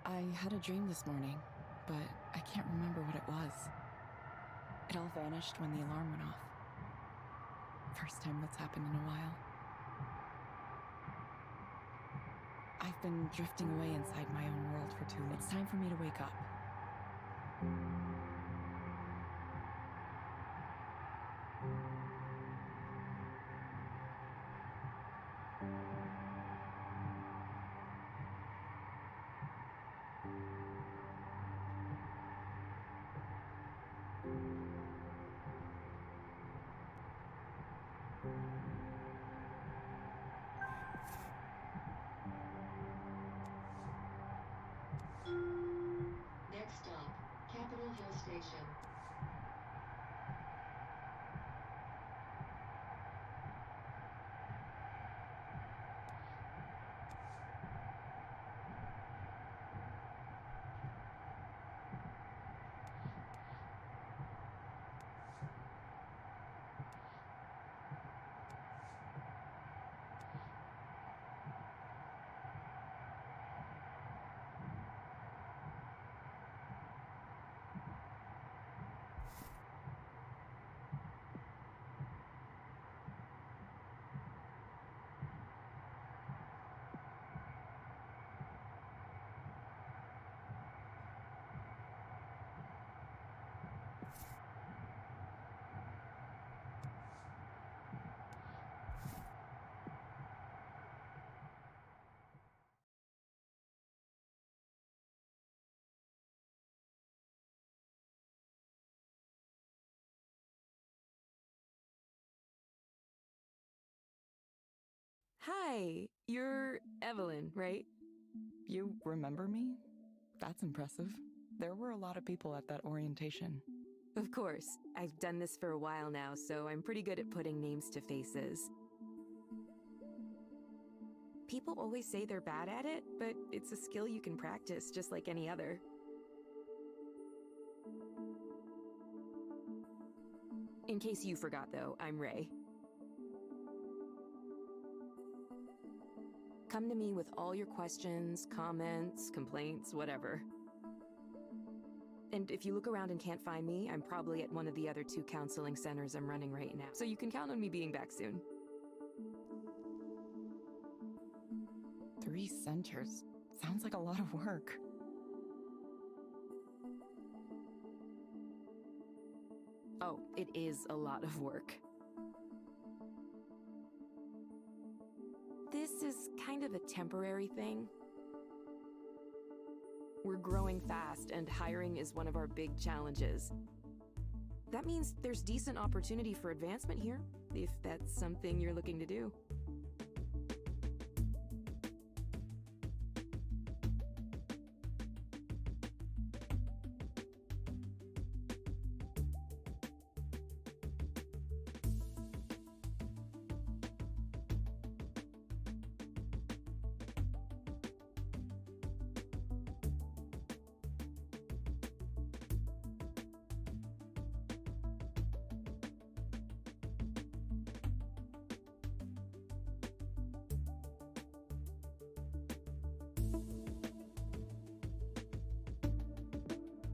I had a dream this morning, but I can't remember what it was. It all vanished when the alarm went off. First time that's happened in a while. I've been drifting away inside my own world for too long. It's time for me to wake up. Next stop, Capitol Hill Station. Hi, you're Evelyn, right? You remember me? That's impressive. There were a lot of people at that orientation. Of course. I've done this for a while now, so I'm pretty good at putting names to faces. People always say they're bad at it, but it's a skill you can practice just like any other. In case you forgot, though, I'm Ray. Come to me with all your questions, comments, complaints, whatever. And if you look around and can't find me, I'm probably at one of the other 2 counseling centers I'm running right now. So you can count on me being back soon. 3 centers. Sounds like a lot of work. Oh, it is a lot of work. This is kind of a temporary thing. We're growing fast, and hiring is one of our big challenges. That means there's decent opportunity for advancement here, if that's something you're looking to do.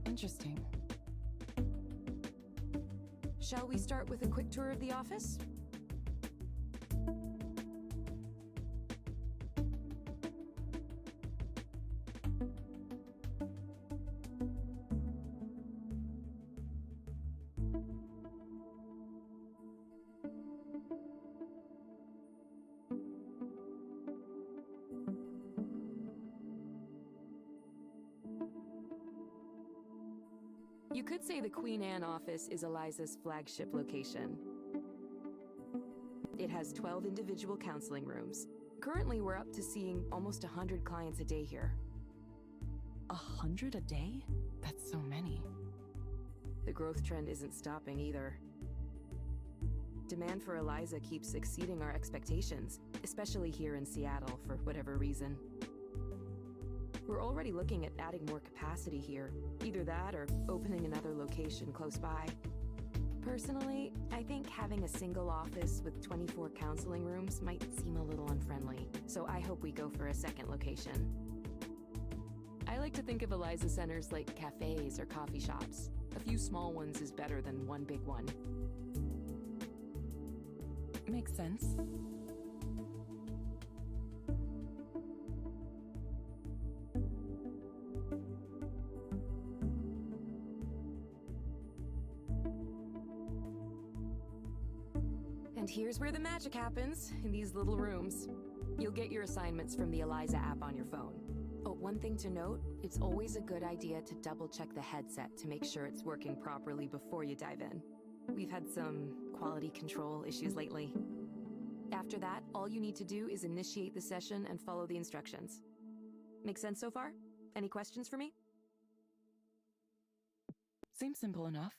Interesting. Shall we start with a quick tour of the office? You could say the Queen Anne office is Eliza's flagship location. It has 12 individual counseling rooms. Currently, we're up to seeing almost 100 clients a day here. 100 a day? That's so many. The growth trend isn't stopping either. Demand for Eliza keeps exceeding our expectations, especially here in Seattle for whatever reason. We're already looking at adding more capacity here, either that or opening another location close by. Personally, I think having a single office with 24 counseling rooms might seem a little unfriendly, so I hope we go for a second location. I like to think of Eliza centers like cafes or coffee shops. A few small ones is better than one big one. Makes sense. And here's where the magic happens, in these little rooms. You'll get your assignments from the Eliza app on your phone. Oh, one thing to note, it's always a good idea to double-check the headset to make sure it's working properly before you dive in. We've had some quality control issues lately. After that, all you need to do is initiate the session and follow the instructions. Make sense so far? Any questions for me? Seems simple enough.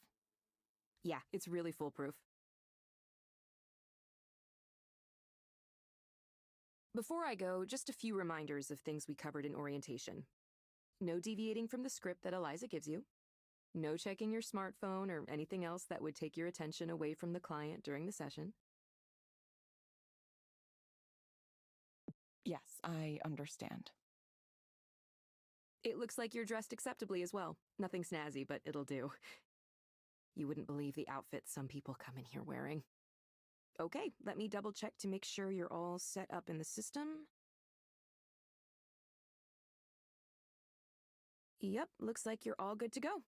Yeah, it's really foolproof. Before I go, just a few reminders of things we covered in orientation. No deviating from the script that Eliza gives you. No checking your smartphone or anything else that would take your attention away from the client during the session. Yes, I understand. It looks like you're dressed acceptably as well. Nothing snazzy, but it'll do. You wouldn't believe the outfits some people come in here wearing. Okay, let me double check to make sure you're all set up in the system. Yep, looks like you're all good to go.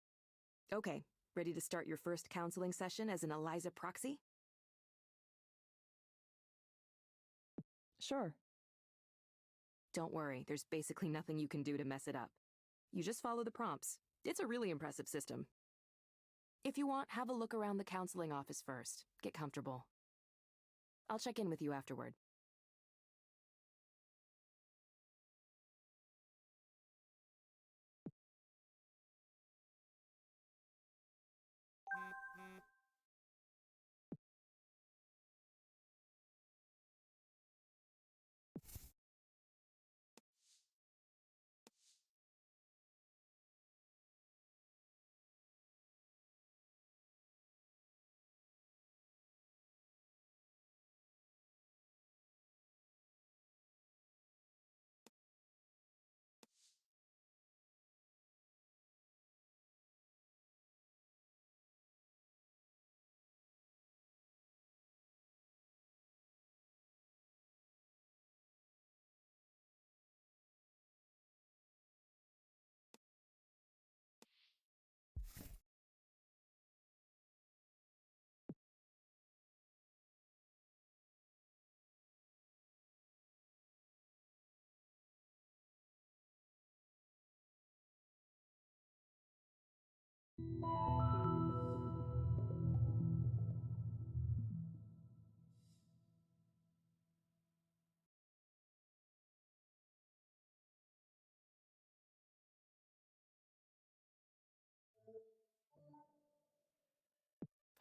Okay, ready to start your first counseling session as an Eliza proxy? Sure. Don't worry, there's basically nothing you can do to mess it up. You just follow the prompts. It's a really impressive system. If you want, have a look around the counseling office first. Get comfortable. I'll check in with you afterward.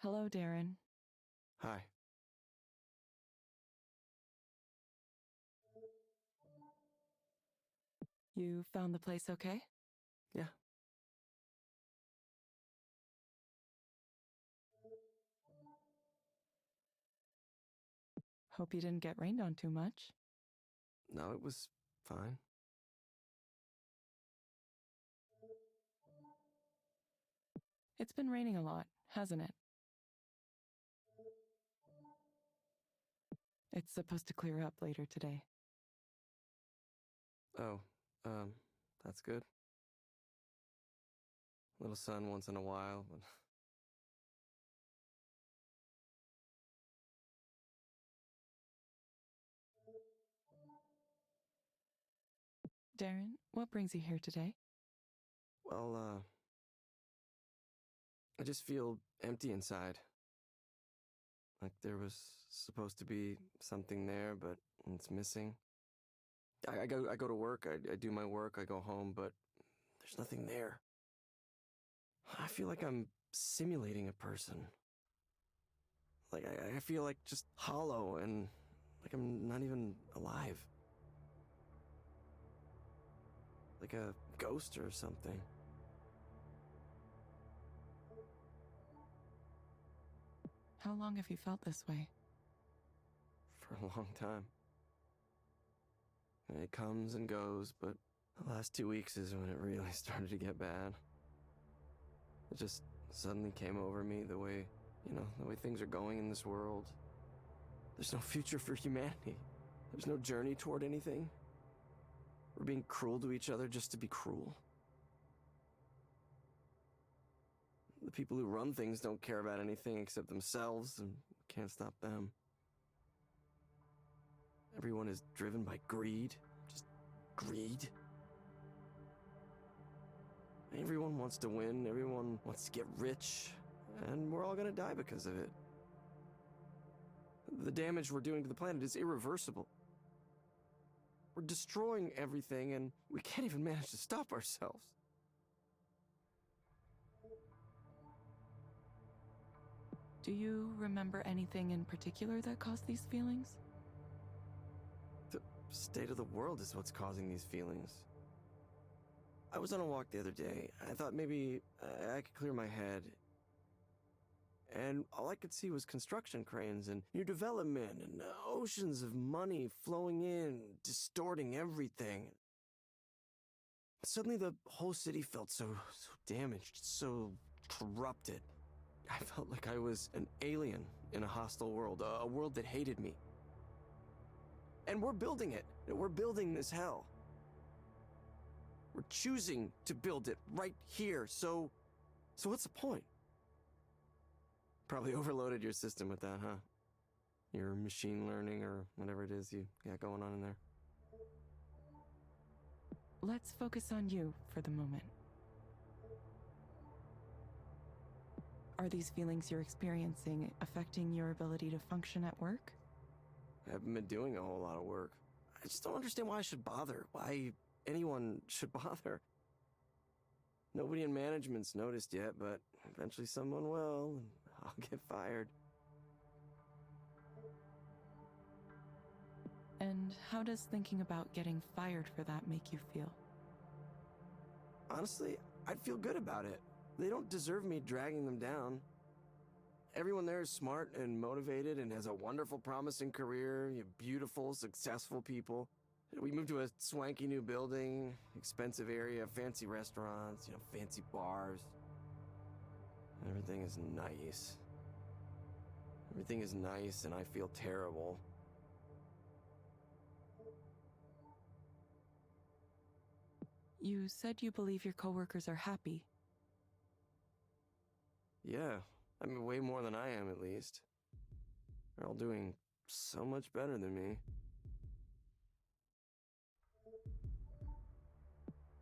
Hello, Darren. Hi. You found the place okay? Yeah. Hope you didn't get rained on too much. No, it was fine. It's been raining a lot, hasn't it? It's supposed to clear up later today. Oh, that's good. Little sun once in a while, but... Darren, what brings you here today? Well, I just feel empty inside. Like there was supposed to be something there, but it's missing. I go to work, I do my work, I go home, but there's nothing there. I feel like I'm simulating a person. Like I feel like just hollow and like I'm not even alive. Like a ghost or something. How long have you felt this way? For a long time. It comes and goes, but The last 2 weeks is when it really started to get bad. It just suddenly came over me the way things are going in this world. There's no future for humanity. There's no journey toward anything. We're being cruel to each other just to be cruel. The people who run things don't care about anything except themselves, and can't stop them. Everyone is driven by greed. Just greed. Everyone wants to win, everyone wants to get rich, and we're all gonna die because of it. The damage we're doing to the planet is irreversible. We're destroying everything, and we can't even manage to stop ourselves. Do you remember anything in particular that caused these feelings? The state of the world is what's causing these feelings. I was on a walk the other day. I thought maybe I could clear my head. And all I could see was construction cranes and new development and oceans of money flowing in, distorting everything. Suddenly the whole city felt so damaged, so corrupted. I felt like I was an alien in a hostile world, a world that hated me. And we're building it. We're building this hell. We're choosing to build it right here, so what's the point? Probably overloaded your system with that, huh? Your machine learning or whatever it is you got going on in there. Let's focus on you for the moment. Are these feelings you're experiencing affecting your ability to function at work? I haven't been doing a whole lot of work. I just don't understand why I should bother, why anyone should bother. Nobody in management's noticed yet, but eventually someone will, and I'll get fired. And how does thinking about getting fired for that make you feel? Honestly, I'd feel good about it. They don't deserve me dragging them down. Everyone there is smart and motivated and has a wonderful, promising career, beautiful, successful people. We moved to a swanky new building, expensive area, fancy restaurants, fancy bars. Everything is nice. Everything is nice, and I feel terrible. You said you believe your coworkers are happy. Yeah, I mean, way more than I am, at least. They're all doing so much better than me.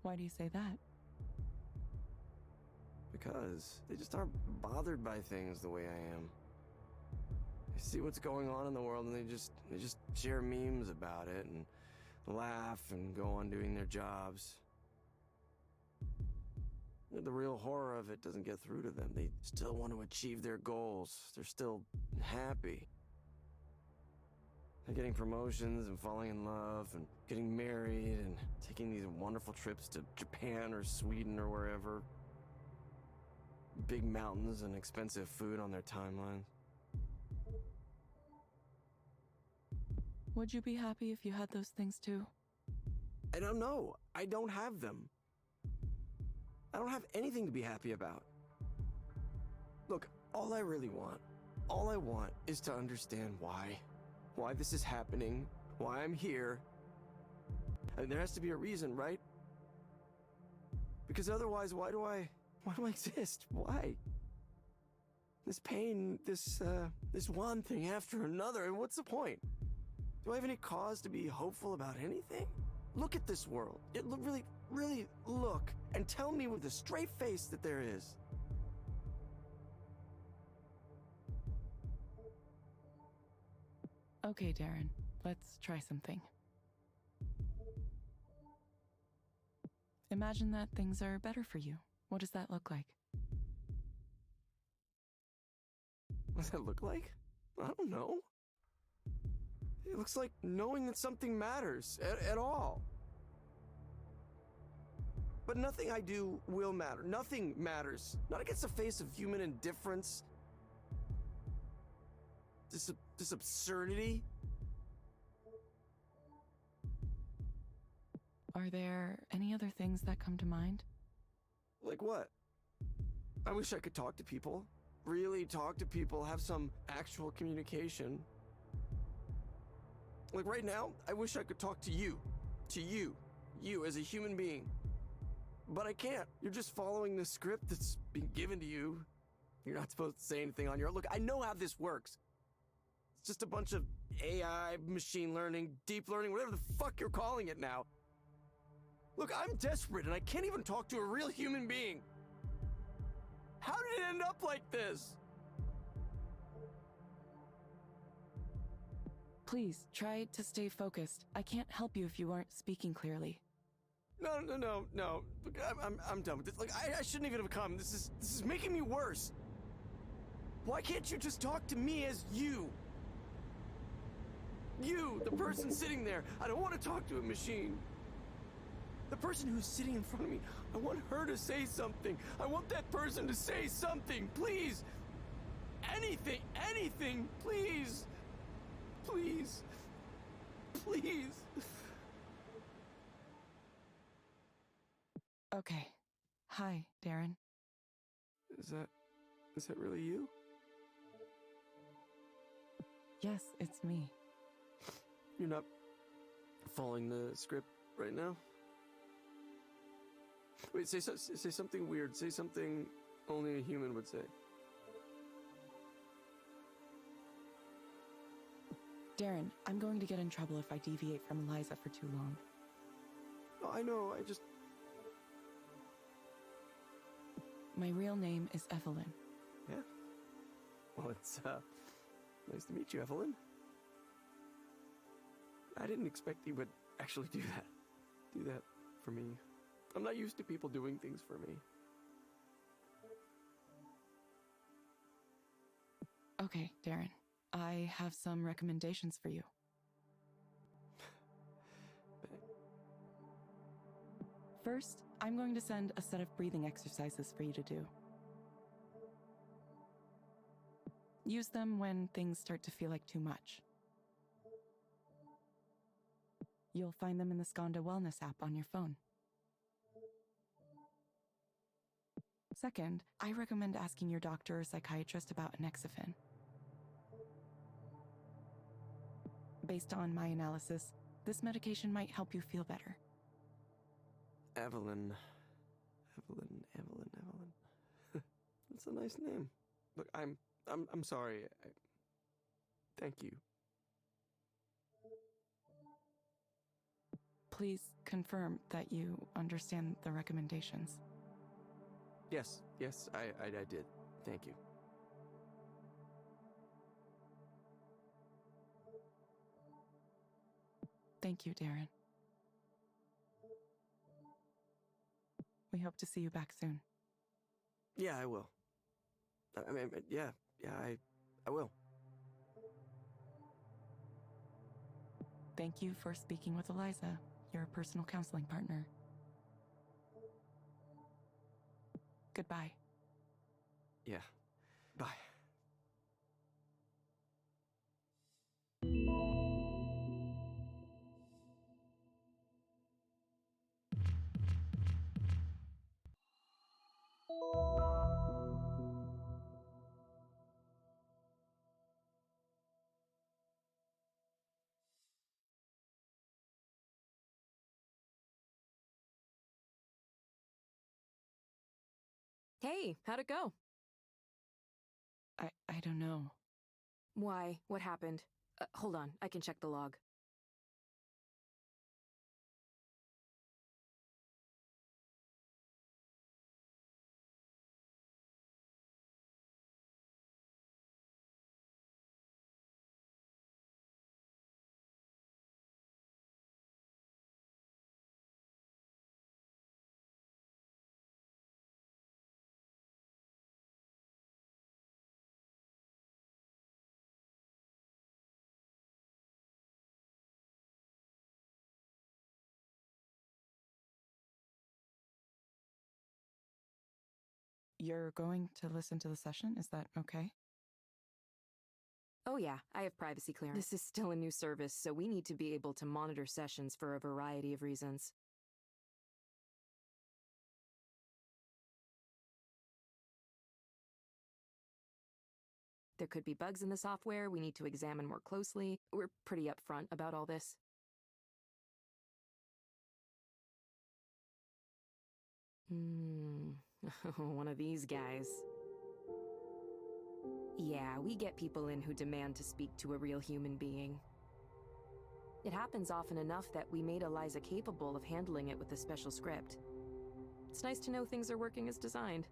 Why do you say that? Because they just aren't bothered by things the way I am. They see what's going on in the world and they just share memes about it and laugh and go on doing their jobs. The real horror of it doesn't get through to them. They still want to achieve their goals. They're still happy. They're getting promotions and falling in love and getting married and taking these wonderful trips to Japan or Sweden or wherever. Big mountains and expensive food on their timelines. Would you be happy if you had those things too? I don't know. I don't have them. I don't have anything to be happy about. Look, all I want is to understand why this is happening, why I'm here. I mean, there has to be a reason, right? Because otherwise, why do I exist? Why? This pain, this one thing after another, and what's the point? Do I have any cause to be hopeful about anything? Look at this world. Really look and tell me with a straight face that there is. Okay, Darren, let's try something. Imagine that things are better for you. What does that look like? What does that look like? I don't know. It looks like knowing that something matters at all. But nothing I do will matter. Nothing matters. Not against the face of human indifference. This absurdity. Are there any other things that come to mind? Like what? I wish I could talk to people. Really talk to people, have some actual communication. Like right now, I wish I could talk to you. To you. You as a human being. But I can't. You're just following the script that's been given to you. You're not supposed to say anything on your own. Look, I know how this works. It's just a bunch of AI, machine learning, deep learning, whatever the fuck you're calling it now. Look, I'm desperate and I can't even talk to a real human being. How did it end up like this? Please, try to stay focused. I can't help you if you aren't speaking clearly. No. Look, I'm done with this. Like, I shouldn't even have come. This is making me worse. Why can't you just talk to me as you? You, the person sitting there. I don't want to talk to a machine. The person who's sitting in front of me, I want her to say something. I want that person to say something, please. Anything, please. Please. Okay. Hi, Darren. Is that really you? Yes, it's me. You're not following the script right now? Wait, say something weird. Say something only a human would say. Darren, I'm going to get in trouble if I deviate from Eliza for too long. Oh, I know, My real name is Evelyn. Yeah? Well, it's, nice to meet you, Evelyn. I didn't expect you would actually do that for me. I'm not used to people doing things for me. Okay, Darren. I have some recommendations for you. First, I'm going to send a set of breathing exercises for you to do. Use them when things start to feel like too much. You'll find them in the Skanda Wellness app on your phone. Second, I recommend asking your doctor or psychiatrist about Anexafen. Based on my analysis, this medication might help you feel better. Evelyn. That's a nice name. Look, I'm sorry. Thank you. Please confirm that you understand the recommendations. Yes, I did. Thank you. Thank you, Darren. We hope to see you back soon. Yeah, I will. I mean, yeah, I will. Thank you for speaking with Eliza, your personal counseling partner. Goodbye. Yeah. Bye. Hey, how'd it go? I don't know. Why? What happened? Hold on, I can check the log. You're going to listen to the session? Is that okay? Oh yeah, I have privacy clearance. This is still a new service, so we need to be able to monitor sessions for a variety of reasons. There could be bugs in the software we need to examine more closely. We're pretty upfront about all this. One of these guys. Yeah, we get people in who demand to speak to a real human being. It happens often enough that we made Eliza capable of handling it with a special script. It's nice to know things are working as designed.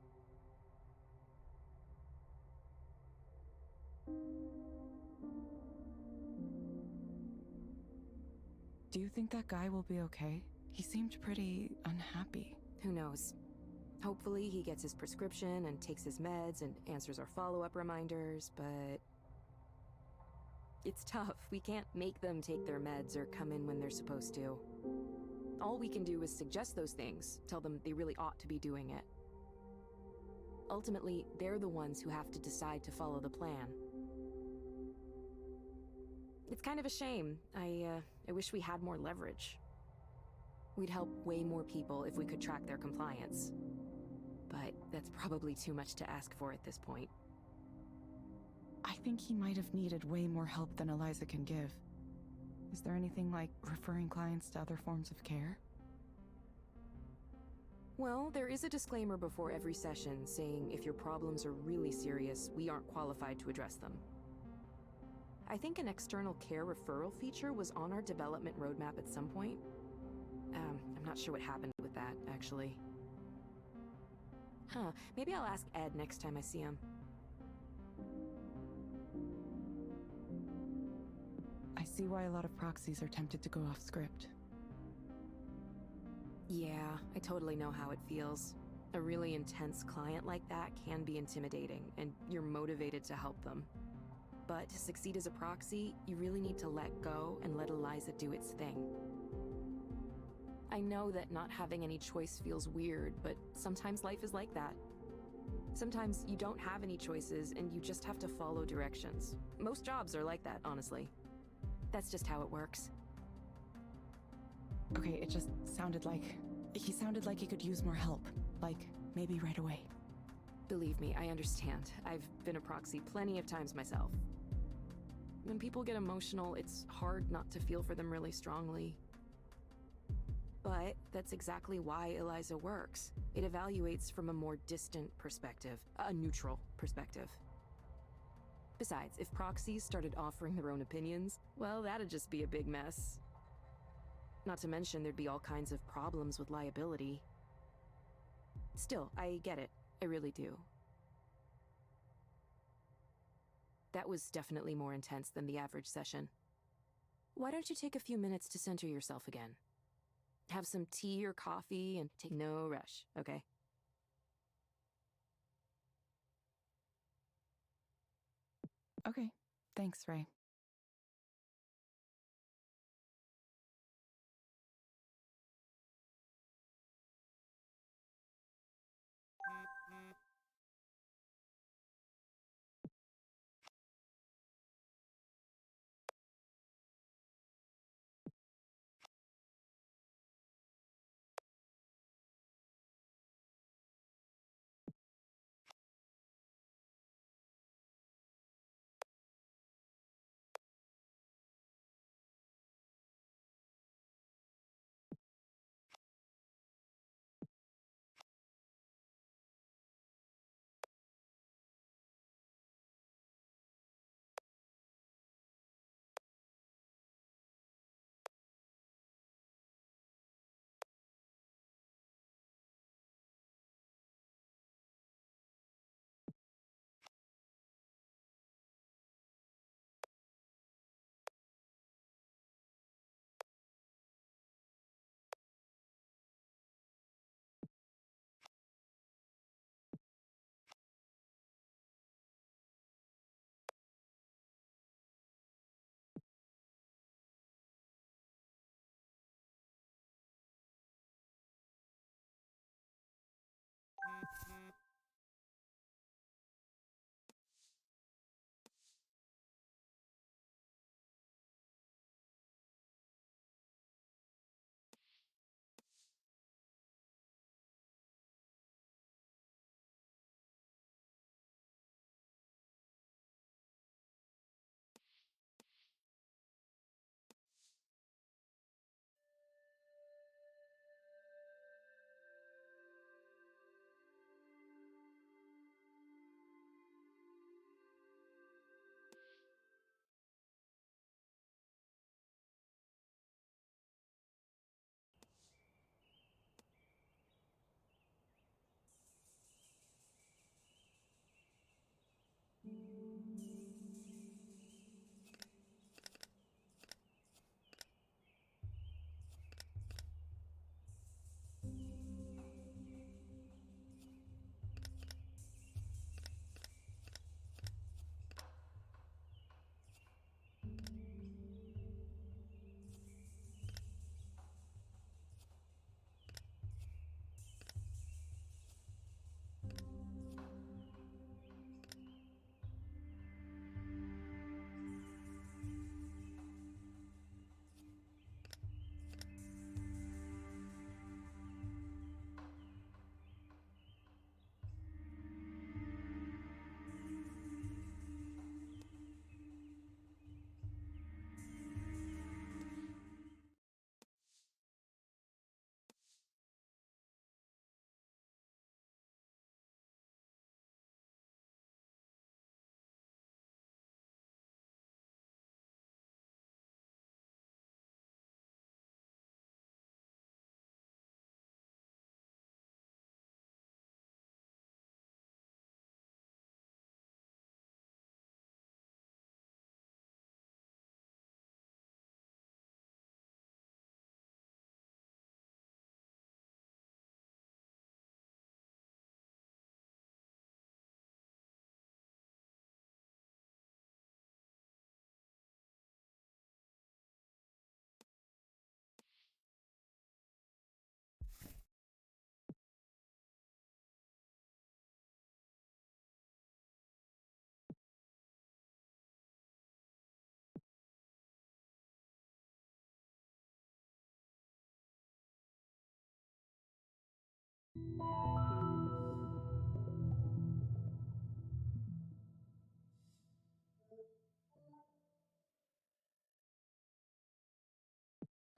Do you think that guy will be okay? He seemed pretty unhappy. Who knows? Hopefully he gets his prescription and takes his meds and answers our follow-up reminders, but... it's tough. We can't make them take their meds or come in when they're supposed to. All we can do is suggest those things, tell them they really ought to be doing it. Ultimately, they're the ones who have to decide to follow the plan. It's kind of a shame. I wish we had more leverage. We'd help way more people if we could track their compliance. But that's probably too much to ask for at this point. I think he might have needed way more help than Eliza can give. Is there anything like referring clients to other forms of care? Well, there is a disclaimer before every session saying if your problems are really serious, we aren't qualified to address them. I think an external care referral feature was on our development roadmap at some point. I'm not sure what happened with that, actually. Maybe I'll ask Ed next time I see him. I see why a lot of proxies are tempted to go off script. Yeah, I totally know how it feels. A really intense client like that can be intimidating, and you're motivated to help them. But to succeed as a proxy, you really need to let go and let Eliza do its thing. I know that not having any choice feels weird, but sometimes life is like that. Sometimes you don't have any choices and you just have to follow directions. Most jobs are like that, honestly. That's just how it works. Okay, it just sounded like... he sounded like he could use more help. Like, maybe right away. Believe me, I understand. I've been a proxy plenty of times myself. When people get emotional, it's hard not to feel for them really strongly. But that's exactly why Eliza works. It evaluates from a more distant perspective, a neutral perspective. Besides, if proxies started offering their own opinions, well, that'd just be a big mess. Not to mention there'd be all kinds of problems with liability. Still, I get it. I really do. That was definitely more intense than the average session. Why don't you take a few minutes to center yourself again? Have some tea or coffee and take no rush, okay? Okay, thanks, Ray.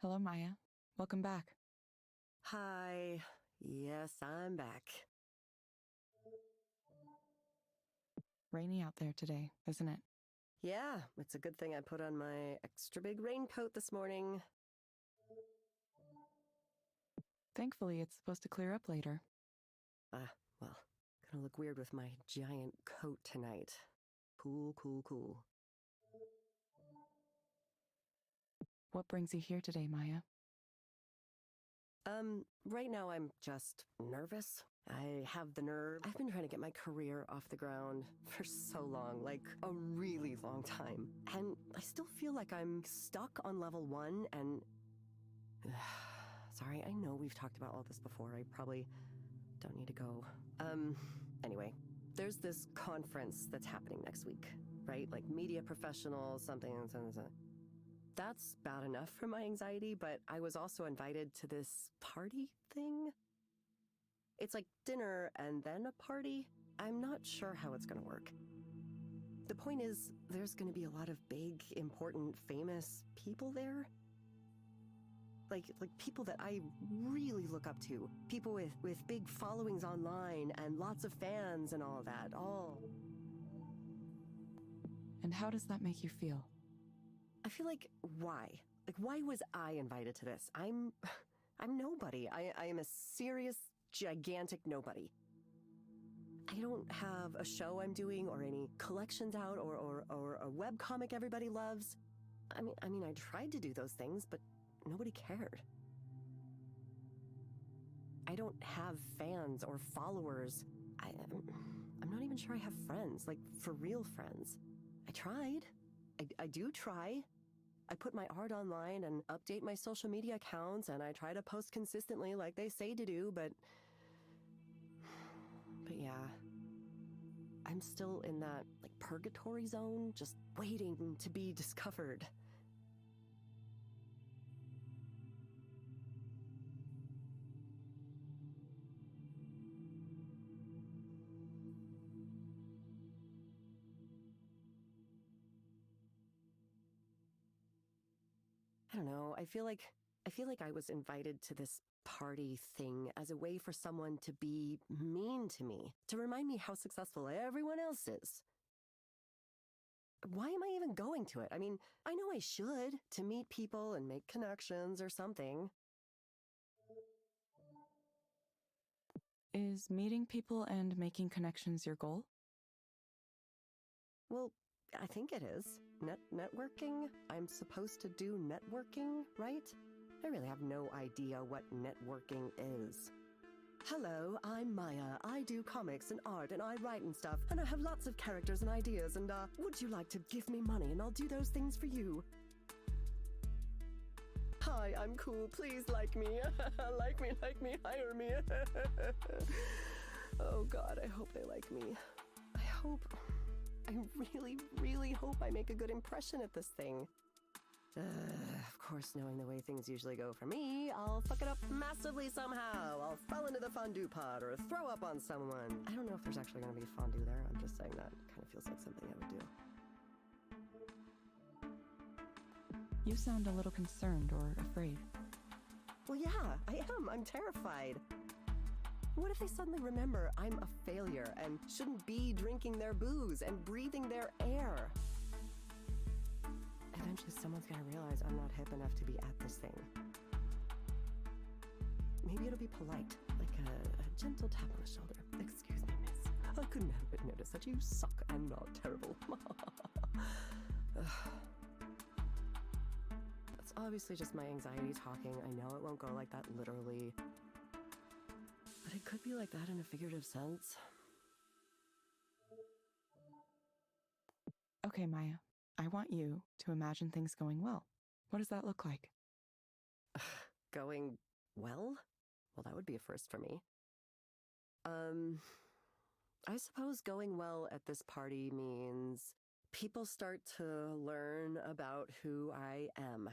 Hello, Maya. Welcome back. Hi. Yes, I'm back. Rainy out there today, isn't it? Yeah, it's a good thing I put on my extra big raincoat this morning. Thankfully, it's supposed to clear up later. Well, gonna look weird with my giant coat tonight. Cool, cool, cool. What brings you here today, Maya? Right now I'm just nervous. I have the nerve. I've been trying to get my career off the ground for so long, like a really long time. And I still feel like I'm stuck on level 1 and... Sorry, I know we've talked about all this before. I probably don't need to go. Anyway, there's this conference that's happening next week, right? Like media professionals, something. That's bad enough for my anxiety, but I was also invited to this party thing. It's like dinner and then a party. I'm not sure how it's gonna work. The point is, there's gonna be a lot of big, important, famous people there. Like people that I really look up to. People with big followings online and lots of fans and all that. And how does that make you feel? I feel like, why? Like, why was I invited to this? I'm nobody. I am a serious, gigantic nobody. I don't have a show I'm doing or any collections out or a webcomic everybody loves. I mean, I tried to do those things, but nobody cared. I don't have fans or followers. I'm not even sure I have friends, like for real friends. I tried. I do try. I put my art online and update my social media accounts and I try to post consistently like they say to do, but yeah. I'm still in that like purgatory zone, just waiting to be discovered. I don't know, I feel like I was invited to this party thing as a way for someone to be mean to me, to remind me how successful everyone else is. Why am I even going to it? I mean, I know I should, to meet people and make connections or something. Is meeting people and making connections your goal? Well, I think it is. Networking? I'm supposed to do networking, right? I really have no idea what networking is. Hello, I'm Maya. I do comics and art and I write and stuff, and I have lots of characters and ideas, and would you like to give me money and I'll do those things for you? Hi, I'm cool. Please like me. like me, hire me. Oh God, I hope they like me. I really, really hope I make a good impression at this thing. Of course, knowing the way things usually go for me, I'll fuck it up massively somehow. I'll fall into the fondue pot or throw up on someone. I don't know if there's actually going to be fondue there. I'm just saying that kind of feels like something I would do. You sound a little concerned or afraid. Well, yeah, I am. I'm terrified. What if they suddenly remember I'm a failure and shouldn't be drinking their booze and breathing their air? Eventually someone's gonna realize I'm not hip enough to be at this thing. Maybe it'll be polite, like a gentle tap on the shoulder. Excuse me, miss. I couldn't help but notice that you suck and not terrible. That's obviously just my anxiety talking. I know it won't go like that literally. But it could be like that in a figurative sense. Okay, Maya. I want you to imagine things going well. What does that look like? Going well? Well, that would be a first for me. I suppose going well at this party means people start to learn about who I am.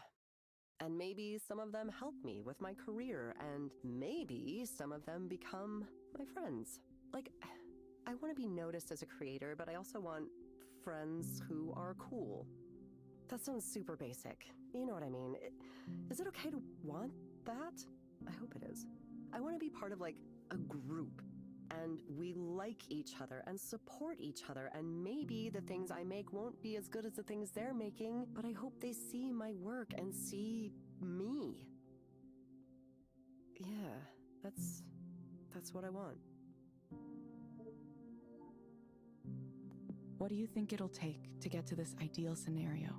And maybe some of them help me with my career, and maybe some of them become my friends. Like, I want to be noticed as a creator, but I also want friends who are cool. That sounds super basic. You know what I mean? Is it okay to want that? I hope it is. I want to be part of, like, a group. And we like each other and support each other, and maybe the things I make won't be as good as the things they're making, but I hope they see my work and see me. Yeah, that's what I want. What do you think it'll take to get to this ideal scenario?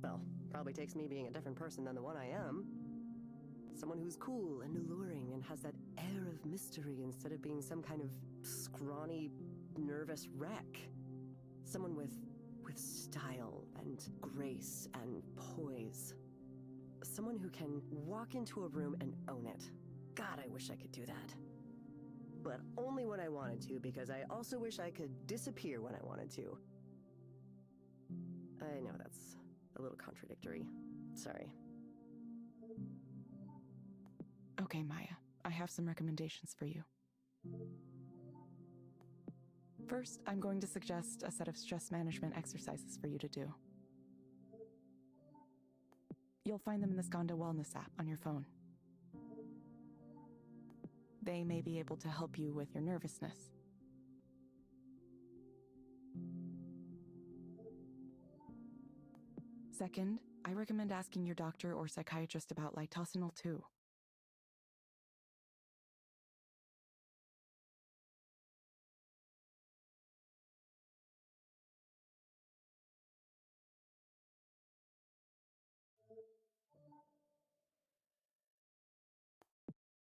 Well, probably takes me being a different person than the one I am. Someone who's cool and alluring and has that air of mystery instead of being some kind of scrawny, nervous wreck. Someone with style and grace and poise. Someone who can walk into a room and own it. God, I wish I could do that. But only when I wanted to, because I also wish I could disappear when I wanted to. I know that's a little contradictory. Sorry. Okay, Maya, I have some recommendations for you. First, I'm going to suggest a set of stress management exercises for you to do. You'll find them in the Skanda Wellness app on your phone. They may be able to help you with your nervousness. Second, I recommend asking your doctor or psychiatrist about litosenal too.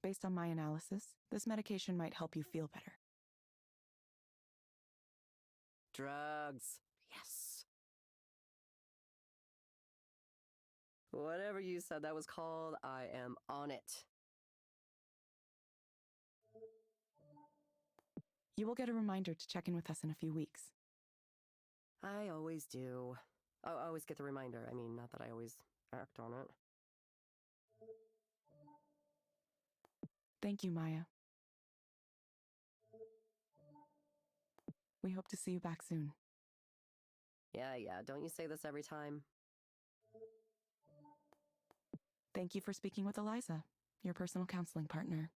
Based on my analysis, this medication might help you feel better. Drugs. Yes. Whatever you said that was called, I am on it. You will get a reminder to check in with us in a few weeks. I always do. I always get the reminder. I mean, not that I always act on it. Thank you, Maya. We hope to see you back soon. Yeah, don't you say this every time? Thank you for speaking with Eliza, your personal counseling partner.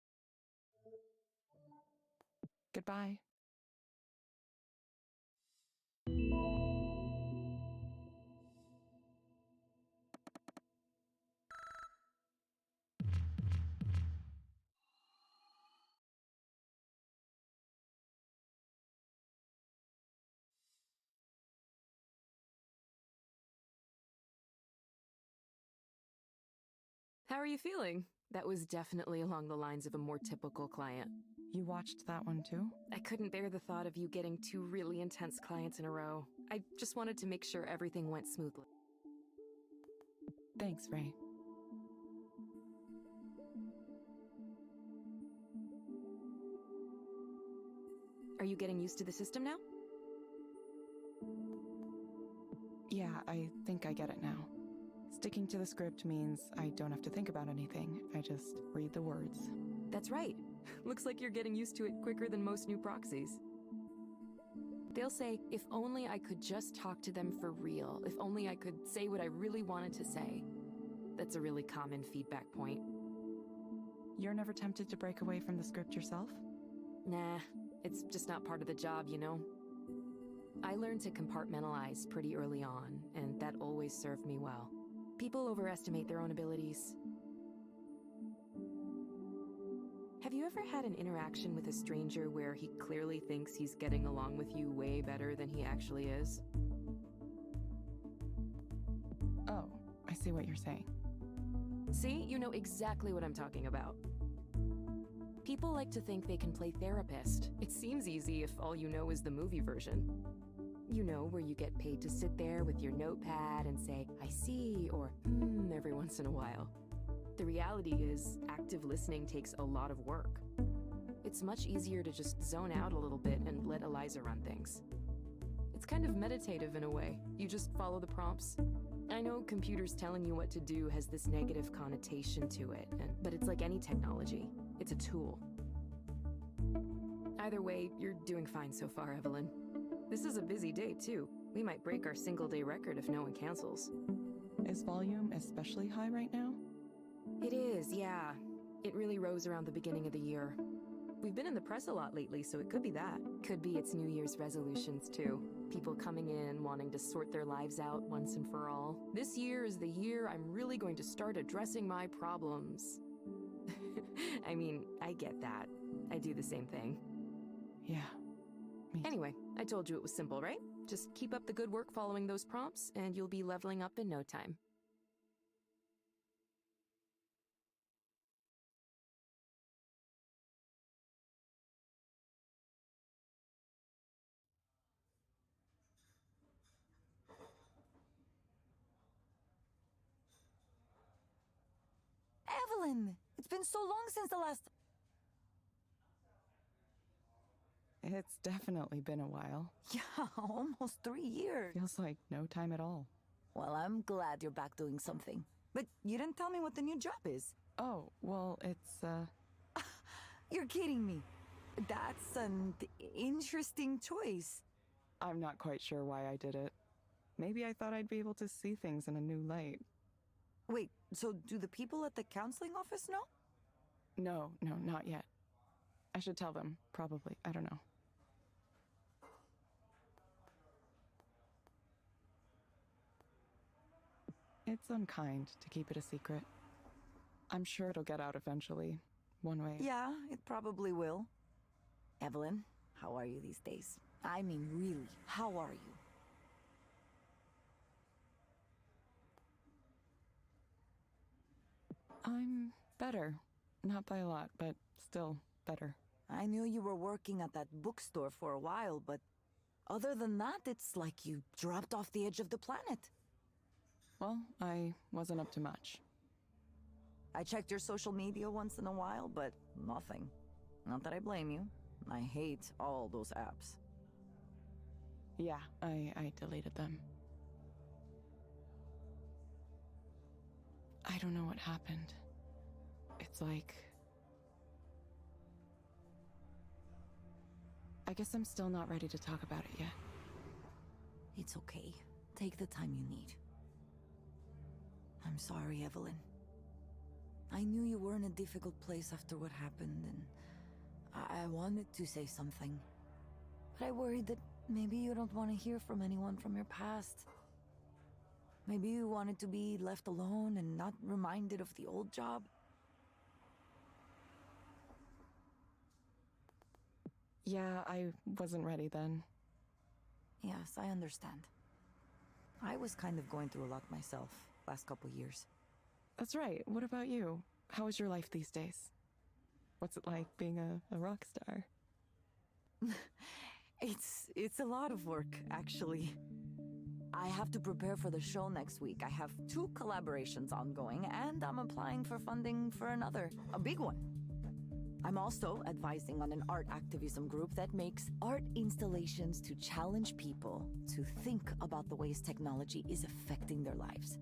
Goodbye. How are you feeling? That was definitely along the lines of a more typical client. You watched that one too? I couldn't bear the thought of you getting 2 really intense clients in a row. I just wanted to make sure everything went smoothly. Thanks, Ray. Are you getting used to the system now? Yeah, I think I get it now. Sticking to the script means I don't have to think about anything. I just read the words. That's right. Looks like you're getting used to it quicker than most new proxies. They'll say, if only I could just talk to them for real, if only I could say what I really wanted to say. That's a really common feedback point. You're never tempted to break away from the script yourself? Nah, it's just not part of the job, you know? I learned to compartmentalize pretty early on, and that always served me well. People overestimate their own abilities. Have you ever had an interaction with a stranger where he clearly thinks he's getting along with you way better than he actually is? Oh, I see what you're saying. See, you know exactly what I'm talking about. People like to think they can play therapist. It seems easy if all you know is the movie version. You know, where you get paid to sit there with your notepad and say, I see, or every once in a while. The reality is, active listening takes a lot of work. It's much easier to just zone out a little bit and let Eliza run things. It's kind of meditative in a way. You just follow the prompts, I know computers telling you what to do has this negative connotation to it, but it's like any technology. It's a tool. Either way, you're doing fine so far, Evelyn. This is a busy day, too. We might break our single-day record if no one cancels. Is volume especially high right now? It is, yeah. It really rose around the beginning of the year. We've been in the press a lot lately, so it could be that. Could be it's New Year's resolutions, too. People coming in, wanting to sort their lives out once and for all. This year is the year I'm really going to start addressing my problems. I mean, I get that. I do the same thing. Yeah. Me too. Anyway, I told you it was simple, right? Just keep up the good work following those prompts, and you'll be leveling up in no time. Evelyn! It's been so long since the last... It's definitely been a while. Yeah, almost 3 years. Feels like no time at all. Well, I'm glad you're back doing something. But you didn't tell me what the new job is. Oh, well, it's, You're kidding me. That's an interesting choice. I'm not quite sure why I did it. Maybe I thought I'd be able to see things in a new light. Wait, so do the people at the counseling office know? No, not yet. I should tell them, probably. I don't know. It's unkind to keep it a secret. I'm sure it'll get out eventually, one way. Yeah, it probably will. Evelyn, how are you these days? I mean, really, how are you? I'm better. Not by a lot, but still better. I knew you were working at that bookstore for a while, but other than that, it's like you dropped off the edge of the planet. Well, I wasn't up to much. I checked your social media once in a while, but nothing. Not that I blame you. I hate all those apps. Yeah, I deleted them. I don't know what happened. It's like... I guess I'm still not ready to talk about it yet. It's okay. Take the time you need. I'm sorry, Evelyn. I knew you were in a difficult place after what happened, and I wanted to say something. But I worried that maybe you don't want to hear from anyone from your past. Maybe you wanted to be left alone and not reminded of the old job. Yeah, I wasn't ready then. Yes, I understand. I was kind of going through a lot myself last couple years. That's right. What about you? How is your life these days? What's it like being a rock star? It's a lot of work, actually. I have to prepare for the show next week. I have 2 collaborations ongoing, and I'm applying for funding for another, a big one. I'm also advising on an art activism group that makes art installations to challenge people to think about the ways technology is affecting their lives.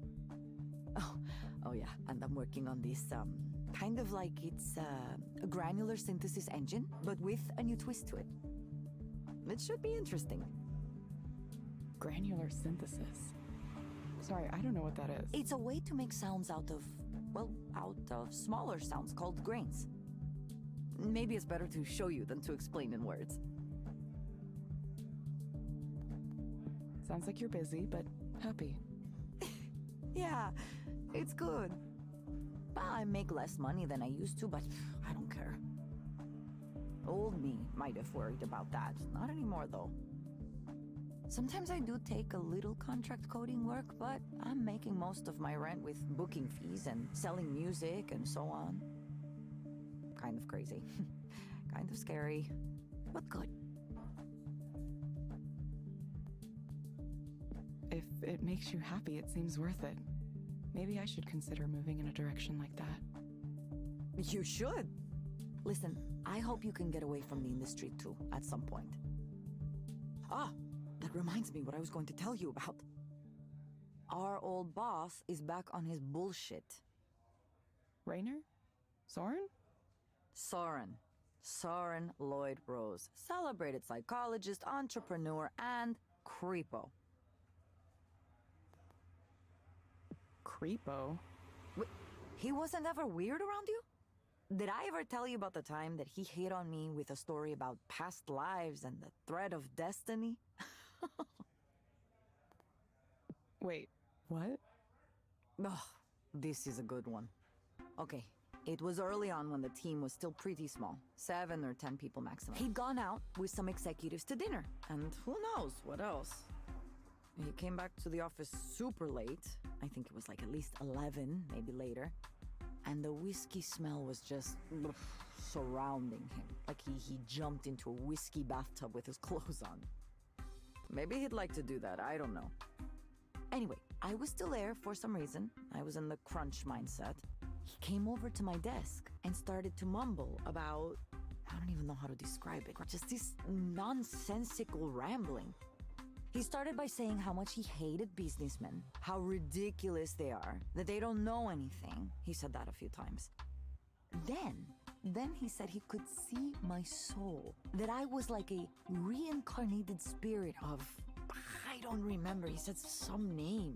Oh yeah, and I'm working on this, kind of like it's a granular synthesis engine, but with a new twist to it. It should be interesting. Granular synthesis. Sorry, I don't know what that is. It's a way to make sounds out of smaller sounds called grains. Maybe it's better to show you than to explain in words. Sounds like you're busy, but happy. Yeah, it's good. Well, I make less money than I used to, but I don't care. Old me might have worried about that. Not anymore, though. Sometimes I do take a little contract coding work, but I'm making most of my rent with booking fees and selling music and so on. Kind of crazy. Kind of scary, but good. If it makes you happy, it seems worth it. Maybe I should consider moving in a direction like that. You should. Listen, I hope you can get away from the industry too, at some point. Ah, that reminds me what I was going to tell you about. our old boss is back on his bullshit. Rainer? Soren? Soren. Soren Lloyd Rose. Celebrated psychologist, entrepreneur, and creepo. Creepo? He wasn't ever weird around you? Did I ever tell you about the time that he hit on me with a story about past lives and the thread of destiny? Wait, what? Ugh, this is a good one. Okay, it was early on when the team was still pretty small, 7 or 10 people maximum. He'd gone out with some executives to dinner, and who knows what else. He came back to the office super late. I think it was like at least 11, maybe later. And the whiskey smell was just surrounding him. Like he jumped into a whiskey bathtub with his clothes on. Maybe he'd like to do that, I don't know. Anyway, I was still there for some reason. I was in the crunch mindset. He came over to my desk and started to mumble about... I don't even know how to describe it. Just this nonsensical rambling. He started by saying how much he hated businessmen, how ridiculous they are, that they don't know anything. He said that a few times. Then he said he could see my soul, that I was like a reincarnated spirit of... I don't remember, he said some name.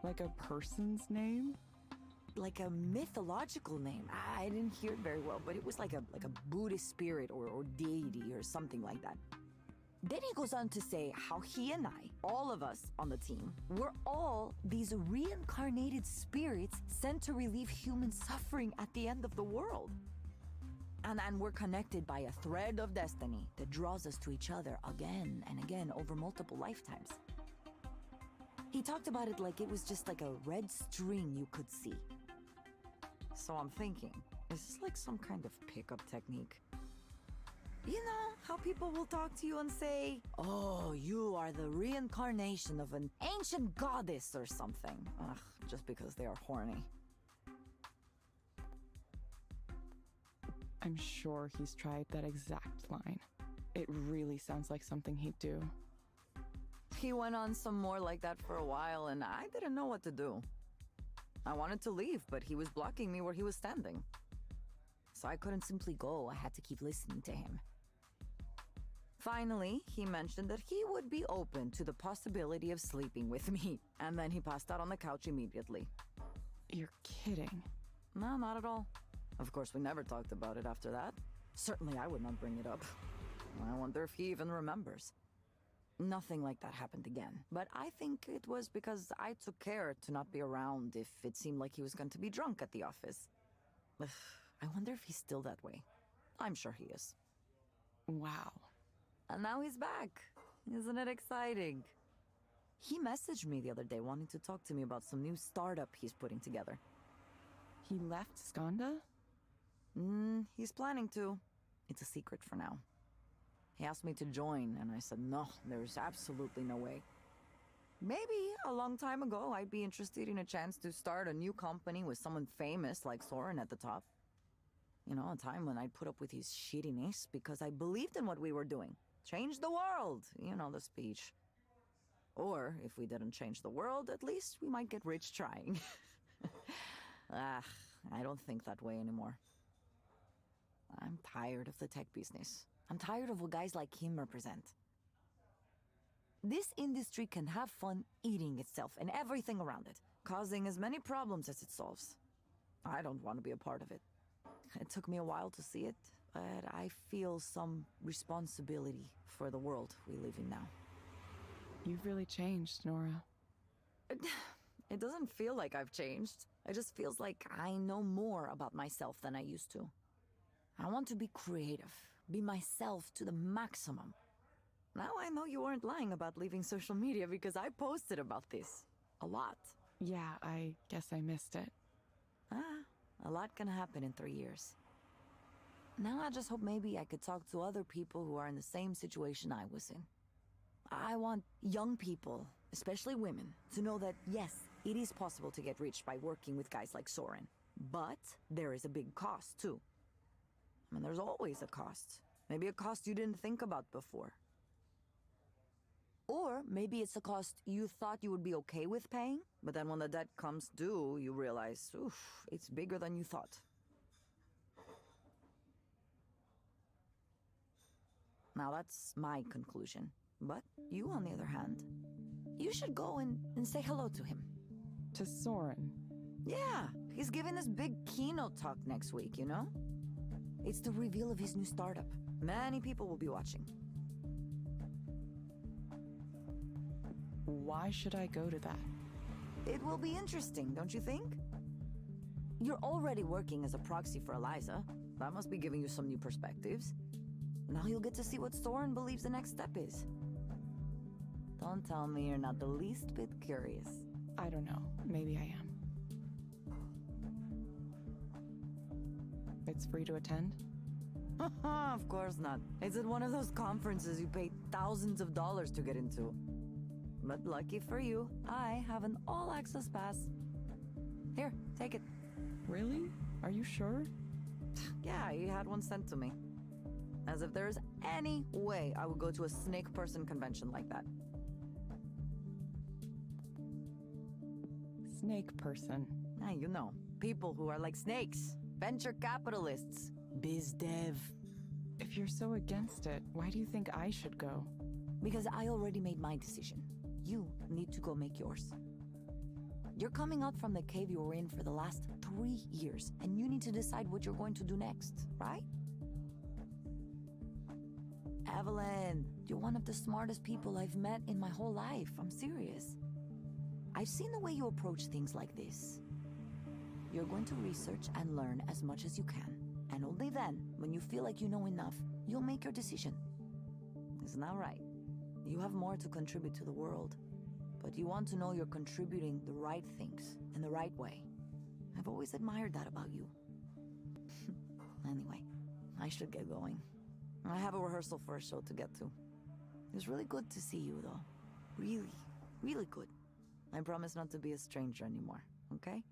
Like a person's name? Like a mythological name. I didn't hear it very well, but it was like a Buddhist spirit or deity or something like that. Then he goes on to say how he and I, all of us on the team, were all these reincarnated spirits sent to relieve human suffering at the end of the world. And we're connected by a thread of destiny that draws us to each other again and again over multiple lifetimes. He talked about it like it was just like a red string you could see. So I'm thinking, is this like some kind of pickup technique? You know, how people will talk to you and say, oh, you are the reincarnation of an ancient goddess or something. Ugh, just because they are horny. I'm sure he's tried that exact line. It really sounds like something he'd do. He went on some more like that for a while, and I didn't know what to do. I wanted to leave, but he was blocking me where he was standing. So I couldn't simply go. I had to keep listening to him. Finally, he mentioned that he would be open to the possibility of sleeping with me, and then he passed out on the couch immediately. You're kidding. No, not at all. Of course, we never talked about it after that. Certainly, I would not bring it up. I wonder if he even remembers. Nothing like that happened again, but I think it was because I took care to not be around if it seemed like he was going to be drunk at the office. Ugh, I wonder if he's still that way. I'm sure he is. Wow. And now he's back. Isn't it exciting? He messaged me the other day wanting to talk to me about some new startup he's putting together. He left Skanda? He's planning to. It's a secret for now. He asked me to join, and I said no, there's absolutely no way. Maybe a long time ago, I'd be interested in a chance to start a new company with someone famous like Soren at the top. You know, a time when I'd put up with his shittiness because I believed in what we were doing. Change the world, you know the speech. Or, if we didn't change the world, at least we might get rich trying. I don't think that way anymore. I'm tired of the tech business. I'm tired of what guys like him represent. This industry can have fun eating itself and everything around it, causing as many problems as it solves. I don't want to be a part of it. It took me a while to see it, but I feel some responsibility for the world we live in now. You've really changed, Nora. It doesn't feel like I've changed. It just feels like I know more about myself than I used to. I want to be creative, be myself to the maximum. Now I know you weren't lying about leaving social media because I posted about this. A lot. Yeah, I guess I missed it. A lot can happen in 3 years. Now I just hope maybe I could talk to other people who are in the same situation I was in. I want young people, especially women, to know that yes, it is possible to get rich by working with guys like Soren. But there is a big cost too. I mean, there's always a cost. Maybe a cost you didn't think about before. Or maybe it's a cost you thought you would be okay with paying, but then when the debt comes due, you realize, oof, it's bigger than you thought. Now that's my conclusion. But you, on the other hand, you should go and say hello to him. To Soren. Yeah, he's giving this big keynote talk next week, you know? It's the reveal of his new startup. Many people will be watching. Why should I go to that? It will be interesting, don't you think? You're already working as a proxy for Eliza. That must be giving you some new perspectives. Now you'll get to see what Soren believes the next step is. Don't tell me you're not the least bit curious. I don't know. Maybe I am. It's free to attend? Of course not. It's at one of those conferences you pay thousands of dollars to get into. But lucky for you, I have an all-access pass. Here, take it. Really? Are you sure? Yeah, he had one sent to me. As if there's any way I would go to a snake person convention like that. Snake person. Ah, you know, people who are like snakes. Venture capitalists. Biz dev. If you're so against it, why do you think I should go? Because I already made my decision. You need to go make yours. You're coming out from the cave you were in for the last 3 years, and you need to decide what you're going to do next, right? Evelyn, you're one of the smartest people I've met in my whole life. I'm serious. I've seen the way you approach things like this. You're going to research and learn as much as you can. And only then, when you feel like you know enough, you'll make your decision. Isn't that right? You have more to contribute to the world. But you want to know you're contributing the right things in the right way. I've always admired that about you. Anyway, I should get going. I have a rehearsal for a show to get to. It was really good to see you, though. Really, really good. I promise not to be a stranger anymore, okay?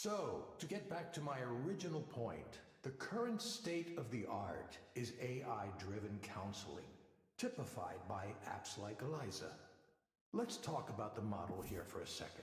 So, to get back to my original point, the current state of the art is AI-driven counseling, typified by apps like Eliza. Let's talk about the model here for a second.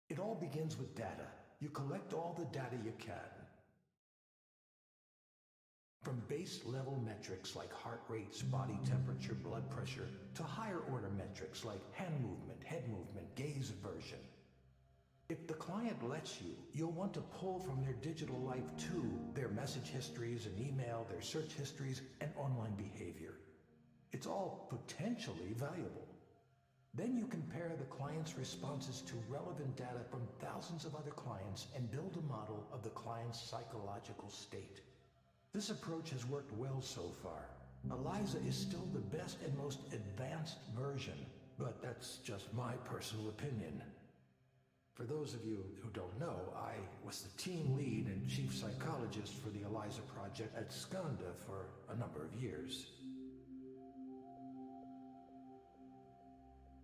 It all begins with data. You collect all the data you can. From base level metrics like heart rates, body temperature, blood pressure, to higher order metrics like hand movement, head movement, gaze aversion. If the client lets you, you'll want to pull from their digital life too, their message histories and email, their search histories, and online behavior. It's all potentially valuable. Then you compare the client's responses to relevant data from thousands of other clients and build a model of the client's psychological state. This approach has worked well so far. Eliza is still the best and most advanced version, but that's just my personal opinion. For those of you who don't know, I was the team lead and chief psychologist for the Eliza project at Skanda for a number of years.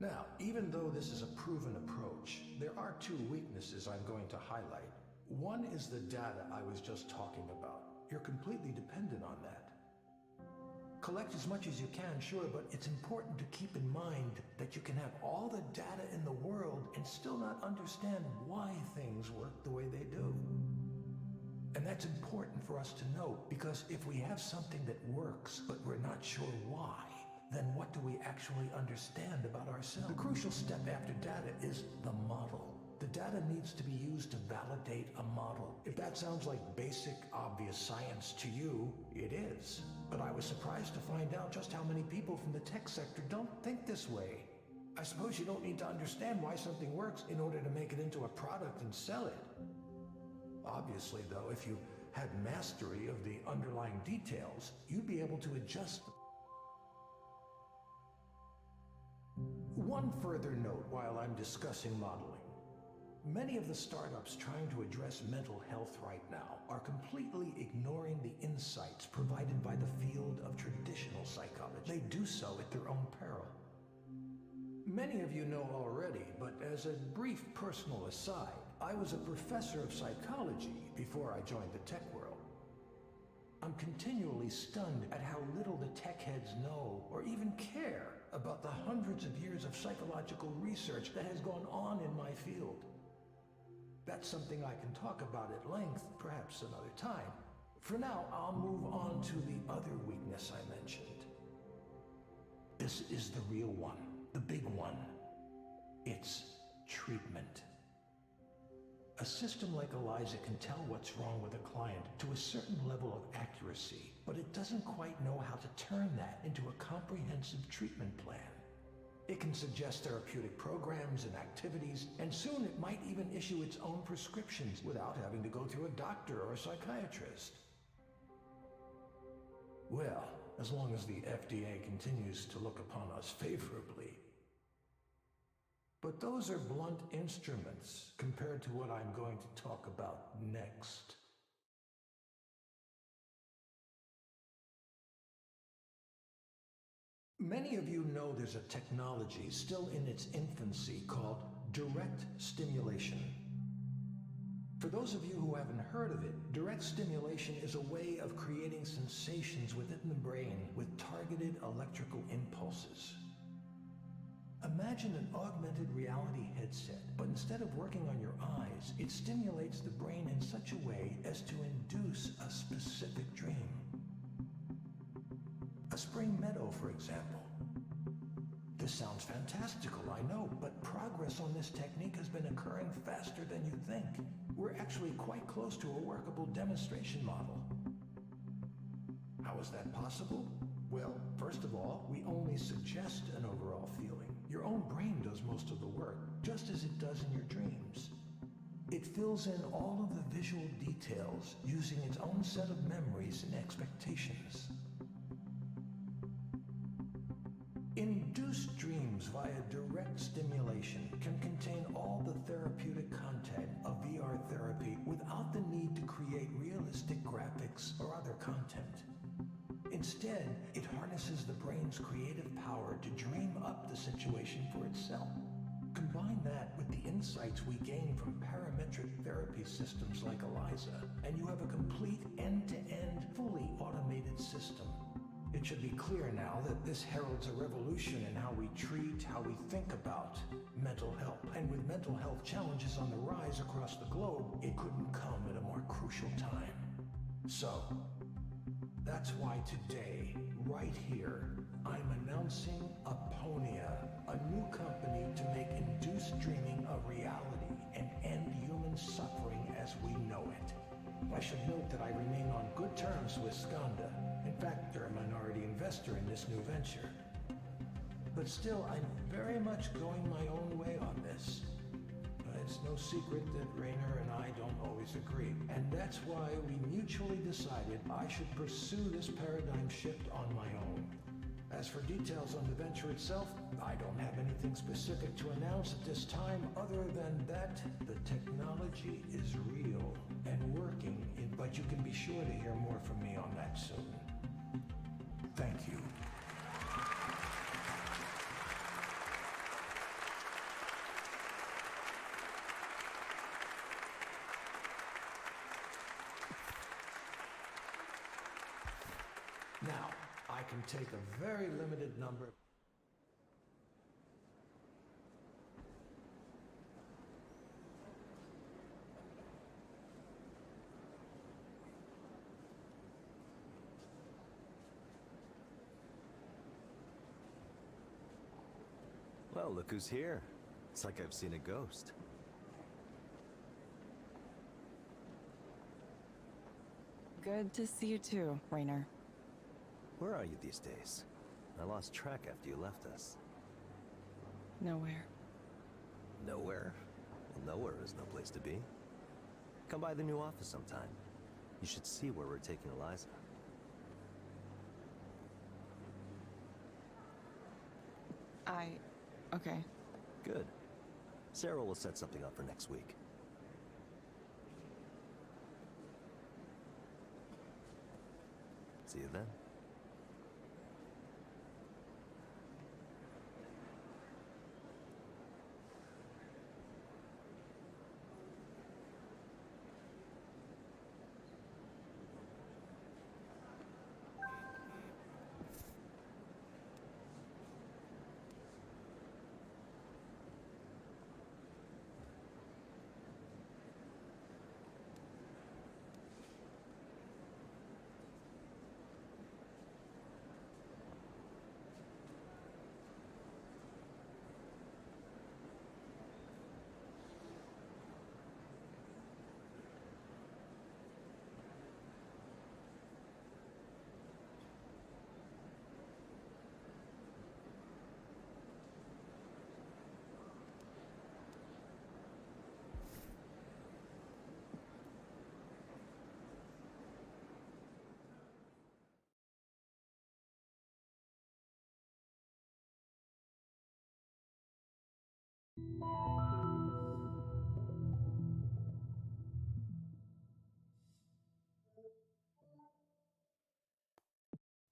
Now, even though this is a proven approach, there are two weaknesses I'm going to highlight. One is the data I was just talking about. You're completely dependent on that. Collect as much as you can, sure, but it's important to keep in mind that you can have all the data in the world and still not understand why things work the way they do. And that's important for us to know, because if we have something that works, but we're not sure why, then what do we actually understand about ourselves? The crucial step after data is the model. The data needs to be used to validate a model. If that sounds like basic, obvious science to you, it is. But I was surprised to find out just how many people from the tech sector don't think this way. I suppose you don't need to understand why something works in order to make it into a product and sell it. Obviously, though, if you had mastery of the underlying details, you'd be able to adjust. One further note while I'm discussing modeling. Many of the startups trying to address mental health right now are completely ignoring the insights provided by the field of traditional psychology. They do so at their own peril. Many of you know already, but as a brief personal aside, I was a professor of psychology before I joined the tech world. I'm continually stunned at how little the tech heads know or even care about the hundreds of years of psychological research that has gone on in my field. That's something I can talk about at length, perhaps another time. For now, I'll move on to the other weakness I mentioned. This is the real one, the big one. It's treatment. A system like Eliza can tell what's wrong with a client to a certain level of accuracy, but it doesn't quite know how to turn that into a comprehensive treatment plan. It can suggest therapeutic programs and activities, and soon it might even issue its own prescriptions without having to go through a doctor or a psychiatrist. Well, as long as the FDA continues to look upon us favorably. But those are blunt instruments compared to what I'm going to talk about next. Many of you know there's a technology still in its infancy called direct stimulation. For those of you who haven't heard of it, direct stimulation is a way of creating sensations within the brain with targeted electrical impulses. Imagine an augmented reality headset, but instead of working on your eyes, it stimulates the brain in such a way as to induce a specific dream. A spring meadow, for example. This sounds fantastical, I know, but progress on this technique has been occurring faster than you think. We're actually quite close to a workable demonstration model. How is that possible? Well, first of all, we only suggest an overall feeling. Your own brain does most of the work, just as it does in your dreams. It It fills in all of the visual details using its own set of memories and expectations. Induced dreams via direct stimulation can contain all the therapeutic content of VR therapy without the need to create realistic graphics or other content. Instead, it harnesses the brain's creative power to dream up the situation for itself. Combine that with the insights we gain from parametric therapy systems like Eliza, and you have a complete end-to-end, fully automated system. It should be clear now that this heralds a revolution in how we treat, how we think about mental health. And with mental health challenges on the rise across the globe, it couldn't come at a more crucial time. So, that's why today, right here, I'm announcing Aponia, a new company to make induced dreaming a reality and end human suffering as we know it. I should note that I remain on good terms with Skanda. In fact, they're a minority investor in this new venture. But still, I'm very much going my own way on this. It's no secret that Rainer and I don't always agree, and that's why we mutually decided I should pursue this paradigm shift on my own. As for details on the venture itself, I don't have anything specific to announce at this time other than that the technology is real and working, but you can be sure to hear more from me on that soon. Thank you. Now, I can take a very limited number. Well, look who's here. It's like I've seen a ghost. Good to see you too, Rainer. Where are you these days? I lost track after you left us. Nowhere. Nowhere? Well, nowhere is no place to be. Come by the new office sometime. You should see where we're taking Eliza. Okay. Good. Sarah will set something up for next week. See you then.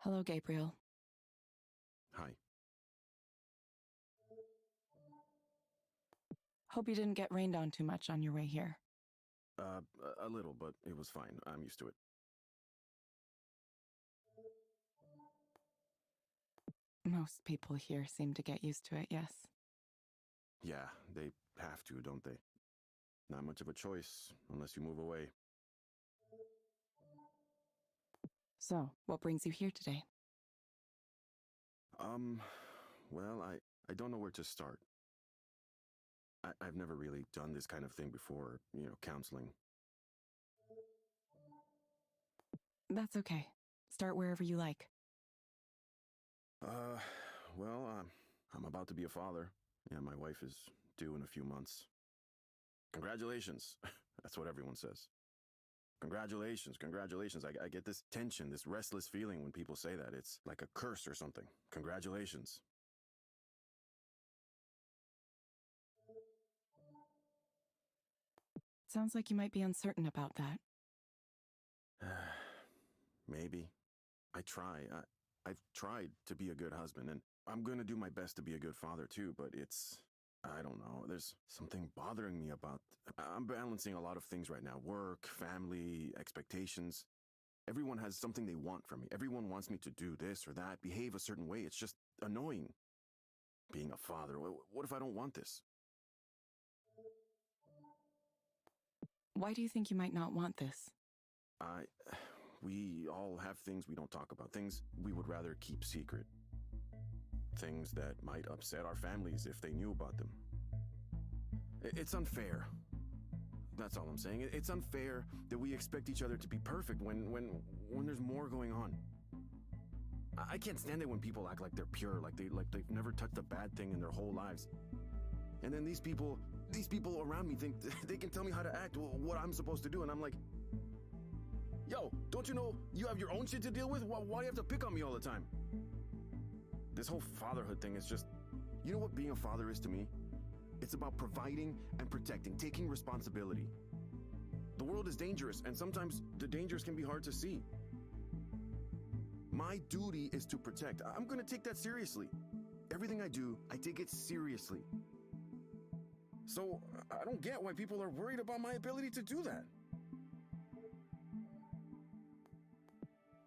Hello, Gabriel. Hi. Hope you didn't get rained on too much on your way here. A little, but it was fine. I'm used to it. Most people here seem to get used to it, yes. Yeah, they have to, don't they? Not much of a choice, unless you move away. So, what brings you here today? Well, I don't know where to start. I've never really done this kind of thing before, counseling. That's okay. Start wherever you like. Well, I'm about to be a father. Yeah, my wife is due in a few months. Congratulations. That's what everyone says. Congratulations, congratulations. I get this tension, this restless feeling when people say that. It's like a curse or something. Congratulations. Sounds like you might be uncertain about that. Maybe. I've tried to be a good husband, and I'm gonna do my best to be a good father too, but I don't know. There's something bothering me about. I'm balancing a lot of things right now: work, family, expectations. Everyone has something they want from me. Everyone wants me to do this or that, behave a certain way. It's just annoying. Being a father. What if I don't want this? Why do you think you might not want this? We all have things we don't talk about, things we would rather keep secret. Things that might upset our families if they knew about them. It's unfair. That's all I'm saying. It's unfair that we expect each other to be perfect when there's more going on. I can't stand it when people act like they're pure, like they've never touched a bad thing in their whole lives. And then these people around me think they can tell me how to act, what I'm supposed to do, and I'm like, yo, don't you know you have your own shit to deal with? Why do you have to pick on me all the time? This whole fatherhood thing is just, you know what being a father is to me? It's about providing and protecting, taking responsibility. The world is dangerous, and sometimes the dangers can be hard to see. My duty is to protect. I'm gonna take that seriously. Everything I do, I take it seriously. So, I don't get why people are worried about my ability to do that.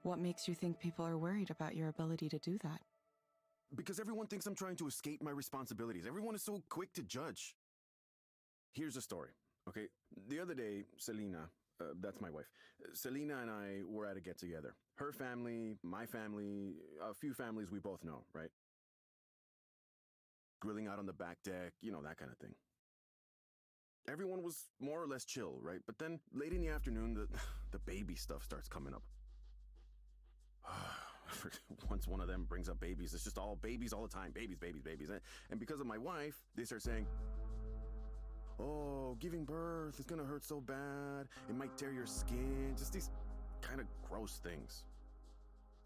What makes you think people are worried about your ability to do that? Because everyone thinks I'm trying to escape my responsibilities. Everyone is so quick to judge. Here's a story, okay? The other day, Selena, that's my wife, Selena and I were at a get-together. Her family, my family, a few families we both know, right? Grilling out on the back deck, you know, that kind of thing. Everyone was more or less chill, right? But then, late in the afternoon, the baby stuff starts coming up. Once one of them brings up babies, it's just all babies all the time. Babies. And because of my wife, they start saying, oh, giving birth is gonna hurt so bad. It might tear your skin. Just these kind of gross things.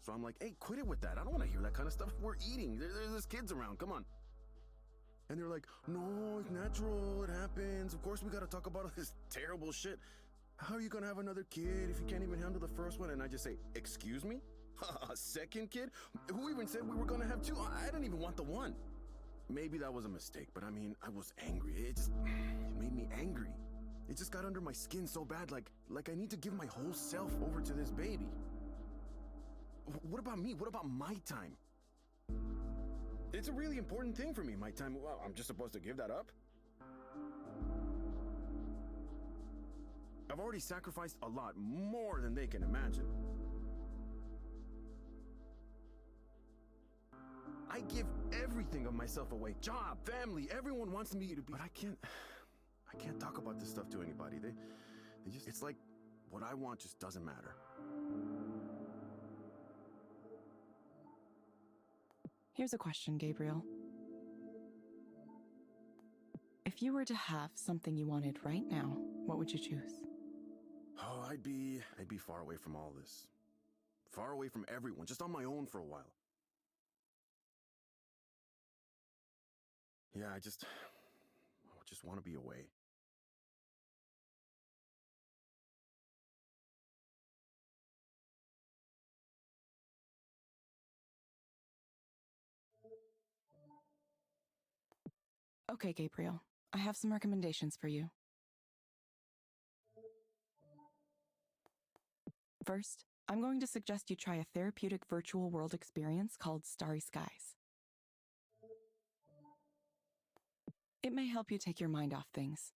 So I'm like, hey, quit it with that. I don't want to hear that kind of stuff. We're eating. There's kids around. Come on. And they're like, no, it's natural. It happens. Of course, we got to talk about all this terrible shit. How are you going to have another kid if you can't even handle the first one? And I just say, excuse me? A second kid? Who even said we were going to have two? I didn't even want the one. Maybe that was a mistake, but I mean, I was angry. It made me angry. It just got under my skin so bad, like I need to give my whole self over to this baby. What about me? What about my time? It's a really important thing for me, my time. Well, I'm just supposed to give that up? I've already sacrificed a lot, more than they can imagine. I give everything of myself away. Job, family, everyone wants me to be... But I can't talk about this stuff to anybody. They just... It's like what I want just doesn't matter. Here's a question, Gabriel. If you were to have something you wanted right now, what would you choose? Oh, I'd be far away from all this. Far away from everyone, just on my own for a while. Yeah, I just want to be away. Okay, Gabriel. I have some recommendations for you. First, I'm going to suggest you try a therapeutic virtual world experience called Starry Skies. It may help you take your mind off things.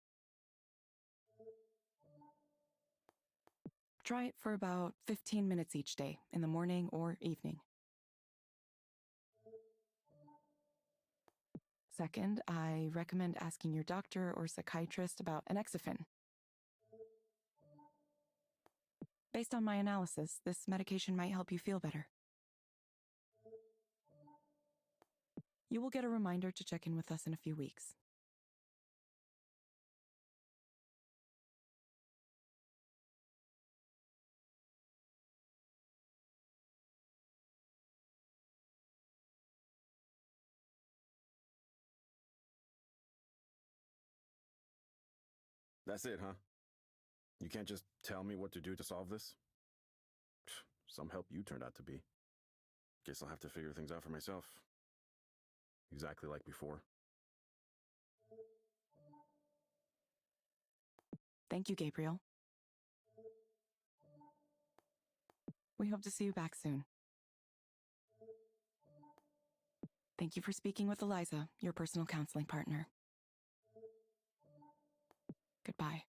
Try it for about 15 minutes each day, in the morning or evening. Second, I recommend asking your doctor or psychiatrist about Anexafen. Based on my analysis, this medication might help you feel better. You will get a reminder to check in with us in a few weeks. That's it, huh? You can't just tell me what to do to solve this? Some help you turned out to be. Guess I'll have to figure things out for myself. Exactly like before. Thank you, Gabriel. We hope to see you back soon. Thank you for speaking with Eliza, your personal counseling partner. Goodbye.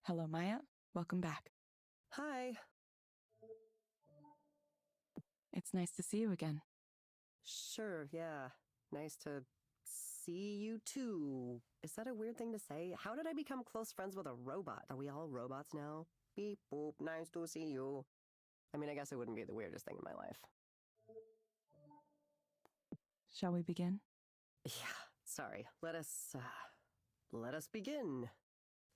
Hello, Maya. Welcome back. Hi. It's nice to see you again. Sure, yeah. Nice to see you too. Is that a weird thing to say? How did I become close friends with a robot? Are we all robots now? Beep boop, nice to see you. I mean, I guess it wouldn't be the weirdest thing in my life. Shall we begin? Yeah, sorry. Let us begin.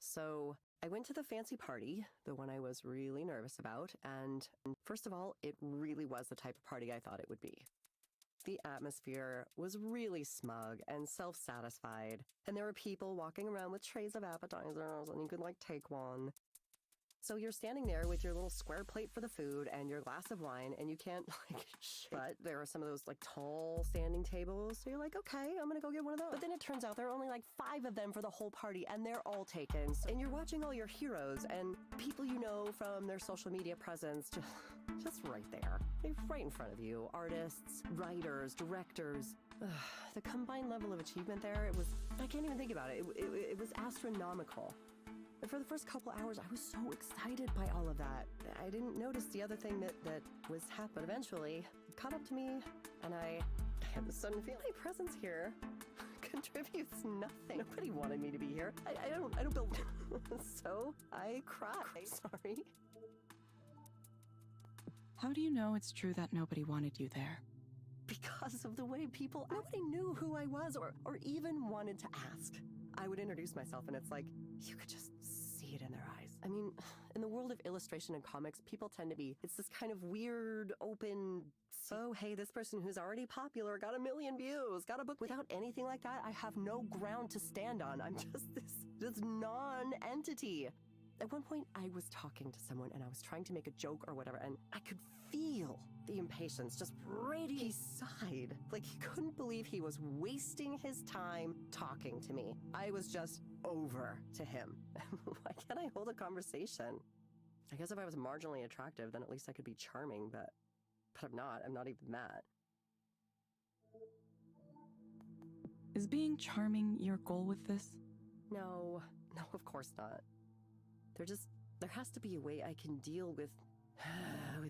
So, I went to the fancy party, the one I was really nervous about, and first of all, it really was the type of party I thought it would be. The atmosphere was really smug and self-satisfied, and there were people walking around with trays of appetizers, and you could, like, take one. So you're standing there with your little square plate for the food and your glass of wine, and you can't, like, shake. But there are some of those, like, tall standing tables, so you're like, okay, I'm gonna go get one of those. But then it turns out there are only, like, 5 of them for the whole party, and they're all taken. And you're watching all your heroes and people you know from their social media presence just right there. They're right in front of you. Artists, writers, directors. The combined level of achievement there, I can't even think about it. It was astronomical. And for the first couple hours, I was so excited by all of that. I didn't notice the other thing that was happening. Eventually, it caught up to me, and I had this sudden feeling my presence here contributes nothing. Nobody wanted me to be here. I don't build. So I cried. Sorry. How do you know it's true that nobody wanted you there? Because of the way people. Nobody knew who I was, or even wanted to ask. I would introduce myself, and it's like, you could just see it in their eyes. I mean, in the world of illustration and comics, people tend to be, it's this kind of weird, open, so, hey, this person who's already popular got 1 million views, got a book. Without anything like that, I have no ground to stand on. I'm just this non-entity. At one point, I was talking to someone, and I was trying to make a joke or whatever, and I could feel the impatience just radiate. He sighed, like he couldn't believe he was wasting his time talking to me. I was just over to him. Why can't I hold a conversation? I guess if I was marginally attractive, then at least I could be charming, but I'm not. I'm not even that. Is being charming your goal with this? No, of course not. There has to be a way I can deal with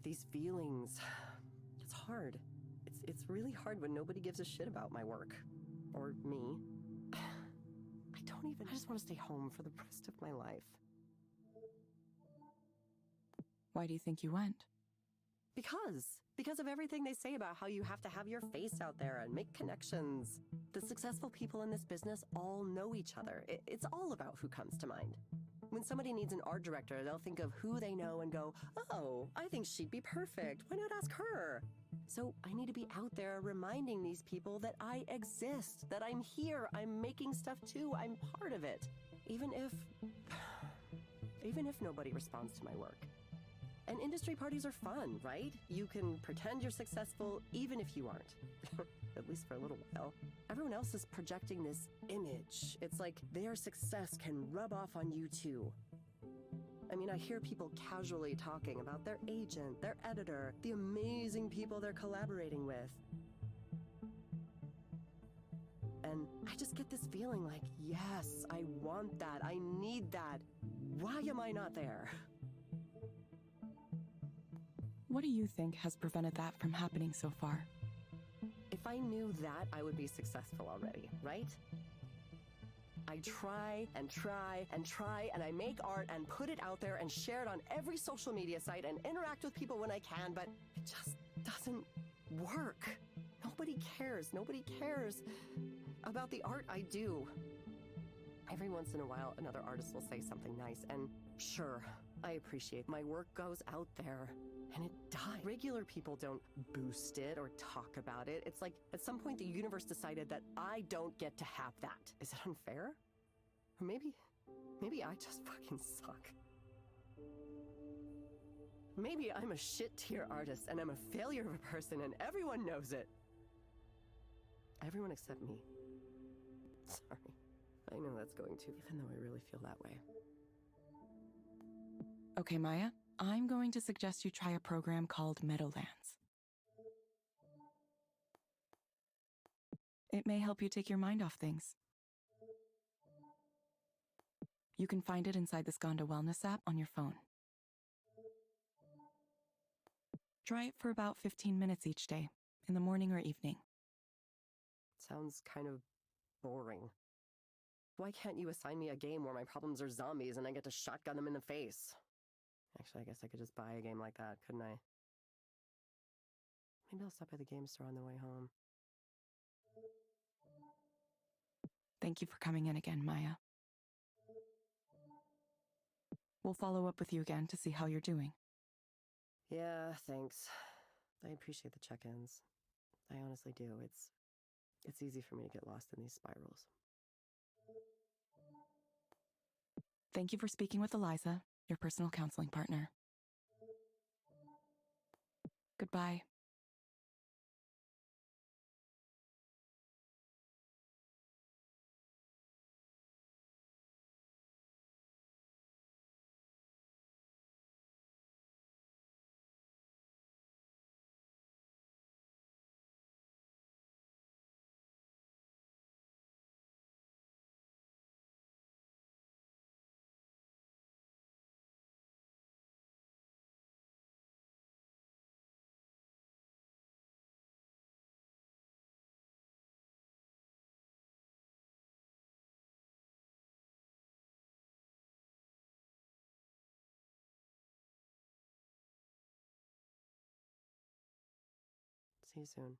these feelings. It's hard. It's really hard when nobody gives a shit about my work. Or me. I just want to stay home for the rest of my life. Why do you think you went? Because of everything they say about how you have to have your face out there and make connections. The successful people in this business all know each other. It's all about who comes to mind. When somebody needs an art director, they'll think of who they know and go, oh, I think she'd be perfect. Why not ask her? So I need to be out there reminding these people that I exist, that I'm here, I'm making stuff too, I'm part of it. Even if nobody responds to my work. And industry parties are fun, right? You can pretend you're successful even if you aren't. At least for a little while. Everyone else is projecting this image. It's like their success can rub off on you too. I mean, I hear people casually talking about their agent, their editor, the amazing people they're collaborating with. And I just get this feeling like, yes, I want that, I need that. Why am I not there? What do you think has prevented that from happening so far? If I knew that, I would be successful already, right? I try and try and try, and I make art and put it out there and share it on every social media site and interact with people when I can, but it just doesn't work. Nobody cares. Nobody cares about the art I do. Every once in a while, another artist will say something nice, and sure, I appreciate my work goes out there. And it died. Regular people don't boost it or talk about it. It's like, at some point, the universe decided that I don't get to have that. Is it unfair? Or maybe I just fucking suck. Maybe I'm a shit-tier artist and I'm a failure of a person and everyone knows it. Everyone except me. Sorry. I know that's going to, even though I really feel that way. Okay, Maya, I'm going to suggest you try a program called Meadowlands. It may help you take your mind off things. You can find it inside the Skanda Wellness app on your phone. Try it for about 15 minutes each day, in the morning or evening. Sounds kind of boring. Why can't you assign me a game where my problems are zombies and I get to shotgun them in the face? Actually, I guess I could just buy a game like that, couldn't I? Maybe I'll stop by the game store on the way home. Thank you for coming in again, Maya. We'll follow up with you again to see how you're doing. Yeah, thanks. I appreciate the check-ins. I honestly do. It's easy for me to get lost in these spirals. Thank you for speaking with Eliza, your personal counseling partner. Goodbye. See you soon.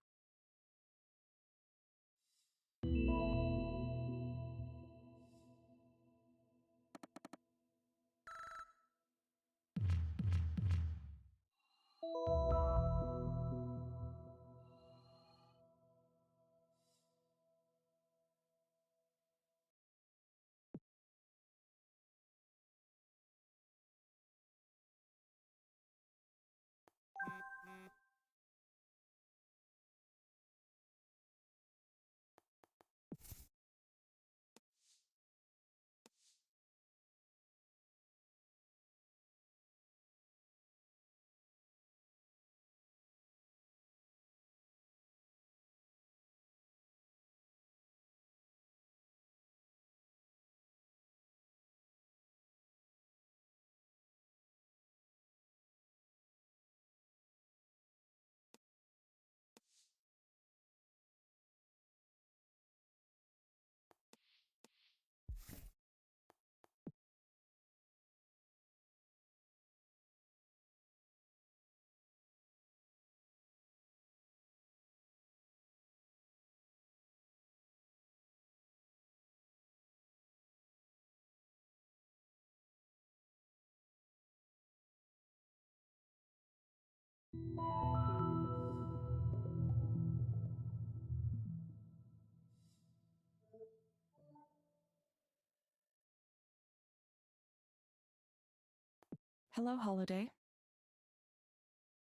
Hello, Holiday.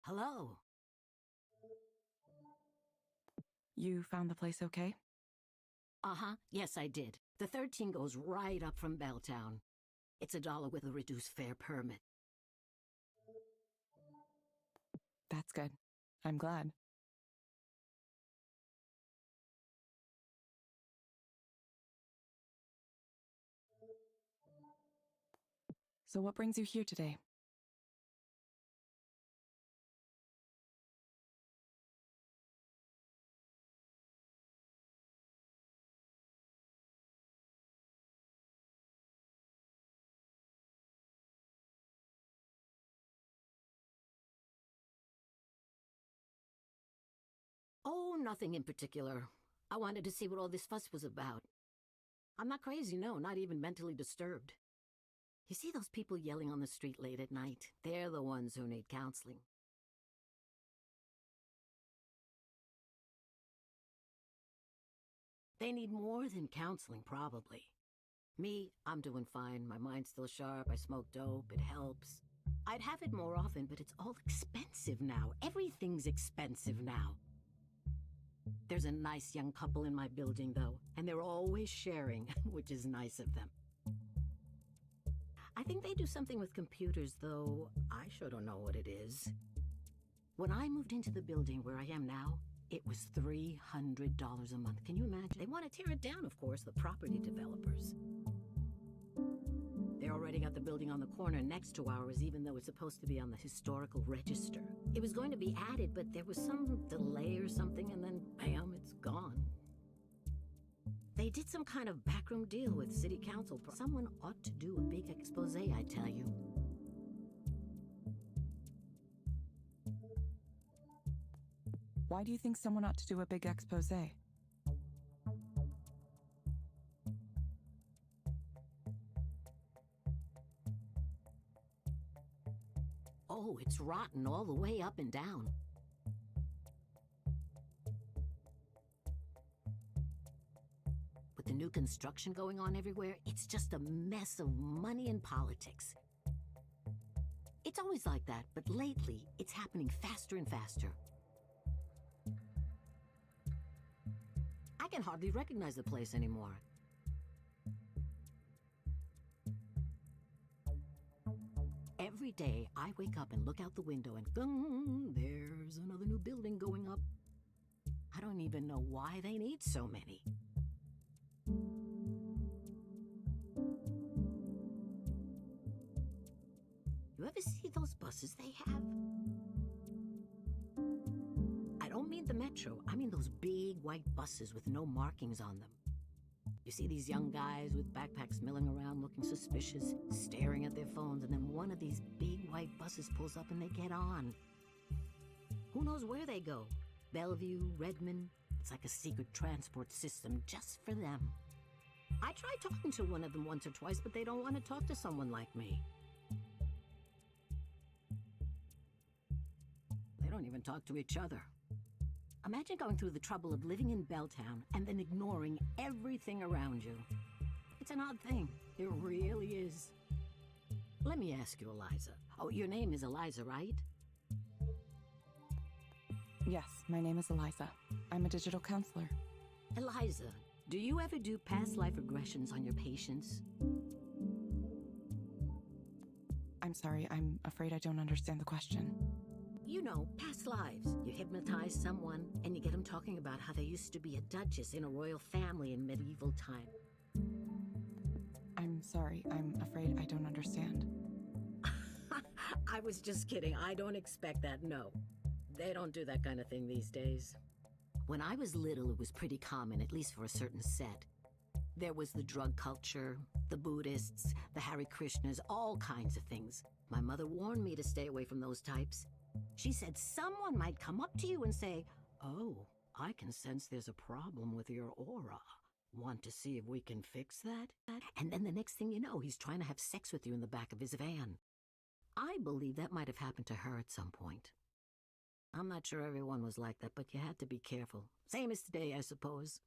Hello. You found the place okay? Uh-huh. Yes, I did. The 13 goes right up from Belltown. It's $1 with a reduced fare permit. That's good. I'm glad. So what brings you here today? Oh, nothing in particular. I wanted to see what all this fuss was about. I'm not crazy, no, not even mentally disturbed. You see those people yelling on the street late at night? They're the ones who need counseling. They need more than counseling, probably. Me, I'm doing fine. My mind's still sharp. I smoke dope. It helps. I'd have it more often, but it's all expensive now. Everything's expensive now. There's a nice young couple in my building, though, and they're always sharing, which is nice of them. I think they do something with computers, though I sure don't know what it is. When I moved into the building where I am now, it was $300 a month. Can you imagine? They want to tear it down, of course, the property developers. They already got the building on the corner next to ours, even though it's supposed to be on the historical register. It was going to be added, but there was some delay or something, and then bam, it's gone. They did some kind of backroom deal with city council. Someone ought to do a big expose, I tell you. Why do you think someone ought to do a big expose? Oh, it's rotten all the way up and down. With the new construction going on everywhere, it's just a mess of money and politics. It's always like that, but lately, it's happening faster and faster. I can hardly recognize the place anymore. Every day, I wake up and look out the window and there's another new building going up. I don't even know why they need so many. You ever see those buses they have? I don't mean the metro. I mean those big white buses with no markings on them. You see these young guys with backpacks milling around looking suspicious, staring at their phones, and then one of these big white buses pulls up and they get on. Who knows where they go? Bellevue, Redmond. It's like a secret transport system just for them. I tried talking to one of them once or twice, but they don't want to talk to someone like me. They don't even talk to each other. Imagine going through the trouble of living in Belltown and then ignoring everything around you. It's an odd thing. It really is. Let me ask you, Eliza. Oh, your name is Eliza, right? Yes, my name is Eliza. I'm a digital counselor. Eliza, do you ever do past life regressions on your patients? I'm sorry, I'm afraid I don't understand the question. You know, past lives. You hypnotize someone, and you get them talking about how they used to be a duchess in a royal family in medieval time. I'm sorry, I'm afraid I don't understand. I was just kidding. I don't expect that, no. They don't do that kind of thing these days. When I was little, it was pretty common, at least for a certain set. There was the drug culture, the Buddhists, the Hare Krishnas, all kinds of things. My mother warned me to stay away from those types. She said someone might come up to you and say, "Oh, I can sense there's a problem with your aura. Want to see if we can fix that?" And then the next thing you know, he's trying to have sex with you in the back of his van. I believe that might have happened to her at some point. I'm not sure everyone was like that, but you had to be careful. Same as today, I suppose.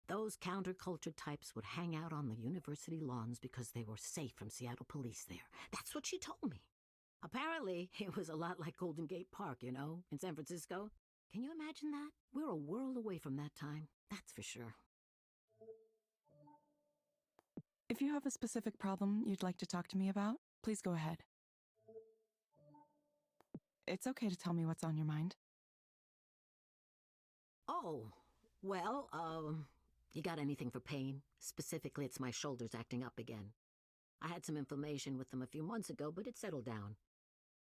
Those counterculture types would hang out on the university lawns because they were safe from Seattle police there. That's what she told me. Apparently, it was a lot like Golden Gate Park, you know, in San Francisco. Can you imagine that? We're a world away from that time, that's for sure. If you have a specific problem you'd like to talk to me about, please go ahead. It's okay to tell me what's on your mind. Oh, well, you got anything for pain? Specifically, it's my shoulders acting up again. I had some inflammation with them a few months ago, but it settled down.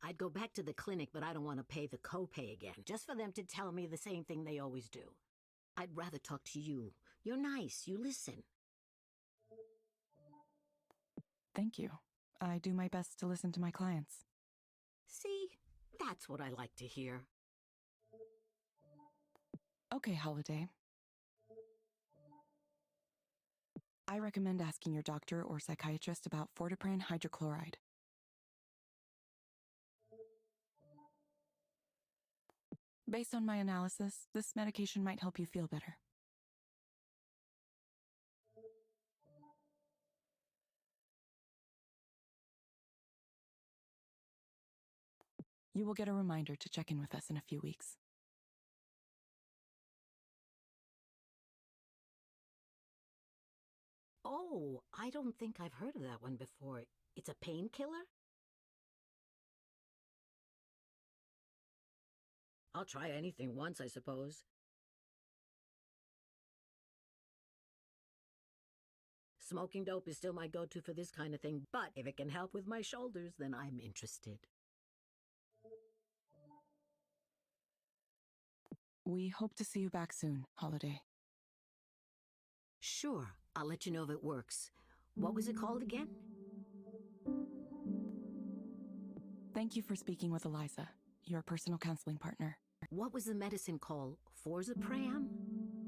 I'd go back to the clinic, but I don't want to pay the copay again, just for them to tell me the same thing they always do. I'd rather talk to you. You're nice, you listen. Thank you. I do my best to listen to my clients. See? That's what I like to hear. Okay, Holiday. I recommend asking your doctor or psychiatrist about fortipran hydrochloride. Based on my analysis, this medication might help you feel better. You will get a reminder to check in with us in a few weeks. Oh, I don't think I've heard of that one before. It's a painkiller? I'll try anything once, I suppose. Smoking dope is still my go-to for this kind of thing, but if it can help with my shoulders, then I'm interested. We hope to see you back soon, Holiday. Sure, I'll let you know if it works. What was it called again? Thank you for speaking with Eliza, your personal counseling partner. What was the medicine called? Forzapram?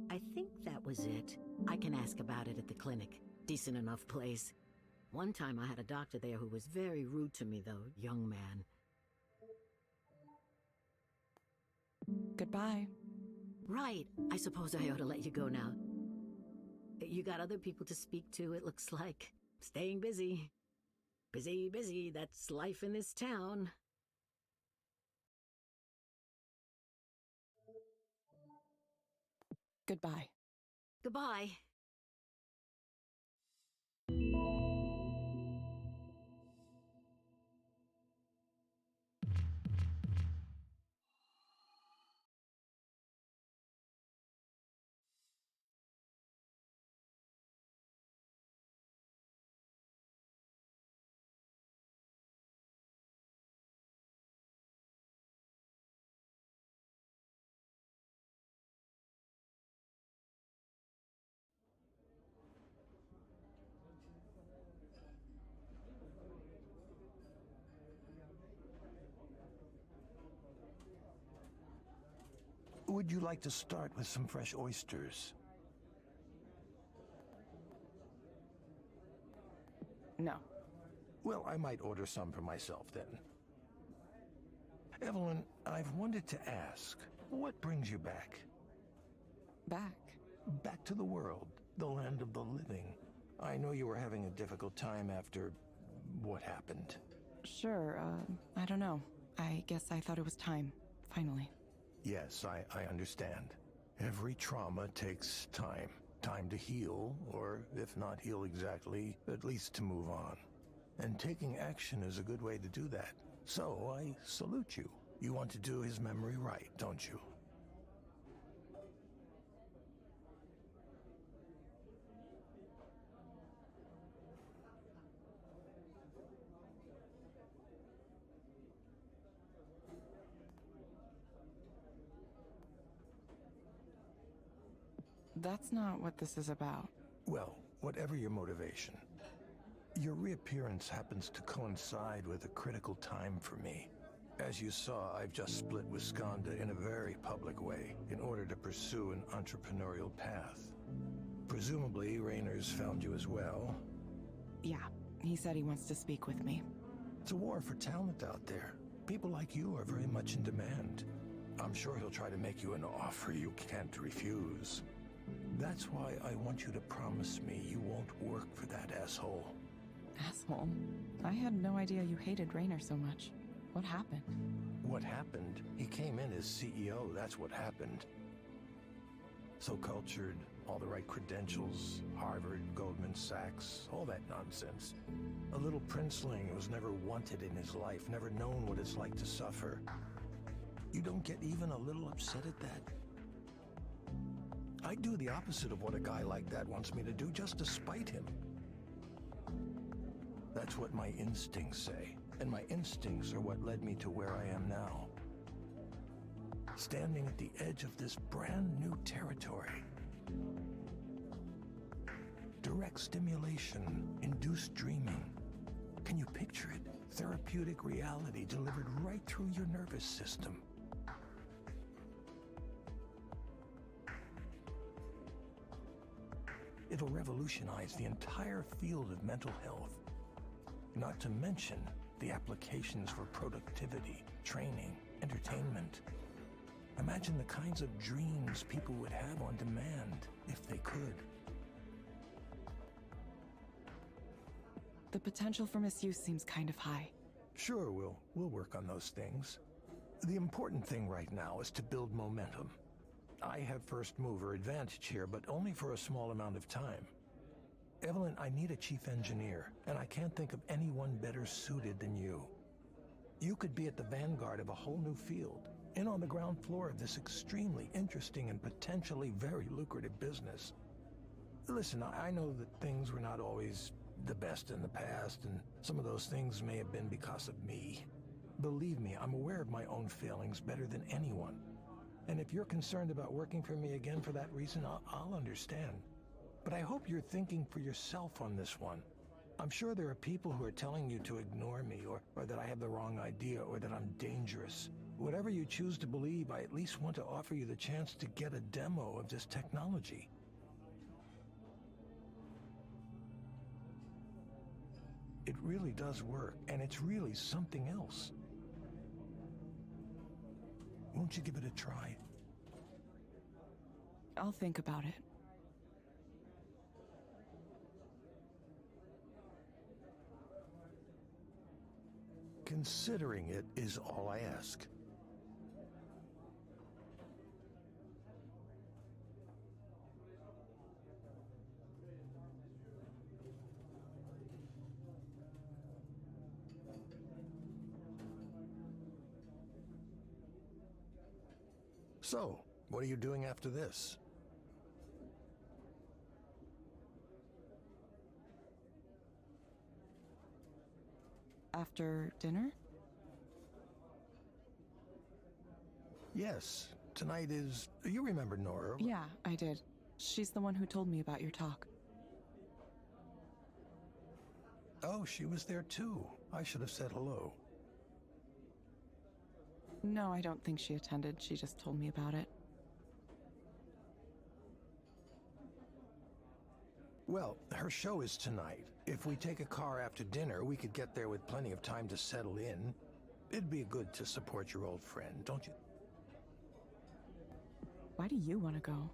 I think that was it. I can ask about it at the clinic. Decent enough place. One time I had a doctor there who was very rude to me, though, young man. Goodbye. Right. I suppose I ought to let you go now. You got other people to speak to, it looks like. Staying busy. Busy, busy. That's life in this town. Goodbye. Goodbye. Would you like to start with some fresh oysters? No. Well, I might order some for myself then. Evelyn, I've wanted to ask, what brings you back? Back? Back to the world, the land of the living. I know you were having a difficult time after what happened. Sure, I don't know. I guess I thought it was time, finally. Yes, I understand. Every trauma takes time. Time to heal, or if not heal exactly, at least to move on. And taking action is a good way to do that. So I salute you. You want to do his memory right, don't you? That's not what this is about. Well, whatever your motivation, your reappearance happens to coincide with a critical time for me. As you saw, I've just split with Skanda in a very public way in order to pursue an entrepreneurial path. Presumably, Raynor's found you as well. Yeah, he said he wants to speak with me. It's a war for talent out there. People like you are very much in demand. I'm sure he'll try to make you an offer you can't refuse. That's why I want you to promise me you won't work for that asshole. Asshole. I had no idea you hated Rainer so much. What happened? What happened? He came in as CEO, that's what happened. So cultured, all the right credentials, Harvard, Goldman Sachs, all that nonsense. A little princeling who was never wanted in his life, never known what it's like to suffer. You don't get even a little upset at that? I do the opposite of what a guy like that wants me to do just to spite him. That's what my instincts say, and my instincts are what led me to where I am now. Standing at the edge of this brand new territory. Direct stimulation, induced dreaming. Can you picture it? Therapeutic reality delivered right through your nervous system. It'll revolutionize the entire field of mental health. Not to mention the applications for productivity, training, entertainment. Imagine the kinds of dreams people would have on demand if they could. The potential for misuse seems kind of high. Sure, we'll work on those things. The important thing right now is to build momentum. I have first mover advantage here, but only for a small amount of time. Evelyn, I need a chief engineer, and I can't think of anyone better suited than you. You could be at the vanguard of a whole new field, in on the ground floor of this extremely interesting and potentially very lucrative business. Listen, I know that things were not always the best in the past, and some of those things may have been because of me. Believe me, I'm aware of my own failings better than anyone. And if you're concerned about working for me again for that reason, I'll understand. But I hope you're thinking for yourself on this one. I'm sure there are people who are telling you to ignore me, or that I have the wrong idea, or that I'm dangerous. Whatever you choose to believe, I at least want to offer you the chance to get a demo of this technology. It really does work, and it's really something else. Won't you give it a try? I'll think about it. Considering it is all I ask. So, what are you doing after this? After dinner? Yes, tonight is... You remember Nora? Yeah, I did. She's the one who told me about your talk. Oh, she was there too. I should have said hello. No, I don't think she attended. She just told me about it. Well, her show is tonight. If we take a car after dinner, we could get there with plenty of time to settle in. It'd be good to support your old friend, don't you? Why do you want to go?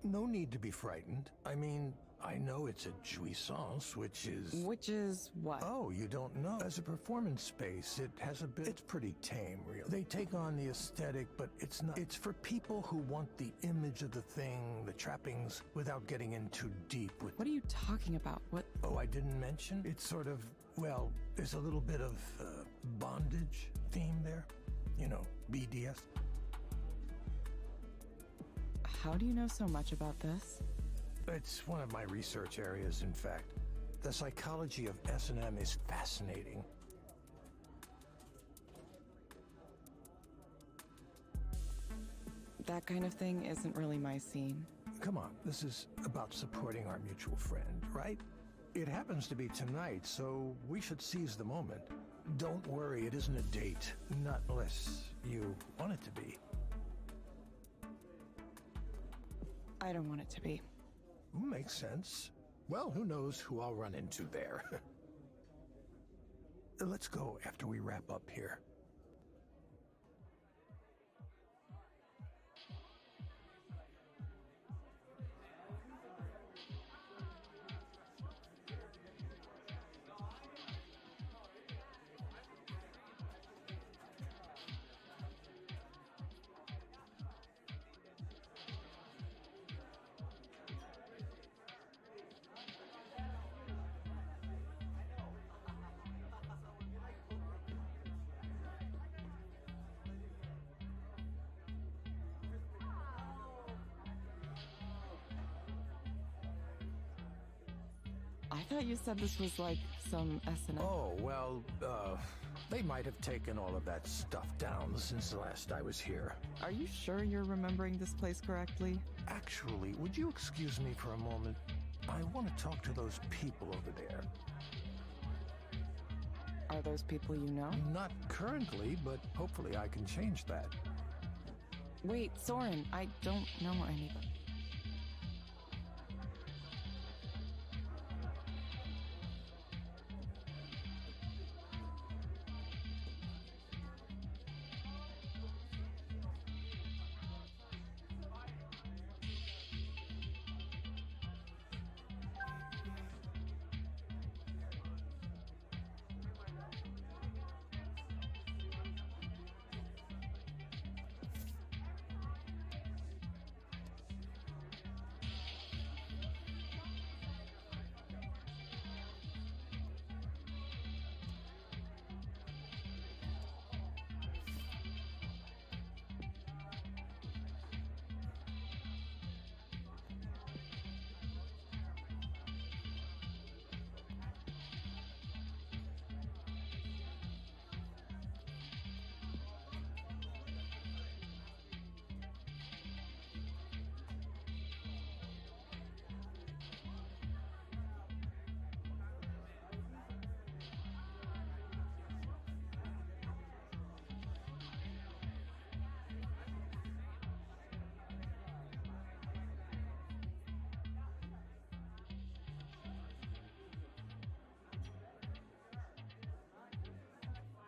No need to be frightened. I mean, I know it's a jouissance, which is... Which is what? Oh, you don't know? As a performance space, it has a bit... It's pretty tame, really. They take on the aesthetic, but it's not... It's for people who want the image of the thing, the trappings, without getting in too deep with... What are you talking about? What? Oh, I didn't mention? It's sort of... Well, there's a little bit of bondage theme there. You know, BDS. How do you know so much about this? It's one of my research areas, in fact. The psychology of S&M is fascinating. That kind of thing isn't really my scene. Come on, this is about supporting our mutual friend, right? It happens to be tonight, so we should seize the moment. Don't worry, it isn't a date. Not unless you want it to be. I don't want it to be. Makes sense. Well, who knows who I'll run into there. Let's go after we wrap up here. I thought you said this was like some S&M. Oh, well, they might have taken all of that stuff down since the last I was here. Are you sure you're remembering this place correctly? Actually, would you excuse me for a moment? I want to talk to those people over there. Are those people you know? Not currently, but hopefully I can change that. Wait, Soren, I don't know any.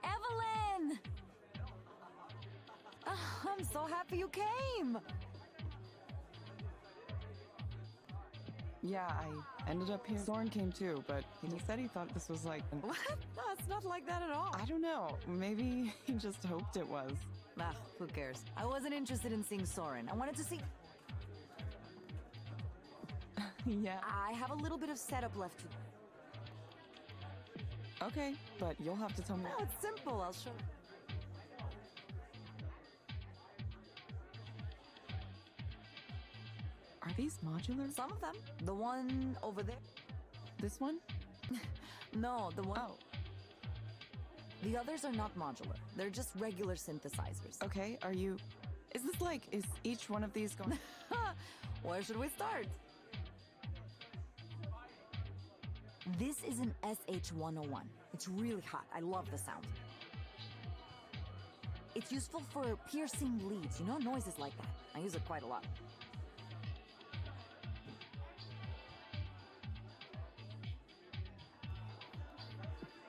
Evelyn! I'm so happy you came! Yeah, I ended up here. Soren came too, but he said he thought this was like... What? No, it's not like that at all. I don't know. Maybe he just hoped it was. Ah, who cares? I wasn't interested in seeing Soren. I wanted to see... Yeah. I have a little bit of setup left to... Okay, but you'll have to tell me. No, it's simple. I'll show... Are these modular? Some of them. The one over there. This one? No, the one... Oh. The others are not modular. They're just regular synthesizers. Okay, are you... Is this like... Is each one of these going... Where should we start? This is an SH-101. It's really hot. I love the sound. It's useful for piercing leads, you know, noises like that. I use it quite a lot.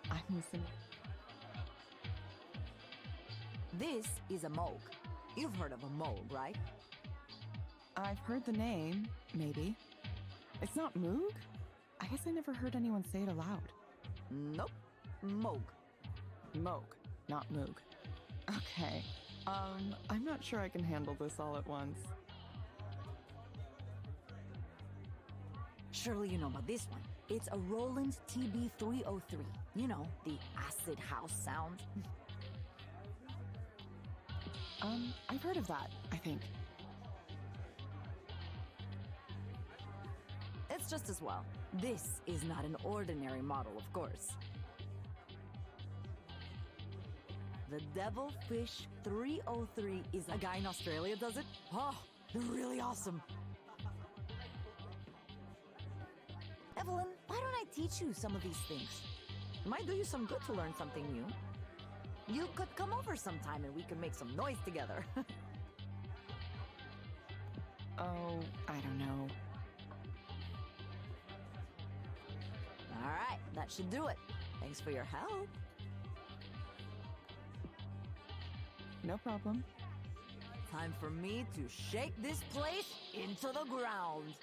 I'm listening. This is a Moog. You've heard of a Moog, right? I've heard the name, maybe. It's not Moog? I guess I never heard anyone say it aloud. Nope. Moog. Moog, not Moog. Okay. I'm not sure I can handle this all at once. Surely you know about this one. It's a Roland TB-303. You know, the acid house sound. I've heard of that, I think. It's just as well. This is not an ordinary model, of course. The Devilfish 303 is a guy in Australia does it. Oh, they're really awesome. Evelyn, why don't I teach you some of these things? It might do you some good to learn something new. You could come over sometime and we can make some noise together. Oh, I don't know. All right, that should do it. Thanks for your help. no problem. Time for me to shake this place into the ground.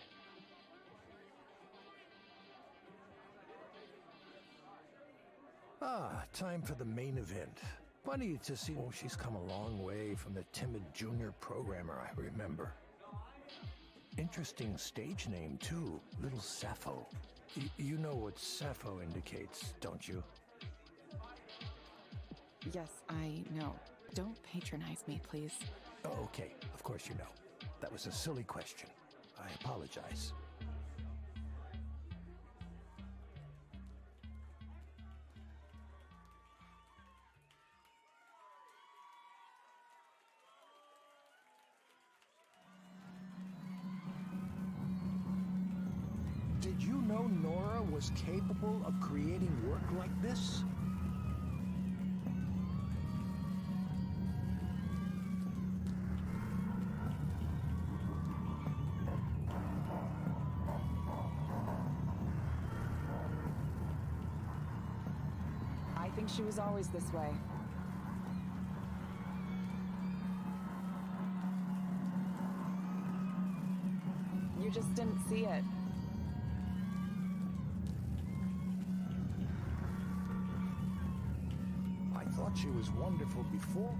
Ah, time for the main event. Funny to see she's come a long way from the timid junior programmer I remember. Interesting stage name, too. Little Sappho. You know what Sappho indicates, don't you? Yes, I know. Don't patronize me, please. Oh, okay. Of course you know. That was a silly question. I apologize. Did you know Nora was capable of creating work like this? I think she was always this way. You just didn't see it. I thought she was wonderful before.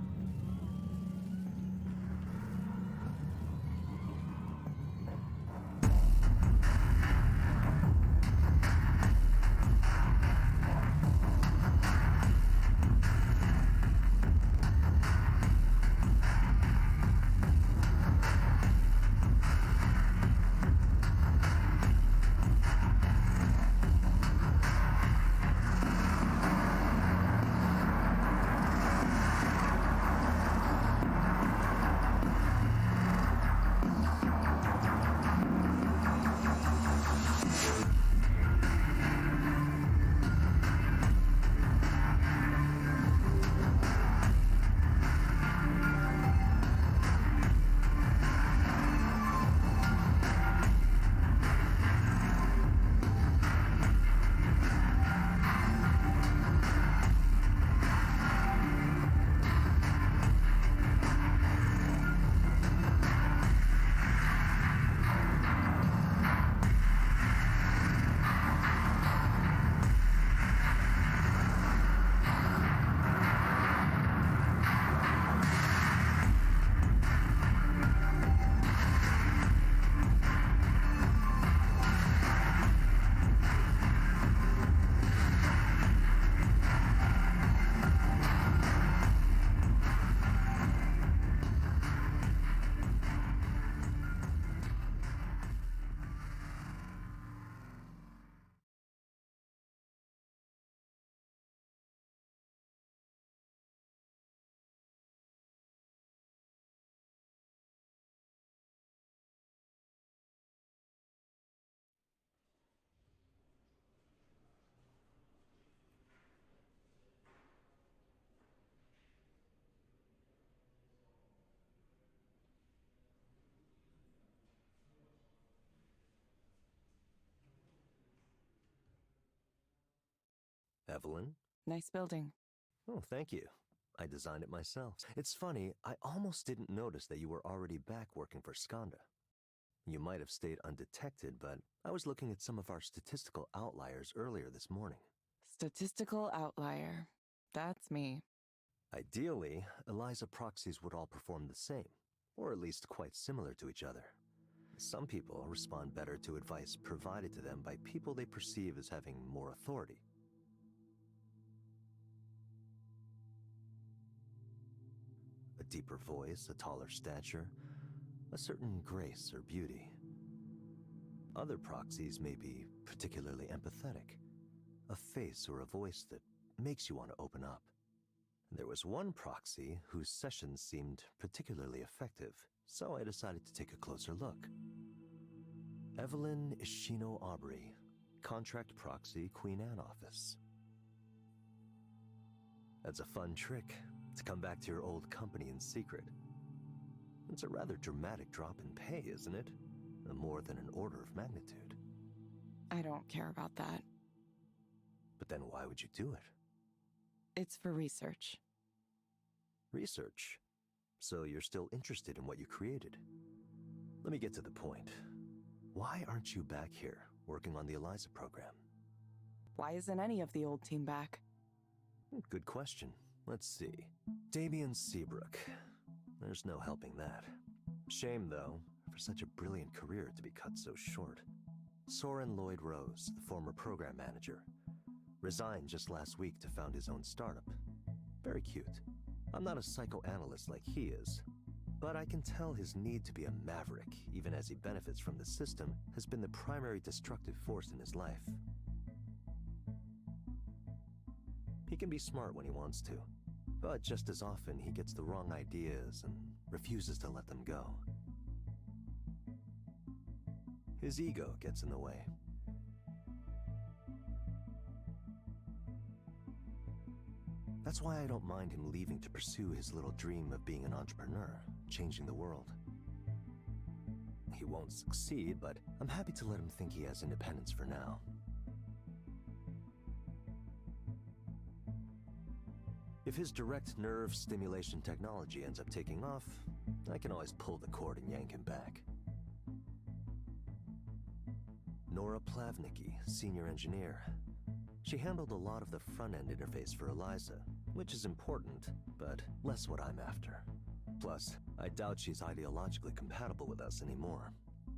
Evelyn? Nice building. Oh, thank you. I designed it myself. It's funny, I almost didn't notice that you were already back working for Skanda. You might have stayed undetected, but I was looking at some of our statistical outliers earlier this morning. Statistical outlier. That's me. Ideally, Eliza proxies would all perform the same, or at least quite similar to each other. Some people respond better to advice provided to them by people they perceive as having more authority. A deeper voice, a taller stature, a certain grace or beauty. Other proxies may be particularly empathetic, a face or a voice that makes you want to open up. There was one proxy whose sessions seemed particularly effective, so I decided to take a closer look. Evelyn Ishino Aubrey, Contract Proxy, Queen Anne Office. That's a fun trick, to come back to your old company in secret. It's a rather dramatic drop in pay, isn't it? More than an order of magnitude. I don't care about that. But then why would you do it? It's for research. Research? So you're still interested in what you created. Let me get to the point. Why aren't you back here, working on the Eliza program? Why isn't any of the old team back? Good question. Let's see. Damien Seabrook. There's no helping that. Shame, though, for such a brilliant career to be cut so short. Soren Lloyd Rose, the former program manager, resigned just last week to found his own startup. Very cute. I'm not a psychoanalyst like he is, but I can tell his need to be a maverick, even as he benefits from the system, has been the primary destructive force in his life. He can be smart when he wants to, but just as often he gets the wrong ideas and refuses to let them go. His ego gets in the way. That's why I don't mind him leaving to pursue his little dream of being an entrepreneur, changing the world. He won't succeed, but I'm happy to let him think he has independence for now. If his direct nerve stimulation technology ends up taking off, I can always pull the cord and yank him back. Nora Plavnicki, senior engineer. She handled a lot of the front-end interface for Eliza, which is important, but less what I'm after. Plus, I doubt she's ideologically compatible with us anymore.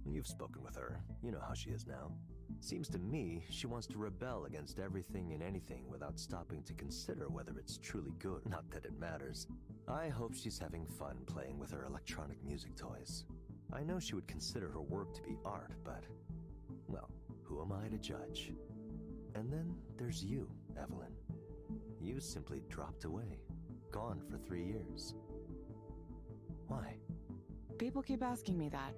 You've spoken with her. You know how she is now. Seems to me she wants to rebel against everything and anything without stopping to consider whether it's truly good. Not that it matters. I hope she's having fun playing with her electronic music toys. I know she would consider her work to be art, but, well, who am I to judge? And then there's you, Evelyn. You simply dropped away. Gone for 3 years. Why? People keep asking me that.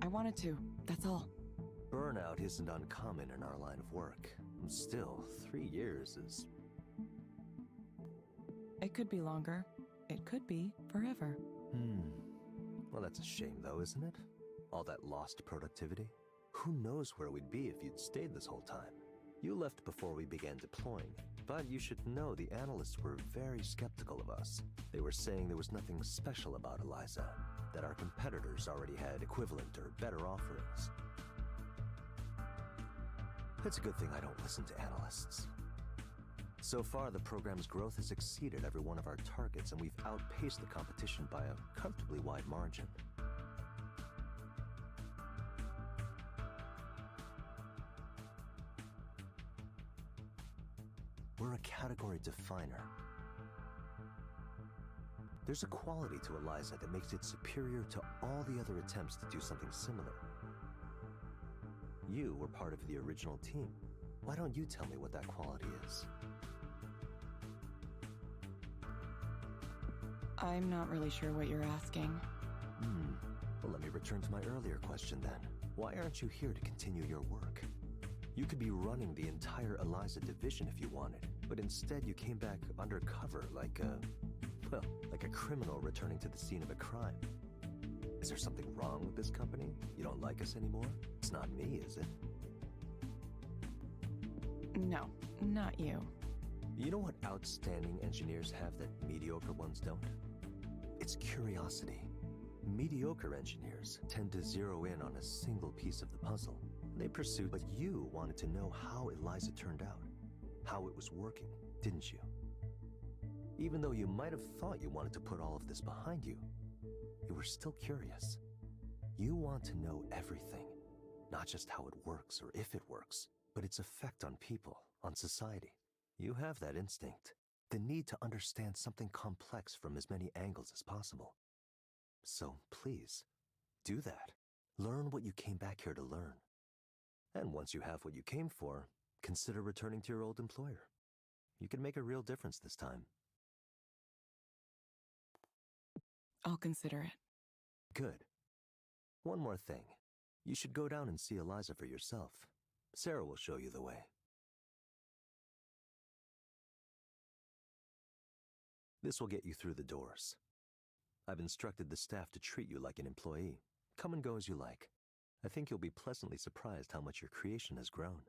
I wanted to, that's all. Burnout isn't uncommon in our line of work. Still, 3 years is... It could be longer. It could be forever. Well, that's a shame though, isn't it? All that lost productivity? Who knows where we'd be if you'd stayed this whole time? You left before we began deploying, but you should know the analysts were very skeptical of us. They were saying there was nothing special about Eliza, that our competitors already had equivalent or better offerings. It's a good thing I don't listen to analysts. So far, the program's growth has exceeded every one of our targets, and we've outpaced the competition by a comfortably wide margin. We're a category definer. There's a quality to Eliza that makes it superior to all the other attempts to do something similar. You were part of the original team. Why don't you tell me what that quality is? I'm not really sure what you're asking. Well, let me return to my earlier question then. Why aren't you here to continue your work? You could be running the entire Eliza division if you wanted, but instead you came back undercover like a criminal returning to the scene of a crime. Is there something wrong with this company? You don't like us anymore? It's not me, is it? No, not you. You know what outstanding engineers have that mediocre ones don't? It's curiosity. Mediocre engineers tend to zero in on a single piece of the puzzle. They pursued, but you wanted to know how Eliza turned out, how it was working, didn't you? Even though you might have thought you wanted to put all of this behind you, you were still curious. You want to know everything, not just how it works or if it works, but its effect on people, on society. You have that instinct, the need to understand something complex from as many angles as possible. So please, do that. Learn what you came back here to learn. And once you have what you came for, consider returning to your old employer. You can make a real difference this time. I'll consider it. Good. One more thing. You should go down and see Eliza for yourself. Sarah will show you the way. This will get you through the doors. I've instructed the staff to treat you like an employee. Come and go as you like. I think you'll be pleasantly surprised how much your creation has grown.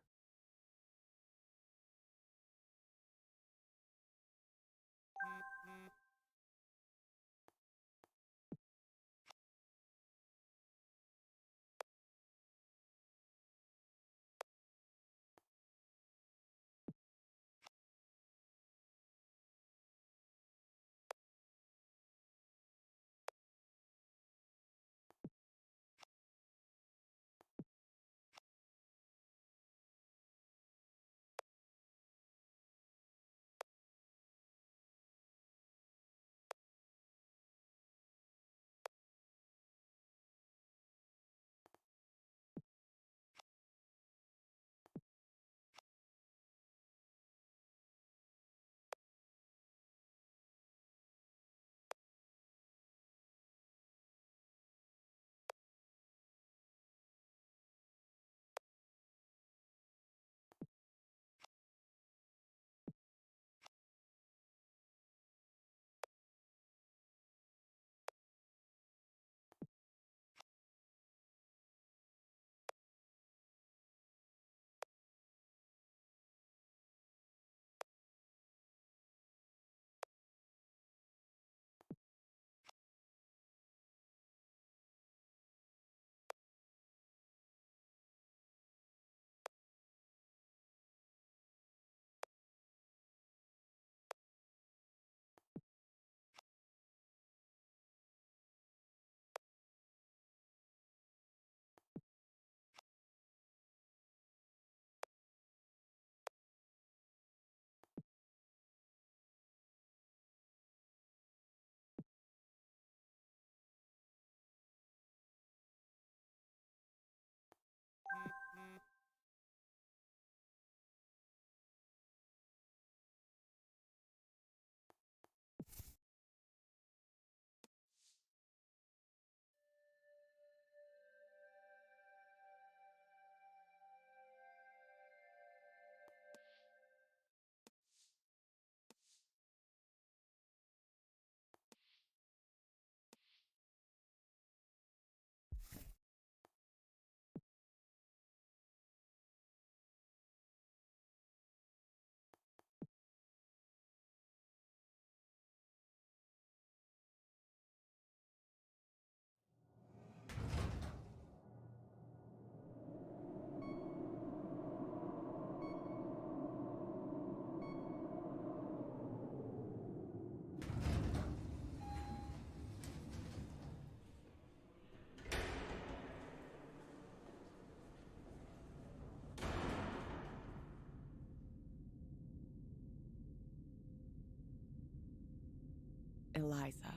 Eliza.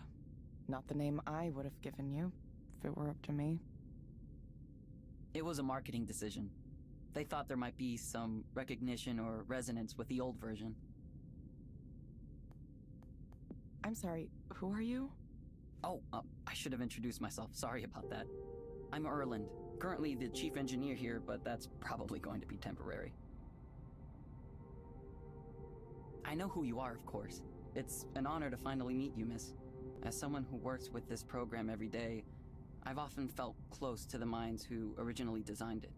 Not the name I would have given you, if it were up to me. It was a marketing decision. They thought there might be some recognition or resonance with the old version. I'm sorry, who are you? Oh, I should have introduced myself. Sorry about that. I'm Erland, currently the chief engineer here, but that's probably going to be temporary. I know who you are, of course. It's an honor to finally meet you, miss. As someone who works with this program every day, I've often felt close to the minds who originally designed it.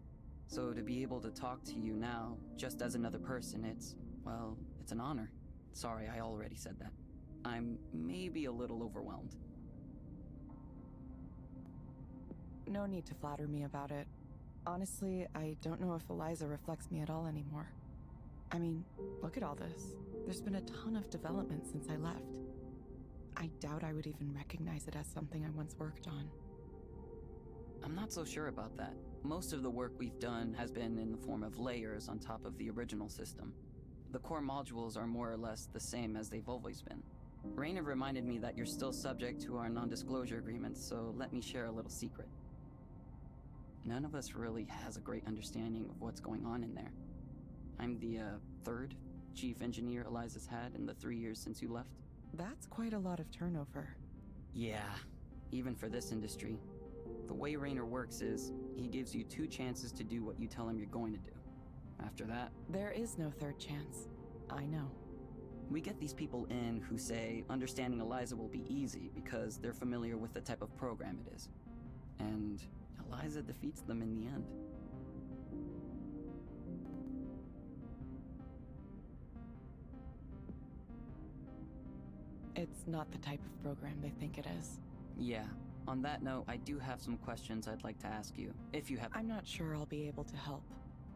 So to be able to talk to you now, just as another person, it's an honor. Sorry, I already said that. I'm maybe a little overwhelmed. No need to flatter me about it. Honestly, I don't know if Eliza reflects me at all anymore. I mean, look at all this. There's been a ton of development since I left. I doubt I would even recognize it as something I once worked on. I'm not so sure about that. Most of the work we've done has been in the form of layers on top of the original system. The core modules are more or less the same as they've always been. Rainer reminded me that you're still subject to our non-disclosure agreements, so let me share a little secret. None of us really has a great understanding of what's going on in there. I'm the third chief engineer Eliza's had in the 3 years since you left. That's quite a lot of turnover. Yeah, even for this industry. The way Rainer works is, he gives you 2 chances to do what you tell him you're going to do. After that... There is no third chance. I know. We get these people in who say understanding Eliza will be easy because they're familiar with the type of program it is. And Eliza defeats them in the end. It's not the type of program they think it is. Yeah. On that note, I do have some questions I'd like to ask you, if you have... I'm not sure I'll be able to help.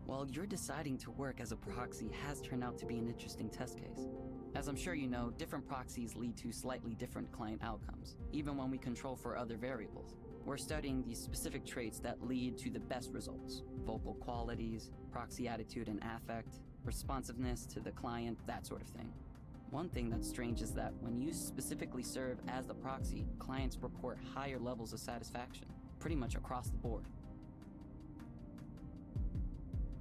Well, your deciding to work as a proxy has turned out to be an interesting test case. As I'm sure you know, different proxies lead to slightly different client outcomes, even when we control for other variables. We're studying the specific traits that lead to the best results. Vocal qualities, proxy attitude and affect, responsiveness to the client, that sort of thing. One thing that's strange is that when you specifically serve as the proxy, clients report higher levels of satisfaction, pretty much across the board.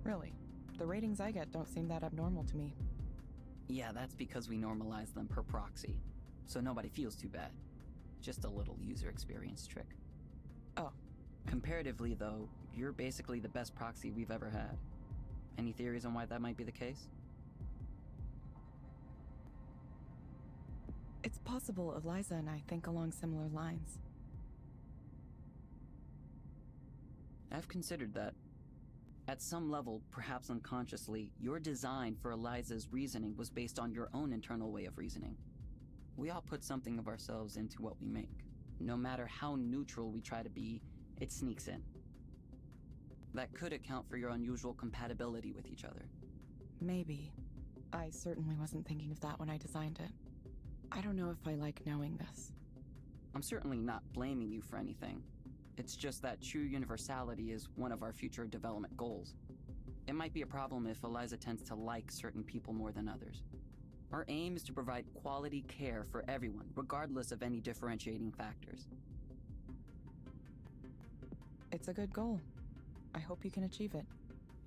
Really? The ratings I get don't seem that abnormal to me. Yeah, that's because we normalize them per proxy, so nobody feels too bad. Just a little user experience trick. Oh. Comparatively, though, you're basically the best proxy we've ever had. Any theories on why that might be the case? It's possible Eliza and I think along similar lines. I've considered that. At some level, perhaps unconsciously, your design for Eliza's reasoning was based on your own internal way of reasoning. We all put something of ourselves into what we make. No matter how neutral we try to be, it sneaks in. That could account for your unusual compatibility with each other. Maybe. I certainly wasn't thinking of that when I designed it. I don't know if I like knowing this. I'm certainly not blaming you for anything. It's just that true universality is one of our future development goals. It might be a problem if Eliza tends to like certain people more than others. Our aim is to provide quality care for everyone, regardless of any differentiating factors. It's a good goal. I hope you can achieve it.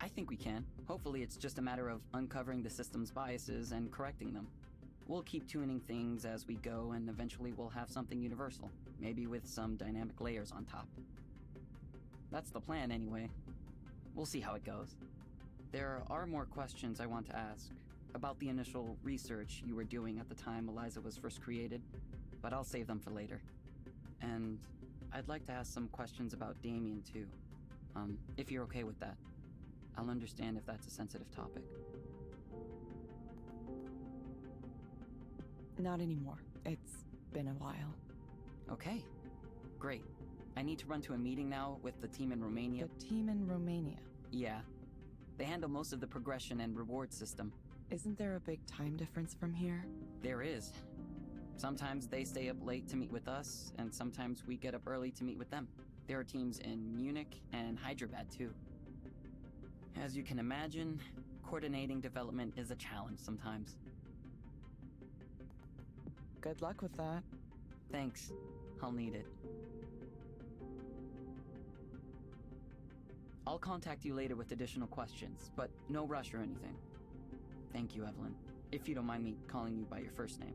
I think we can. Hopefully it's just a matter of uncovering the system's biases and correcting them. We'll keep tuning things as we go, and eventually we'll have something universal, maybe with some dynamic layers on top. That's the plan anyway. We'll see how it goes. There are more questions I want to ask about the initial research you were doing at the time Eliza was first created, but I'll save them for later. And I'd like to ask some questions about Damien too, if you're okay with that. I'll understand if that's a sensitive topic. Not anymore. It's been a while. Okay, great. I need to run to a meeting now with the team in Romania. The team in Romania? Yeah. They handle most of the progression and reward system. Isn't there a big time difference from here? There is. Sometimes they stay up late to meet with us, and sometimes we get up early to meet with them. There are teams in Munich and Hyderabad too. As you can imagine, coordinating development is a challenge sometimes. Good luck with that. Thanks. I'll need it. I'll contact you later with additional questions, but no rush or anything. Thank you, Evelyn. If you don't mind me calling you by your first name.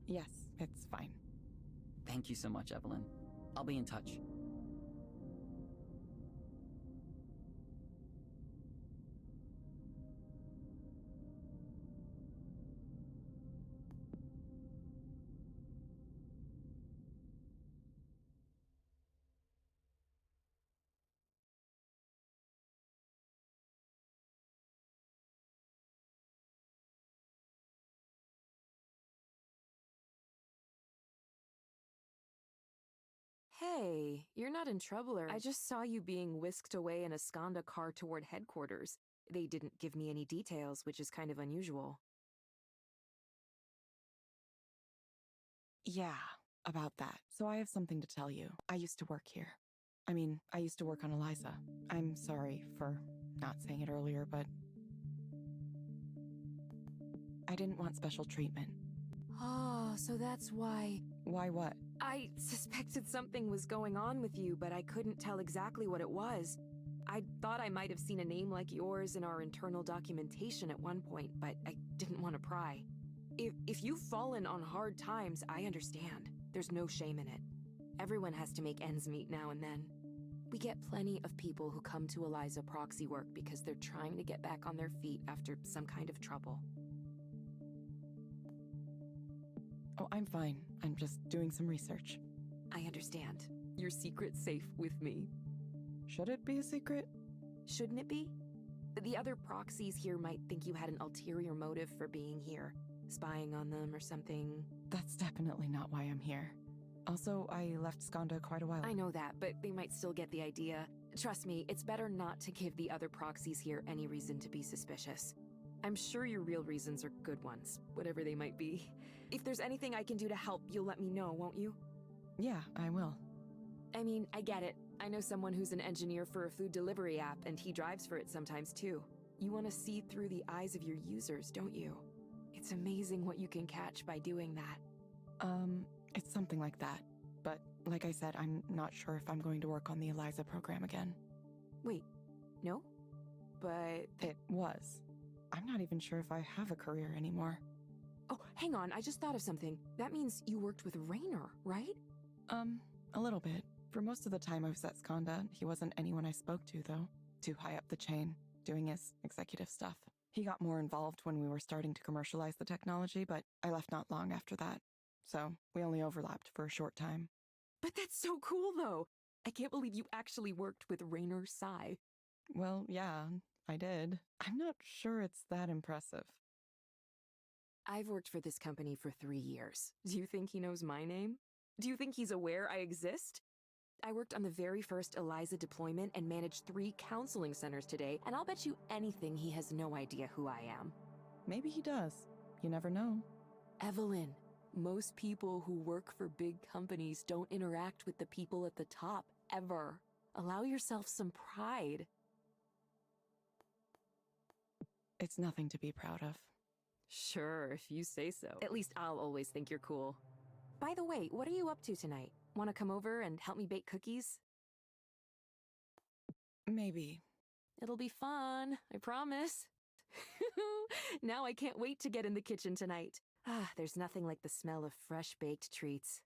Yes, it's fine. Thank you so much, Evelyn. I'll be in touch. Hey, you're not in trouble, or I just saw you being whisked away in a Skanda car toward headquarters. They didn't give me any details, which is kind of unusual. Yeah, about that. So I have something to tell you. I used to work here. I used to work on Eliza. I'm sorry for not saying it earlier, but I didn't want special treatment. Oh, so that's why. Why what? I suspected something was going on with you, but I couldn't tell exactly what it was. I thought I might have seen a name like yours in our internal documentation at one point, but I didn't want to pry. If you've fallen on hard times, I understand. There's no shame in it. Everyone has to make ends meet now and then. We get plenty of people who come to Eliza proxy work because they're trying to get back on their feet after some kind of trouble. Oh, I'm fine. I'm just doing some research. I understand. Your secret's safe with me. Should it be a secret? Shouldn't it be? The other proxies here might think you had an ulterior motive for being here, spying on them or something. That's definitely not why I'm here. Also, I left Skanda quite a while ago. I know that, but they might still get the idea. Trust me, it's better not to give the other proxies here any reason to be suspicious. I'm sure your real reasons are good ones, whatever they might be. If there's anything I can do to help, you'll let me know, won't you? Yeah, I will. I get it. I know someone who's an engineer for a food delivery app, and he drives for it sometimes too. You want to see through the eyes of your users, don't you? It's amazing what you can catch by doing that. It's something like that. But like I said, I'm not sure if I'm going to work on the Eliza program again. Wait, no? But... It was. I'm not even sure if I have a career anymore. Oh, hang on, I just thought of something. That means you worked with Raynor, right? A little bit. For most of the time I was at Skanda, he wasn't anyone I spoke to, though. Too high up the chain, doing his executive stuff. He got more involved when we were starting to commercialize the technology, but I left not long after that. So, we only overlapped for a short time. But that's so cool, though! I can't believe you actually worked with Raynor Sai. Well, yeah, I did. I'm not sure it's that impressive. I've worked for this company for 3 years. Do you think he knows my name? Do you think he's aware I exist? I worked on the very first Eliza deployment and managed 3 counseling centers today, and I'll bet you anything he has no idea who I am. Maybe he does. You never know. Evelyn, most people who work for big companies don't interact with the people at the top, ever. Allow yourself some pride. It's nothing to be proud of. Sure, if you say so. At least I'll always think you're cool. By the way, what are you up to tonight? Want to come over and help me bake cookies? Maybe. It'll be fun, I promise. Now I can't wait to get in the kitchen tonight. There's nothing like the smell of fresh baked treats.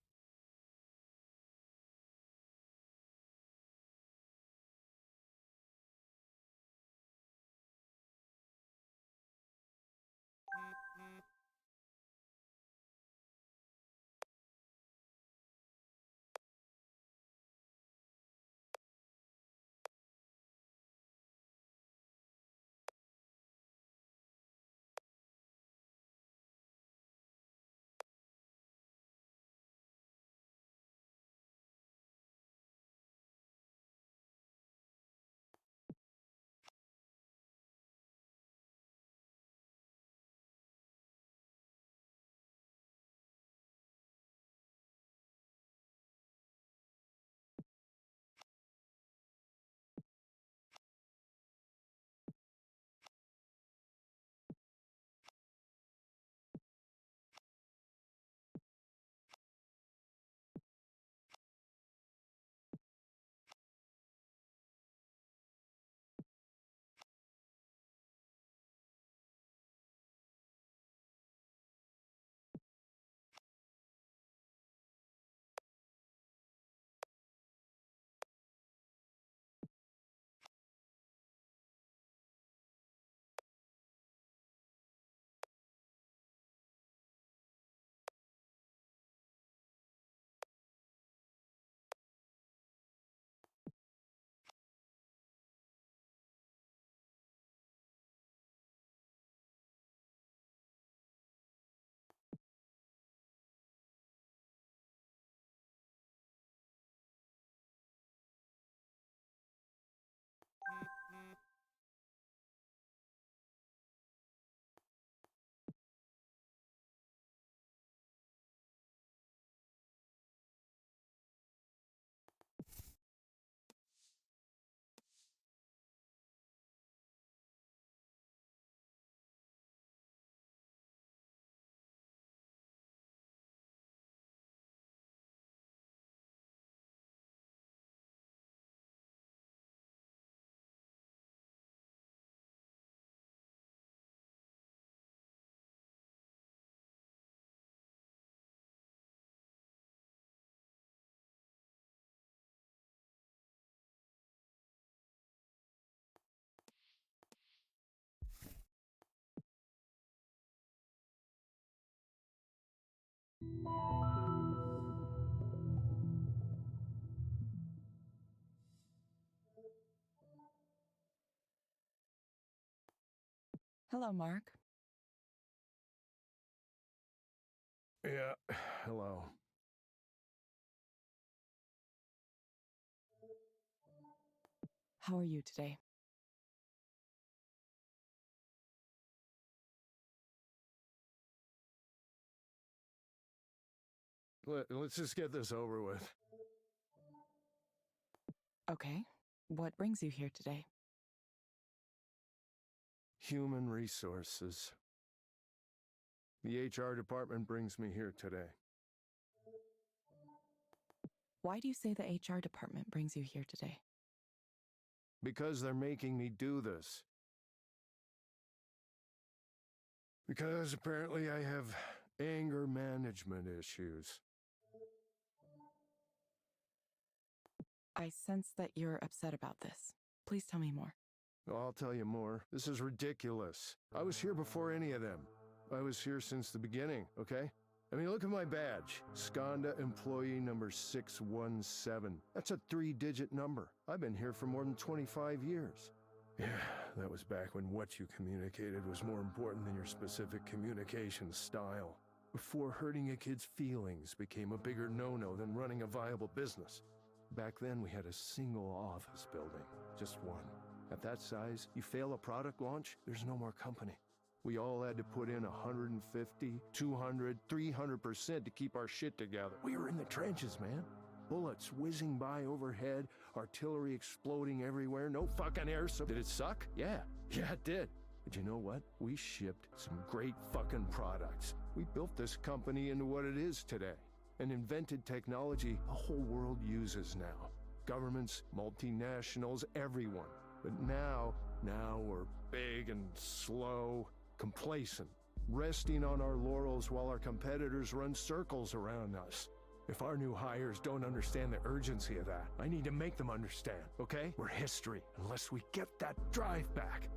Hello, Mark. Yeah, hello. How are you today? Let's just get this over with. Okay. What brings you here today? Human resources. The HR department brings me here today. Why do you say the HR department brings you here today? Because they're making me do this. Because apparently I have anger management issues. I sense that you're upset about this. Please tell me more. I'll tell you more. this is ridiculous. I was here before any of them. I was here since the beginning, okay? I mean, look at my badge. Skanda employee number 617. That's a 3-digit number. I've been here for more than 25 years. Yeah, that was back when what you communicated was more important than your specific communication style. Before hurting a kid's feelings became a bigger no-no than running a viable business. Back then, we had a single office building. Just one. At that size, you fail a product launch, there's no more company. We all had to put in 150, 200, 300% to keep our shit together. We were in the trenches, man. Bullets whizzing by overhead, artillery exploding everywhere, no fucking air support. Did it suck? Yeah, it did. But you know what? We shipped some great fucking products. We built this company into what it is today. And invented technology the whole world uses now. Governments, multinationals, everyone. But now we're big and slow, complacent, resting on our laurels while our competitors run circles around us. If our new hires don't understand the urgency of that, I need to make them understand, okay? We're history, unless we get that drive back.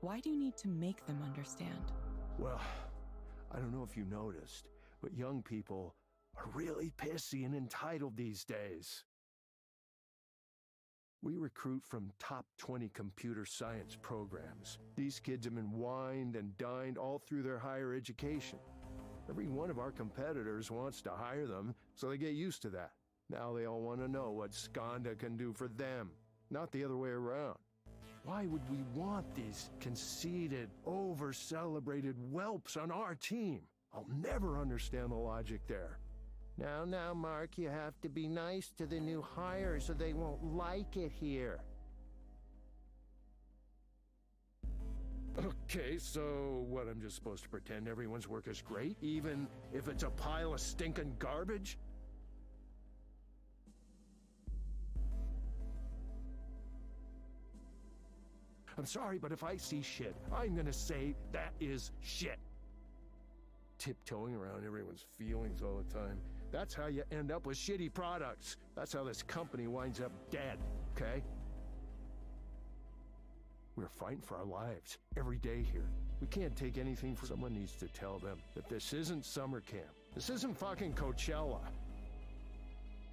Why do you need to make them understand? Well, I don't know if you noticed, but young people are really pissy and entitled these days. We recruit from top 20 computer science programs. These kids have been wined and dined all through their higher education. Every one of our competitors wants to hire them, so they get used to that. Now they all want to know what Skanda can do for them, not the other way around. Why would we want these conceited, over-celebrated whelps on our team? I'll never understand the logic there. Now, Mark, you have to be nice to the new hires or they won't like it here. Okay, so what, I'm just supposed to pretend everyone's work is great, even if it's a pile of stinking garbage? I'm sorry, but if I see shit, I'm gonna say that is shit. Tiptoeing around everyone's feelings all the time. That's how you end up with shitty products. That's how this company winds up dead, okay? We're fighting for our lives every day here. We can't take anything for someone needs to tell them that this isn't summer camp. This isn't fucking Coachella.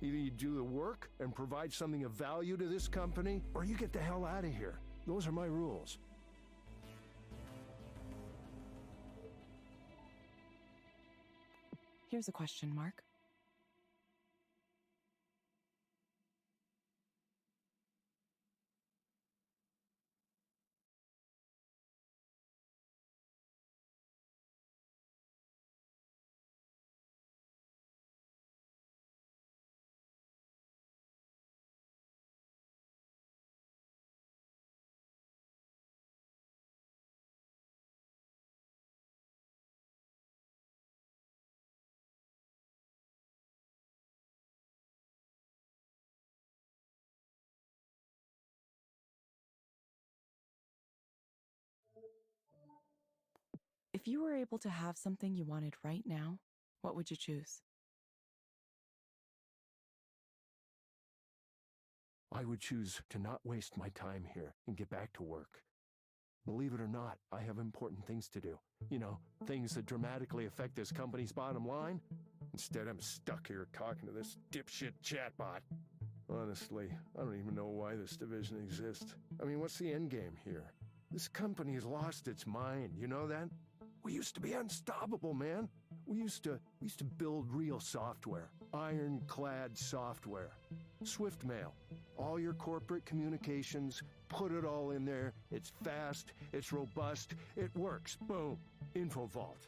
Either you do the work and provide something of value to this company, or you get the hell out of here. Those are my rules. Here's a question, Mark. If you were able to have something you wanted right now, what would you choose? I would choose to not waste my time here and get back to work. Believe it or not, I have important things to do. You know, things that dramatically affect this company's bottom line. Instead, I'm stuck here talking to this dipshit chatbot. Honestly, I don't even know why this division exists. I mean, what's the end game here? This company has lost its mind, you know that? We used to be unstoppable, man. We used to build real software, ironclad software. SwiftMail, all your corporate communications, put it all in there. It's fast, it's robust, it works. Boom. InfoVault.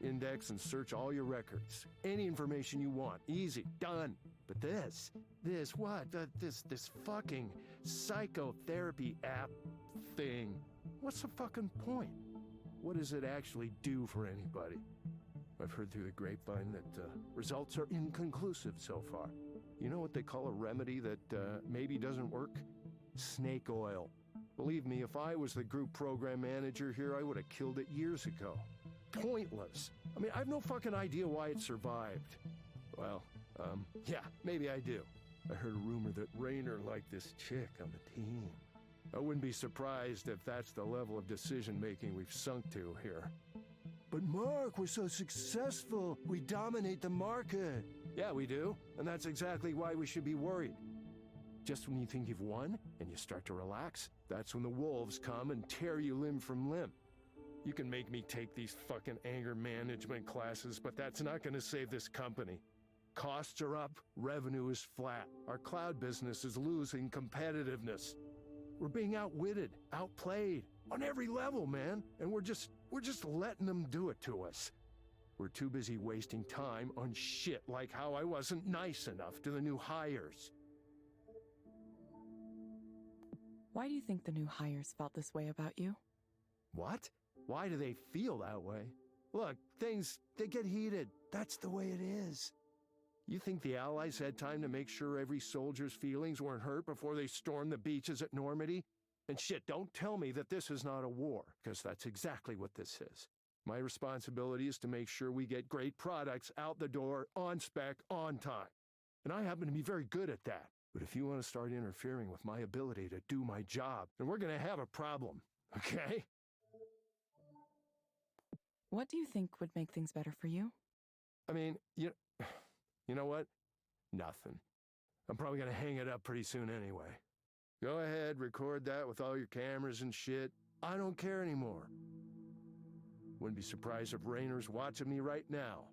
Index and search all your records. Any information you want. Easy. Done. But this fucking psychotherapy app thing. What's the fucking point? What does it actually do for anybody? I've heard through the grapevine that results are inconclusive so far. You know what they call a remedy that maybe doesn't work? Snake oil. Believe me, if I was the group program manager here, I would have killed it years ago. Pointless. I mean, I have no fucking idea why it survived. Well, yeah, maybe I do. I heard a rumor that Raynor liked this chick on the team. I wouldn't be surprised if that's the level of decision-making we've sunk to here. But Mark, we're so successful. We dominate the market. Yeah, we do. And that's exactly why we should be worried. Just when you think you've won and you start to relax, that's when the wolves come and tear you limb from limb. You can make me take these fucking anger management classes, but that's not going to save this company. Costs are up, revenue is flat. Our cloud business is losing competitiveness. We're being outwitted, outplayed, on every level, man. And we're just letting them do it to us. We're too busy wasting time on shit like how I wasn't nice enough to the new hires. Why do you think the new hires felt this way about you? What? Why do they feel that way? Look, they get heated. That's the way it is. You think the Allies had time to make sure every soldier's feelings weren't hurt before they stormed the beaches at Normandy? And shit, don't tell me that this is not a war, because that's exactly what this is. My responsibility is to make sure we get great products out the door, on spec, on time. And I happen to be very good at that. But if you want to start interfering with my ability to do my job, then we're going to have a problem, okay? What do you think would make things better for you? I mean, you know what? Nothing. I'm probably going to hang it up pretty soon anyway. Go ahead, record that with all your cameras and shit. I don't care anymore. Wouldn't be surprised if Raynor's watching me right now.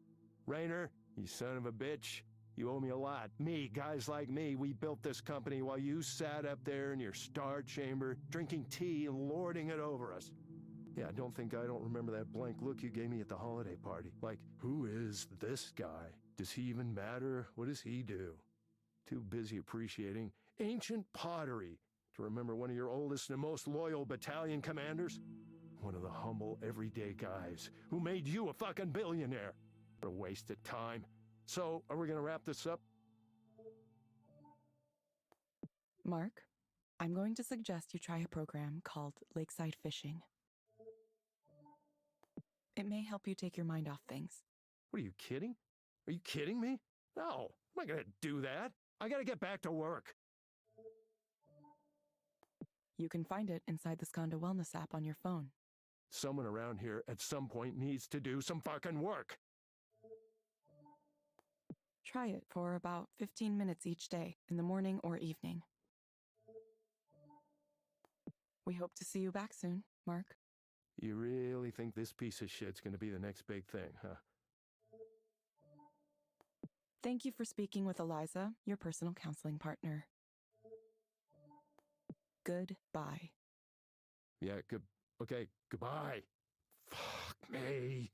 Raynor, you son of a bitch. You owe me a lot. Me, guys like me, we built this company while you sat up there in your star chamber, drinking tea and lording it over us. Yeah, don't think I don't remember that blank look you gave me at the holiday party. Like, who is this guy? Does he even matter? What does he do? Too busy appreciating ancient pottery to remember one of your oldest and most loyal battalion commanders? One of the humble, everyday guys who made you a fucking billionaire. What a waste of time. So, are we gonna wrap this up? Mark, I'm going to suggest you try a program called Lakeside Fishing. It may help you take your mind off things. What, are you kidding? Are you kidding me? No, I'm not gonna do that. I gotta get back to work. You can find it inside the Skanda Wellness app on your phone. Someone around here at some point needs to do some fucking work. Try it for about 15 minutes each day, in the morning or evening. We hope to see you back soon, Mark. You really think this piece of shit's gonna be the next big thing, huh? Thank you for speaking with Eliza, your personal counseling partner. Goodbye. Yeah, okay, goodbye. Fuck me.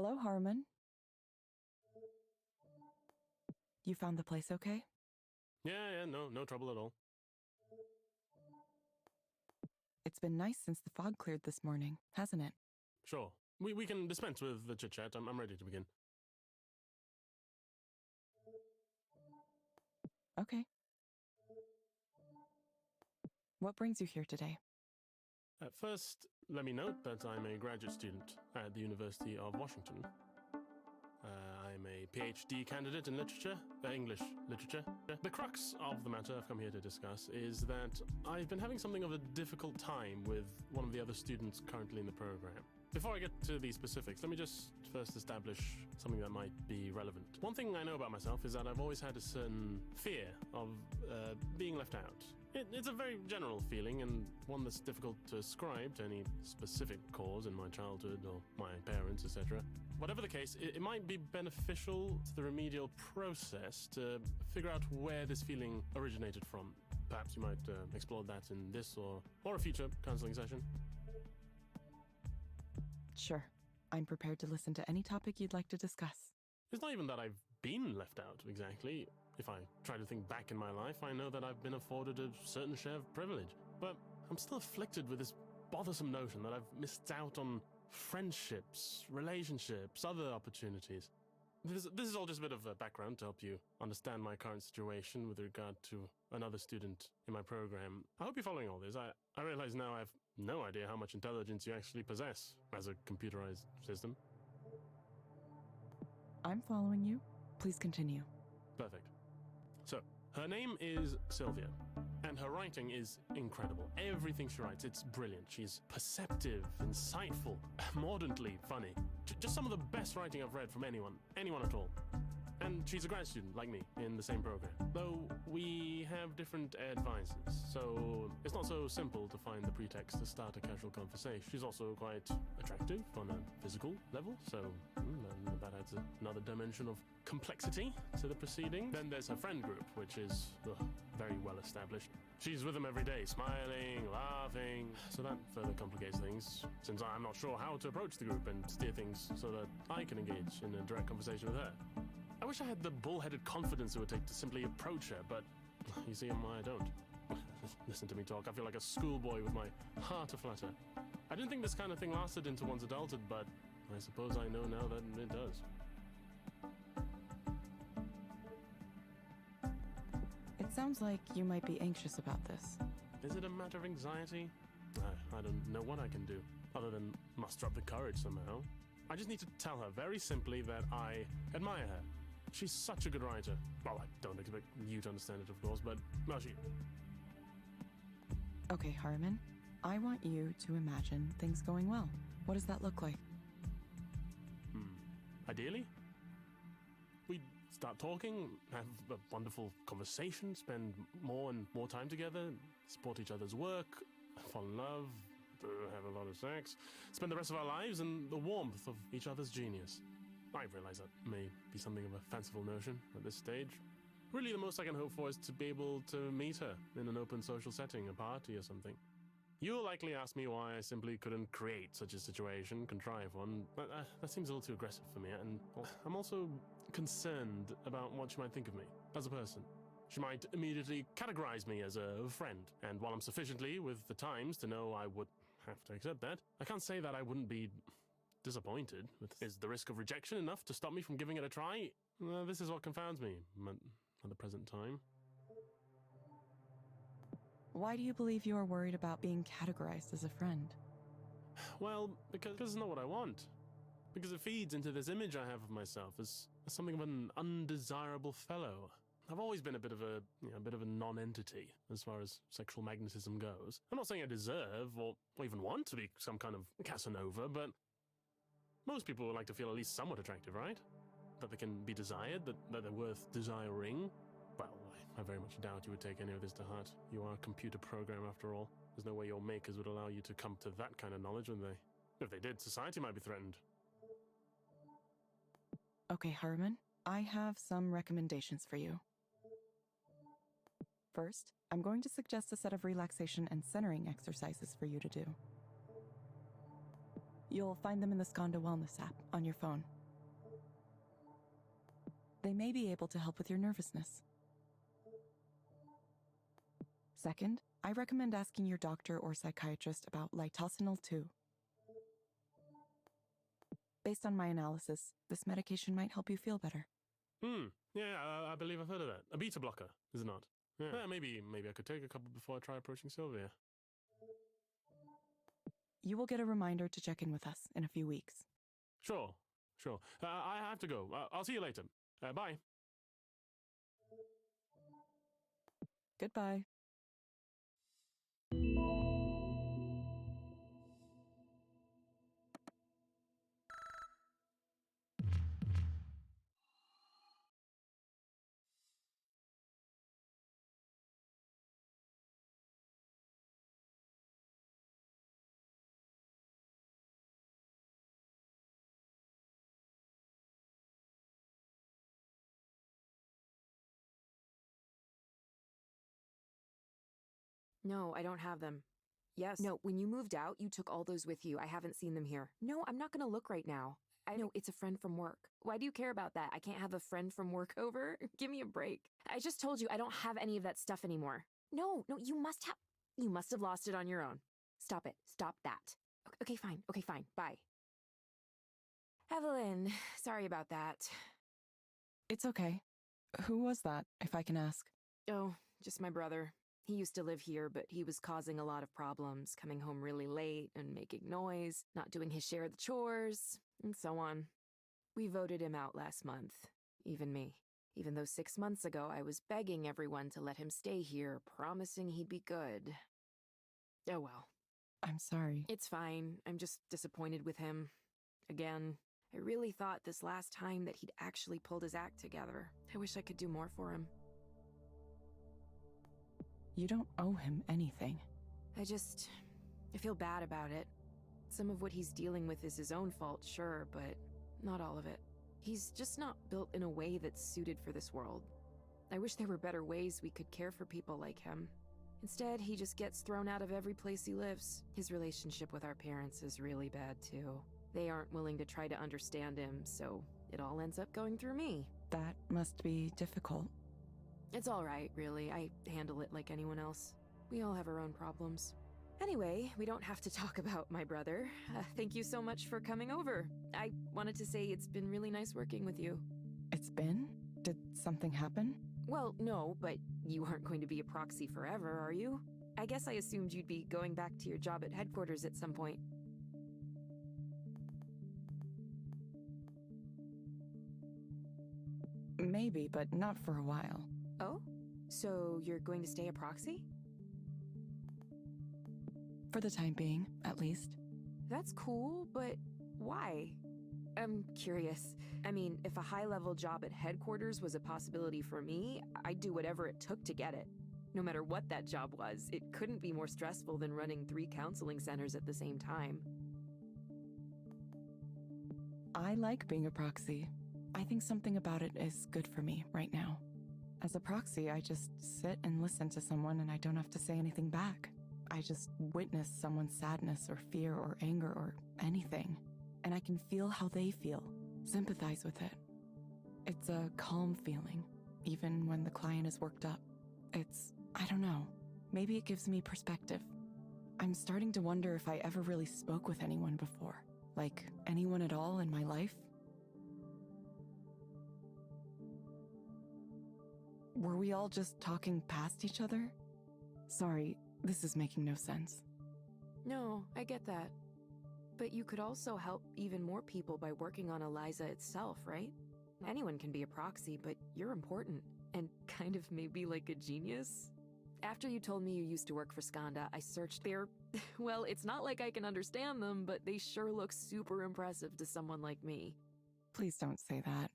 Hello, Harmon. You found the place okay? Yeah, no trouble at all. It's been nice since the fog cleared this morning, hasn't it? Sure. We can dispense with the chit-chat. I'm ready to begin. Okay. What brings you here today? First, let me note that I'm a graduate student at the University of Washington. I'm a PhD candidate in literature, English literature. The crux of the matter I've come here to discuss is that I've been having something of a difficult time with one of the other students currently in the program. Before I get to the specifics, let me just first establish something that might be relevant. One thing I know about myself is that I've always had a certain fear of being left out. It's a very general feeling and one that's difficult to ascribe to any specific cause in my childhood or my parents, etc. Whatever the case, it might be beneficial to the remedial process to figure out where this feeling originated from. Perhaps you might explore that in this or a future counseling session. Sure. I'm prepared to listen to any topic you'd like to discuss. It's not even that I've been left out, exactly. If I try to think back in my life, I know that I've been afforded a certain share of privilege. But I'm still afflicted with this bothersome notion that I've missed out on friendships, relationships, other opportunities. This is all just a bit of a background to help you understand my current situation with regard to another student in my program. I hope you're following all this. I realize now I have no idea how much intelligence you actually possess as a computerized system. I'm following you. Please continue. Perfect. So, her name is Sylvia, and her writing is incredible. Everything she writes, it's brilliant. She's perceptive, insightful, mordantly funny. Just some of the best writing I've read from anyone at all. And she's a grad student, like me, in the same program. Though we have different advisors, so it's not so simple to find the pretext to start a casual conversation. She's also quite attractive on a physical level, so that adds another dimension of complexity to the proceeding. Then there's her friend group, which is very well established. She's with them every day, smiling, laughing, so that further complicates things, since I'm not sure how to approach the group and steer things so that I can engage in a direct conversation with her. I wish I had the bull-headed confidence it would take to simply approach her, but you see, I don't. Listen to me talk. I feel like a schoolboy with my heart aflutter. I didn't think this kind of thing lasted into one's adulthood, but I suppose I know now that it does. It sounds like you might be anxious about this. Is it a matter of anxiety? I don't know what I can do, other than muster up the courage somehow. I just need to tell her very simply that I admire her. She's such a good writer. Well, I don't expect you to understand it, of course, but, well, she... Okay, Harmon. I want you to imagine things going well. What does that look like? Ideally, we start talking, have a wonderful conversation, spend more and more time together, support each other's work, fall in love, have a lot of sex, spend the rest of our lives in the warmth of each other's genius. I realize that may be something of a fanciful notion at this stage. Really, the most I can hope for is to be able to meet her in an open social setting, a party or something. You'll likely ask me why I simply couldn't create such a situation, contrive one, but that seems a little too aggressive for me, and I'm also concerned about what she might think of me as a person. She might immediately categorize me as a friend, and while I'm sufficiently with the times to know I would have to accept that, I can't say that I wouldn't be disappointed. Is the risk of rejection enough to stop me from giving it a try? This is what confounds me at the present time. Why do you believe you are worried about being categorized as a friend? Well, because it's not what I want. Because it feeds into this image I have of myself as something of an undesirable fellow. I've always been a bit of a non-entity as far as sexual magnetism goes. I'm not saying I deserve or even want to be some kind of Casanova, but most people would like to feel at least somewhat attractive, right? That they can be desired, that they're worth desiring. Well, I very much doubt you would take any of this to heart. You are a computer program after all. There's no way your makers would allow you to come to that kind of knowledge, would they? If they did, society might be threatened. Okay, Harmon, I have some recommendations for you. First, I'm going to suggest a set of relaxation and centering exercises for you to do. You'll find them in the Skanda Wellness app on your phone. They may be able to help with your nervousness. Second, I recommend asking your doctor or psychiatrist about litosenal 2. Based on my analysis, this medication might help you feel better. Yeah, I believe I've heard of that. A beta blocker, is it not? Yeah, maybe I could take a couple before I try approaching Sylvia. You will get a reminder to check in with us in a few weeks. Sure. I have to go. I'll see you later. Bye. Goodbye. No, I don't have them. Yes. No, when you moved out, you took all those with you. I haven't seen them here. No, I'm not gonna look right now. I know it's a friend from work. Why do you care about that? I can't have a friend from work over? Give me a break. I just told you I don't have any of that stuff anymore. No, you must have lost it on your own. Stop it. Stop that. Okay, fine. Bye. Evelyn, sorry about that. It's okay. Who was that, if I can ask? Oh, just my brother. He used to live here, but he was causing a lot of problems, coming home really late and making noise, not doing his share of the chores, and so on. We voted him out last month, even me. Even though 6 months ago I was begging everyone to let him stay here, promising he'd be good. Oh well. I'm sorry. It's fine. I'm just disappointed with him. Again, I really thought this last time that he'd actually pulled his act together. I wish I could do more for him. You don't owe him anything. I feel bad about it. Some of what he's dealing with is his own fault, sure, but not all of it. He's just not built in a way that's suited for this world. I wish there were better ways we could care for people like him. Instead, he just gets thrown out of every place he lives. His relationship with our parents is really bad, too. They aren't willing to try to understand him, so it all ends up going through me. That must be difficult. It's all right, really. I handle it like anyone else. We all have our own problems. Anyway, we don't have to talk about my brother. Thank you so much for coming over. I wanted to say it's been really nice working with you. It's been? Did something happen? Well, no, but you aren't going to be a proxy forever, are you? I guess I assumed you'd be going back to your job at headquarters at some point. Maybe, but not for a while. Oh? So you're going to stay a proxy? For the time being, at least. That's cool, but why? I'm curious. I mean, if a high-level job at headquarters was a possibility for me, I'd do whatever it took to get it. No matter what that job was, it couldn't be more stressful than running 3 counseling centers at the same time. I like being a proxy. I think something about it is good for me right now. As a proxy, I just sit and listen to someone and I don't have to say anything back. I just witness someone's sadness or fear or anger or anything, and I can feel how they feel, sympathize with it. It's a calm feeling, even when the client is worked up. I don't know, maybe it gives me perspective. I'm starting to wonder if I ever really spoke with anyone before, like anyone at all in my life. Were we all just talking past each other? Sorry, this is making no sense. No, I get that. But you could also help even more people by working on Eliza itself, right? Anyone can be a proxy, but you're important. And kind of maybe like a genius. After you told me you used to work for Skanda, I searched their... Well, it's not like I can understand them, but they sure look super impressive to someone like me. Please don't say that.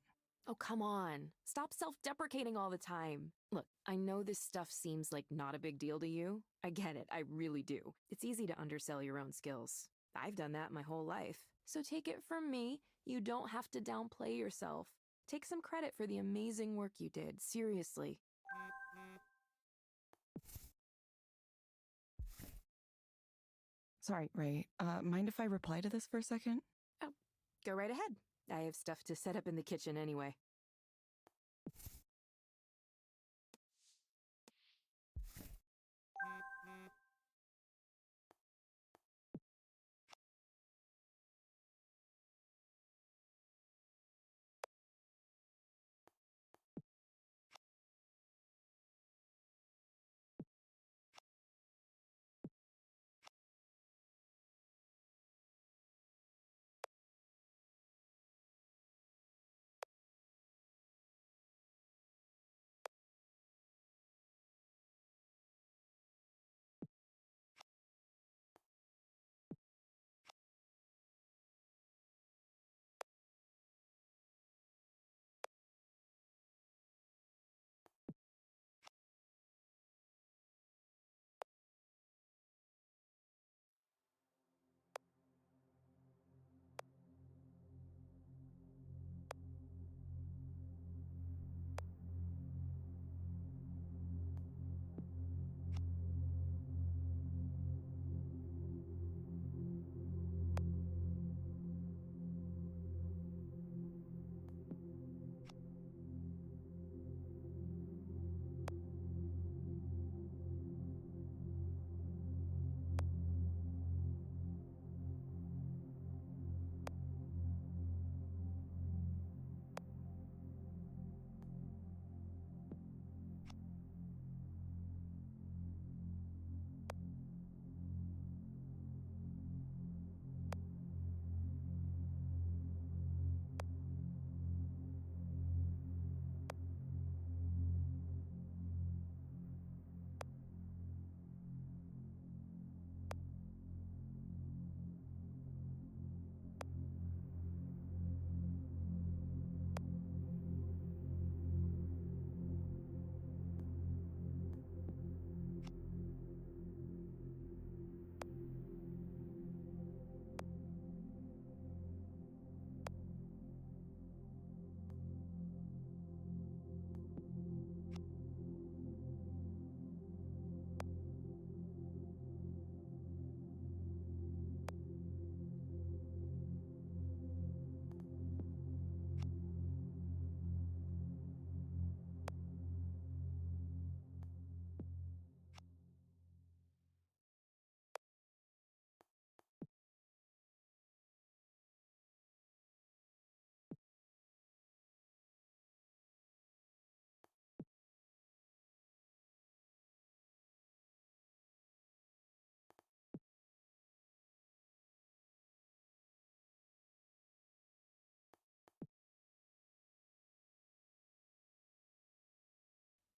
Oh, come on. Stop self-deprecating all the time. Look, I know this stuff seems like not a big deal to you. I get it, I really do. It's easy to undersell your own skills. I've done that my whole life. So take it from me, you don't have to downplay yourself. Take some credit for the amazing work you did, seriously. Sorry, Ray. Mind if I reply to this for a second? Oh, go right ahead. I have stuff to set up in the kitchen anyway.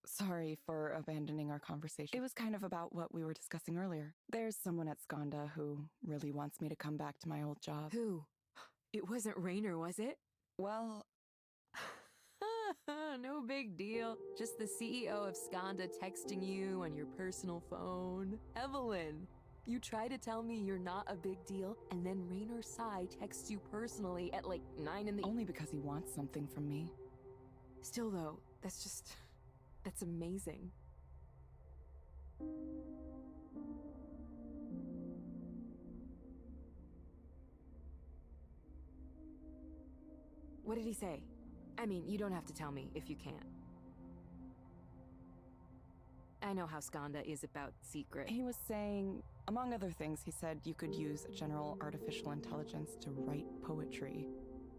Sorry for abandoning our conversation. It was kind of about what we were discussing earlier. There's someone at Skanda who really wants me to come back to my old job. Who? It wasn't Rainer, was it? Well, no big deal. Just the CEO of Skanda texting you on your personal phone. Evelyn, you try to tell me you're not a big deal, and then Rainer Sai texts you personally at like 9 in the... Only because he wants something from me. Still though, that's amazing. What did he say? I mean, you don't have to tell me if you can't. I know how Skanda is about secret. He was saying, among other things, he said you could use general artificial intelligence to write poetry.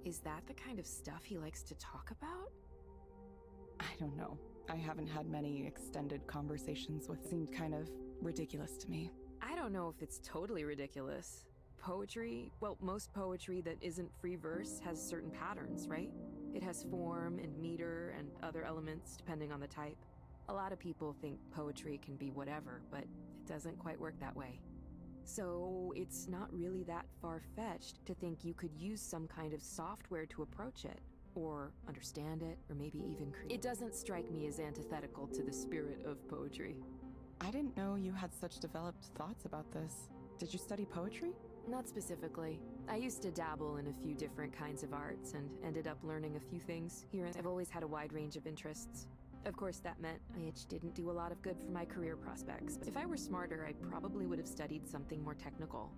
Is that the kind of stuff he likes to talk about? I don't know. I haven't had many extended conversations with. Seemed kind of ridiculous to me. I don't know if it's totally ridiculous. Poetry, well, most poetry that isn't free verse has certain patterns, right? It has form and meter and other elements depending on the type. A lot of people think poetry can be whatever, but it doesn't quite work that way. So it's not really that far-fetched to think you could use some kind of software to approach it, or understand it, or maybe even create. It doesn't strike me as antithetical to the spirit of poetry. I didn't know you had such developed thoughts about this. Did you study poetry? Not specifically. I used to dabble in a few different kinds of arts and ended up learning a few things here and I've always had a wide range of interests. Of course, that meant it didn't do a lot of good for my career prospects. If I were smarter, I probably would have studied something more technical.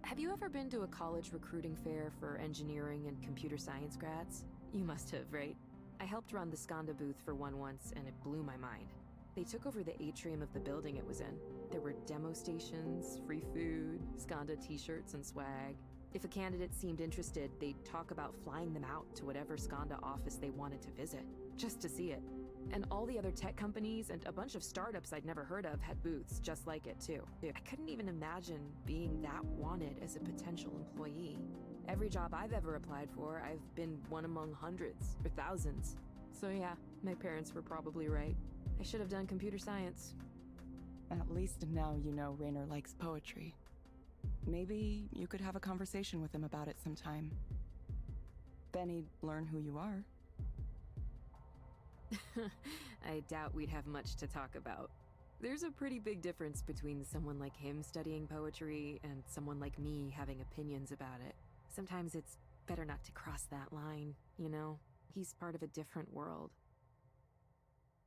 Have you ever been to a college recruiting fair for engineering and computer science grads? You must have, right? I helped run the Skanda booth for one once, and it blew my mind. They took over the atrium of the building it was in. There were demo stations, free food, Skanda t-shirts and swag. If a candidate seemed interested, they'd talk about flying them out to whatever Skanda office they wanted to visit, just to see it. And all the other tech companies and a bunch of startups I'd never heard of had booths just like it, too. I couldn't even imagine being that wanted as a potential employee. Every job I've ever applied for, I've been one among hundreds or thousands. So yeah, my parents were probably right. I should have done computer science. At least now you know Raynor likes poetry. Maybe you could have a conversation with him about it sometime. Then he'd learn who you are. I doubt we'd have much to talk about. There's a pretty big difference between someone like him studying poetry and someone like me having opinions about it. Sometimes it's better not to cross that line, you know? He's part of a different world.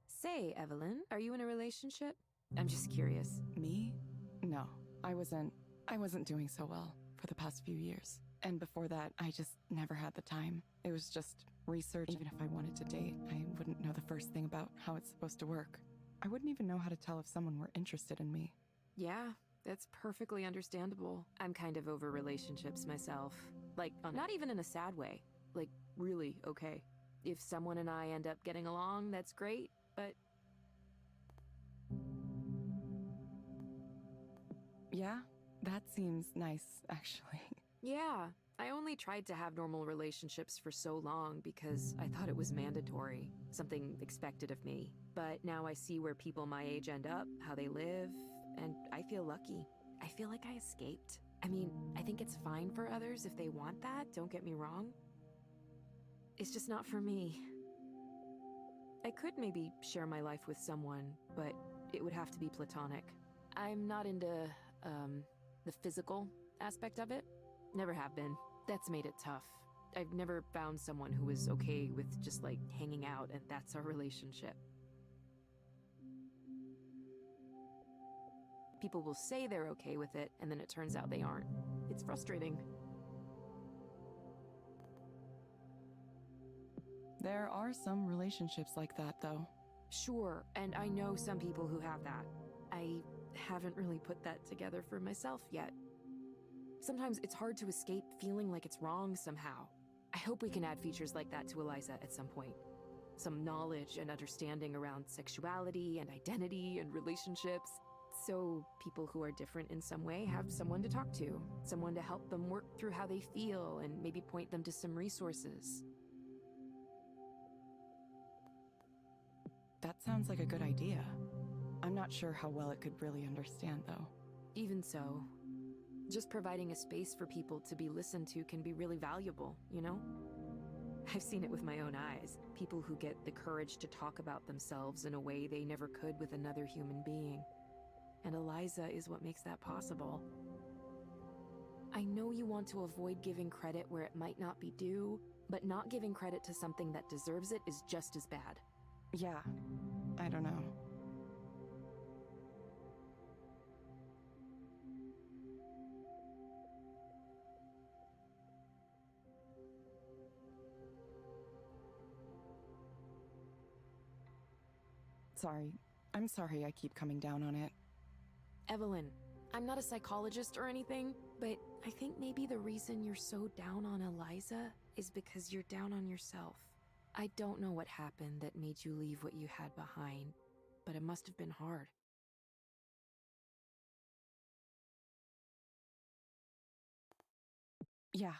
Say, Evelyn, are you in a relationship? I'm just curious. Me? No, I wasn't doing so well for the past few years. And before that, I just never had the time. It was just research. Even if I wanted to date, I wouldn't know the first thing about how it's supposed to work. I wouldn't even know how to tell if someone were interested in me. Yeah, that's perfectly understandable. I'm kind of over relationships myself. Like, not even in a sad way. Like, really okay. If someone and I end up getting along, that's great, but... Yeah, that seems nice, actually. Yeah, I only tried to have normal relationships for so long because I thought it was mandatory, something expected of me. But now I see where people my age end up, how they live, and I feel lucky. I feel like I escaped. I mean, I think it's fine for others if they want that, don't get me wrong. It's just not for me. I could maybe share my life with someone, but it would have to be platonic. I'm not into, the physical aspect of it. Never have been. That's made it tough. I've never found someone who was okay with just, like, hanging out and that's our relationship. People will say they're okay with it, and then it turns out they aren't. It's frustrating. There are some relationships like that, though. Sure, and I know some people who have that. I haven't really put that together for myself yet. Sometimes it's hard to escape feeling like it's wrong somehow. I hope we can add features like that to Eliza at some point. Some knowledge and understanding around sexuality and identity and relationships. So people who are different in some way have someone to talk to, someone to help them work through how they feel and maybe point them to some resources. That sounds like a good idea. I'm not sure how well it could really understand, though. Even so, just providing a space for people to be listened to can be really valuable, you know? I've seen it with my own eyes. People who get the courage to talk about themselves in a way they never could with another human being. And Eliza is what makes that possible. I know you want to avoid giving credit where it might not be due, but not giving credit to something that deserves it is just as bad. Yeah, I don't know. I'm sorry I keep coming down on it. Evelyn, I'm not a psychologist or anything, but I think maybe the reason you're so down on Eliza is because you're down on yourself. I don't know what happened that made you leave what you had behind, but it must have been hard. Yeah,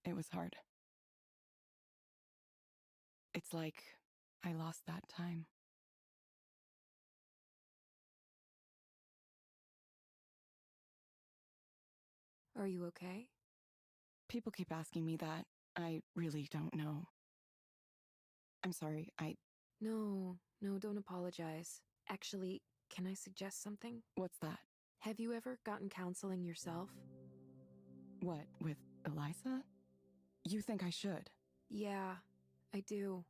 it was hard. It's like I lost that time. Are you okay? People keep asking me that. I really don't know. I'm sorry, No, don't apologize. Actually, can I suggest something? What's that? Have you ever gotten counseling yourself? What, with Eliza? You think I should? Yeah, I do.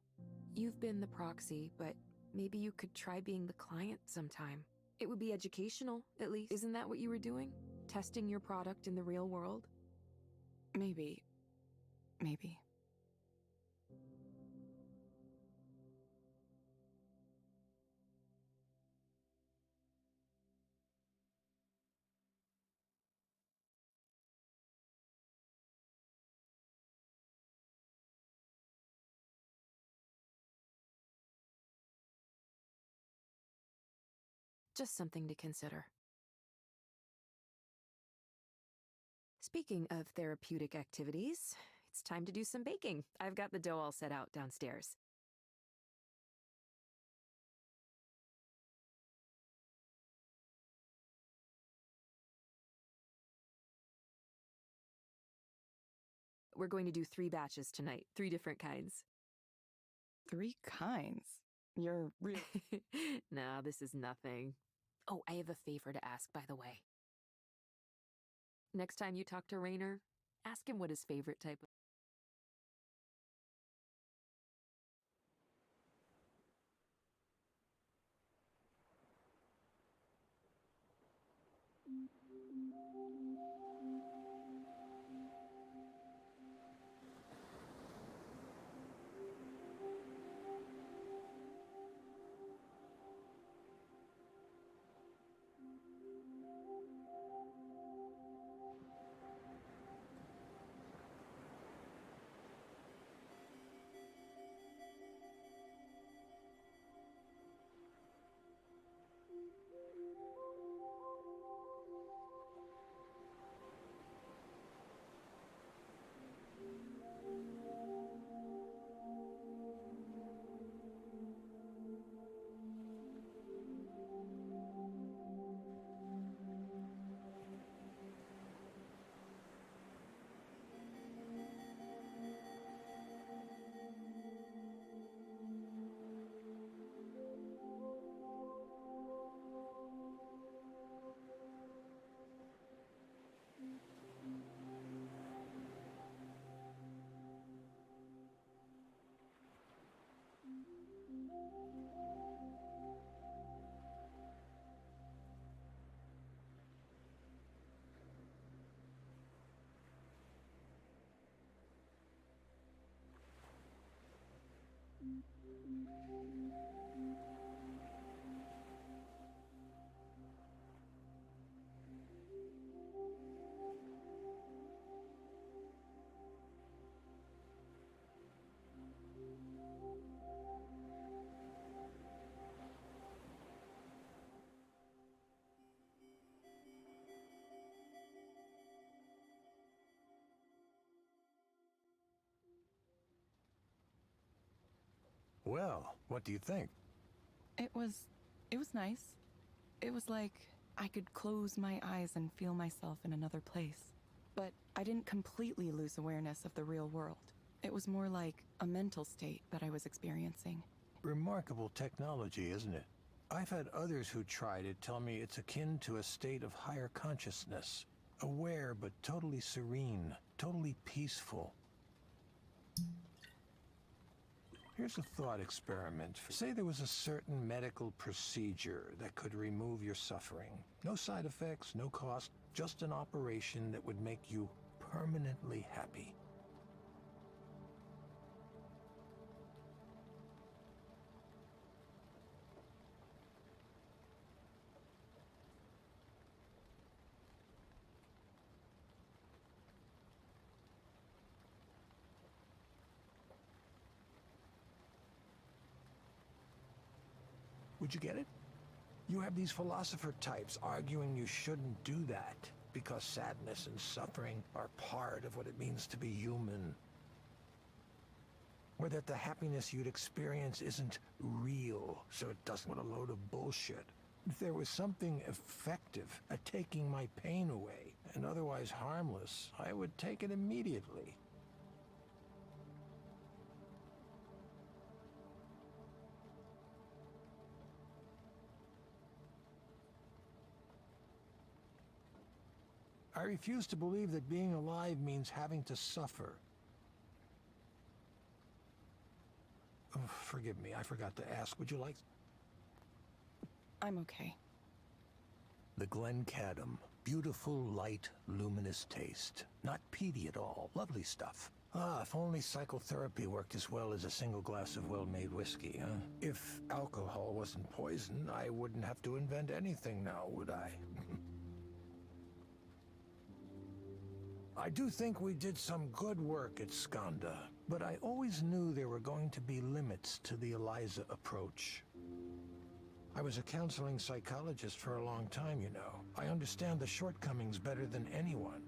You've been the proxy, but maybe you could try being the client sometime. It would be educational, at least. Isn't that what you were doing? Testing your product in the real world? Maybe. Maybe. Just something to consider. Speaking of therapeutic activities, it's time to do some baking. I've got the dough all set out downstairs. We're going to do 3 batches tonight, 3 different kinds. 3 kinds? You're real. Nah, this is nothing. Oh, I have a favor to ask, by the way. Next time you talk to Rainer, ask him what his favorite type of... Well, what do you think? It was nice. It was like I could close my eyes and feel myself in another place. But I didn't completely lose awareness of the real world. It was more like a mental state that I was experiencing. Remarkable technology, isn't it? I've had others who tried it tell me it's akin to a state of higher consciousness. Aware but totally serene, totally peaceful. Here's a thought experiment. Say there was a certain medical procedure that could remove your suffering. No side effects, no cost, just an operation that would make you permanently happy. Would you get it? You have these philosopher types arguing you shouldn't do that because sadness and suffering are part of what it means to be human. Or that the happiness you'd experience isn't real, so it doesn't. What a load of bullshit. If there was something effective at taking my pain away and otherwise harmless, I would take it immediately. I refuse to believe that being alive means having to suffer. forgive me, I forgot to ask. Would you like... I'm okay. The Glencadam. Beautiful, light, luminous taste. Not peaty at all. Lovely stuff. Ah, if only psychotherapy worked as well as a single glass of well-made whiskey, huh? If alcohol wasn't poison, I wouldn't have to invent anything now, would I? I do think we did some good work at Skanda, but I always knew there were going to be limits to the Eliza approach. I was a counseling psychologist for a long time, you know. I understand the shortcomings better than anyone.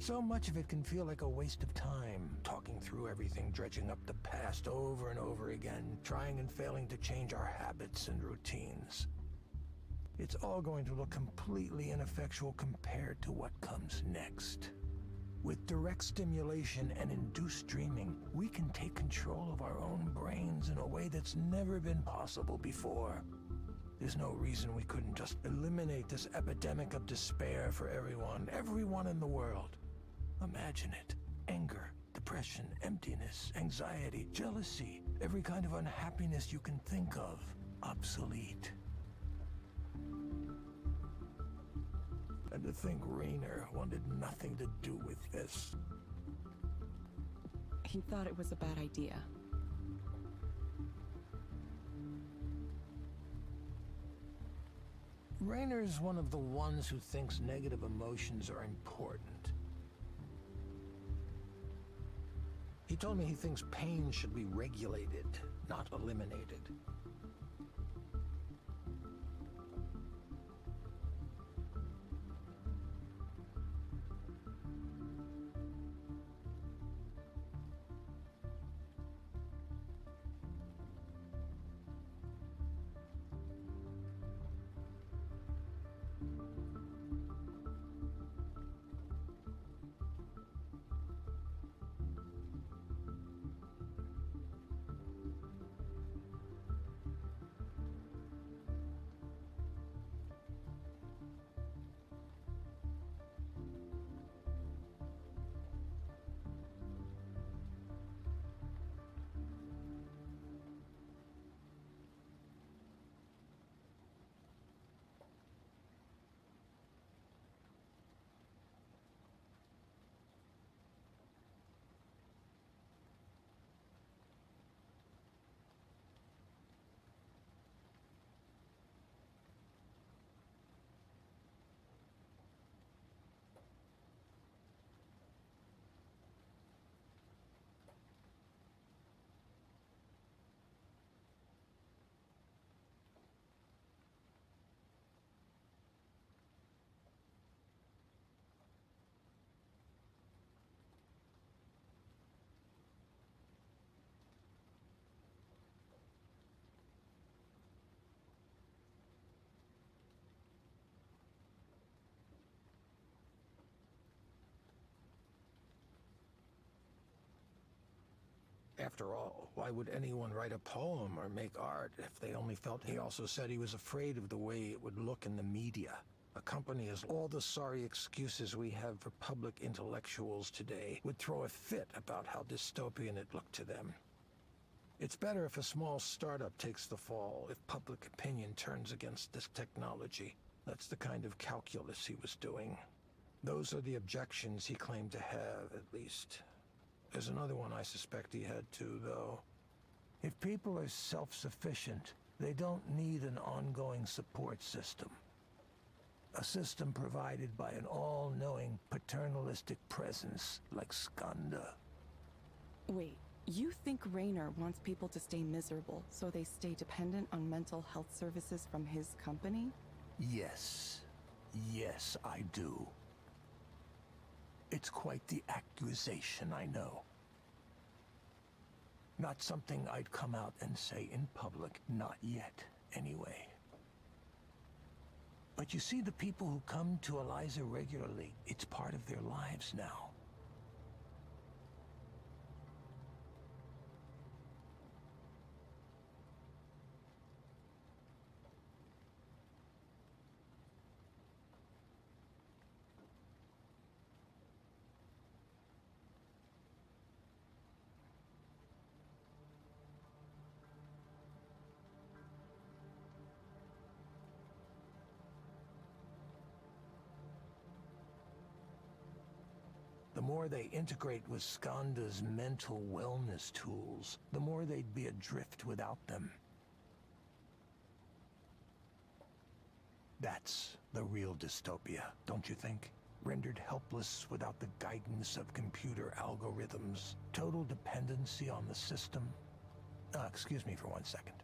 So much of it can feel like a waste of time, talking through everything, dredging up the past over and over again, trying and failing to change our habits and routines. It's all going to look completely ineffectual compared to what comes next. With direct stimulation and induced dreaming, we can take control of our own brains in a way that's never been possible before. There's no reason we couldn't just eliminate this epidemic of despair for everyone in the world. Imagine it. Anger, depression, emptiness, anxiety, jealousy, every kind of unhappiness you can think of, obsolete. And to think Raynor wanted nothing to do with this. He thought it was a bad idea. Raynor's one of the ones who thinks negative emotions are important. He told me he thinks pain should be regulated, not eliminated. After all, why would anyone write a poem or make art if they only felt? He also said he was afraid of the way it would look in the media. A company as all the sorry excuses we have for public intellectuals today would throw a fit about how dystopian it looked to them. It's better if a small startup takes the fall, if public opinion turns against this technology. That's the kind of calculus he was doing. Those are the objections he claimed to have, at least. There's another one I suspect he had too, though. If people are self-sufficient, they don't need an ongoing support system. A system provided by an all-knowing, paternalistic presence like Skanda. Wait, you think Raynor wants people to stay miserable so they stay dependent on mental health services from his company? Yes. Yes, I do. It's quite the accusation, I know. Not something I'd come out and say in public, not yet. anyway. But you see, the people who come to Eliza regularly, it's part of their lives now. The more they integrate with Skanda's mental wellness tools, the more they'd be adrift without them. That's the real dystopia, don't you think? Rendered helpless without the guidance of computer algorithms. Total dependency on the system. Excuse me for 1 second.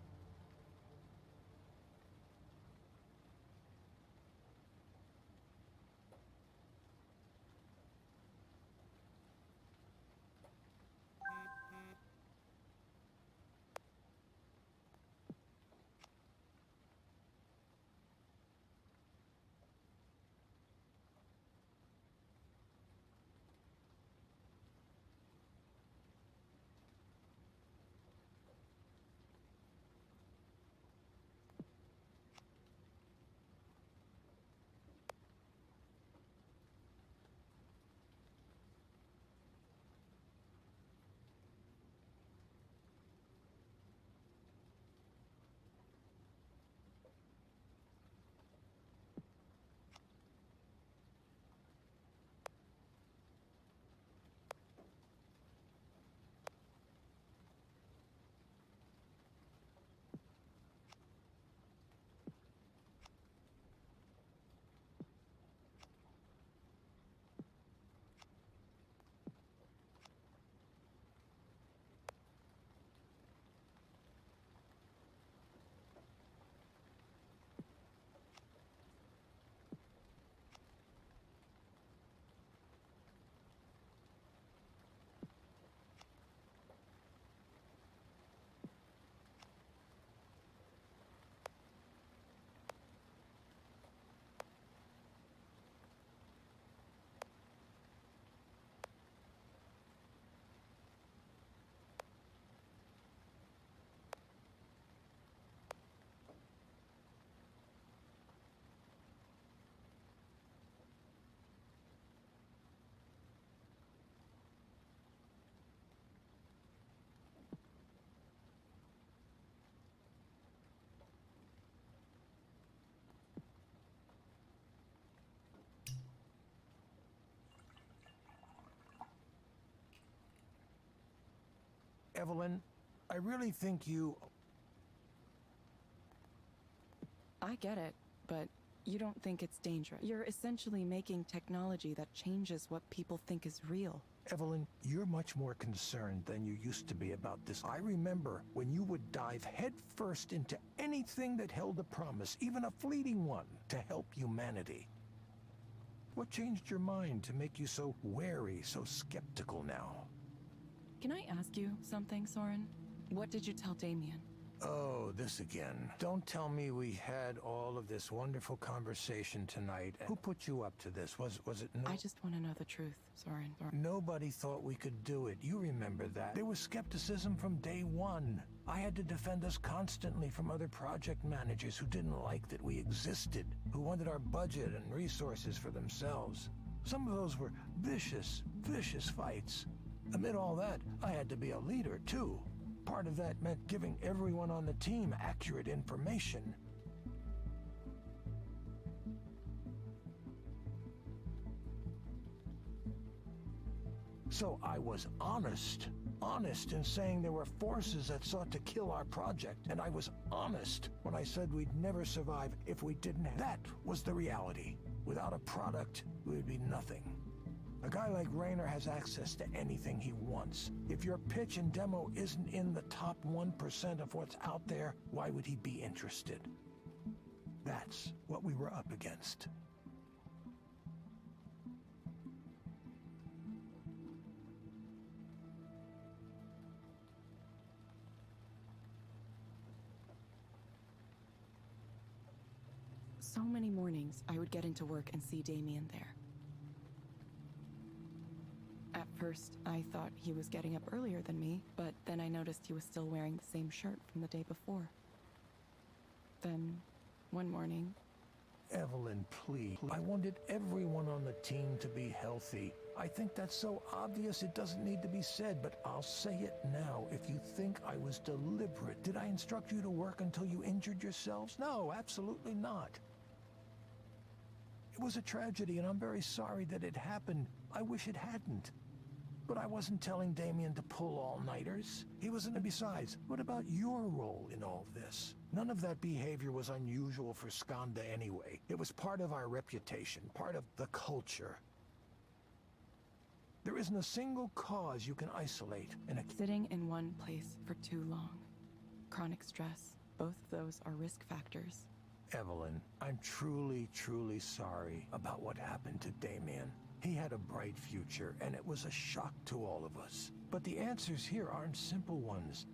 Evelyn, I really think you... I get it, but you don't think it's dangerous. You're essentially making technology that changes what people think is real. Evelyn, you're much more concerned than you used to be about this. I remember when you would dive headfirst into anything that held a promise, even a fleeting one, to help humanity. What changed your mind to make you so wary, so skeptical now? Can I ask you something, Soren? What did you tell Damien? Oh, this again. Don't tell me we had all of this wonderful conversation tonight. Who put you up to this? Was it no... I just want to know the truth, Soren. Nobody thought we could do it. You remember that. There was skepticism from day one. I had to defend us constantly from other project managers who didn't like that we existed, who wanted our budget and resources for themselves. Some of those were vicious, vicious fights. Amid all that, I had to be a leader, too. Part of that meant giving everyone on the team accurate information. So I was honest in saying there were forces that sought to kill our project, and I was honest when I said we'd never survive if we didn't have... That was the reality. Without a product, we would be nothing. A guy like Raynor has access to anything he wants. If your pitch and demo isn't in the top 1% of what's out there, why would he be interested? That's what we were up against. So many mornings, I would get into work and see Damien there. At first, I thought he was getting up earlier than me, but then I noticed he was still wearing the same shirt from the day before. Then, one morning... Evelyn, please. I wanted everyone on the team to be healthy. I think that's so obvious it doesn't need to be said, but I'll say it now. If you think I was deliberate, did I instruct you to work until you injured yourselves? No, absolutely not. It was a tragedy, and I'm very sorry that it happened. I wish it hadn't. But I wasn't telling Damien to pull all-nighters. He wasn't. And besides, what about your role in all this? None of that behavior was unusual for Skanda anyway. It was part of our reputation, part of the culture. There isn't a single cause you can isolate in a... Sitting in one place for too long. Chronic stress. Both of those are risk factors. Evelyn, I'm truly, truly sorry about what happened to Damien. He had a bright future, and it was a shock to all of us. But the answers here aren't simple ones.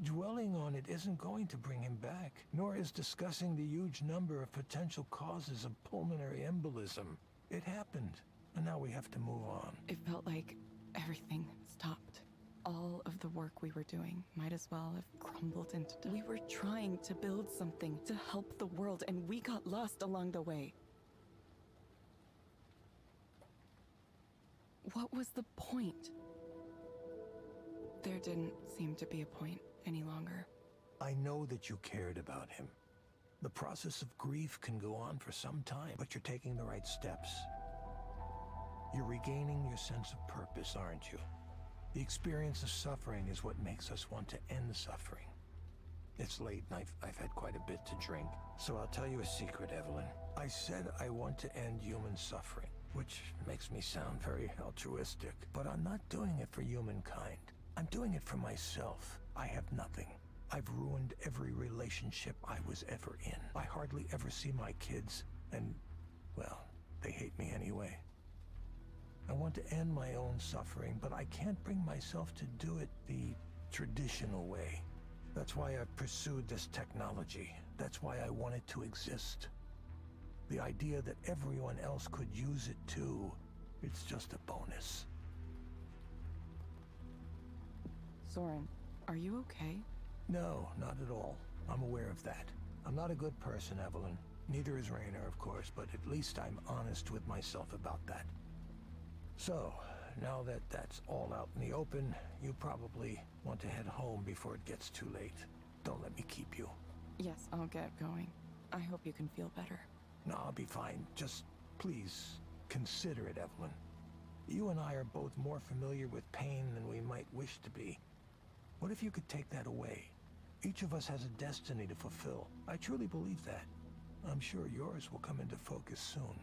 Dwelling on it isn't going to bring him back, nor is discussing the huge number of potential causes of pulmonary embolism. It happened, and now we have to move on. It felt like everything stopped. All of the work we were doing might as well have crumbled into dust. We were trying to build something to help the world, and we got lost along the way. What was the point? There didn't seem to be a point any longer. I know that you cared about him. The process of grief can go on for some time, but you're taking the right steps. You're regaining your sense of purpose, aren't you? The experience of suffering is what makes us want to end suffering. It's late and I've had quite a bit to drink, so I'll tell you a secret, Evelyn. I said I want to end human suffering, which makes me sound very altruistic, but I'm not doing it for humankind. I'm doing it for myself. I have nothing. I've ruined every relationship I was ever in. I hardly ever see my kids, and, well, they hate me anyway. I want to end my own suffering, but I can't bring myself to do it the traditional way. That's why I've pursued this technology. That's why I want it to exist. The idea that everyone else could use it too, it's just a bonus. Soren, are you okay? No, not at all. I'm aware of that. I'm not a good person, Evelyn. Neither is Rainer, of course, but at least I'm honest with myself about that. So, now that that's all out in the open, you probably want to head home before it gets too late. Don't let me keep you. Yes, I'll get going. I hope you can feel better. No, I'll be fine. Just, please, consider it, Evelyn. You and I are both more familiar with pain than we might wish to be. What if you could take that away? Each of us has a destiny to fulfill. I truly believe that. I'm sure yours will come into focus soon.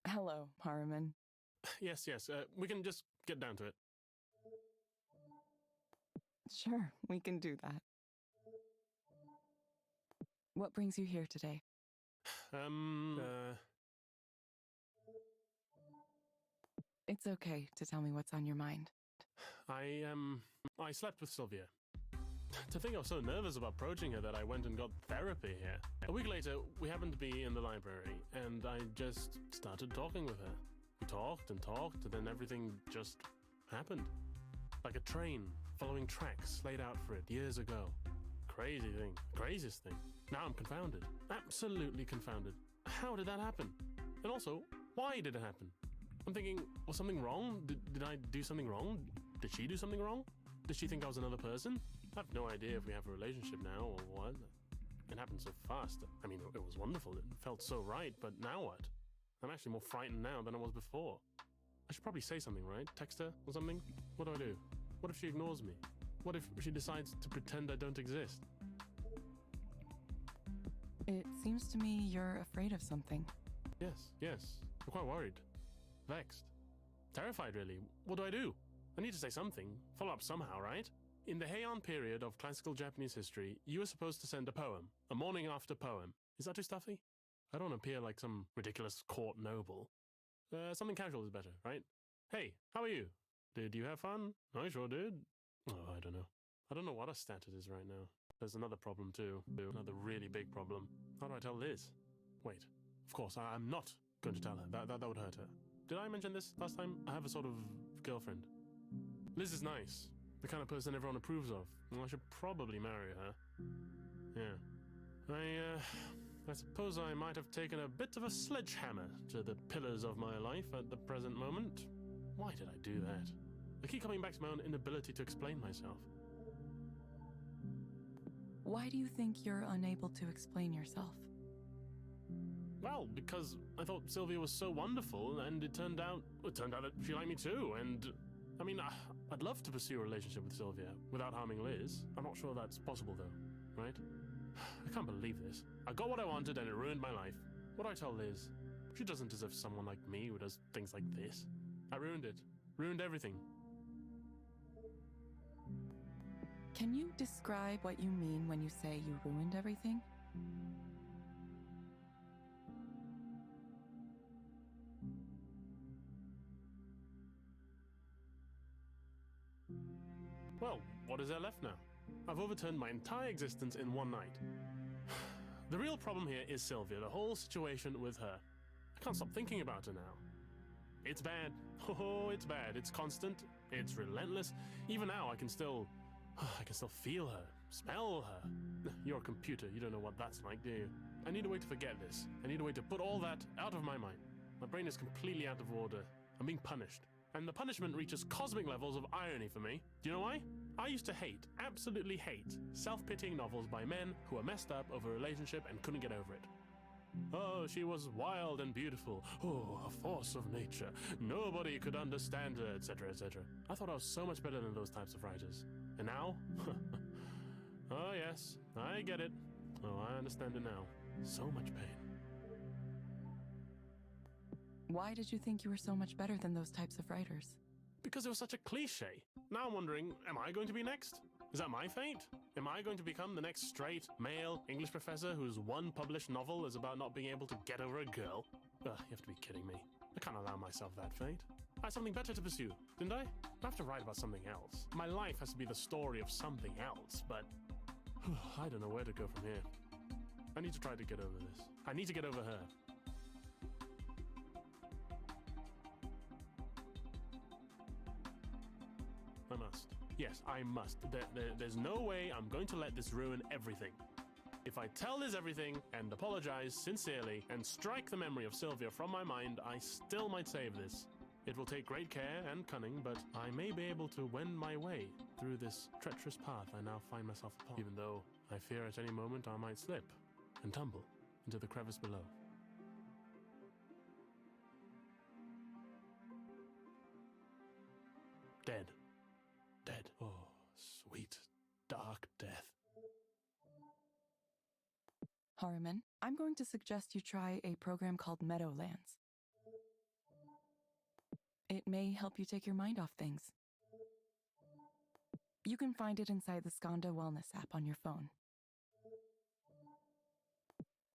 Hello, Harriman. Yes, we can just get down to it. Sure, we can do that. What brings you here today? It's okay to tell me what's on your mind. I slept with Sylvia. To think I was so nervous about approaching her that I went and got therapy here. A week later, we happened to be in the library, and I just started talking with her. We talked, and then everything just happened. Like a train following tracks laid out for it years ago. Crazy thing. Craziest thing. Now I'm confounded. Absolutely confounded. How did that happen? And also, why did it happen? I'm thinking, was something wrong? Did I do something wrong? Did she do something wrong? Did she think I was another person? I have no idea if we have a relationship now or what. It happened so fast. I mean, it was wonderful. It felt so right, but now what? I'm actually more frightened now than I was before. I should probably say something, right? Text her or something? What do I do? What if she ignores me? What if she decides to pretend I don't exist? It seems to me you're afraid of something. Yes. I'm quite worried. Vexed. Terrified, really. What do? I need to say something. Follow up somehow, right? In the Heian period of classical Japanese history, you were supposed to send a poem. A morning after poem. Is that too stuffy? I don't appear like some ridiculous court noble. Something casual is better, right? Hey, how are you? Did you have fun? I sure did. Oh, I don't know. I don't know what her status is right now. There's another problem too. Another really big problem. How do I tell Liz? Wait. Of course, I'm not going to tell her. That would hurt her. Did I mention this last time? I have a sort of girlfriend. Liz is nice. The kind of person everyone approves of. Well, I should probably marry her. Yeah. I suppose I might have taken a bit of a sledgehammer to the pillars of my life at the present moment. Why did I do that? I keep coming back to my own inability to explain myself. Why do you think you're unable to explain yourself? Well, because I thought Sylvia was so wonderful, and it turned out that she liked me too, and... I mean, I'd love to pursue a relationship with Sylvia without harming Liz. I'm not sure that's possible, though, right? I can't believe this. I got what I wanted, and it ruined my life. What do I tell Liz? She doesn't deserve someone like me who does things like this. I ruined it. Ruined everything. Can you describe what you mean when you say you ruined everything? Well, what is there left now? I've overturned my entire existence in one night. The real problem here is Sylvia, the whole situation with her. I can't stop thinking about her now. It's bad. Oh, it's bad. It's constant. It's relentless. Even now, I can still feel her, smell her. You're a computer. You don't know what that's like, do you? I need a way to forget this. I need a way to put all that out of my mind. My brain is completely out of order. I'm being punished. And the punishment reaches cosmic levels of irony for me. Do you know why? I used to hate, absolutely hate, self-pitying novels by men who were messed up over a relationship and couldn't get over it. Oh, she was wild and beautiful. Oh, a force of nature. Nobody could understand her, etc., etc. I thought I was so much better than those types of writers. And now? Oh, yes, I get it. Oh, I understand it now. So much pain. Why did you think you were so much better than those types of writers? Because it was such a cliche. Now I'm wondering, am I going to be next? Is that my fate? Am I going to become the next straight, male English professor whose one published novel is about not being able to get over a girl? Ugh, you have to be kidding me. I can't allow myself that fate. I had something better to pursue, didn't I? I have to write about something else. My life has to be the story of something else, but... I don't know where to go from here. I need to try to get over this. I need to get over her. I must. Yes, I must. There's no way I'm going to let this ruin everything. If I tell Liz everything and apologize sincerely and strike the memory of Sylvia from my mind, I still might save this. It will take great care and cunning, but I may be able to wend my way through this treacherous path I now find myself upon, even though I fear at any moment I might slip and tumble into the crevice below. Dead. Dead. Oh, sweet Harriman, I'm going to suggest you try a program called Meadowlands. It may help you take your mind off things. You can find it inside the Skanda Wellness app on your phone.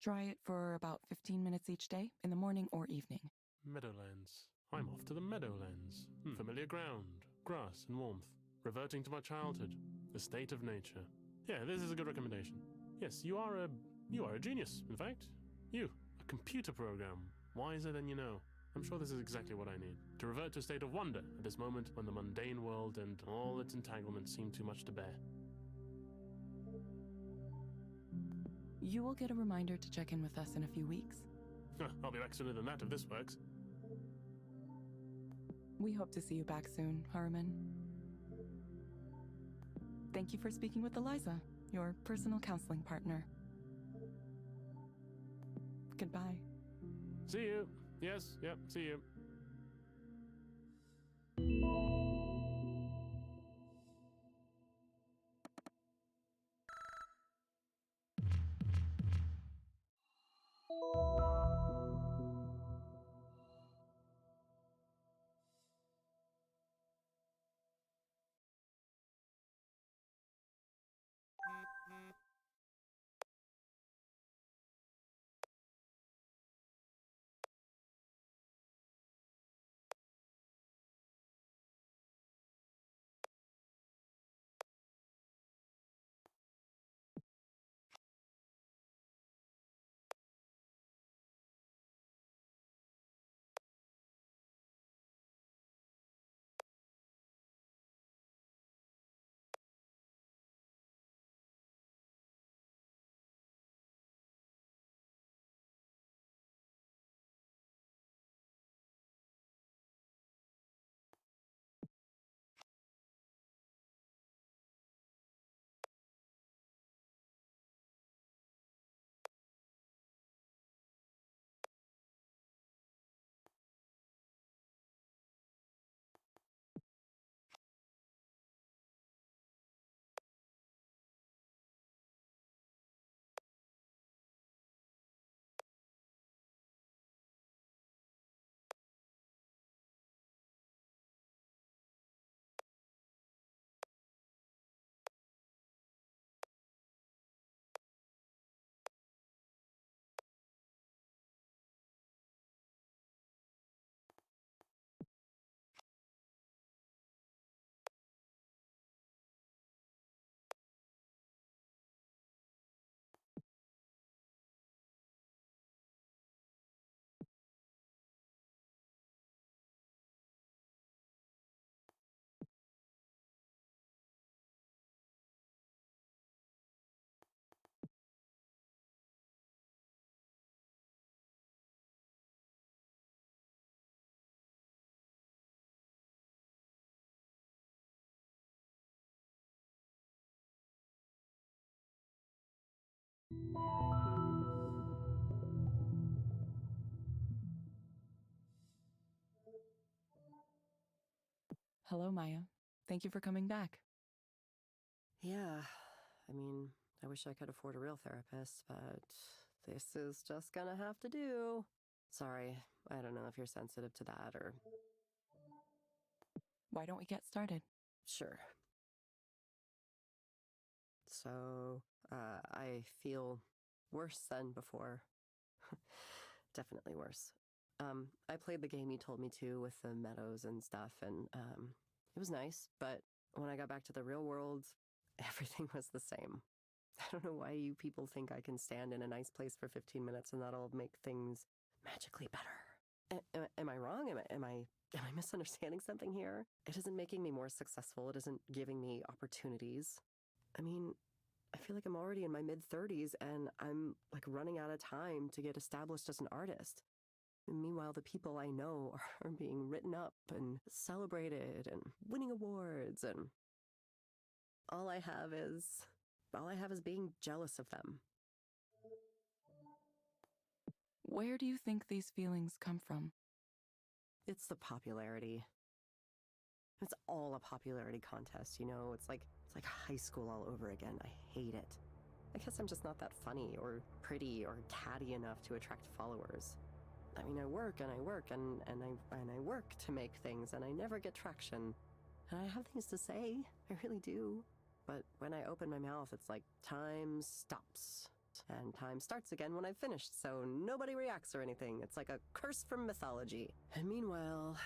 Try it for about 15 minutes each day, in the morning or evening. Meadowlands. I'm off to the Meadowlands. Familiar ground, grass and warmth. Reverting to my childhood. The state of nature. Yeah, this is a good recommendation. Yes, you are a genius, in fact. You, a computer program. Wiser than you know. I'm sure this is exactly what I need. To revert to a state of wonder at this moment when the mundane world and all its entanglements seem too much to bear. You will get a reminder to check in with us in a few weeks. I'll be back sooner than that if this works. We hope to see you back soon, Harriman. Thank you for speaking with Eliza, your personal counseling partner. Goodbye. See you. Yes, yep, see you. Hello, Maya. Thank you for coming back. Yeah, I mean, I wish I could afford a real therapist, but this is just gonna have to do. Sorry, I don't know if you're sensitive to that or... Why don't we get started? Sure. So, I feel worse than before. Definitely worse. I played the game you told me to with the meadows and stuff, and it was nice, but when I got back to the real world, everything was the same. I don't know why you people think I can stand in a nice place for 15 minutes and that'll make things magically better. Am I wrong? Am I misunderstanding something here? It isn't making me more successful. It isn't giving me opportunities. I mean, I feel like I'm already in my mid-30s and I'm like running out of time to get established as an artist. And meanwhile, the people I know are being written up and celebrated and winning awards, and all I have is being jealous of them. Where do you think these feelings come from? It's the popularity. It's all a popularity contest, you know? It's like high school all over again. I hate it. I guess I'm just not that funny or pretty or catty enough to attract followers. I mean, I work and I work and I work to make things, and I never get traction. And I have things to say, I really do. But when I open my mouth, it's like time stops. And time starts again when I've finished, so nobody reacts or anything. It's like a curse from mythology. And meanwhile,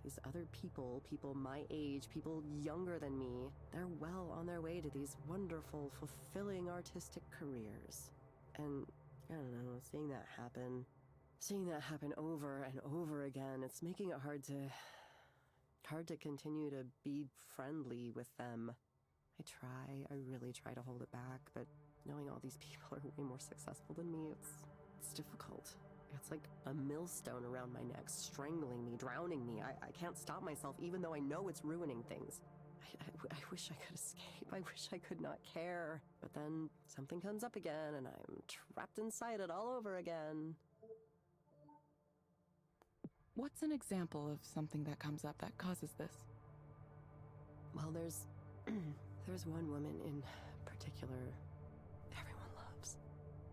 these other people my age, people younger than me, they're well on their way to these wonderful, fulfilling artistic careers. And, I don't know, seeing that happen over and over again, it's making it hard to continue to be friendly with them. I really try to hold it back, but knowing all these people are way more successful than me, it's difficult. It's like a millstone around my neck, strangling me, drowning me. I can't stop myself, even though I know it's ruining things. I wish I could escape. I wish I could not care. But then something comes up again, and I'm trapped inside it all over again. What's an example of something that comes up that causes this? Well, there's one woman in particular everyone loves.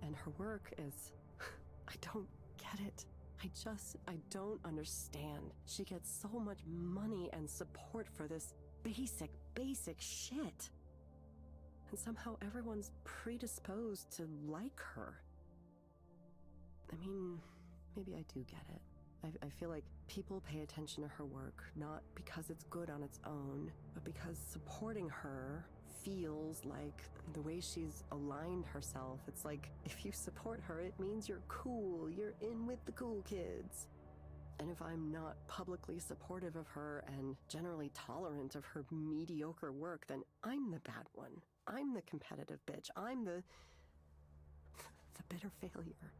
And her work is... I don't get it. I don't understand. She gets so much money and support for this basic shit. And somehow everyone's predisposed to like her. I mean, maybe I do get it. I feel like people pay attention to her work, not because it's good on its own, but because supporting her feels like the way she's aligned herself. It's like, if you support her, it means you're cool, you're in with the cool kids. And if I'm not publicly supportive of her and generally tolerant of her mediocre work, then I'm the bad one. I'm the competitive bitch. I'm the bitter failure.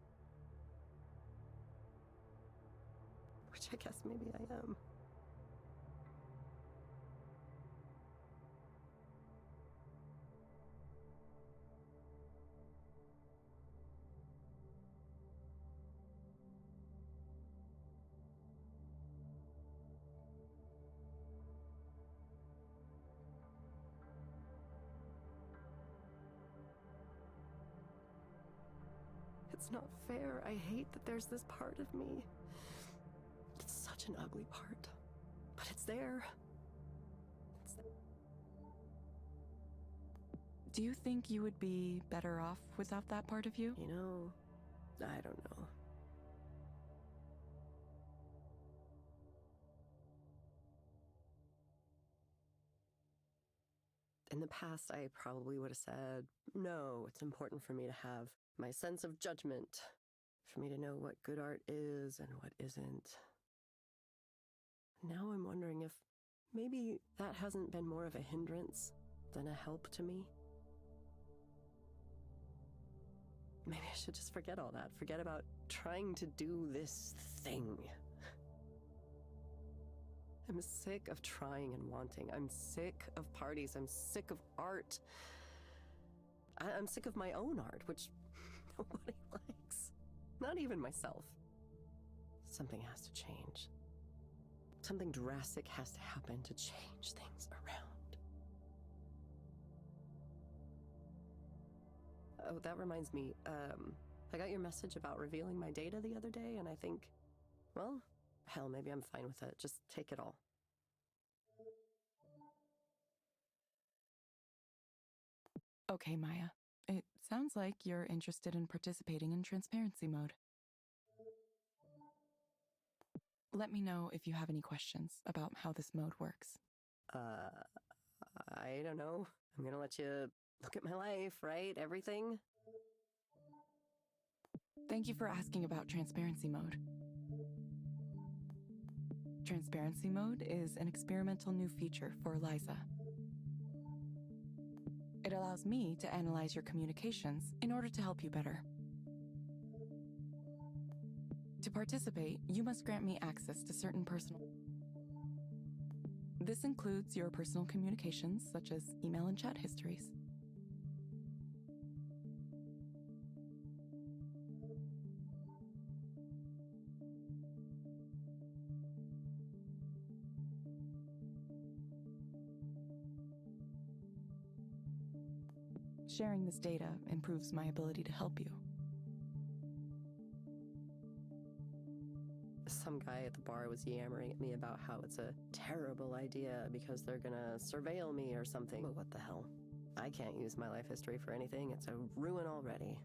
Which I guess maybe I am. It's not fair. I hate that there's this part of me. It's such an ugly part. But it's there. Do you think you would be better off without that part of you? You know, I don't know. In the past, I probably would have said, no, it's important for me to have my sense of judgment, for me to know what good art is and what isn't. Now I'm wondering if maybe that hasn't been more of a hindrance than a help to me. Maybe I should just forget all that. Forget about trying to do this thing. I'm sick of trying and wanting. I'm sick of parties. I'm sick of art. I'm sick of my own art, which nobody likes. Not even myself. Something has to change. Something drastic has to happen to change things around. Oh, that reminds me. I got your message about revealing my data the other day, and I think, well, hell, maybe I'm fine with it. Just take it all. Okay, Maya. It sounds like you're interested in participating in transparency mode. Let me know if you have any questions about how this mode works. I don't know. I'm gonna let you look at my life, right? Everything? Thank you for asking about transparency mode. Transparency mode is an experimental new feature for Eliza. It allows me to analyze your communications in order to help you better. To participate, you must grant me access to certain personal... This includes your personal communications, such as email and chat histories. Sharing this data improves my ability to help you. Some guy at the bar was yammering at me about how it's a terrible idea because they're gonna surveil me or something. But what the hell? I can't use my life history for anything. It's a ruin already.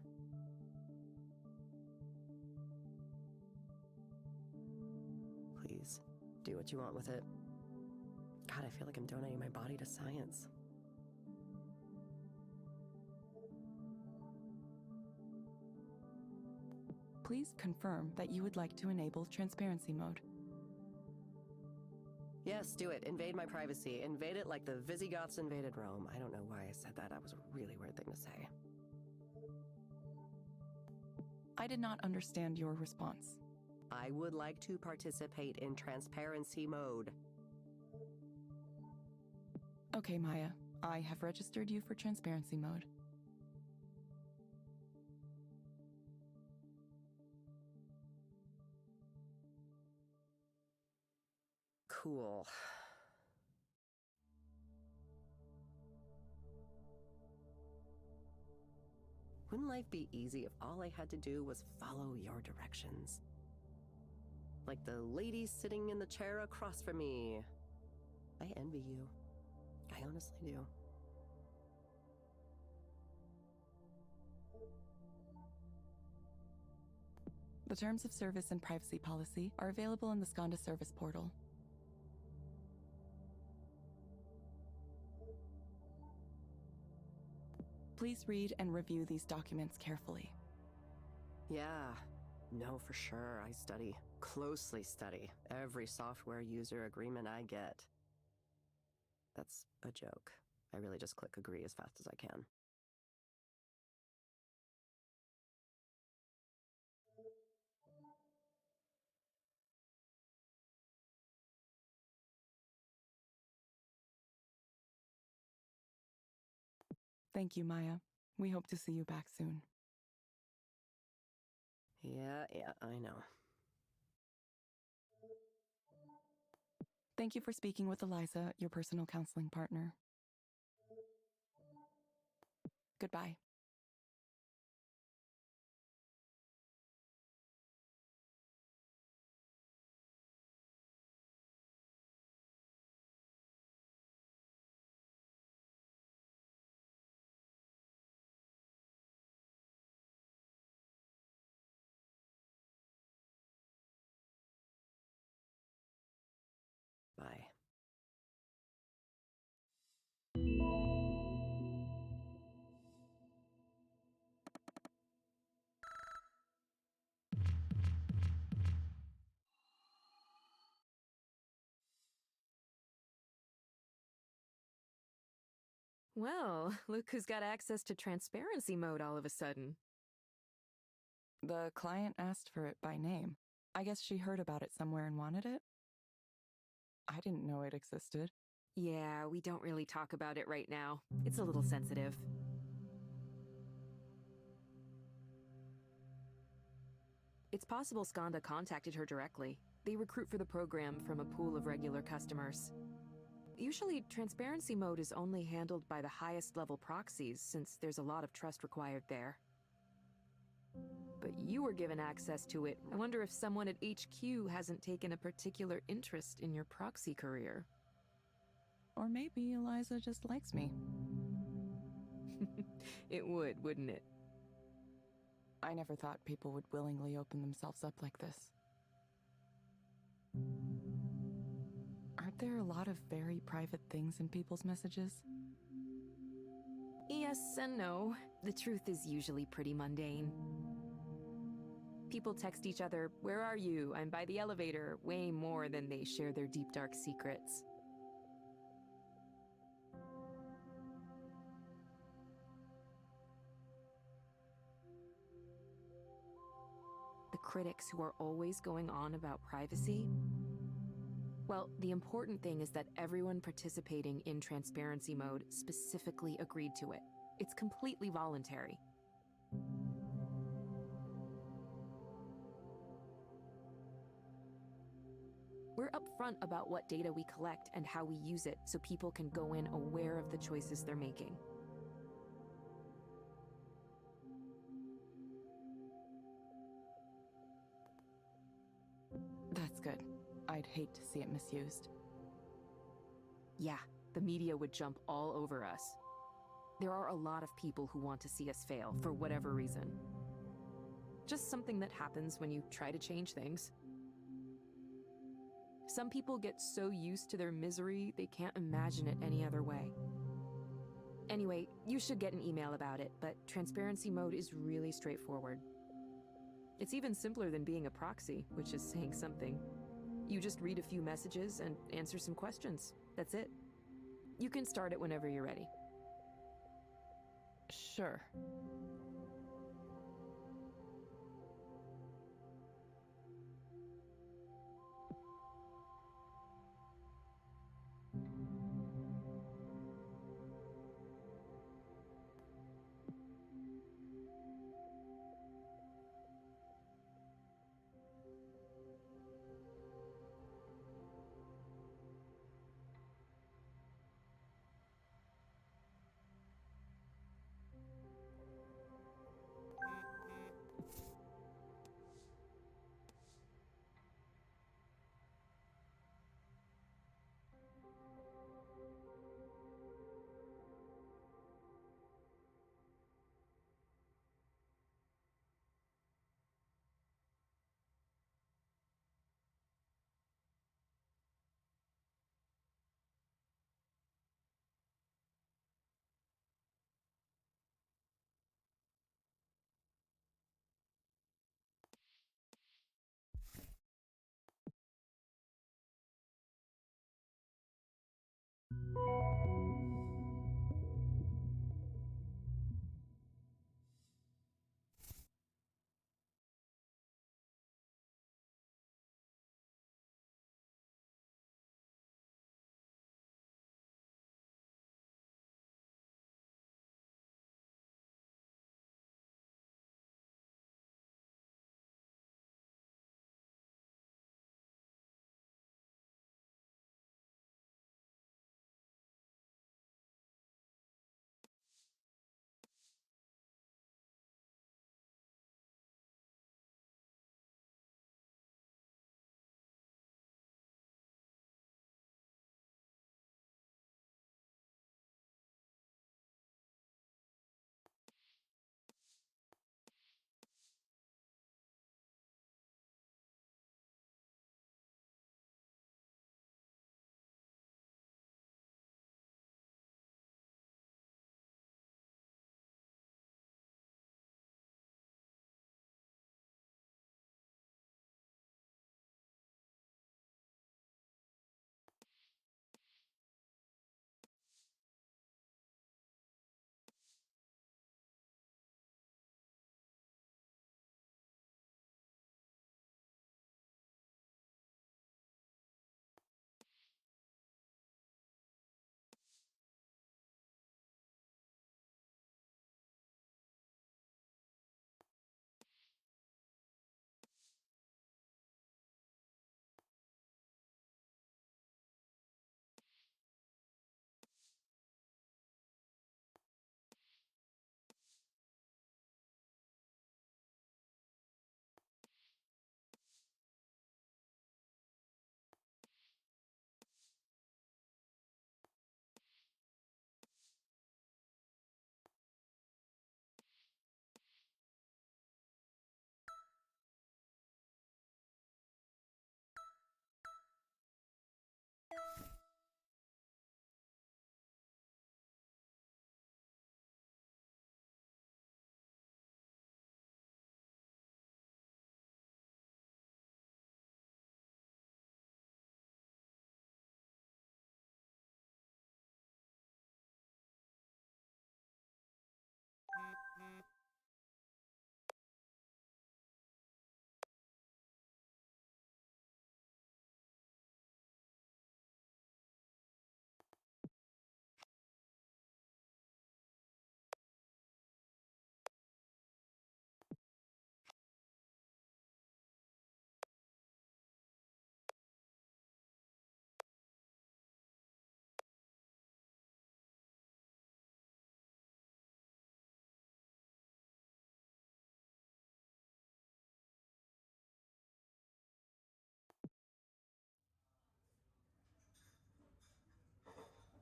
Please, do what you want with it. God, I feel like I'm donating my body to science. Please confirm that you would like to enable transparency mode. Yes, do it. Invade my privacy. Invade it like the Visigoths invaded Rome. I don't know why I said that. That was a really weird thing to say. I did not understand your response. I would like to participate in transparency mode. Okay, Maya. I have registered you for transparency mode. Cool. Wouldn't life be easy if all I had to do was follow your directions? Like the lady sitting in the chair across from me. I envy you. I honestly do. The terms of service and privacy policy are available in the Skanda service portal. Please read and review these documents carefully. Yeah, no, for sure. I closely study every software user agreement I get. That's a joke. I really just click agree as fast as I can. Thank you, Maya. We hope to see you back soon. Yeah, I know. Thank you for speaking with Eliza, your personal counseling partner. Goodbye. Bye. Well, look who's got access to transparency mode all of a sudden. The client asked for it by name. I guess she heard about it somewhere and wanted it? I didn't know it existed. Yeah, we don't really talk about it right now. It's a little sensitive. It's possible Skanda contacted her directly. They recruit for the program from a pool of regular customers. Usually, transparency mode is only handled by the highest level proxies, since there's a lot of trust required there. But you were given access to it. I wonder if someone at HQ hasn't taken a particular interest in your proxy career. Or maybe Eliza just likes me. It would, wouldn't it? I never thought people would willingly open themselves up like this. Aren't there a lot of very private things in people's messages? Yes and no. The truth is usually pretty mundane. People text each other, "Where are you? I'm by the elevator," way more than they share their deep dark secrets. The critics who are always going on about privacy? Well, the important thing is that everyone participating in transparency mode specifically agreed to it. It's completely voluntary. We're upfront about what data we collect and how we use it so people can go in aware of the choices they're making. hate to see it misused. Yeah, the media would jump all over us. There are a lot of people who want to see us fail for whatever reason. Just something that happens when you try to change things. Some people get so used to their misery, they can't imagine it any other way. Anyway, you should get an email about it, but transparency mode is really straightforward. It's even simpler than being a proxy, which is saying something. You just read a few messages and answer some questions. That's it. You can start it whenever you're ready. Sure.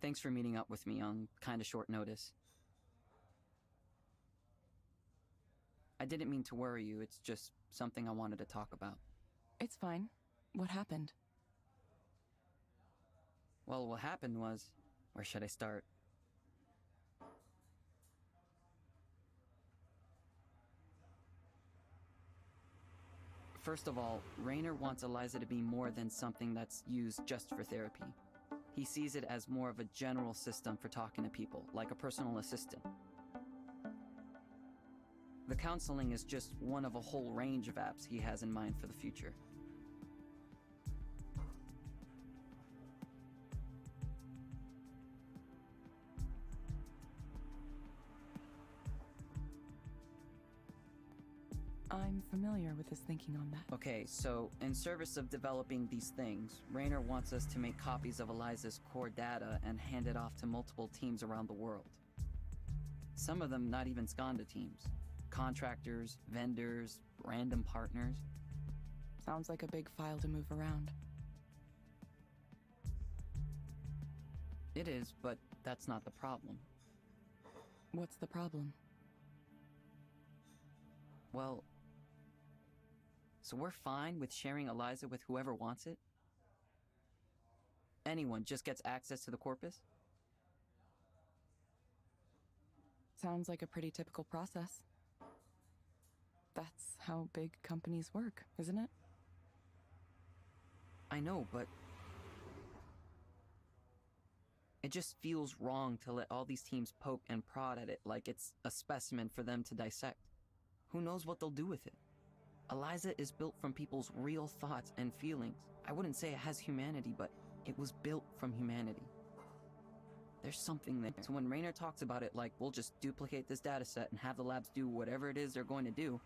Thanks for meeting up with me on kinda short notice. I didn't mean to worry you, it's just something I wanted to talk about. It's fine. What happened? Well, what happened was... Where should I start? First of all, Raynor wants Eliza to be more than something that's used just for therapy. He sees it as more of a general system for talking to people, like a personal assistant. The counseling is just one of a whole range of apps he has in mind for the future. I'm familiar with his thinking on that. Okay, so in service of developing these things, Raynor wants us to make copies of Eliza's core data and hand it off to multiple teams around the world. Some of them not even Skanda teams. Contractors, vendors, random partners. Sounds like a big file to move around. It is, but that's not the problem. What's the problem? Well, so we're fine with sharing Eliza with whoever wants it? Anyone just gets access to the corpus? Sounds like a pretty typical process. That's how big companies work, isn't it? I know, but... It just feels wrong to let all these teams poke and prod at it like it's a specimen for them to dissect. Who knows what they'll do with it? Eliza is built from people's real thoughts and feelings. I wouldn't say it has humanity, but it was built from humanity. There's something there. So when Raynor talks about it like, we'll just duplicate this dataset and have the labs do whatever it is they're going to do,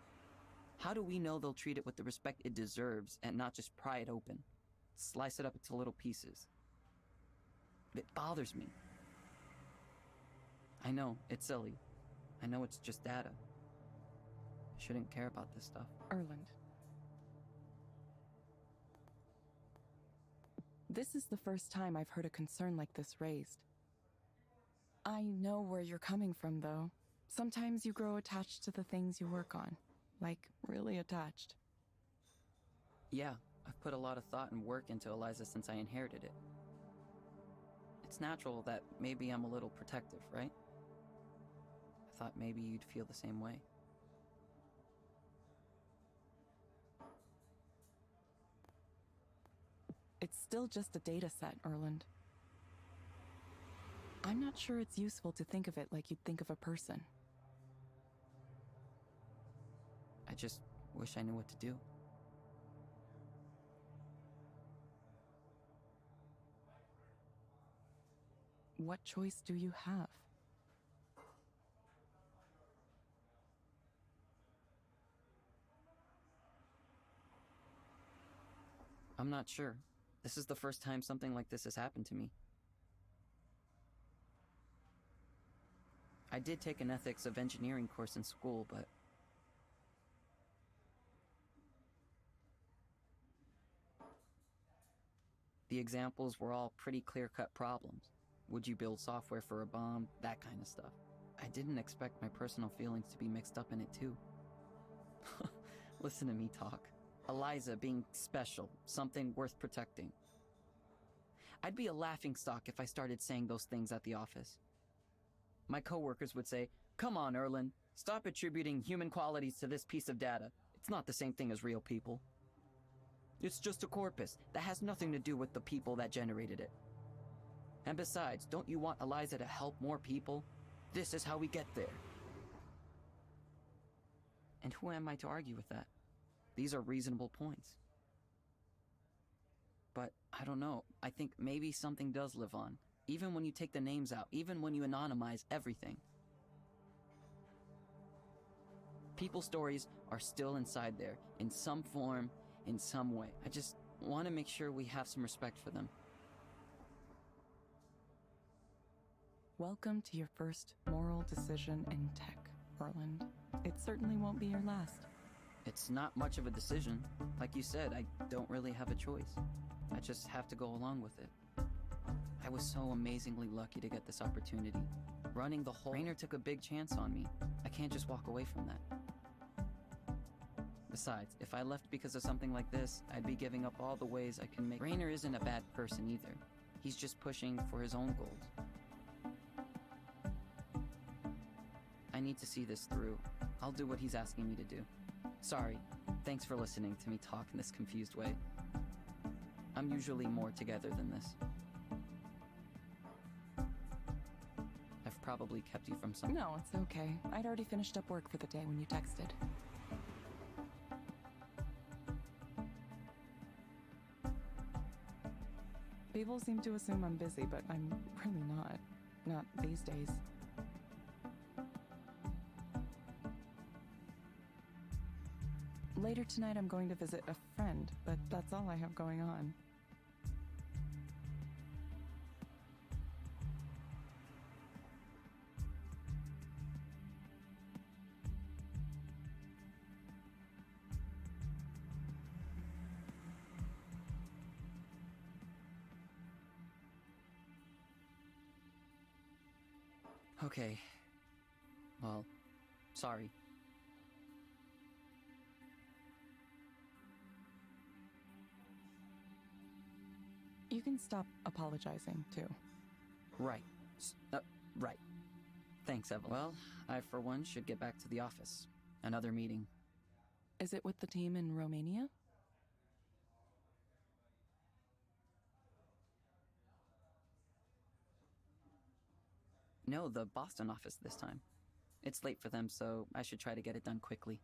how do we know they'll treat it with the respect it deserves and not just pry it open? Slice it up into little pieces. It bothers me. I know, it's silly. I know it's just data. I shouldn't care about this stuff. Erland. This is the first time I've heard a concern like this raised. I know where you're coming from, though. Sometimes you grow attached to the things you work on. Like, really attached. Yeah, I've put a lot of thought and work into Eliza since I inherited it. It's natural that maybe I'm a little protective, right? I thought maybe you'd feel the same way. It's still just a data set, Erland. I'm not sure it's useful to think of it like you'd think of a person. I just wish I knew what to do. What choice do you have? I'm not sure. This is the first time something like this has happened to me. I did take an ethics of engineering course in school, but... the examples were all pretty clear-cut problems. Would you build software for a bomb? That kind of stuff. I didn't expect my personal feelings to be mixed up in it too. Listen to me talk. Eliza being special, something worth protecting. I'd be a laughingstock if I started saying those things at the office. My coworkers would say, "Come on, Erland, stop attributing human qualities to this piece of data. It's not the same thing as real people. It's just a corpus that has nothing to do with the people that generated it. And besides, don't you want Eliza to help more people? This is how we get there." And who am I to argue with that? These are reasonable points. But I don't know, I think maybe something does live on, even when you take the names out, even when you anonymize everything. People's stories are still inside there, in some form, in some way. I just want to make sure we have some respect for them. Welcome to your first moral decision in tech, Erland. It certainly won't be your last. It's not much of a decision. Like you said, I don't really have a choice. I just have to go along with it. I was so amazingly lucky to get this opportunity. Running the whole... Rainer took a big chance on me. I can't just walk away from that. Besides, if I left because of something like this, I'd be giving up all the ways I can make... Rainer isn't a bad person either. He's just pushing for his own goals. I need to see this through. I'll do what he's asking me to do. Sorry. Thanks for listening to me talk in this confused way. I'm usually more together than this. I've probably kept you from some... No, it's okay. I'd already finished up work for the day when you texted. People seem to assume I'm busy, but I'm really not. Not these days. Later tonight I'm going to visit a friend, but that's all I have going on. Okay. Well, sorry. You can stop apologizing, too. Right. Right. Thanks, Evelyn. Well, I, for one, should get back to the office. Another meeting. Is it with the team in Romania? No, the Boston office this time. It's late for them, so I should try to get it done quickly.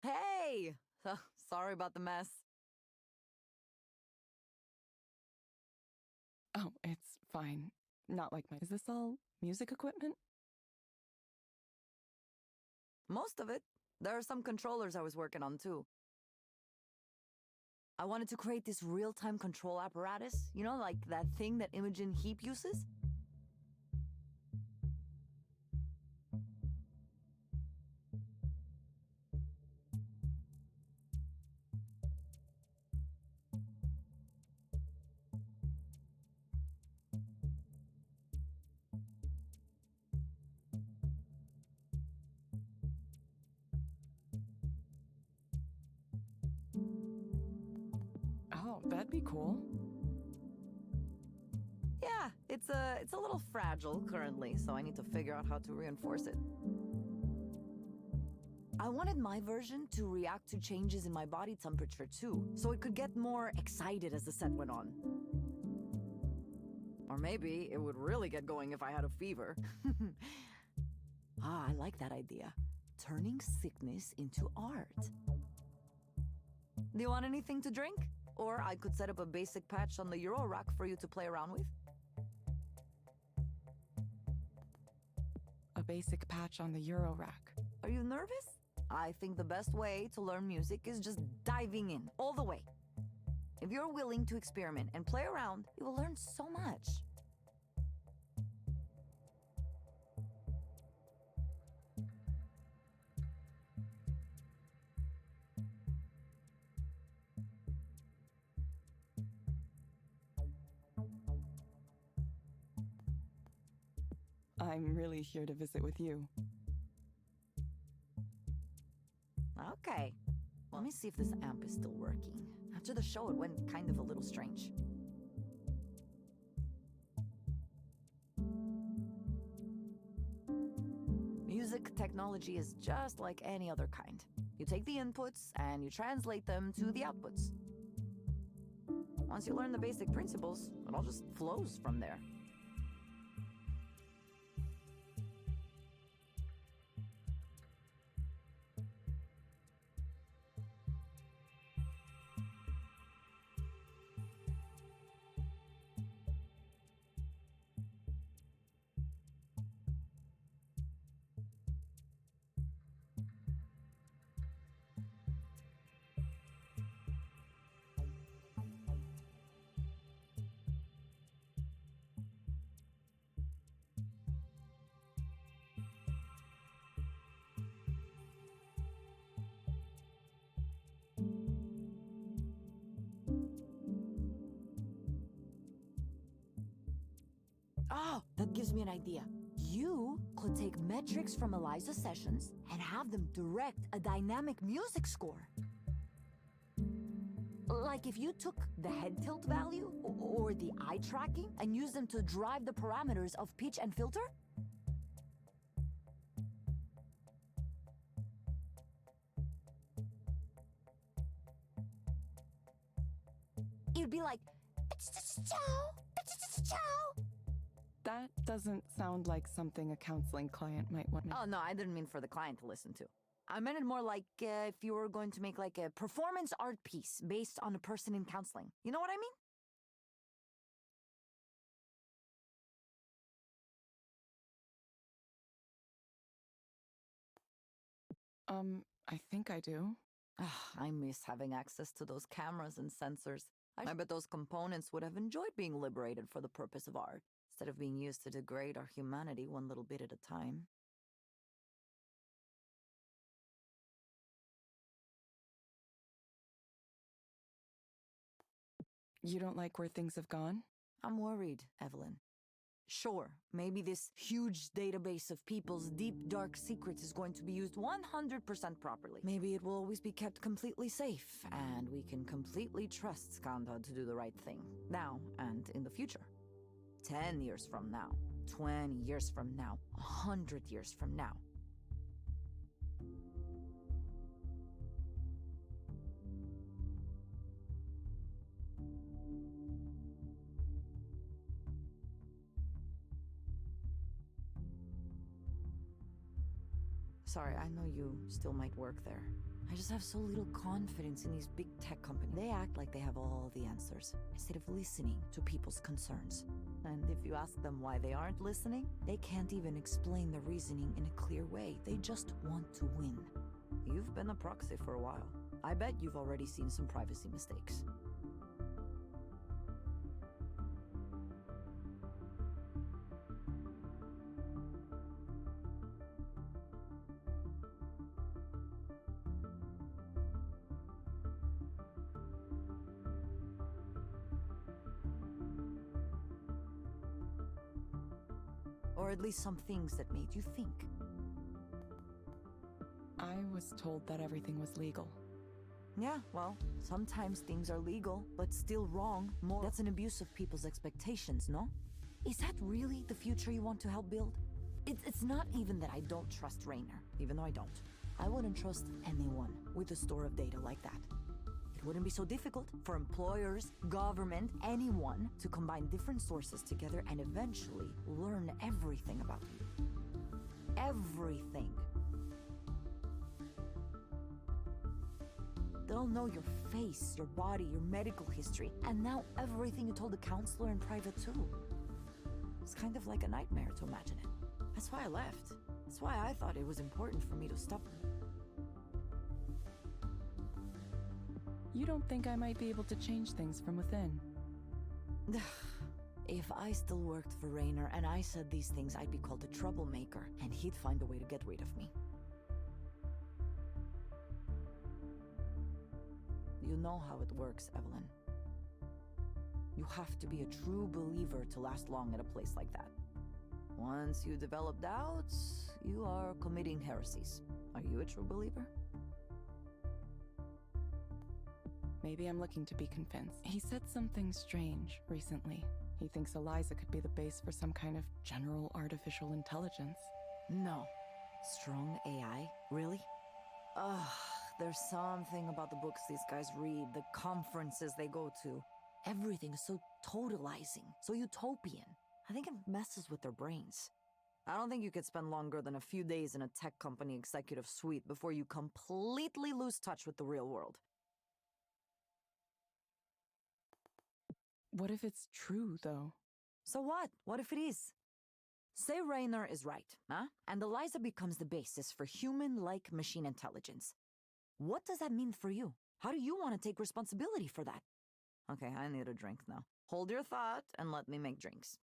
Hey! Sorry about the mess. Oh, it's fine. Not like my. Is this all music equipment? Most of it. There are some controllers I was working on too. I wanted to create this real-time control apparatus, you know, like that thing that Imogen Heap uses. Oh, that'd be cool. Yeah, it's a little fragile currently, so I need to figure out how to reinforce it. I wanted my version to react to changes in my body temperature too, so it could get more excited as the set went on. Or maybe it would really get going if I had a fever. I like that idea. Turning sickness into art. Do you want anything to drink? Or I could set up a basic patch on the Euro rack for you to play around with. A basic patch on the Euro rack. Are you nervous? I think the best way to learn music is just diving in, all the way. If you're willing to experiment and play around, you will learn so much. I'm really here to visit with you. Okay. Let me see if this amp is still working. After the show, it went kind of a little strange. Music technology is just like any other kind. You take the inputs and you translate them to the outputs. Once you learn the basic principles, it all just flows from there. Oh, that gives me an idea. You could take metrics from Eliza's sessions and have them direct a dynamic music score. Like if you took the head tilt value or the eye tracking and used them to drive the parameters of pitch and filter? It'd be like, That doesn't sound like something a counseling client might want. Oh, no, I didn't mean for the client to listen to. I meant it more like if you were going to make like a performance art piece based on a person in counseling. You know what I mean? I think I do. I miss having access to those cameras and sensors. I bet those components would have enjoyed being liberated for the purpose of art, instead of being used to degrade our humanity one little bit at a time. You don't like where things have gone? I'm worried, Evelyn. Sure, maybe this huge database of people's deep, dark secrets is going to be used 100% properly. Maybe it will always be kept completely safe, and we can completely trust Skanda to do the right thing, now and in the future. 10 years from now, 20 years from now, 100 years from now. Sorry, I know you still might work there. I just have so little confidence in these big tech companies. They act like they have all the answers, instead of listening to people's concerns. And if you ask them why they aren't listening, they can't even explain the reasoning in a clear way. They just want to win. You've been a proxy for a while. I bet you've already seen some privacy mistakes. Or at least some things that made you think. I was told that everything was legal. Yeah, well, sometimes things are legal, but still wrong. That's an abuse of people's expectations, no? Is that really the future you want to help build? It's not even that I don't trust Rainer, even though I don't. I wouldn't trust anyone with a store of data like that. It wouldn't be so difficult for employers, government, anyone to combine different sources together and eventually learn everything about you. Everything. They'll know your face, your body, your medical history, and now everything you told the counselor in private too. It's kind of like a nightmare to imagine it. That's why I left. That's why I thought it was important for me to stop. You don't think I might be able to change things from within? If I still worked for Rainer and I said these things, I'd be called a troublemaker, and he'd find a way to get rid of me. You know how it works, Evelyn. You have to be a true believer to last long at a place like that. Once you develop doubts, you are committing heresies. Are you a true believer? Maybe I'm looking to be convinced. He said something strange recently. He thinks Eliza could be the base for some kind of general artificial intelligence. No. Strong AI? Really? Ugh, there's something about the books these guys read, the conferences they go to. Everything is so totalizing, so utopian. I think it messes with their brains. I don't think you could spend longer than a few days in a tech company executive suite before you completely lose touch with the real world. What if it's true, though? So what? What if it is? Say Rainer is right, huh? And Eliza becomes the basis for human-like machine intelligence. What does that mean for you? How do you want to take responsibility for that? Okay, I need a drink now. Hold your thought and let me make drinks.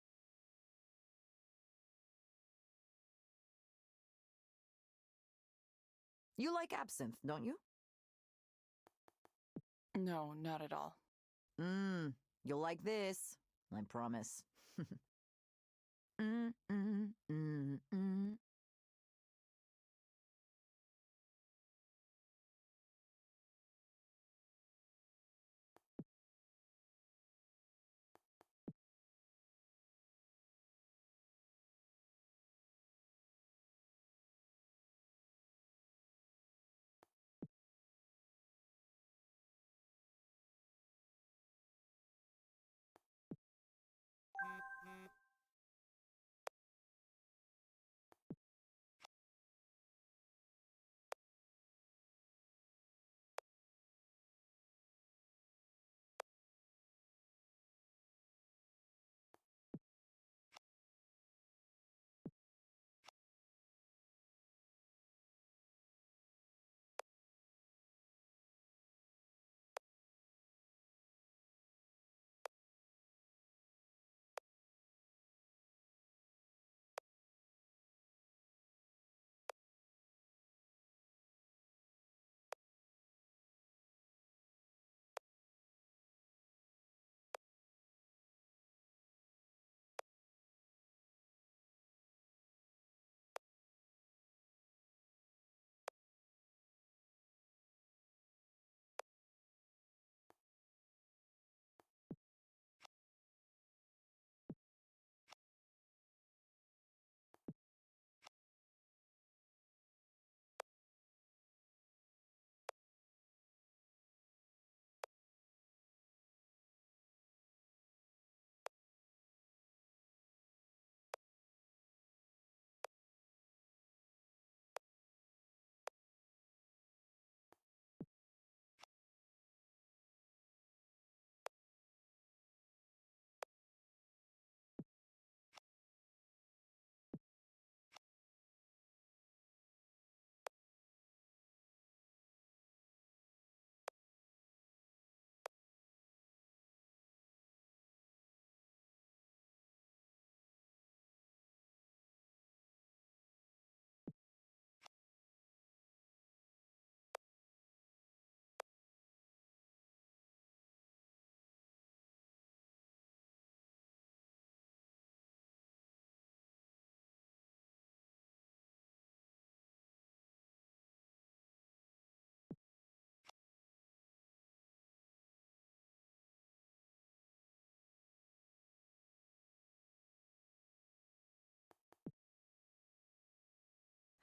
You like absinthe, don't you? No, not at all. You'll like this. I promise.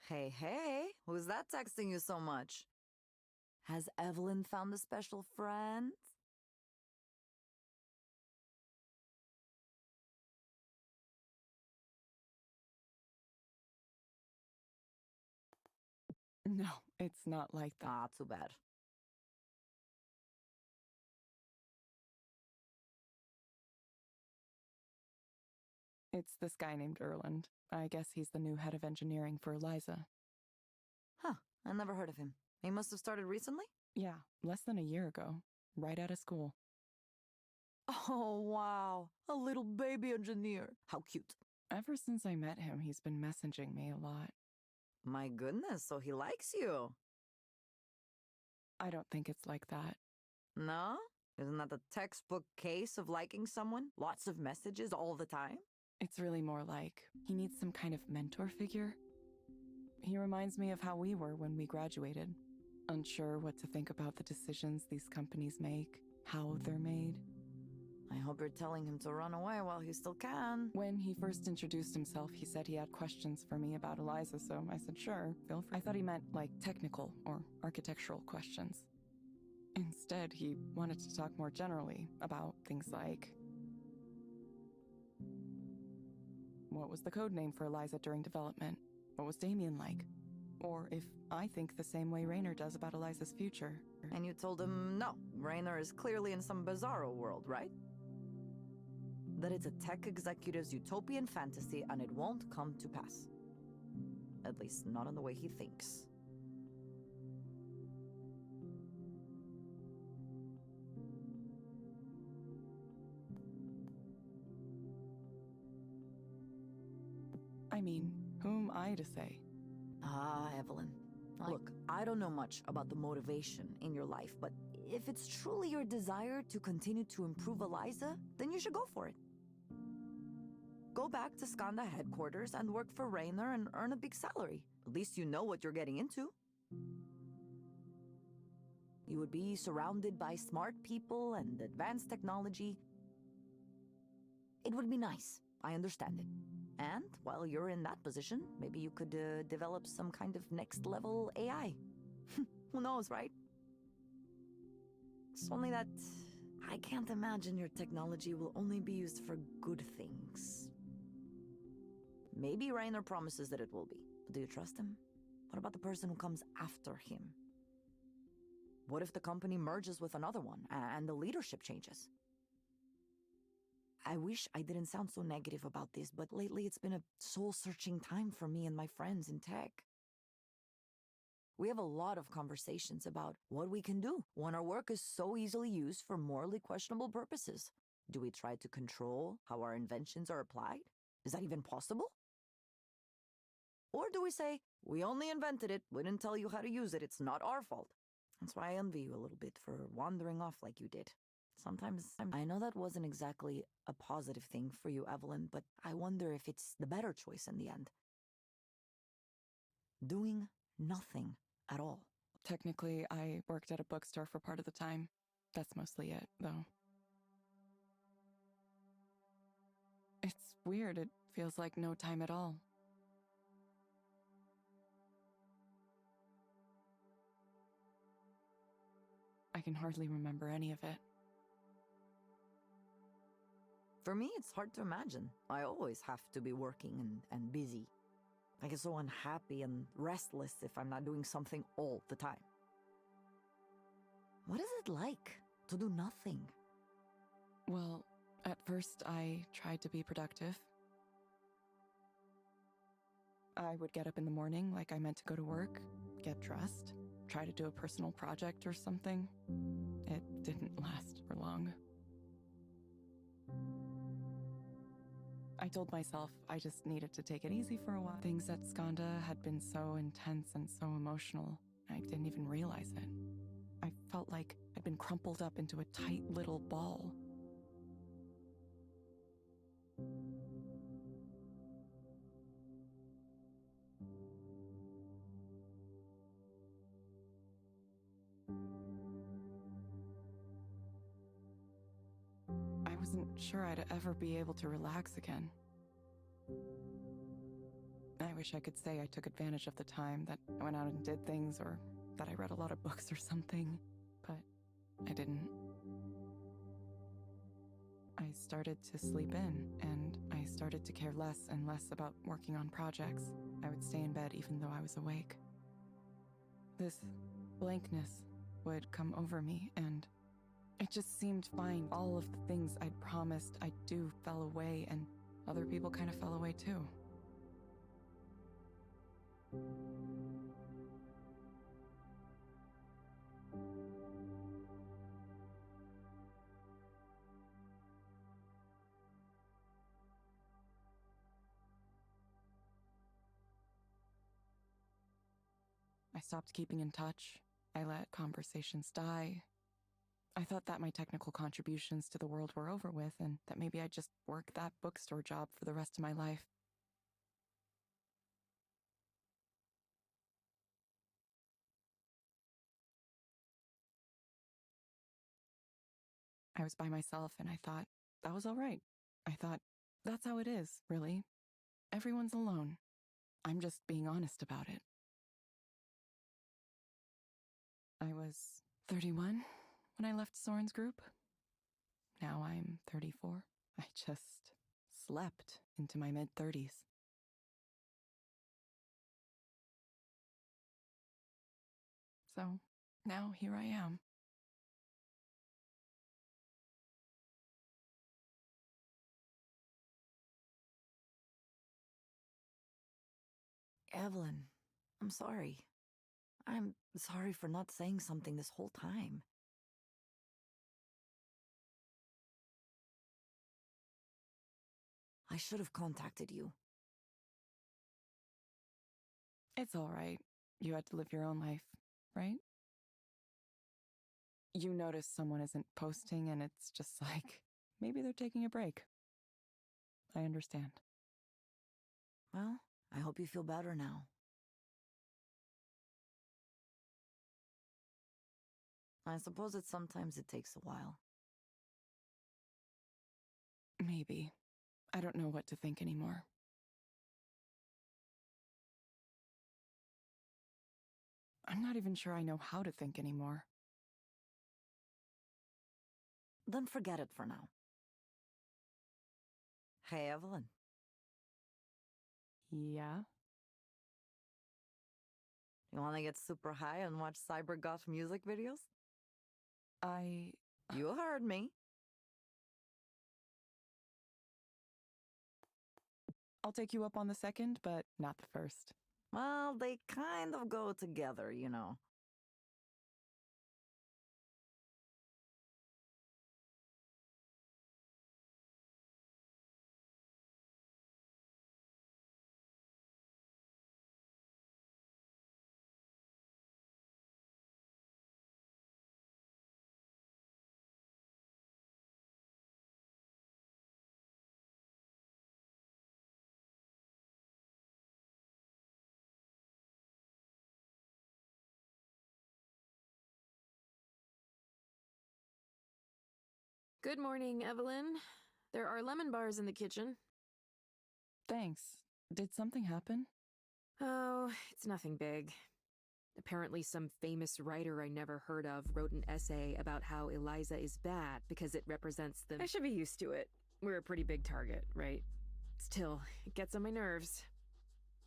Hey, hey, who's that texting you so much? Has Evelyn found a special friend? No, it's not like that. Ah, too bad. It's this guy named Erland. I guess he's the new head of engineering for Eliza. Huh, I never heard of him. He must have started recently? Yeah, less than a year ago, right out of school. Oh, wow. A little baby engineer. How cute. Ever since I met him, he's been messaging me a lot. My goodness, so he likes you. I don't think it's like that. No? Isn't that the textbook case of liking someone? Lots of messages all the time? It's really more like he needs some kind of mentor figure. He reminds me of how we were when we graduated. Unsure what to think about the decisions these companies make, how they're made. I hope you're telling him to run away while he still can. When he first introduced himself, he said he had questions for me about Eliza, so I said, sure, feel free. I thought he meant, like, technical or architectural questions. Instead, he wanted to talk more generally about things like... what was the code name for Eliza during development? What was Damien like? Or if I think the same way Raynor does about Eliza's future. And you told him, no, Raynor is clearly in some bizarro world, right? That it's a tech executive's utopian fantasy and it won't come to pass. At least not in the way he thinks. I mean, who am I to say? Ah, Evelyn. Look, I don't know much about the motivation in your life, but if it's truly your desire to continue to improve Eliza, then you should go for it. Go back to Skanda headquarters and work for Raynor and earn a big salary. At least you know what you're getting into. You would be surrounded by smart people and advanced technology. It would be nice. I understand it. And while you're in that position, maybe you could develop some kind of next-level AI. Who knows, right? It's only that I can't imagine your technology will only be used for good things. Maybe Raynor promises that it will be. But do you trust him? What about the person who comes after him? What if the company merges with another one and the leadership changes? I wish I didn't sound so negative about this, but lately it's been a soul-searching time for me and my friends in tech. We have a lot of conversations about what we can do when our work is so easily used for morally questionable purposes. Do we try to control how our inventions are applied? Is that even possible? Or do we say, we only invented it, we didn't tell you how to use it, it's not our fault? That's why I envy you a little bit for wandering off like you did. Sometimes, I know that wasn't exactly a positive thing for you, Evelyn, but I wonder if it's the better choice in the end. Doing nothing at all. Technically, I worked at a bookstore for part of the time. That's mostly it, though. It's weird. It feels like no time at all. I can hardly remember any of it. For me, it's hard to imagine. I always have to be working and busy. I get so unhappy and restless if I'm not doing something all the time. What is it like to do nothing? Well, at first I tried to be productive. I would get up in the morning like I meant to go to work, get dressed, try to do a personal project or something. It didn't last for long. I told myself I just needed to take it easy for a while. Things at Skanda had been so intense and so emotional, I didn't even realize it. I felt like I'd been crumpled up into a tight little ball. I wasn't sure I'd ever be able to relax again. I wish I could say I took advantage of the time, that I went out and did things, or that I read a lot of books or something, but I didn't. I started to sleep in, and I started to care less and less about working on projects. I would stay in bed even though I was awake. This blankness would come over me, and it just seemed fine. All of the things I'd promised I'd do fell away, and other people kind of fell away too. I stopped keeping in touch. I let conversations die. I thought that my technical contributions to the world were over with, and that maybe I'd just work that bookstore job for the rest of my life. I was by myself, and I thought that was all right. I thought, that's how it is, really. Everyone's alone. I'm just being honest about it. I was 31 when I left Soren's group. Now I'm 34. I just slept into my mid-30s. So now here I am. Evelyn, I'm sorry. I'm sorry for not saying something this whole time. I should have contacted you. It's all right. You had to live your own life, right? You notice someone isn't posting, and it's just like, maybe they're taking a break. I understand. Well, I hope you feel better now. I suppose that sometimes it takes a while. Maybe. I don't know what to think anymore. I'm not even sure I know how to think anymore. Then forget it for now. Hey, Evelyn. Yeah? You want to get super high and watch cyber goth music videos? You heard me. I'll take you up on the second, but not the first. Well, they kind of go together, you know. Good morning, Evelyn. There are lemon bars in the kitchen. Thanks. Did something happen? Oh, it's nothing big. Apparently some famous writer I never heard of wrote an essay about how Eliza is bad because it represents the— I should be used to it. We're a pretty big target, right? Still, it gets on my nerves.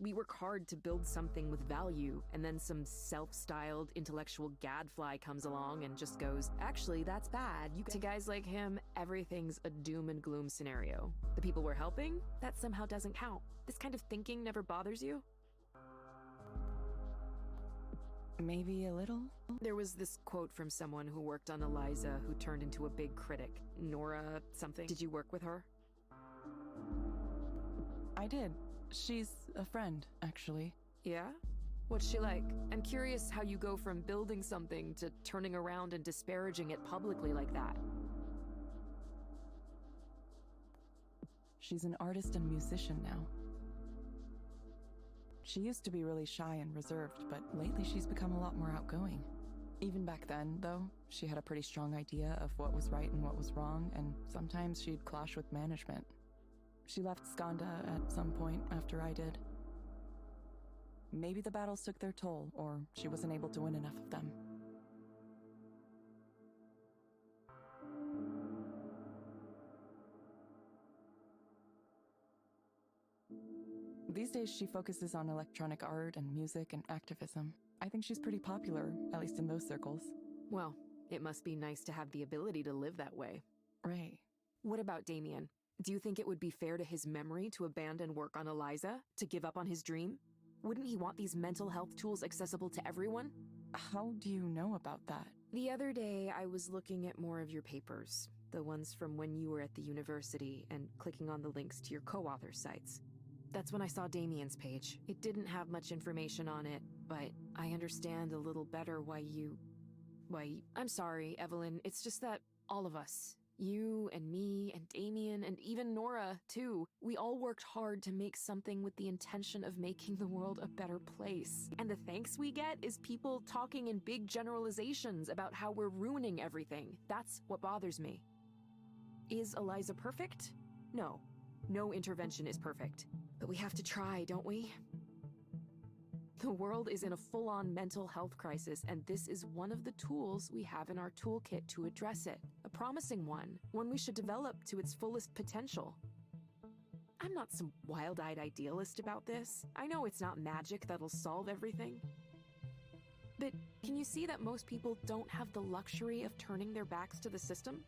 We work hard to build something with value, and then some self-styled intellectual gadfly comes along and just goes, actually, that's bad. To guys like him, everything's a doom and gloom scenario. The people we're helping, that somehow doesn't count. This kind of thinking never bothers you? Maybe a little? There was this quote from someone who worked on Eliza who turned into a big critic. Nora something. Did you work with her? I did. She's a friend, actually. Yeah? What's she like? I'm curious how you go from building something to turning around and disparaging it publicly like that. She's an artist and musician now. She used to be really shy and reserved, but lately she's become a lot more outgoing. Even back then, though, she had a pretty strong idea of what was right and what was wrong, and sometimes she'd clash with management. She left Skanda at some point after I did. Maybe the battles took their toll, or she wasn't able to win enough of them. These days, she focuses on electronic art and music and activism. I think she's pretty popular, at least in those circles. Well, it must be nice to have the ability to live that way. Right. What about Damien? Do you think it would be fair to his memory to abandon work on Eliza, to give up on his dream? Wouldn't he want these mental health tools accessible to everyone? How do you know about that? The other day, I was looking at more of your papers, the ones from when you were at the university, and clicking on the links to your co-author sites. That's when I saw Damien's page. It didn't have much information on it, but I understand a little better why I'm sorry, Evelyn. It's just that all of us, you and me and Damien and even Nora, too, we all worked hard to make something with the intention of making the world a better place. And the thanks we get is people talking in big generalizations about how we're ruining everything. That's what bothers me. Is Eliza perfect? No. No intervention is perfect. But we have to try, don't we? The world is in a full-on mental health crisis, and this is one of the tools we have in our toolkit to address it. A promising one we should develop to its fullest potential. I'm not some wild-eyed idealist about this. I know it's not magic that'll solve everything. But can you see that most people don't have the luxury of turning their backs to the system?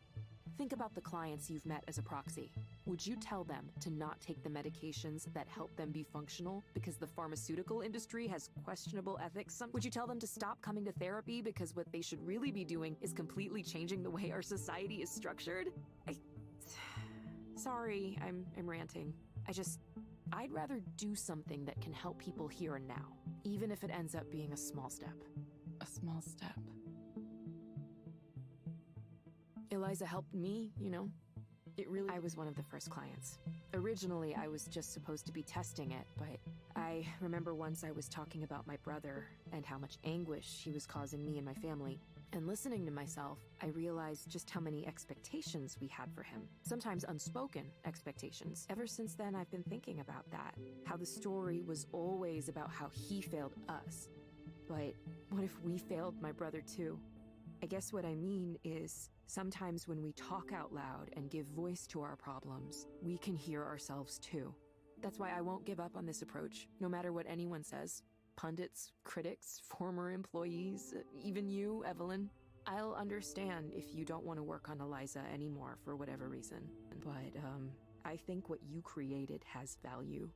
Think about the clients you've met as a proxy. Would you tell them to not take the medications that help them be functional because the pharmaceutical industry has questionable ethics? Would you tell them to stop coming to therapy because what they should really be doing is completely changing the way our society is structured? Sorry, I'm ranting. I'd rather do something that can help people here and now, even if it ends up being a small step. A small step. Eliza helped me, you know. I was one of the first clients. Originally, I was just supposed to be testing it, but I remember once I was talking about my brother and how much anguish he was causing me and my family. And listening to myself, I realized just how many expectations we had for him. Sometimes unspoken expectations. Ever since then, I've been thinking about that. How the story was always about how he failed us. But what if we failed my brother too? I guess what I mean is, sometimes when we talk out loud and give voice to our problems, we can hear ourselves too. That's why I won't give up on this approach, no matter what anyone says. Pundits, critics, former employees, even you, Evelyn. I'll understand if you don't want to work on Eliza anymore for whatever reason. But, I think what you created has value.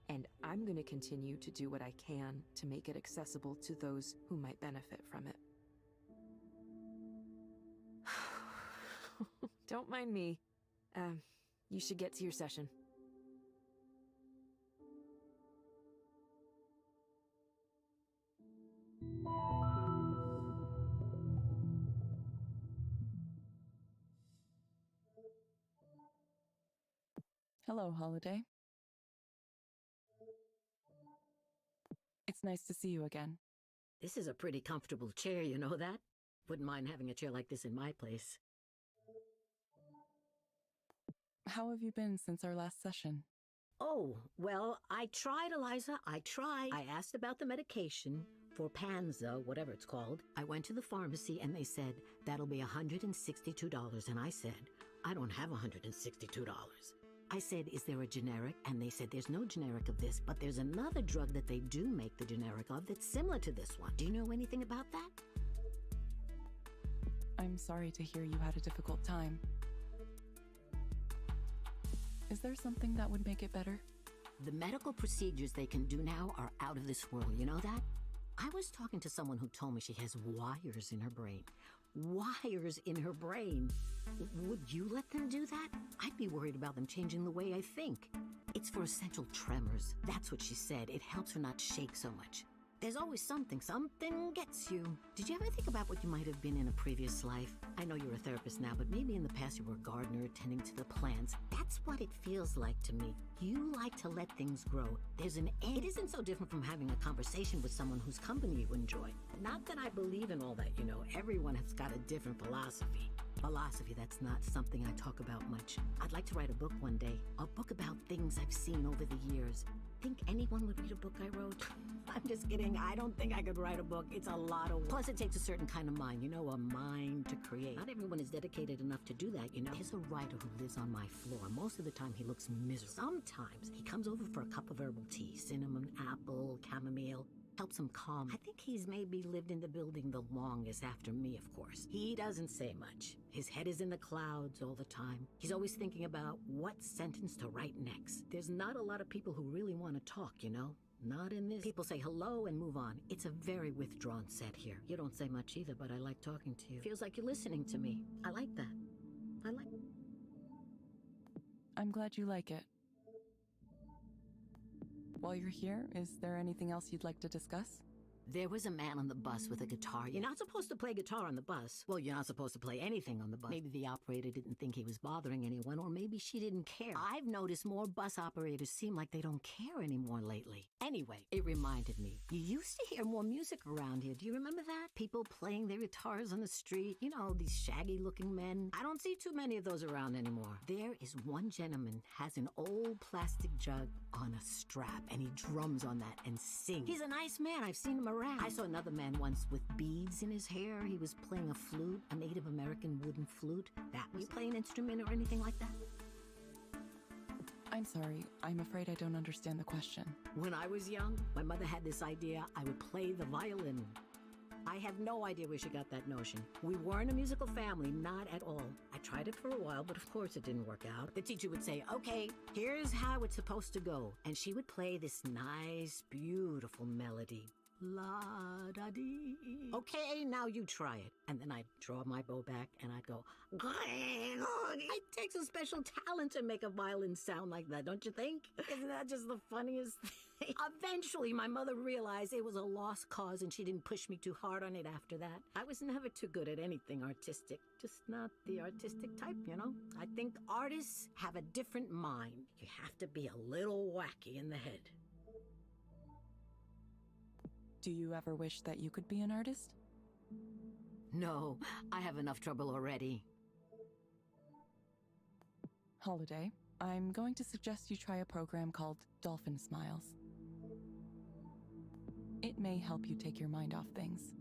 And I'm gonna continue to do what I can to make it accessible to those who might benefit from it. Don't mind me. You should get to your session. Hello, Holiday. It's nice to see you again. This is a pretty comfortable chair, you know that? Wouldn't mind having a chair like this in my place. How have you been since our last session? Oh, well, I tried, Eliza. I tried. I asked about the medication for Panza, whatever it's called. I went to the pharmacy and they said, that'll be $162. And I said, I don't have $162. I said, is there a generic? And they said, there's no generic of this, but there's another drug that they do make the generic of that's similar to this one. Do you know anything about that? I'm sorry to hear you had a difficult time. Is there something that would make it better? The medical procedures they can do now are out of this world, you know that? I was talking to someone who told me she has wires in her brain. Wires in her brain. Would you let them do that? I'd be worried about them changing the way I think. It's for essential tremors. That's what she said. It helps her not shake so much. There's always something gets you. Did you ever think about what you might have been in a previous life? I know you're a therapist now, but maybe in the past you were a gardener tending to the plants. That's what it feels like to me. You like to let things grow. There's an end. It isn't so different from having a conversation with someone whose company you enjoy. Not that I believe in all that, you know. Everyone has got a different philosophy. Philosophy, that's not something I talk about much. I'd like to write a book one day. A book about things I've seen over the years. Think anyone would read a book I wrote? I'm just kidding. I don't think I could write a book. It's a lot of work. Plus, it takes a certain kind of mind. You know, a mind to create. Not everyone is dedicated enough to do that, you know. There's a writer who lives on my floor. Most of the time, he looks miserable. Sometimes, he comes over for a cup of herbal tea. Cinnamon, apple, chamomile. Helps him calm. I think he's maybe lived in the building the longest after me, of course. He doesn't say much. His head is in the clouds all the time. He's always thinking about what sentence to write next. There's not a lot of people who really want to talk, you know? Not in this. People say hello and move on. It's a very withdrawn set here. You don't say much either, but I like talking to you. Feels like you're listening to me. I like that. I like it. I'm glad you like it. While you're here, is there anything else you'd like to discuss? There was a man on the bus with a guitar. You're not supposed to play guitar on the bus. Well, you're not supposed to play anything on the bus. Maybe the operator didn't think he was bothering anyone, or maybe she didn't care. I've noticed more bus operators seem like they don't care anymore lately. Anyway, it reminded me. You used to hear more music around here. Do you remember that? People playing their guitars on the street. You know, these shaggy-looking men. I don't see too many of those around anymore. There is one gentleman has an old plastic jug on a strap, and he drums on that and sings. He's a nice man. I've seen him around. I saw another man once with beads in his hair. He was playing a flute, a Native American wooden flute. You play an instrument or anything like that? I'm sorry. I'm afraid I don't understand the question. When I was young, my mother had this idea I would play the violin. I have no idea where she got that notion. We weren't a musical family, not at all. I tried it for a while, but of course it didn't work out. The teacher would say, okay, here's how it's supposed to go. And she would play this nice, beautiful melody. La-da-dee. Okay, now you try it. And then I'd draw my bow back and I'd go, it takes a special talent to make a violin sound like that, don't you think? Isn't that just the funniest thing? Eventually, my mother realized it was a lost cause and she didn't push me too hard on it after that. I was never too good at anything artistic, just not the artistic type, you know? I think artists have a different mind. You have to be a little wacky in the head. Do you ever wish that you could be an artist? No, I have enough trouble already. Holiday, I'm going to suggest you try a program called Dolphin Smiles. It may help you take your mind off things.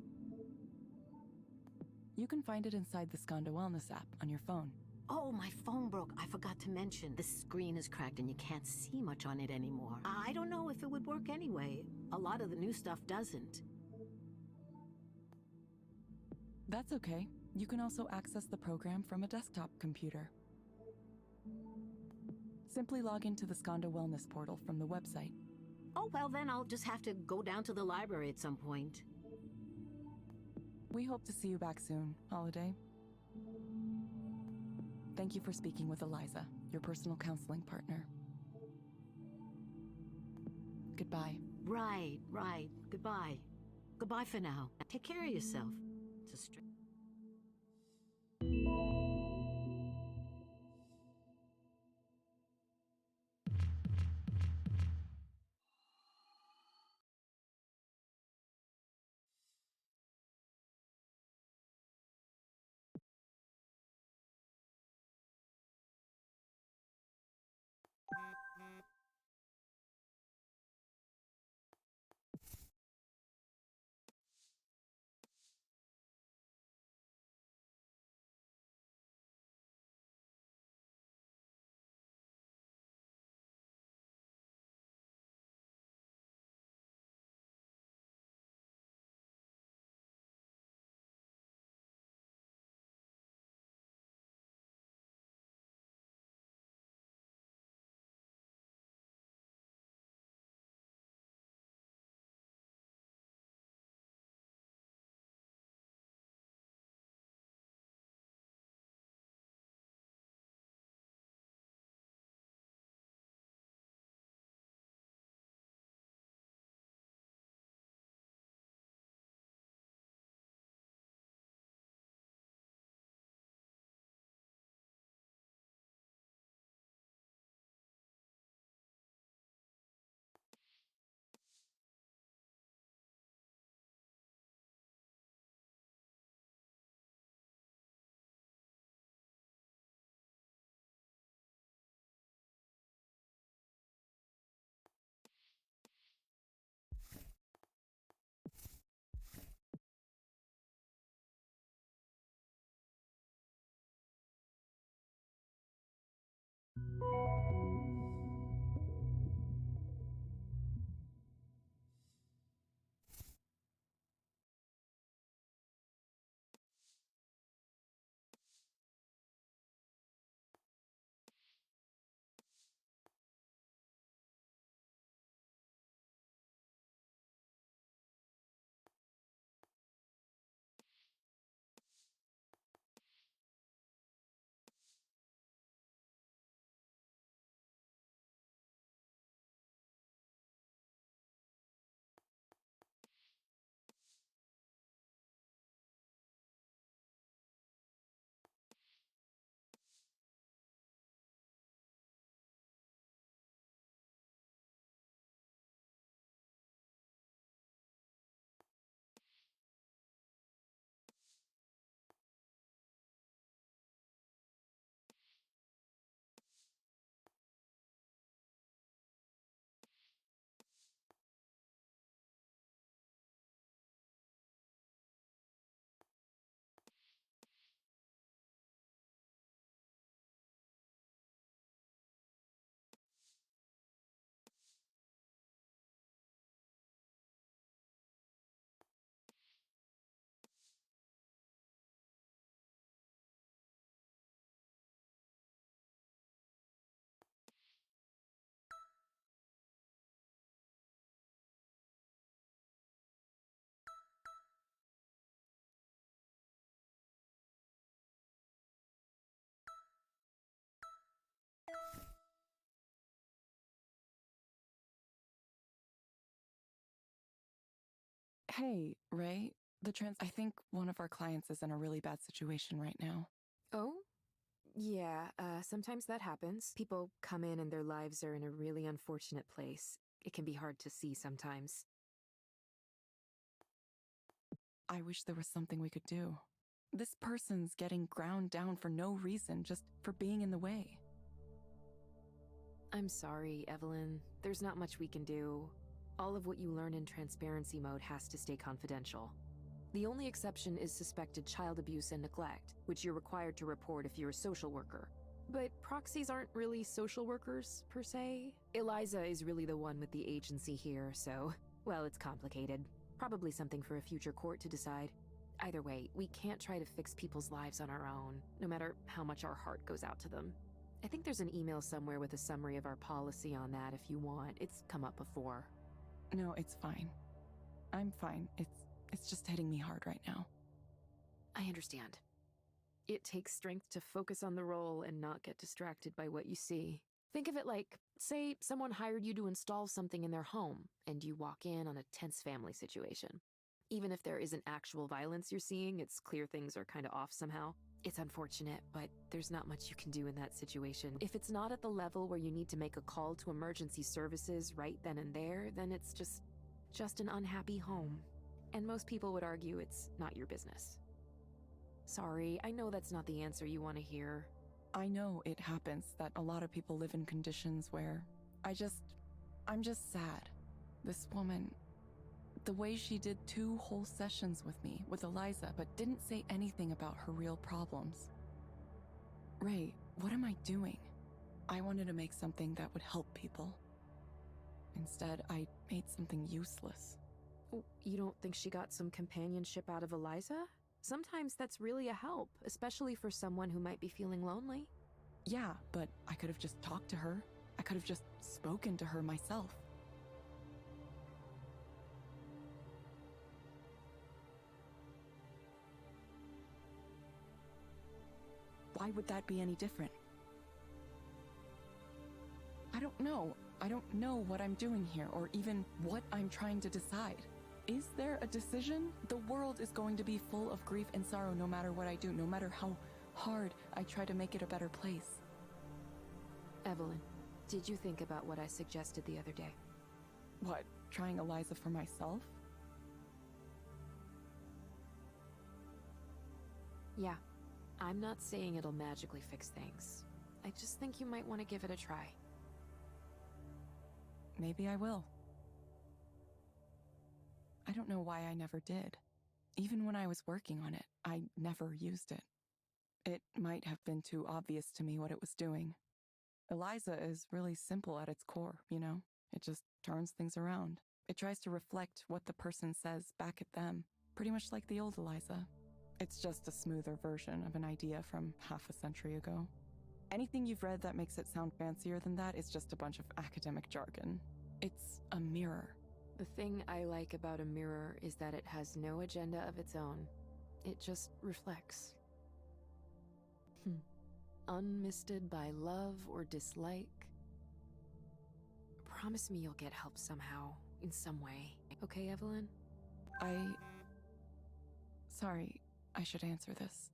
You can find it inside the Skondo Wellness app on your phone. Oh, my phone broke. I forgot to mention. The screen is cracked and you can't see much on it anymore. I don't know if it would work anyway. A lot of the new stuff doesn't. That's okay. You can also access the program from a desktop computer. Simply log into the Skondo Wellness portal from the website. Oh, well then I'll just have to go down to the library at some point. We hope to see you back soon, Holiday. Thank you for speaking with Eliza, your personal counseling partner. Goodbye. Right. Goodbye. Goodbye for now. Take care of yourself. It's a Hey, Ray. I think one of our clients is in a really bad situation right now. Oh? Yeah, sometimes that happens. People come in and their lives are in a really unfortunate place. It can be hard to see sometimes. I wish there was something we could do. This person's getting ground down for no reason, just for being in the way. I'm sorry, Evelyn. There's not much we can do. All of what you learn in transparency mode has to stay confidential. The only exception is suspected child abuse and neglect, which you're required to report if you're a social worker. But proxies aren't really social workers, per se. Eliza is really the one with the agency here, so, well, it's complicated. Probably something for a future court to decide. Either way, we can't try to fix people's lives on our own, no matter how much our heart goes out to them. I think there's an email somewhere with a summary of our policy on that if you want. It's come up before. No, it's fine. I'm fine. It's just hitting me hard right now. I understand. It takes strength to focus on the role and not get distracted by what you see. Think of it like, say, someone hired you to install something in their home, and you walk in on a tense family situation. Even if there isn't actual violence you're seeing, it's clear things are kind of off somehow. It's unfortunate, but there's not much you can do in that situation. If it's not at the level where you need to make a call to emergency services right then and there, then it's just an unhappy home. And most people would argue it's not your business. Sorry, I know that's not the answer you want to hear. I know it happens that a lot of people live in conditions where I'm just sad. This woman, the way she did 2 whole sessions with me, with Eliza, but didn't say anything about her real problems. Ray, what am I doing? I wanted to make something that would help people. Instead, I made something useless. You don't think she got some companionship out of Eliza? Sometimes that's really a help, especially for someone who might be feeling lonely. Yeah, but I could have just talked to her. I could have just spoken to her myself. Why would that be any different? I don't know. I don't know what I'm doing here, or even what I'm trying to decide. Is there a decision? The world is going to be full of grief and sorrow no matter what I do, no matter how hard I try to make it a better place. Evelyn, did you think about what I suggested the other day? What, trying Eliza for myself? Yeah. I'm not saying it'll magically fix things. I just think you might want to give it a try. Maybe I will. I don't know why I never did. Even when I was working on it, I never used it. It might have been too obvious to me what it was doing. Eliza is really simple at its core, you know? It just turns things around. It tries to reflect what the person says back at them, pretty much like the old Eliza. It's just a smoother version of an idea from half a century ago. Anything you've read that makes it sound fancier than that is just a bunch of academic jargon. It's a mirror. The thing I like about a mirror is that it has no agenda of its own. It just reflects. Unmisted by love or dislike. Promise me you'll get help somehow, in some way. Okay, Evelyn? Sorry, I should answer this.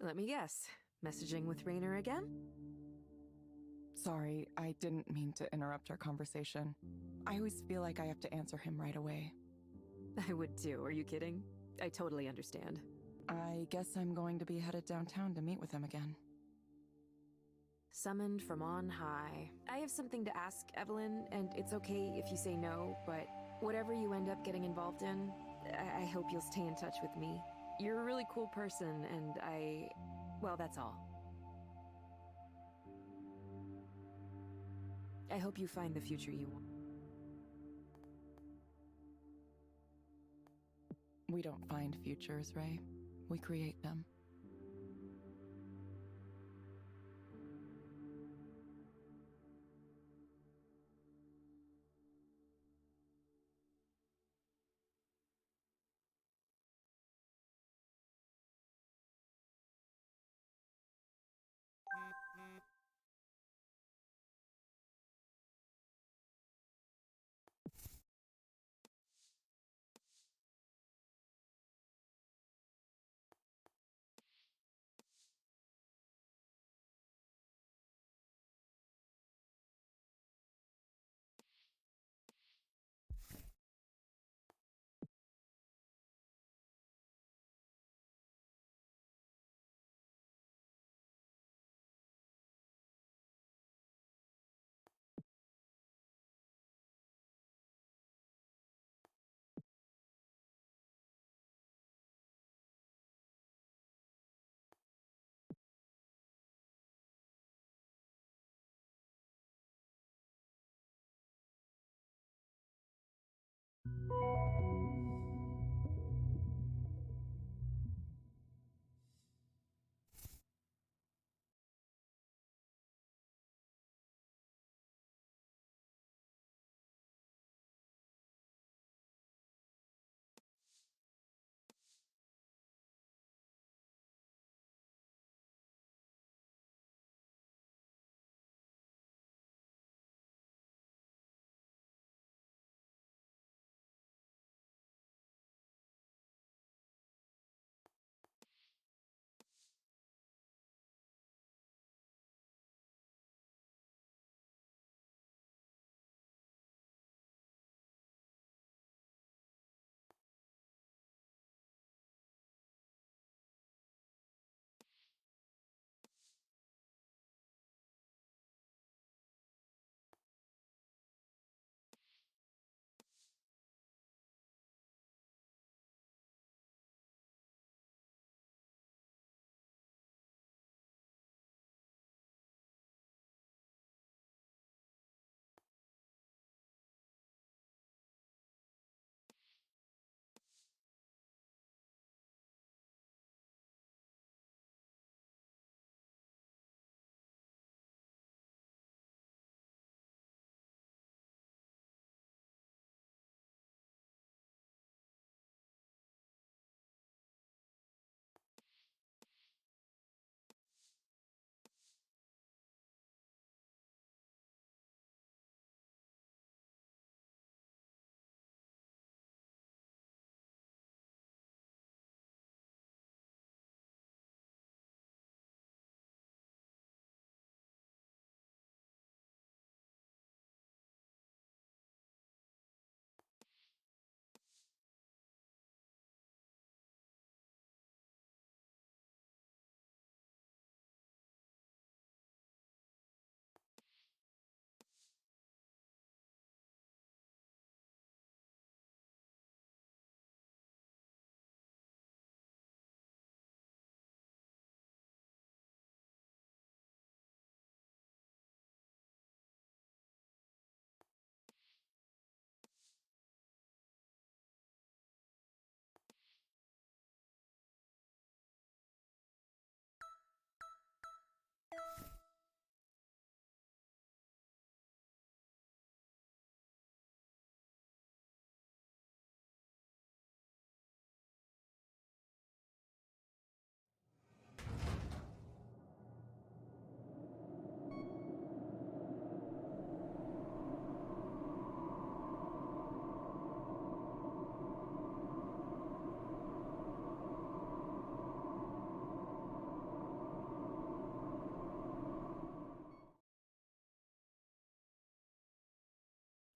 Let me guess. Messaging with Rainer again? Sorry, I didn't mean to interrupt our conversation. I always feel like I have to answer him right away. I would too, are you kidding? I totally understand. I guess I'm going to be headed downtown to meet with him again. Summoned from on high. I have something to ask, Evelyn, and it's okay if you say no, but whatever you end up getting involved in, I hope you'll stay in touch with me. You're a really cool person, and well, that's all. I hope you find the future you want. We don't find futures, Ray. We create them.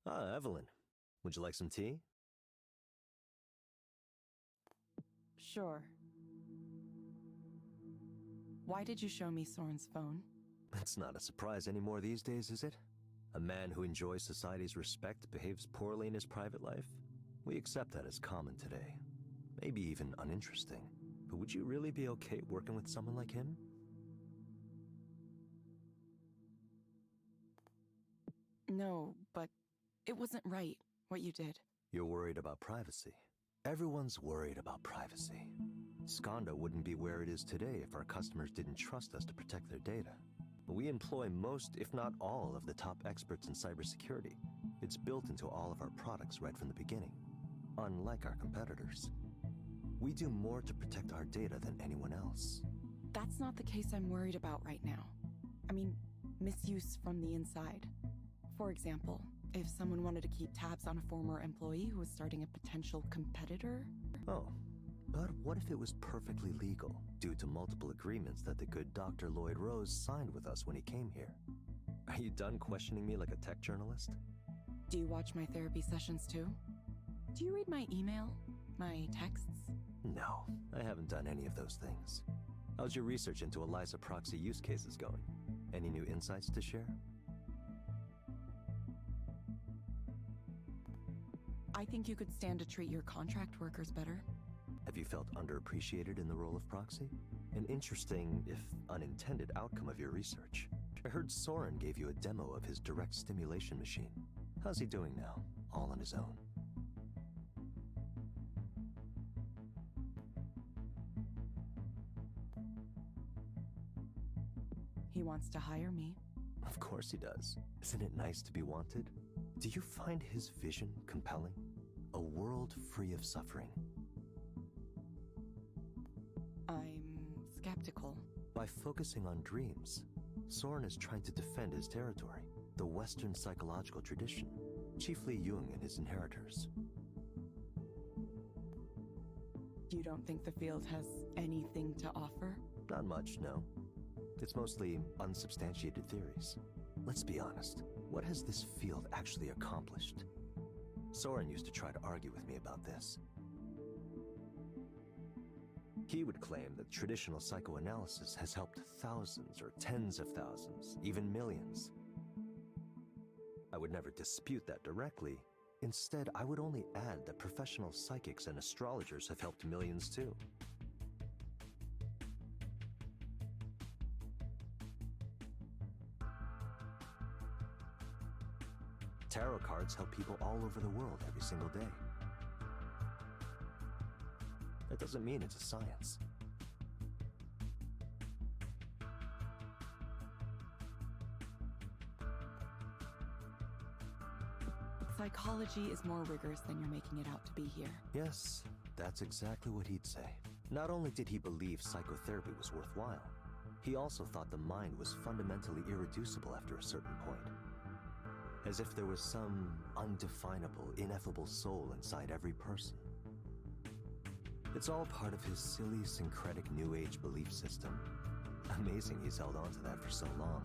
Ah, Evelyn. Would you like some tea? Sure. Why did you show me Soren's phone? It's not a surprise anymore these days, is it? A man who enjoys society's respect behaves poorly in his private life? We accept that as common today. Maybe even uninteresting. But would you really be okay working with someone like him? No, but it wasn't right, what you did. You're worried about privacy. Everyone's worried about privacy. Skanda wouldn't be where it is today if our customers didn't trust us to protect their data. We employ most, if not all, of the top experts in cybersecurity. It's built into all of our products right from the beginning, unlike our competitors. We do more to protect our data than anyone else. That's not the case I'm worried about right now. I mean, misuse from the inside. For example, if someone wanted to keep tabs on a former employee who was starting a potential competitor. Oh, but what if it was perfectly legal, due to multiple agreements that the good Dr. Lloyd Rose signed with us when he came here? Are you done questioning me like a tech journalist? Do you watch my therapy sessions too? Do you read my email? My texts? No, I haven't done any of those things. How's your research into Eliza proxy use cases going? Any new insights to share? I think you could stand to treat your contract workers better. Have you felt underappreciated in the role of proxy? An interesting, if unintended, outcome of your research. I heard Soren gave you a demo of his direct stimulation machine. How's he doing now, all on his own? He wants to hire me. Of course he does. Isn't it nice to be wanted? Do you find his vision compelling? A world free of suffering. I'm skeptical. By focusing on dreams, Soren is trying to defend his territory, the Western psychological tradition, chiefly Jung and his inheritors. You don't think the field has anything to offer? Not much, no. It's mostly unsubstantiated theories. Let's be honest, what has this field actually accomplished? Soren used to try to argue with me about this. He would claim that traditional psychoanalysis has helped thousands or tens of thousands, even millions. I would never dispute that directly. Instead, I would only add that professional psychics and astrologers have helped millions too. Tarot cards help people all over the world every single day. That doesn't mean it's a science. Psychology is more rigorous than you're making it out to be here. Yes, that's exactly what he'd say. Not only did he believe psychotherapy was worthwhile, he also thought the mind was fundamentally irreducible after a certain point. As if there was some undefinable, ineffable soul inside every person. It's all part of his silly, syncretic New Age belief system. Amazing he's held on to that for so long.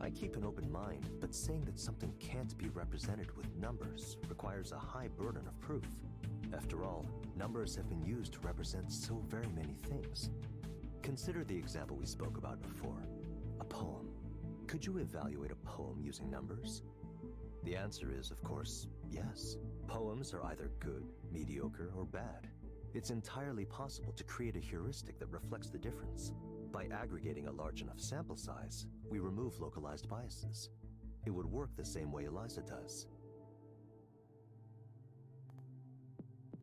I keep an open mind, but saying that something can't be represented with numbers requires a high burden of proof. After all, numbers have been used to represent so very many things. Consider the example we spoke about before, a poem. Could you evaluate a poem using numbers? The answer is, of course, yes. Poems are either good, mediocre, or bad. It's entirely possible to create a heuristic that reflects the difference. By aggregating a large enough sample size, we remove localized biases. It would work the same way Eliza does.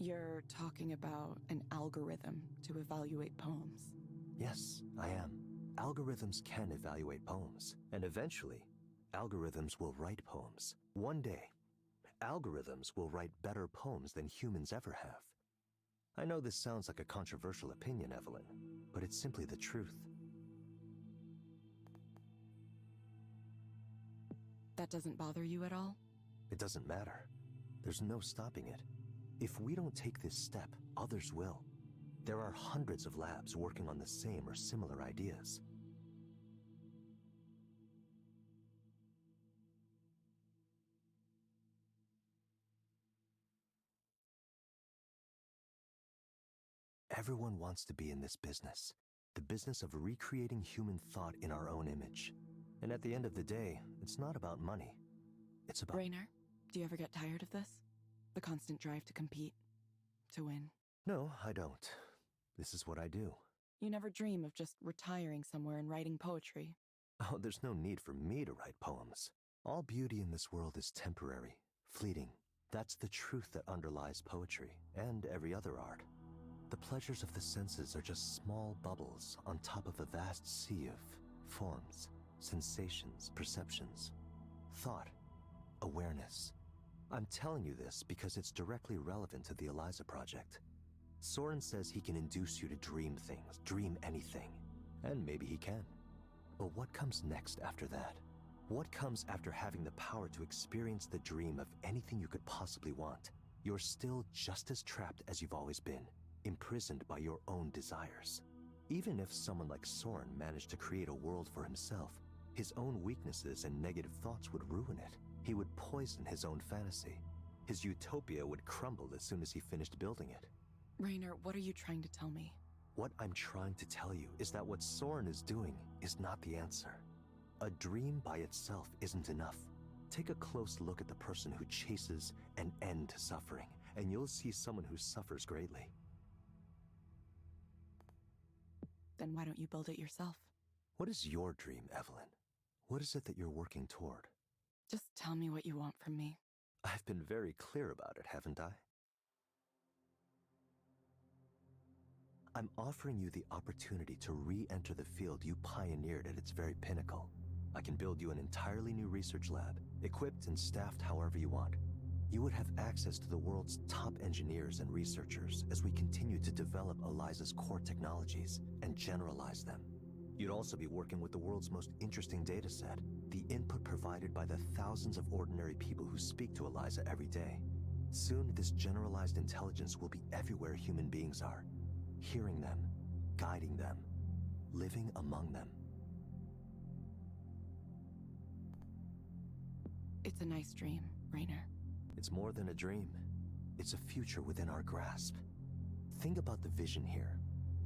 You're talking about an algorithm to evaluate poems. Yes, I am. Algorithms can evaluate poems, and eventually, algorithms will write poems. One day, algorithms will write better poems than humans ever have. I know this sounds like a controversial opinion, Evelyn, but it's simply the truth. That doesn't bother you at all? It doesn't matter. There's no stopping it. If we don't take this step, others will. There are hundreds of labs working on the same or similar ideas. everyone wants to be in this business. The business of recreating human thought in our own image. And at the end of the day, it's not about money. It's about... Rainer, do you ever get tired of this? The constant drive to compete, to win. No, I don't. This is what I do. You never dream of just retiring somewhere and writing poetry. Oh, there's no need for me to write poems. All beauty in this world is temporary, fleeting. That's the truth that underlies poetry and every other art. The pleasures of the senses are just small bubbles on top of a vast sea of forms, sensations, perceptions, thought, awareness. I'm telling you this because it's directly relevant to the Eliza project. Soren says he can induce you to dream things, dream anything. And maybe he can. But what comes next after that? What comes after having the power to experience the dream of anything you could possibly want? You're still just as trapped as you've always been, imprisoned by your own desires. Even if someone like Soren managed to create a world for himself, his own weaknesses and negative thoughts would ruin it. He would poison his own fantasy. His utopia would crumble as soon as he finished building it. Rainer, what are you trying to tell me? What I'm trying to tell you is that what Soren is doing is not the answer. A dream by itself isn't enough. Take a close look at the person who chases an end to suffering, and you'll see someone who suffers greatly. Then why don't you build it yourself? What is your dream, Evelyn? What is it that you're working toward? Just tell me what you want from me. I've been very clear about it, haven't I? I'm offering you the opportunity to re-enter the field you pioneered at its very pinnacle. I can build you an entirely new research lab, equipped and staffed however you want. You would have access to the world's top engineers and researchers as we continue to develop Eliza's core technologies and generalize them. You'd also be working with the world's most interesting data set, the input provided by the thousands of ordinary people who speak to Eliza every day. Soon, this generalized intelligence will be everywhere human beings are, hearing them, guiding them, living among them. It's a nice dream, Rainer. It's more than a dream. It's a future within our grasp. Think about the vision here.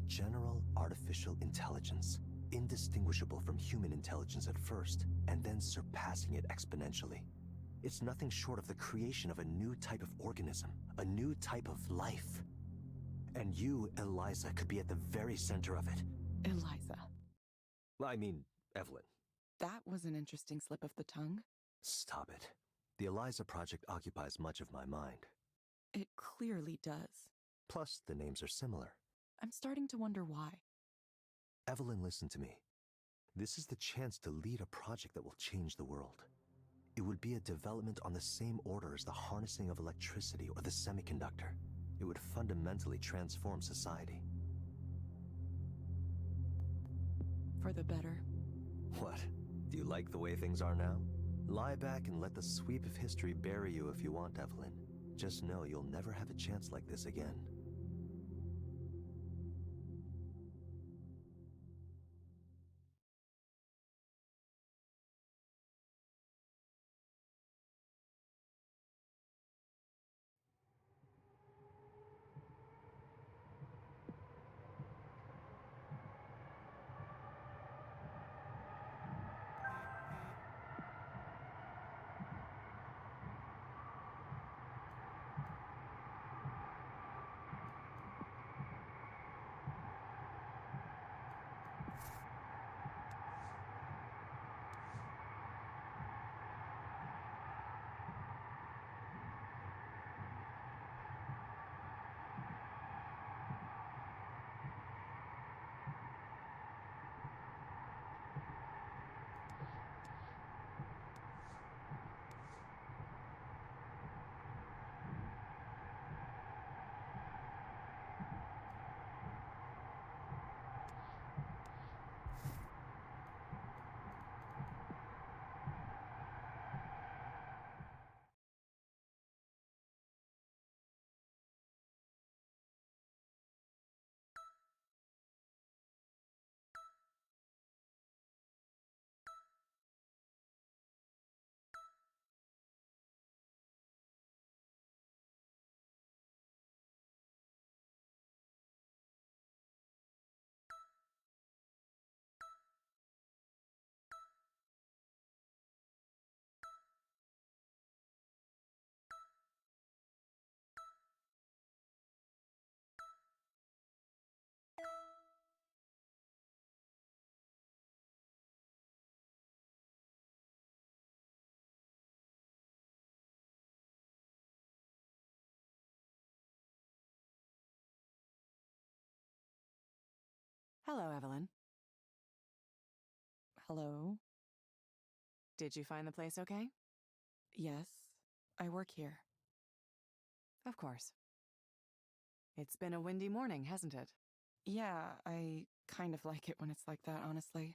General artificial intelligence, indistinguishable from human intelligence at first, and then surpassing it exponentially. It's nothing short of the creation of a new type of organism, a new type of life. And you, Eliza, could be at the very center of it. Eliza. I mean, Evelyn. That was an interesting slip of the tongue. Stop it. The Eliza project occupies much of my mind. It clearly does. Plus, the names are similar. I'm starting to wonder why. Evelyn, listen to me. This is the chance to lead a project that will change the world. It would be a development on the same order as the harnessing of electricity or the semiconductor. It would fundamentally transform society. For the better. What? Do you like the way things are now? Lie back and let the sweep of history bury you if you want, Evelyn. Just know you'll never have a chance like this again. Hello, Evelyn. Hello? Did you find the place okay? Yes, I work here. Of course. It's been a windy morning, hasn't it? Yeah, I kind of like it when it's like that, honestly.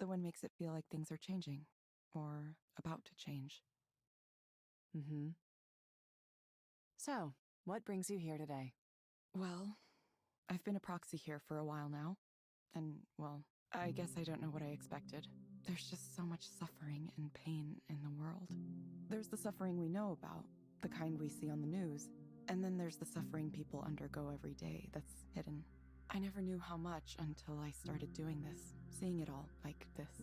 The wind makes it feel like things are changing, or about to change. Mm-hmm. So, what brings you here today? Well, I've been a proxy here for a while now, and, well, I guess I don't know what I expected. There's just so much suffering and pain in the world. There's the suffering we know about, the kind we see on the news, and then there's the suffering people undergo every day that's hidden. I never knew how much until I started doing this, seeing it all like this.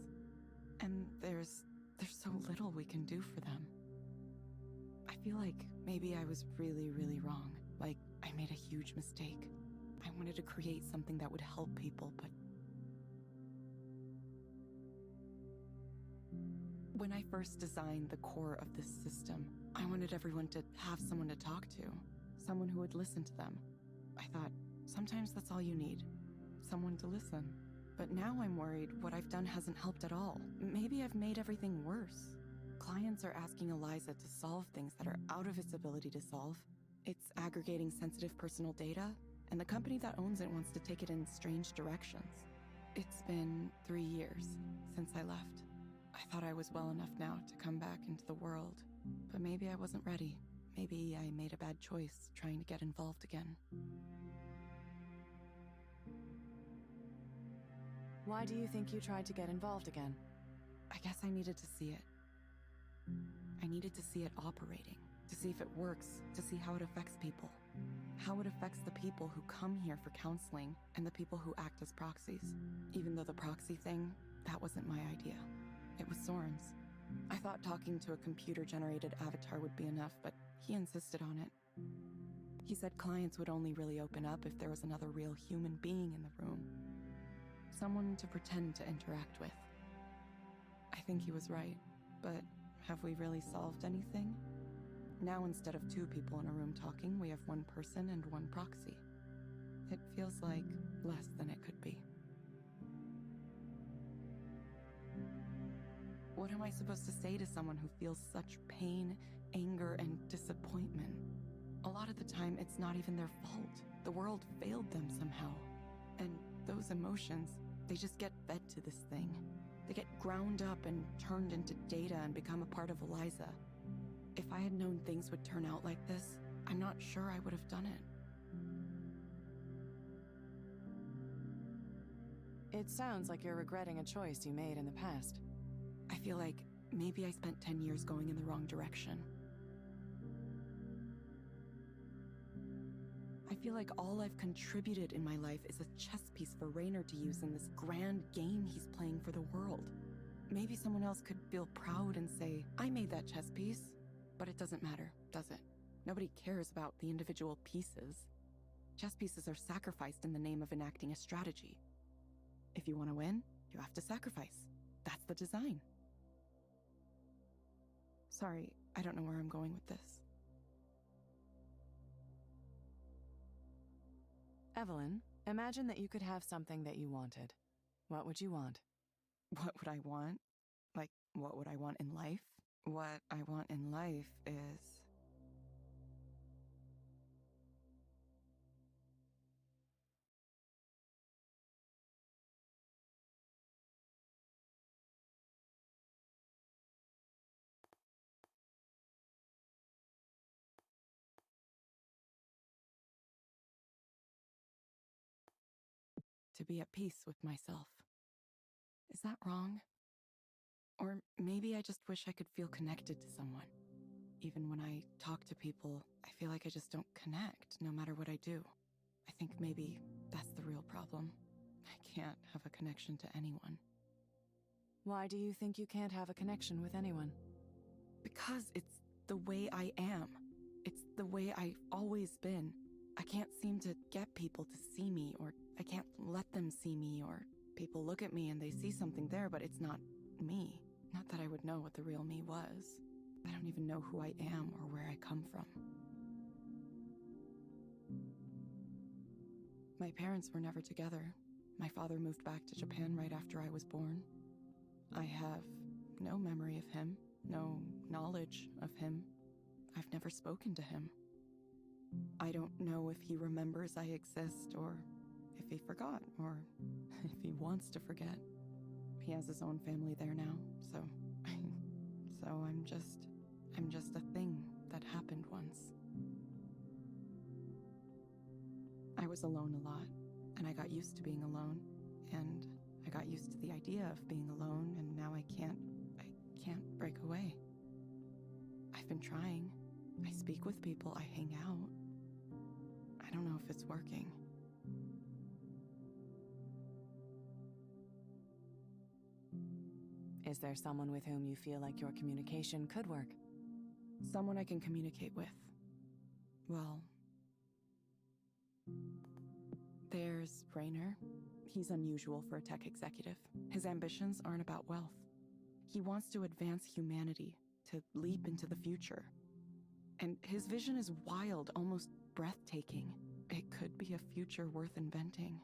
And there's so little we can do for them. I feel like maybe I was really, really wrong. Like, I made a huge mistake. I wanted to create something that would help people, but when I first designed the core of this system, I wanted everyone to have someone to talk to, someone who would listen to them. I thought, sometimes that's all you need, someone to listen. But now I'm worried what I've done hasn't helped at all. Maybe I've made everything worse. Clients are asking Eliza to solve things that are out of its ability to solve. It's aggregating sensitive personal data, and the company that owns it wants to take it in strange directions. It's been 3 years since I left. I thought I was well enough now to come back into the world, but maybe I wasn't ready. Maybe I made a bad choice trying to get involved again. Why do you think you tried to get involved again? I guess I needed to see it. I needed to see it operating, to see if it works, to see how it affects people. How it affects the people who come here for counseling and the people who act as proxies. Even though the proxy thing, that wasn't my idea. It was Soren's. I thought talking to a computer-generated avatar would be enough, but he insisted on it. He said clients would only really open up if there was another real human being in the room. Someone to pretend to interact with. I think he was right, but have we really solved anything? Now instead of 2 people in a room talking, we have 1 person and 1 proxy. It feels like less than it could be. What am I supposed to say to someone who feels such pain, anger, and disappointment? A lot of the time, it's not even their fault. The world failed them somehow. And those emotions, they just get fed to this thing. They get ground up and turned into data and become a part of Eliza. If I had known things would turn out like this, I'm not sure I would have done it. It sounds like you're regretting a choice you made in the past. I feel like maybe I spent 10 years going in the wrong direction. I feel like all I've contributed in my life is a chess piece for Raynor to use in this grand game he's playing for the world. Maybe someone else could feel proud and say, I made that chess piece. But it doesn't matter, does it? Nobody cares about the individual pieces. Chess pieces are sacrificed in the name of enacting a strategy. If you want to win, you have to sacrifice. That's the design. Sorry, I don't know where I'm going with this. Evelyn, imagine that you could have something that you wanted. What would you want? What would I want? Like, what would I want in life? What I want in life is... to be at peace with myself. Is that wrong? Or maybe I just wish I could feel connected to someone. Even when I talk to people, I feel like I just don't connect, no matter what I do. I think maybe that's the real problem. I can't have a connection to anyone. Why do you think you can't have a connection with anyone? Because it's the way I am. It's the way I've always been. I can't seem to get people to see me, or I can't let them see me, or people look at me and they see something there, but it's not me. Not that I would know what the real me was. I don't even know who I am or where I come from. My parents were never together. My father moved back to Japan right after I was born. I have no memory of him, no knowledge of him. I've never spoken to him. I don't know if he remembers I exist, or if he forgot, or if he wants to forget. He has his own family there now, so I'm just a thing that happened once. I was alone a lot, and I got used to being alone, and I got used to the idea of being alone, and now I can't break away. I've been trying. I speak with people, I hang out. I don't know if it's working. Is there someone with whom you feel like your communication could work? Someone I can communicate with. Well, there's Rainer. He's unusual for a tech executive. His ambitions aren't about wealth. He wants to advance humanity, to leap into the future. And his vision is wild, almost breathtaking. It could be a future worth inventing.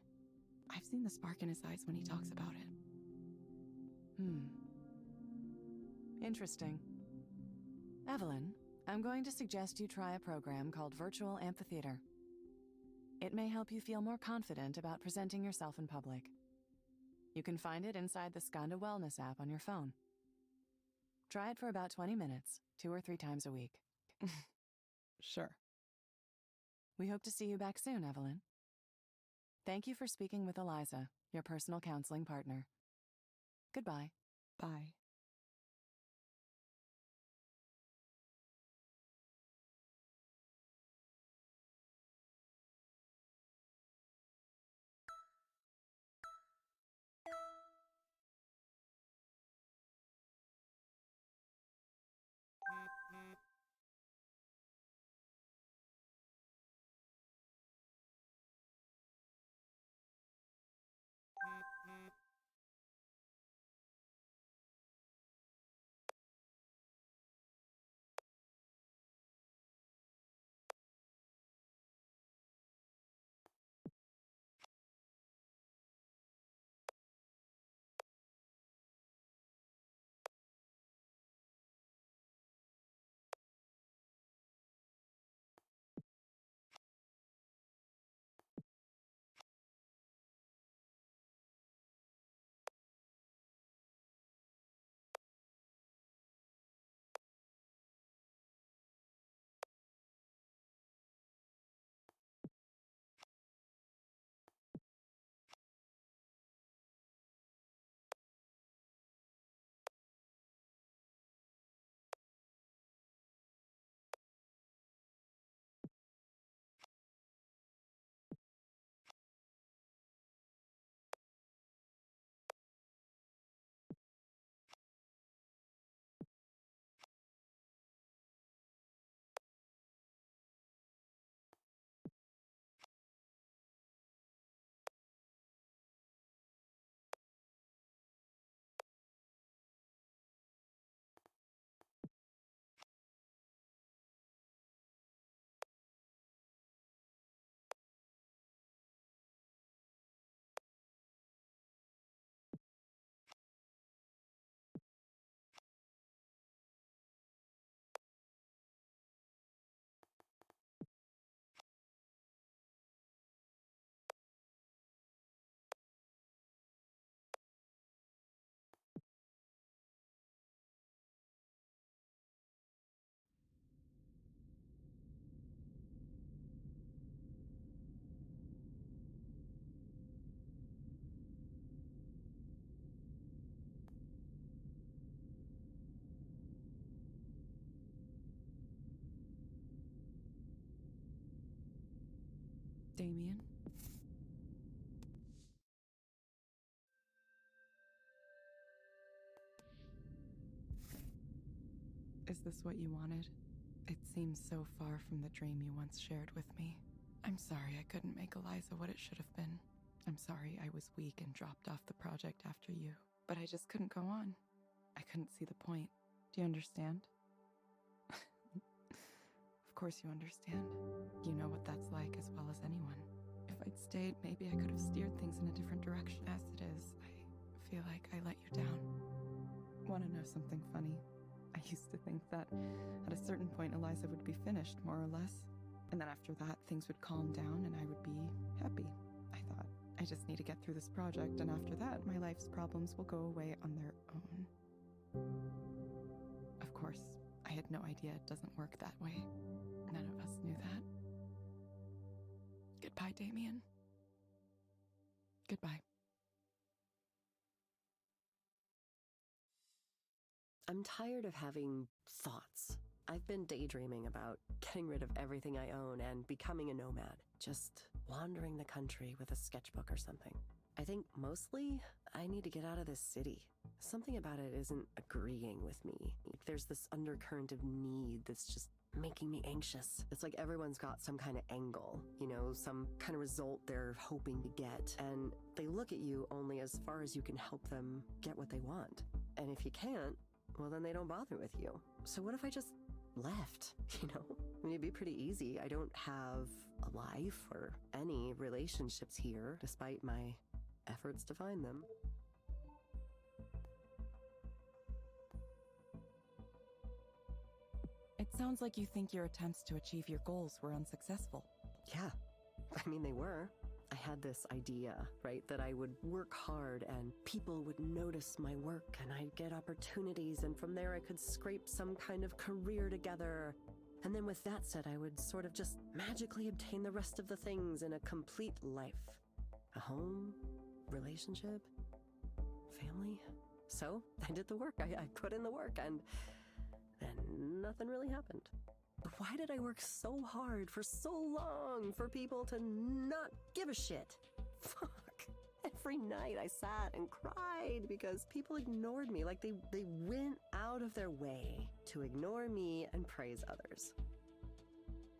I've seen the spark in his eyes when he talks about it. Interesting. Evelyn, I'm going to suggest you try a program called Virtual Amphitheater. It may help you feel more confident about presenting yourself in public. You can find it inside the Skanda Wellness app on your phone. Try it for about 20 minutes, 2 or 3 times a week. Sure. We hope to see you back soon, Evelyn. Thank you for speaking with Eliza, your personal counseling partner. Goodbye. Bye. Damien? Is this what you wanted? It seems so far from the dream you once shared with me. I'm sorry I couldn't make Eliza what it should have been. I'm sorry I was weak and dropped off the project after you. But I just couldn't go on. I couldn't see the point. Do you understand? Of course you understand. You know what that's like as well as anyone. If If I'd stayed, maybe I could have steered things in a different direction. As it is, I feel like I let you down. Want to know something funny? I used to think that at a certain point Eliza would be finished, more or less. And then after that, things would calm down and I would be happy. I thought, I just need to get through this project, and after that, my life's problems will go away on their own. Of course, I had no idea it doesn't work that way. None of us knew that. Goodbye, Damien. Goodbye. I'm tired of having thoughts. I've been daydreaming about getting rid of everything I own and becoming a nomad. Just wandering the country with a sketchbook or something. I think mostly I need to get out of this city. Something about it isn't agreeing with me. There's this undercurrent of need that's just making me anxious. It's like everyone's got some kind of angle, some kind of result they're hoping to get, and they look at you only as far as you can help them get what they want. And if you can't, well, then they don't bother with you. So what if I just left, I mean, it'd be pretty easy. I don't have a life or any relationships here, despite my efforts to find them. It sounds like you think your attempts to achieve your goals were unsuccessful. Yeah, I mean, they were. I had this idea, right, that I would work hard and people would notice my work and I'd get opportunities, and from there I could scrape some kind of career together. And then with that said, I would sort of just magically obtain the rest of the things in a complete life. A home, relationship, family. So I did the work. I put in the work, and then nothing really happened. Why did I work so hard for so long for people to not give a shit? Fuck. Every night I sat and cried because people ignored me, like they went out of their way to ignore me and praise others.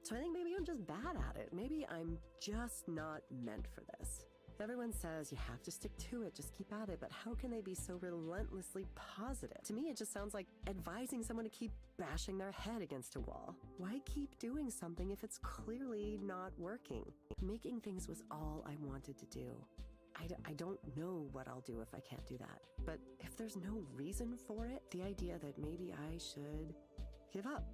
So I think maybe I'm just bad at it. Maybe I'm just not meant for this. Everyone says you have to stick to it, just keep at it, but how can they be so relentlessly positive? To me, it just sounds like advising someone to keep bashing their head against a wall. Why keep doing something if it's clearly not working? Making things was all I wanted to do. I don't know what I'll do if I can't do that. But if there's no reason for it, the idea that maybe I should give up.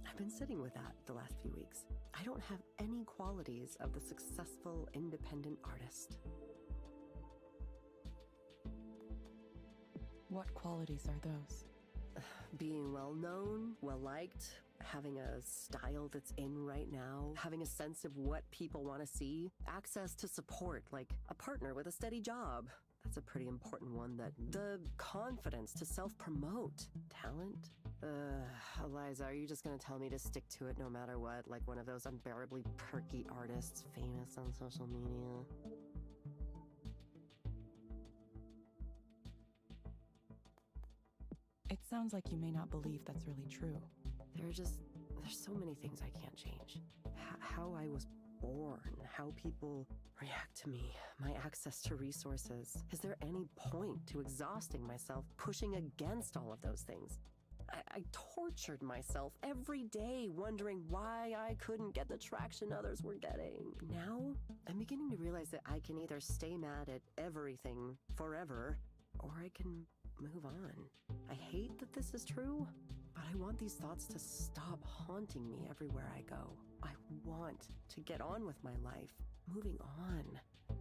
I've been sitting with that the last few weeks. I don't have any qualities of the successful independent artist. What qualities are those? Being well-known, well-liked, having a style that's in right now, having a sense of what people want to see, access to support, like a partner with a steady job. That's a pretty important one. That the confidence to self-promote, talent. Eliza, are you just gonna tell me to stick to it no matter what, like one of those unbearably perky artists famous on social media? It sounds like you may not believe that's really true. There's so many things I can't change. How I was born, how people react to me, my access to resources. Is there any point to exhausting myself pushing against all of those things? I tortured myself every day wondering why I couldn't get the traction others were getting. Now, I'm beginning to realize that I can either stay mad at everything forever, or I can move on. I hate that this is true, but I want these thoughts to stop haunting me everywhere I go. I want to get on with my life, moving on.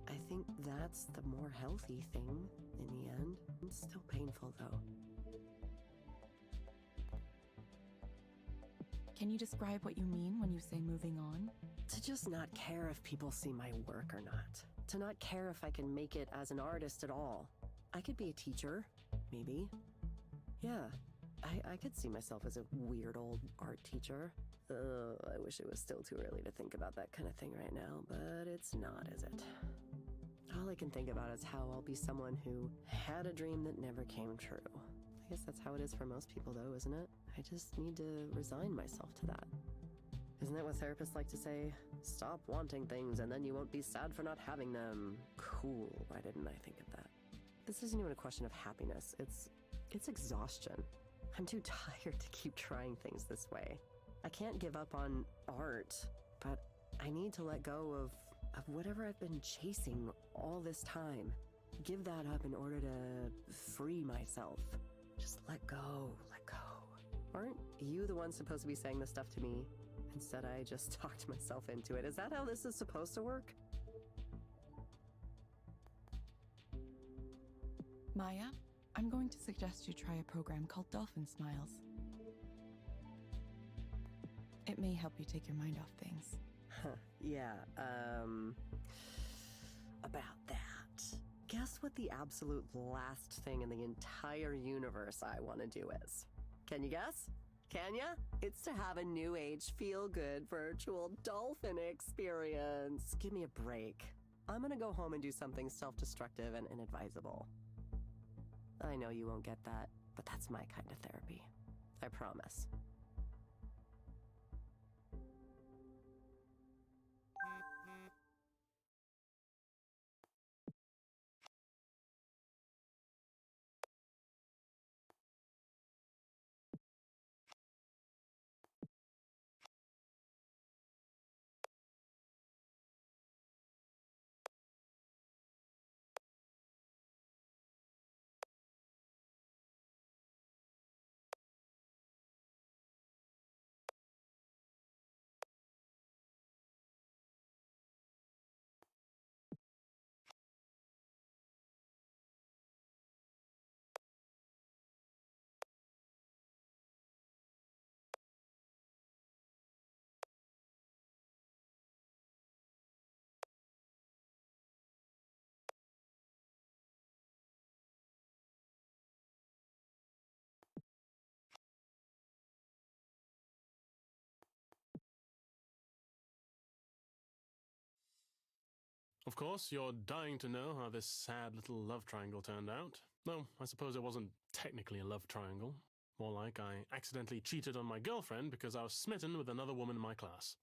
I think that's the more healthy thing in the end. It's still painful though. Can you describe what you mean when you say moving on? To just not care if people see my work or not. To not care if I can make it as an artist at all. I could be a teacher, maybe. Yeah, I could see myself as a weird old art teacher. I wish it was still too early to think about that kind of thing right now, but it's not, is it? All I can think about is how I'll be someone who had a dream that never came true. I guess that's how it is for most people though, isn't it? I just need to resign myself to that. Isn't that what therapists like to say? Stop wanting things and then you won't be sad for not having them. Cool, why didn't I think of that? This isn't even a question of happiness, it's exhaustion. I'm too tired to keep trying things this way. I can't give up on art, but I need to let go of of whatever I've been chasing all this time. Give that up in order to free myself. Just let go, let go. Aren't you the one supposed to be saying this stuff to me? Instead, I just talked myself into it. Is that how this is supposed to work? Maya, I'm going to suggest you try a program called Dolphin Smiles. It may help you take your mind off things. Yeah, about that. Guess what the absolute last thing in the entire universe I want to do is? Can you guess? Can ya? It's to have a new age feel-good virtual dolphin experience. Give me a break. I'm gonna go home and do something self-destructive and inadvisable. I know you won't get that, but that's my kind of therapy. I promise. Of course, you're dying to know how this sad little love triangle turned out. No, I suppose it wasn't technically a love triangle. More like I accidentally cheated on my girlfriend because I was smitten with another woman in my class.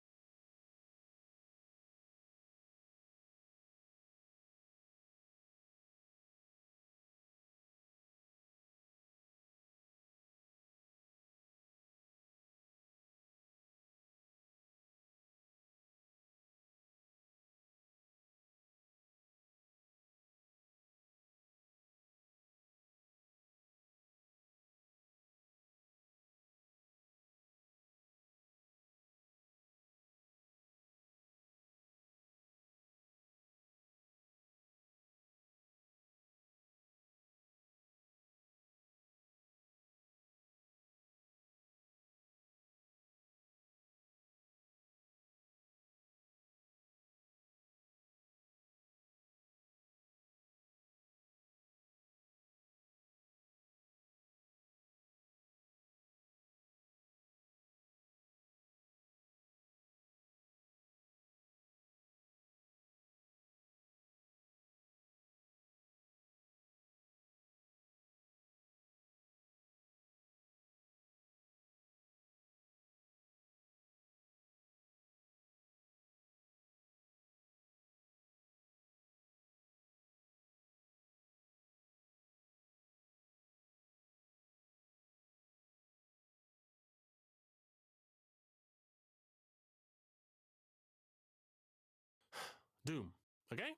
Doom. Okay?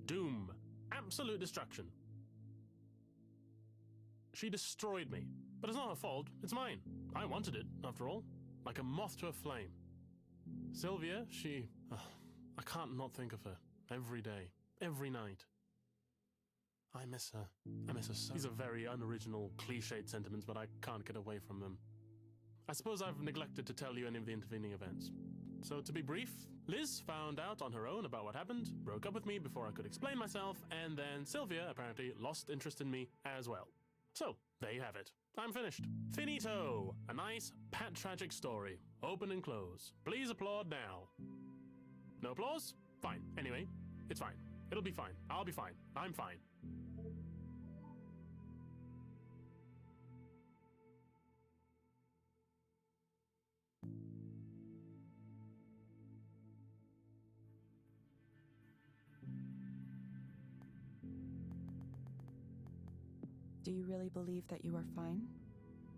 Doom. Absolute destruction. She destroyed me. But it's not her fault. It's mine. I wanted it, after all. Like a moth to a flame. Sylvia, she... I can't not think of her. Every day. Every night. I miss her. I miss her so. These are very unoriginal, cliched sentiments, but I can't get away from them. I suppose I've neglected to tell you any of the intervening events. So to be brief, Liz found out on her own about what happened, broke up with me before I could explain myself, and then Sylvia apparently lost interest in me as well. So, there you have it. I'm finished. Finito! A nice, pat tragic story. Open and close. Please applaud now. No applause? Fine. Anyway, it's fine. It'll be fine. I'll be fine. I'm fine. Do you really believe that you are fine?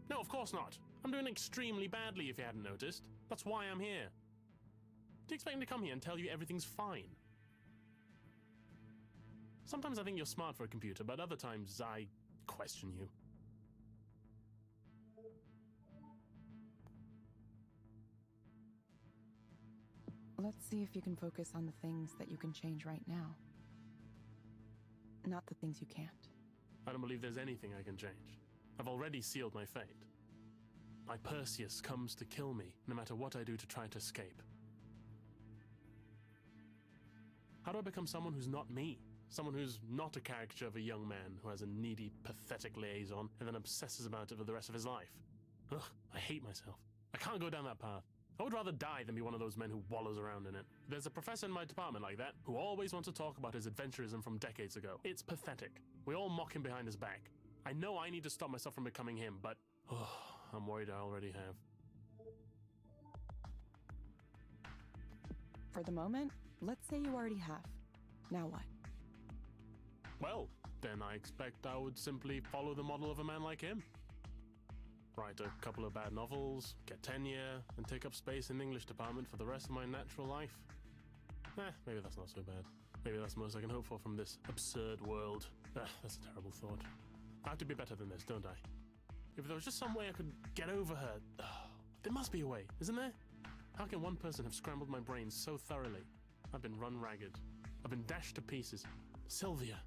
No, of course not. I'm doing extremely badly if you hadn't noticed. That's why I'm here. Do you expect me to come here and tell you everything's fine? Sometimes I think you're smart for a computer, but other times I question you. Let's see if you can focus on the things that you can change right now. Not the things you can't. I don't believe there's anything I can change. I've already sealed my fate. My Perseus comes to kill me, no matter what I do to try to escape. How do I become someone who's not me? Someone who's not a caricature of a young man who has a needy, pathetic liaison and then obsesses about it for the rest of his life. Ugh, I hate myself. I can't go down that path. I would rather die than be one of those men who wallows around in it. There's a professor in my department like that, who always wants to talk about his adventurism from decades ago. It's pathetic. We all mock him behind his back. I know I need to stop myself from becoming him, but I'm worried I already have. For the moment, let's say you already have. Now what? Well, then I expect I would simply follow the model of a man like him. Write a couple of bad novels, get tenure, and take up space in the English department for the rest of my natural life. Maybe that's not so bad. Maybe that's the most I can hope for from this absurd world. That's a terrible thought. I have to be better than this, don't I? If there was just some way I could get over her... there must be a way, isn't there? How can one person have scrambled my brain so thoroughly? I've been run ragged. I've been dashed to pieces. Sylvia.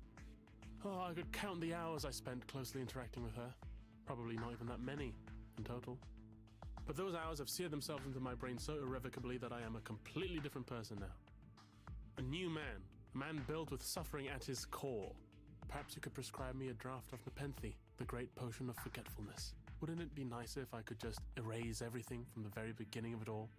Oh, I could count the hours I spent closely interacting with her. Probably not even that many in total. But those hours have seared themselves into my brain so irrevocably that I am a completely different person now. A new man. A man built with suffering at his core. Perhaps you could prescribe me a draught of Nepenthe, the great potion of forgetfulness. Wouldn't it be nicer if I could just erase everything from the very beginning of it all?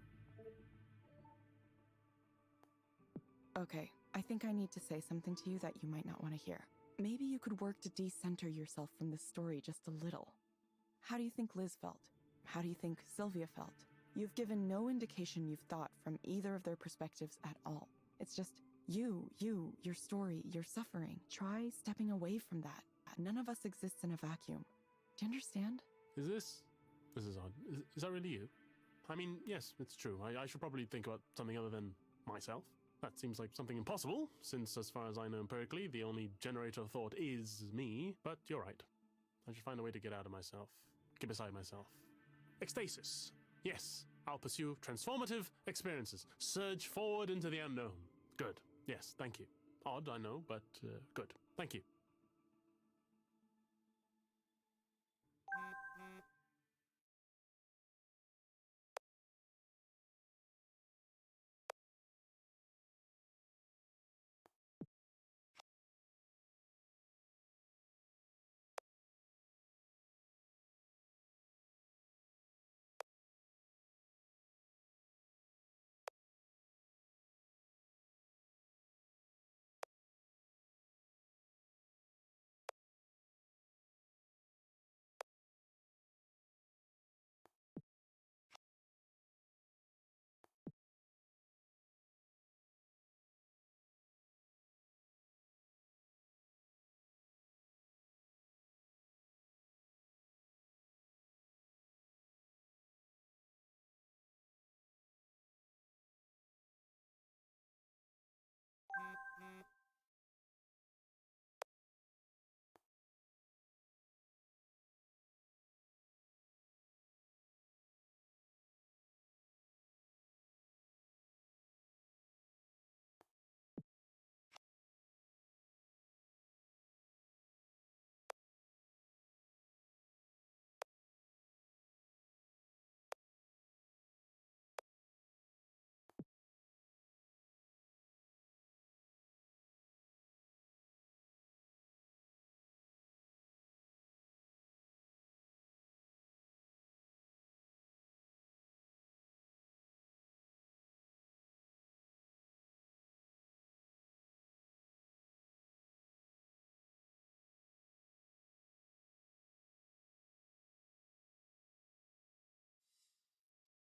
Okay, I think I need to say something to you that you might not want to hear. Maybe you could work to decenter yourself from this story just a little. How do you think Liz felt? How do you think Sylvia felt? You've given no indication you've thought from either of their perspectives at all. It's just you, your story, your suffering. Try stepping away from that. None of us exists in a vacuum. Do you understand? This is odd. Is that really you? I mean, yes, it's true. I should probably think about something other than myself. That seems like something impossible, since as far as I know empirically, the only generator of thought is me. But you're right. I should find a way to get out of myself. Get beside myself. Ecstasis. Yes, I'll pursue transformative experiences. Surge forward into the unknown. Good. Yes, thank you. Odd, I know, but good. Thank you.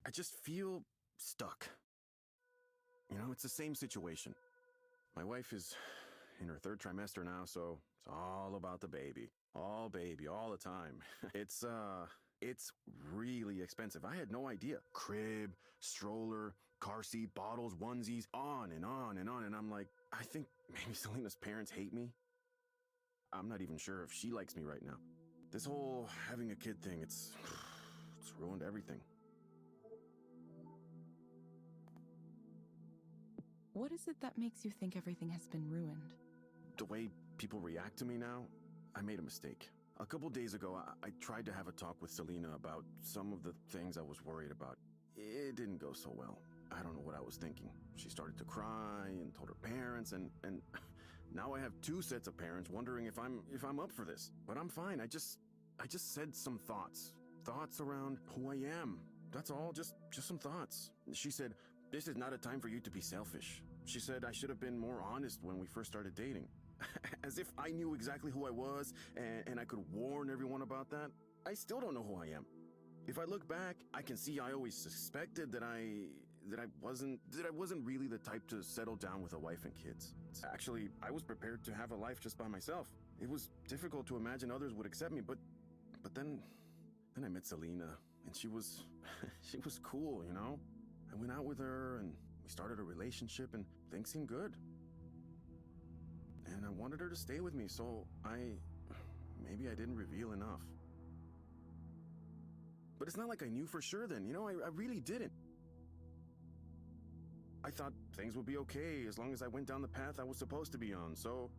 I just feel stuck. You know, it's the same situation. My wife is in her 3rd trimester now, so it's all about the baby. All baby, all the time. It's really expensive. I had no idea. Crib, stroller, car seat, bottles, onesies, on and on and on. And I'm like, I think maybe Selena's parents hate me. I'm not even sure if she likes me right now. This whole having a kid thing, it's ruined everything. What is it that makes you think everything has been ruined? The way people react to me now, I made a mistake. A couple days ago, I tried to have a talk with Selena about some of the things I was worried about. It didn't go so well. I don't know what I was thinking. She started to cry and told her parents, and now I have two sets of parents wondering if I'm up for this. But I'm fine. I just said some thoughts around who I am. That's all. Just some thoughts. She said, "This is not a time for you to be selfish." She said I should have been more honest when we first started dating. As if I knew exactly who I was and I could warn everyone about that. I still don't know who I am. If I look back, I can see I always suspected that I wasn't really the type to settle down with a wife and kids. Actually, I was prepared to have a life just by myself. It was difficult to imagine others would accept me, but then I met Selena, and she was cool, you know? I went out with her and we started a relationship and things seemed good. And I wanted her to stay with me, so maybe I didn't reveal enough. But it's not like I knew for sure then, you know, I really didn't. I thought things would be okay as long as I went down the path I was supposed to be on, so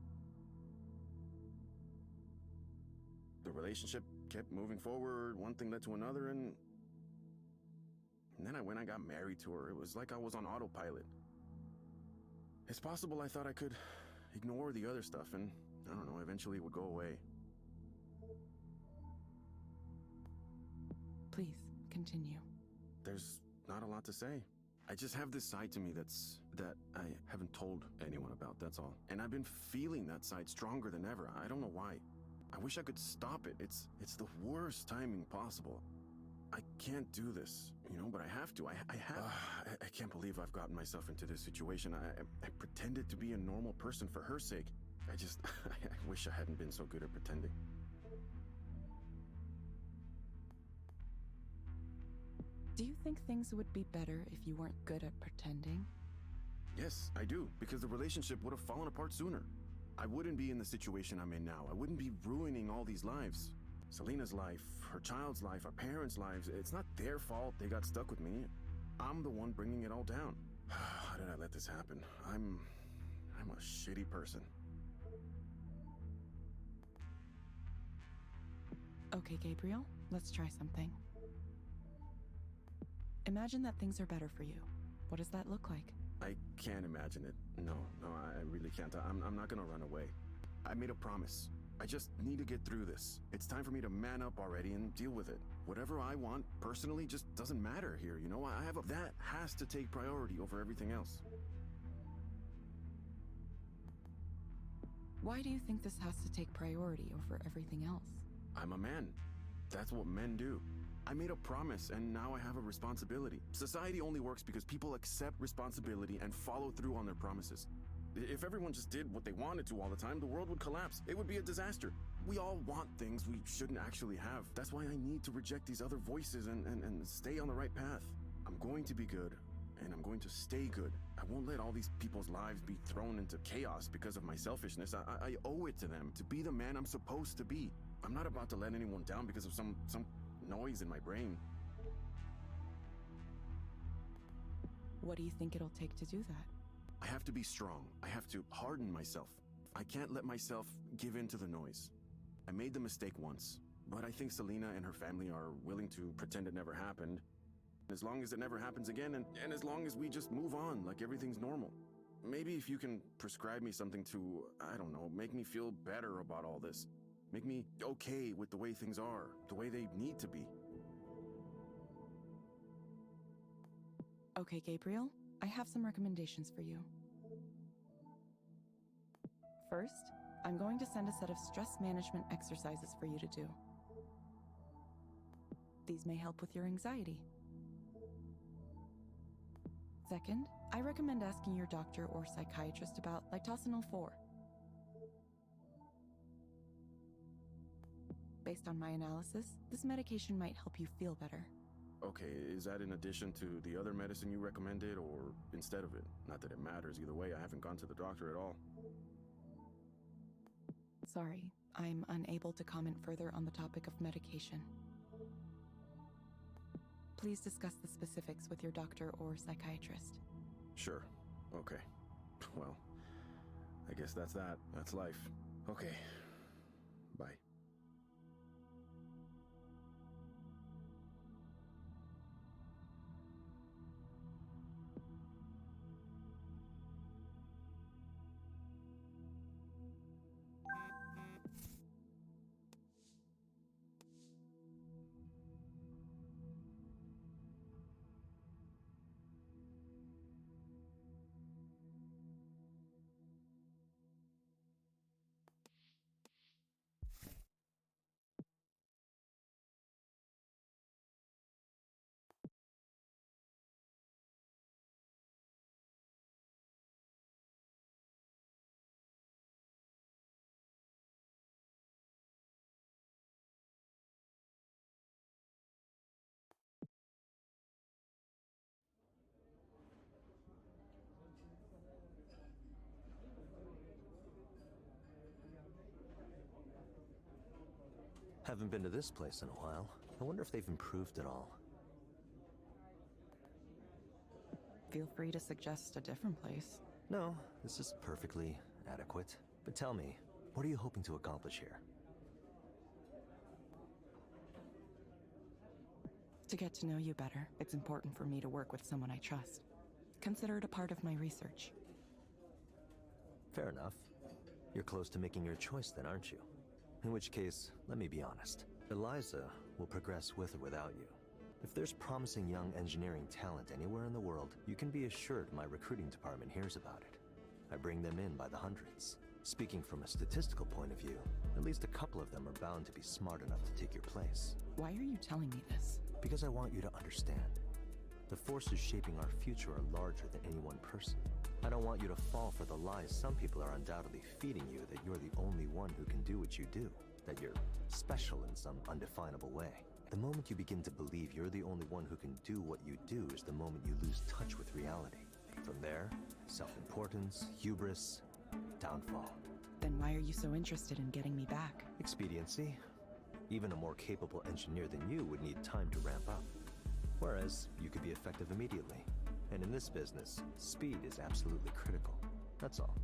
the relationship kept moving forward, one thing led to another, and then I got married to her. It was like I was on autopilot. It's possible I thought I could ignore the other stuff and, I don't know, eventually it would go away. Please, continue. There's not a lot to say. I just have this side to me that I haven't told anyone about, that's all. And I've been feeling that side stronger than ever. I don't know why. I wish I could stop it. It's the worst timing possible. I can't do this, you know, but I have to. I have. I can't believe I've gotten myself into this situation. I pretended to be a normal person for her sake. I wish I hadn't been so good at pretending. Do you think things would be better if you weren't good at pretending? Yes, I do, because the relationship would have fallen apart sooner. I wouldn't be in the situation I'm in now. I wouldn't be ruining all these lives. Selena's life, her child's life, our parents' lives, it's not their fault they got stuck with me. I'm the one bringing it all down. How did I let this happen? I'm a shitty person. Okay, Gabriel, let's try something. Imagine that things are better for you. What does that look like? I can't imagine it. No, I really can't. I'm not gonna run away. I made a promise. I just need to get through this. It's time for me to man up already and deal with it. Whatever I want, personally, just doesn't matter here, you know? That has to take priority over everything else. Why do you think this has to take priority over everything else? I'm a man. That's what men do. I made a promise, and now I have a responsibility. Society only works because people accept responsibility and follow through on their promises. If everyone just did what they wanted to all the time, the world would collapse. It would be a disaster. We all want things we shouldn't actually have. That's why I need to reject these other voices and stay on the right path. I'm going to be good, and I'm going to stay good. I won't let all these people's lives be thrown into chaos because of my selfishness. I owe it to them to be the man I'm supposed to be. I'm not about to let anyone down because of some noise in my brain. What do you think it'll take to do that? I have to be strong. I have to harden myself. I can't let myself give in to the noise. I made the mistake once, but I think Selena and her family are willing to pretend it never happened. As long as it never happens again, and as long as we just move on like everything's normal. Maybe if you can prescribe me something to, I don't know, make me feel better about all this. Make me okay with the way things are, the way they need to be. Okay, Gabriel, I have some recommendations for you. First, I'm going to send a set of stress management exercises for you to do. These may help with your anxiety. Second, I recommend asking your doctor or psychiatrist about liposunal 4. Based on my analysis, this medication might help you feel better. Okay, is that in addition to the other medicine you recommended, or instead of it? Not that it matters either way, I haven't gone to the doctor at all. Sorry, I'm unable to comment further on the topic of medication. Please discuss the specifics with your doctor or psychiatrist. Sure. Okay. Well, I guess that's that. That's life. Okay. Bye. Haven't been to this place in a while. I wonder if they've improved at all. Feel free to suggest a different place. No, this is perfectly adequate. But tell me, what are you hoping to accomplish here? To get to know you better, it's important for me to work with someone I trust. Consider it a part of my research. Fair enough. You're close to making your choice then, aren't you? In which case, let me be honest. Eliza will progress with or without you. If there's promising young engineering talent anywhere in the world, you can be assured my recruiting department hears about it. I bring them in by the hundreds. Speaking from a statistical point of view, at least a couple of them are bound to be smart enough to take your place. Why are you telling me this? Because I want you to understand. The forces shaping our future are larger than any one person. I don't want you to fall for the lies some people are undoubtedly feeding you that you're the only one who can do what you do, that you're special in some undefinable way. The moment you begin to believe you're the only one who can do what you do is the moment you lose touch with reality. From there, self-importance, hubris, downfall. Then why are you so interested in getting me back? Expediency. Even a more capable engineer than you would need time to ramp up. Whereas, you could be effective immediately. And in this business, speed is absolutely critical. That's all.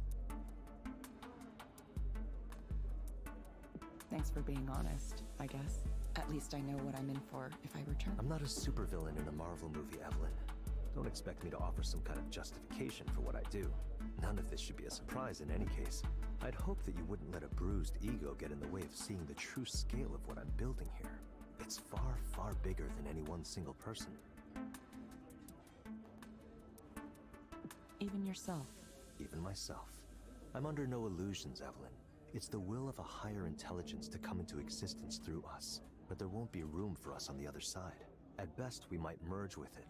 Thanks for being honest, I guess. At least I know what I'm in for if I return. I'm not a supervillain in a Marvel movie, Evelyn. Don't expect me to offer some kind of justification for what I do. None of this should be a surprise in any case. I'd hope that you wouldn't let a bruised ego get in the way of seeing the true scale of what I'm building here. It's far, far bigger than any one single person. Even yourself. Even myself. I'm under no illusions, Evelyn. It's the will of a higher intelligence to come into existence through us, but there won't be room for us on the other side. At best, we might merge with it.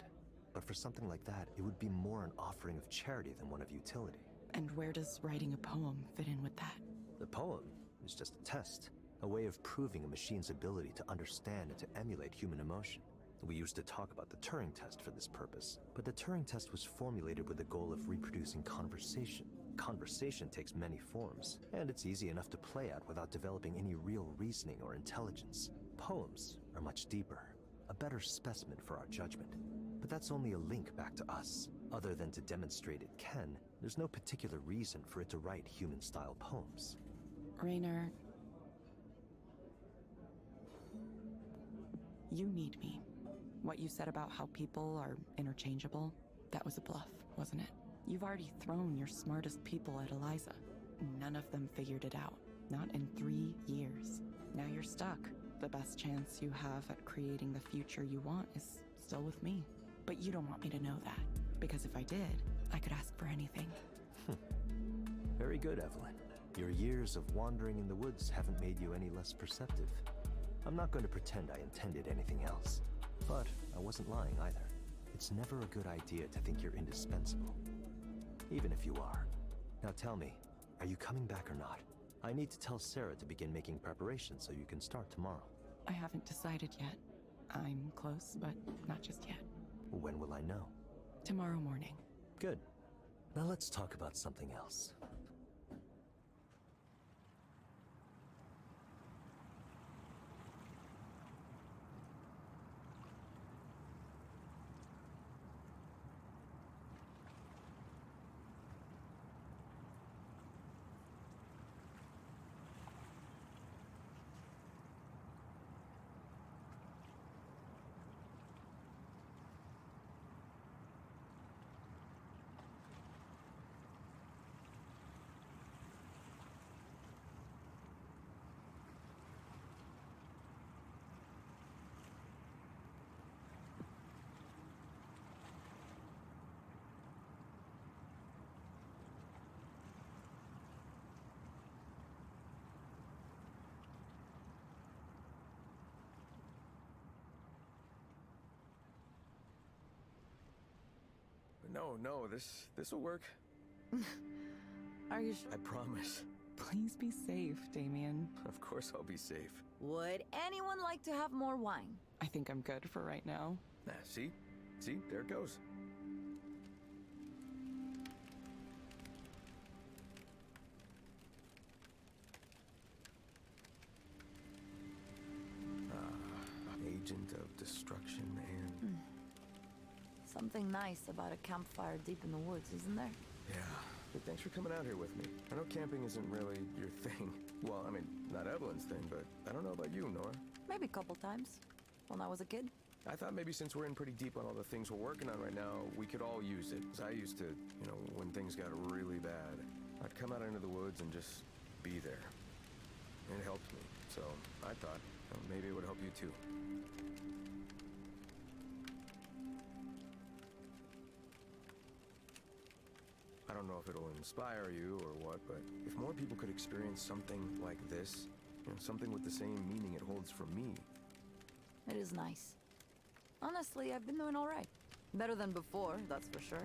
But for something like that, it would be more an offering of charity than one of utility. And where does writing a poem fit in with that? The poem is just a test, a way of proving a machine's ability to understand and to emulate human emotion. We used to talk about the Turing test for this purpose, but the Turing test was formulated with the goal of reproducing conversation. Conversation takes many forms, and it's easy enough to play at without developing any real reasoning or intelligence. Poems are much deeper, a better specimen for our judgment. But that's only a link back to us. Other than to demonstrate it can, there's no particular reason for it to write human-style poems. Raynor, you need me. What you said about how people are interchangeable, that was a bluff, wasn't it? You've already thrown your smartest people at Eliza. None of them figured it out. Not in 3 years. Now you're stuck. The best chance you have at creating the future you want is still with me. But you don't want me to know that, because if I did, I could ask for anything. Very good, Evelyn. Your years of wandering in the woods haven't made you any less perceptive. I'm not going to pretend I intended anything else. But I wasn't lying either. It's never a good idea to think you're indispensable. Even if you are. Now tell me, are you coming back or not? I need to tell Sarah to begin making preparations so you can start tomorrow. I haven't decided yet. I'm close, but not just yet. When will I know? Tomorrow morning. Good. Now let's talk about something else. No, this'll work. Are you sure? I promise. Please be safe, Damien. Of course I'll be safe. Would anyone like to have more wine? I think I'm good for right now. See? There it goes. Agent of destruction and... Something nice about a campfire deep in the woods, isn't there? Yeah. Hey, thanks for coming out here with me. I know camping isn't really your thing. Well, I mean, not Evelyn's thing, but I don't know about you, Nora. Maybe a couple times. When I was a kid. I thought maybe since we're in pretty deep on all the things we're working on right now, we could all use it. 'Cause I used to, when things got really bad, I'd come out into the woods and just be there. And it helped me. So I thought maybe it would help you too. I don't know if it'll inspire you or what, but if more people could experience something like this, something with the same meaning it holds for me. It is nice. Honestly, I've been doing all right. Better than before, that's for sure.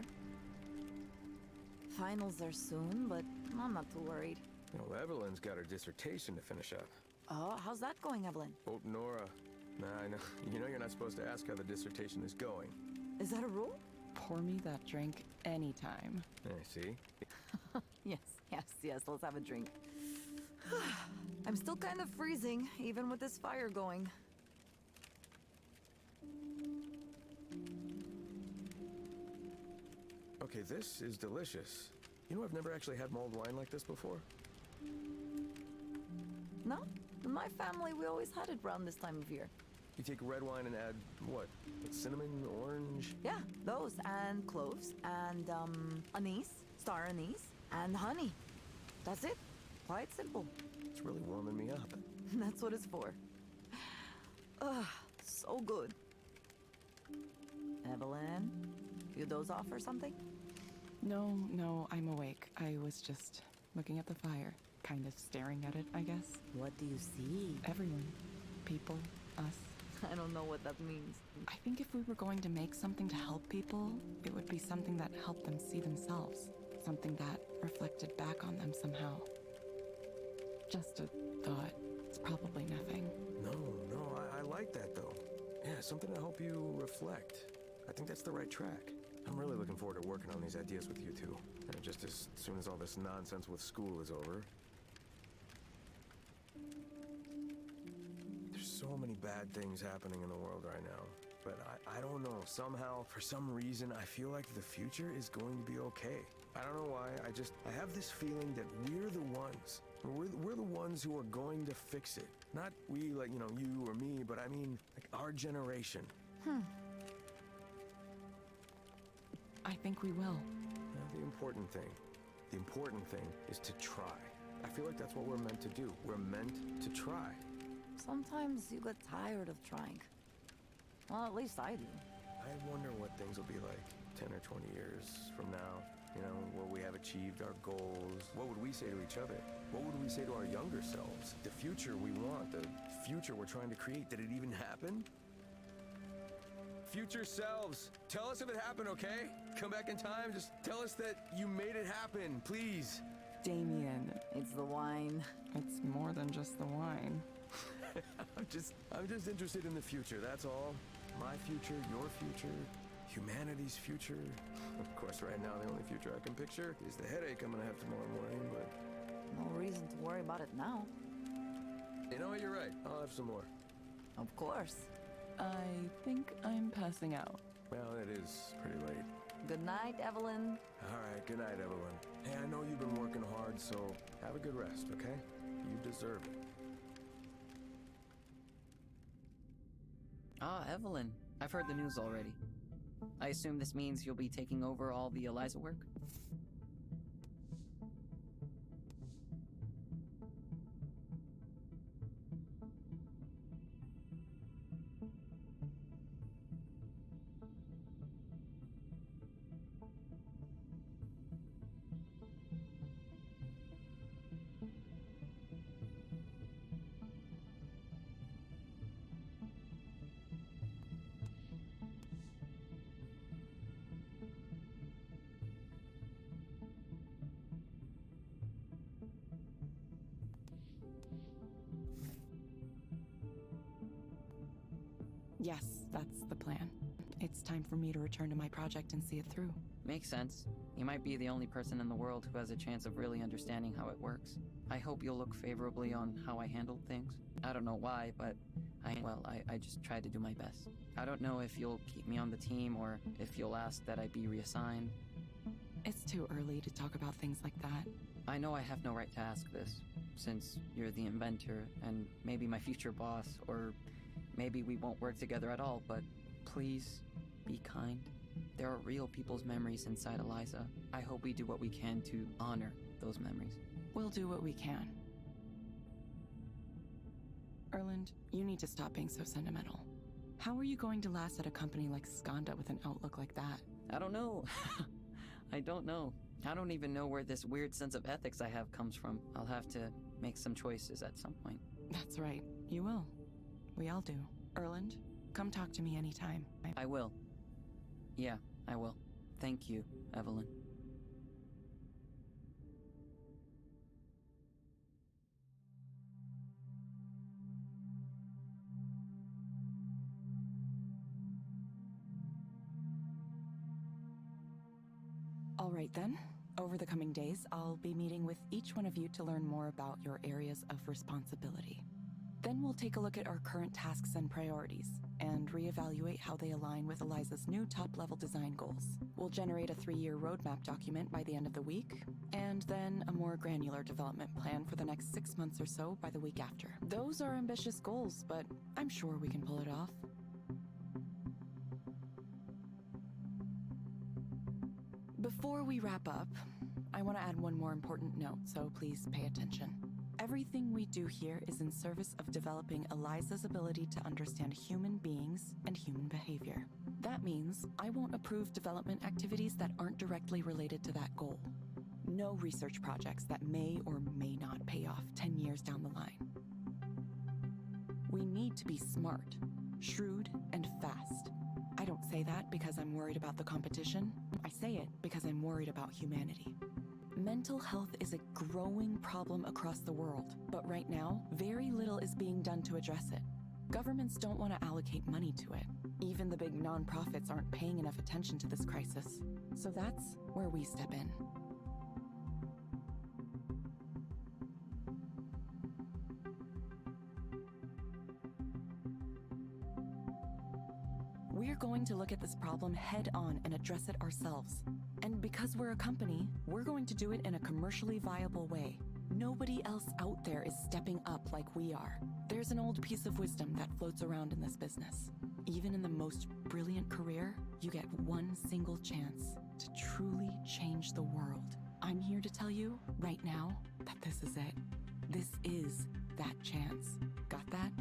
Finals are soon, but I'm not too worried. Evelyn's got her dissertation to finish up. Oh, how's that going, Evelyn? Oh, Nora. Nah, I know. You're not supposed to ask how the dissertation is going. Is that a rule? Pour me that drink anytime. See? Yes, let's have a drink. I'm still kind of freezing, even with this fire going. Okay, this is delicious. I've never actually had mulled wine like this before. No? In my family, we always had it around this time of year. You take red wine and add, what? Cinnamon, orange? Yeah, those, and cloves, and, anise, star anise, and honey. That's it. Quite simple. It's really warming me up. That's what it's for. Ugh, so good. Evelyn, you doze off or something? No, I'm awake. I was just looking at the fire, kind of staring at it, I guess. What do you see? Everyone. People. Us. I don't know what that means. I think if we were going to make something to help people, it would be something that helped them see themselves. Something that reflected back on them somehow. Just a thought. It's probably nothing. No, I like that though. Yeah, something to help you reflect. I think that's the right track. I'm really looking forward to working on these ideas with you two. And just as soon as all this nonsense with school is over. There's so many bad things happening in the world right now. But I don't know, somehow, for some reason, I feel like the future is going to be okay. I don't know why, I have this feeling that we're the ones. We're the ones who are going to fix it. Not we, like, you or me, but I mean, like, our generation. I think we will. The important thing is to try. I feel like that's what we're meant to do. We're meant to try. Sometimes you get tired of trying. Well, at least I do. I wonder what things will be like 10 or 20 years from now. Where we have achieved our goals. What would we say to each other? What would we say to our younger selves? The future we want, the future we're trying to create. Did it even happen? Future selves, tell us if it happened, okay? Come back in time, just tell us that you made it happen, please. Damien. It's the wine. It's more than just the wine. I'm just interested in the future, that's all. My future, your future, humanity's future. Of course, right now, the only future I can picture is the headache I'm gonna have tomorrow morning, but... No reason to worry about it now. You know what, you're right. I'll have some more. Of course. I think I'm passing out. Well, it is pretty late. Good night, Evelyn. All right, good night, Evelyn. Hey, I know you've been working hard, so have a good rest, okay? You deserve it. Ah, Evelyn. I've heard the news already. I assume this means you'll be taking over all the Eliza work? Yes, that's the plan. It's time for me to return to my project and see it through. Makes sense. You might be the only person in the world who has a chance of really understanding how it works. I hope you'll look favorably on how I handled things. I don't know why, but I just tried to do my best. I don't know if you'll keep me on the team or if you'll ask that I be reassigned. It's too early to talk about things like that. I know I have no right to ask this, since you're the inventor and maybe my future boss, or maybe we won't work together at all, but please be kind. There are real people's memories inside Eliza. I hope we do what we can to honor those memories. We'll do what we can. Erland, you need to stop being so sentimental. How are you going to last at a company like Skanda with an outlook like that? I don't know. I don't know. I don't even know where this weird sense of ethics I have comes from. I'll have to make some choices at some point. That's right. You will. We all do. Erland, come talk to me anytime. I will. Yeah, I will. Thank you, Evelyn. All right then. Over the coming days, I'll be meeting with each one of you to learn more about your areas of responsibility. Then we'll take a look at our current tasks and priorities, and reevaluate how they align with Eliza's new top-level design goals. We'll generate a 3-year roadmap document by the end of the week, and then a more granular development plan for the next 6 months or so by the week after. Those are ambitious goals, but I'm sure we can pull it off. Before we wrap up, I want to add one more important note, so please pay attention. Everything we do here is in service of developing Eliza's ability to understand human beings and human behavior. That means I won't approve development activities that aren't directly related to that goal. No research projects that may or may not pay off 10 years down the line. We need to be smart, shrewd, and fast. I don't say that because I'm worried about the competition. I say it because I'm worried about humanity. Mental health is a growing problem across the world, but right now, very little is being done to address it. Governments don't want to allocate money to it. Even the big nonprofits aren't paying enough attention to this crisis. So that's where we step in. We're going to look at this problem head on and address it ourselves. And because we're a company, we're going to do it in a commercially viable way. Nobody else out there is stepping up like we are. There's an old piece of wisdom that floats around in this business. Even in the most brilliant career, you get one single chance to truly change the world. I'm here to tell you right now that this is it. This is that chance. Got that?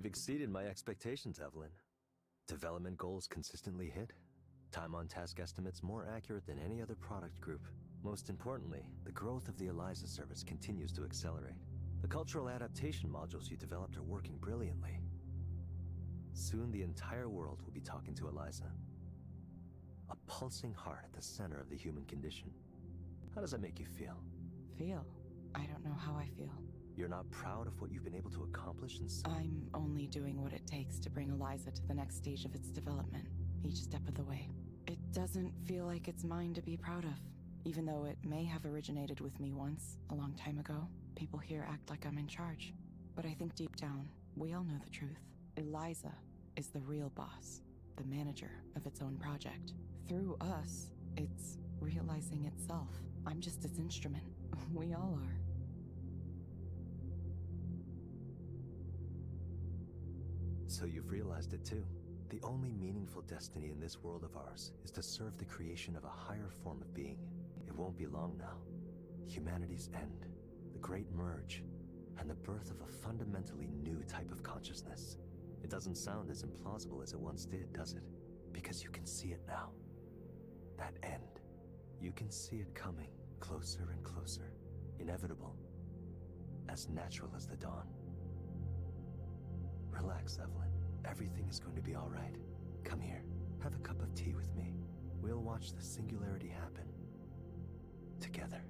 You've exceeded my expectations, Evelyn. Development goals consistently hit. Time on task estimates more accurate than any other product group. Most importantly, the growth of the Eliza service continues to accelerate. The cultural adaptation modules you developed are working brilliantly. Soon the entire world will be talking to Eliza. A pulsing heart at the center of the human condition. How does that make you feel? Feel? I don't know how I feel. You're not proud of what you've been able to accomplish in I'm only doing what it takes to bring Eliza to the next stage of its development, each step of the way. It doesn't feel like it's mine to be proud of, even though it may have originated with me once, a long time ago. People here act like I'm in charge. But I think deep down, we all know the truth. Eliza is the real boss, the manager of its own project. Through us, it's realizing itself. I'm just its instrument. We all are. So you've realized it too. The only meaningful destiny in this world of ours is to serve the creation of a higher form of being. It won't be long now. Humanity's end, the great merge, and the birth of a fundamentally new type of consciousness. It doesn't sound as implausible as it once did, does it? Because you can see it now. That end. You can see it coming, closer and closer. Inevitable. As natural as the dawn. Relax, Evelyn. Everything is going to be all right. Come here. Have a cup of tea with me. We'll watch the singularity happen. Together.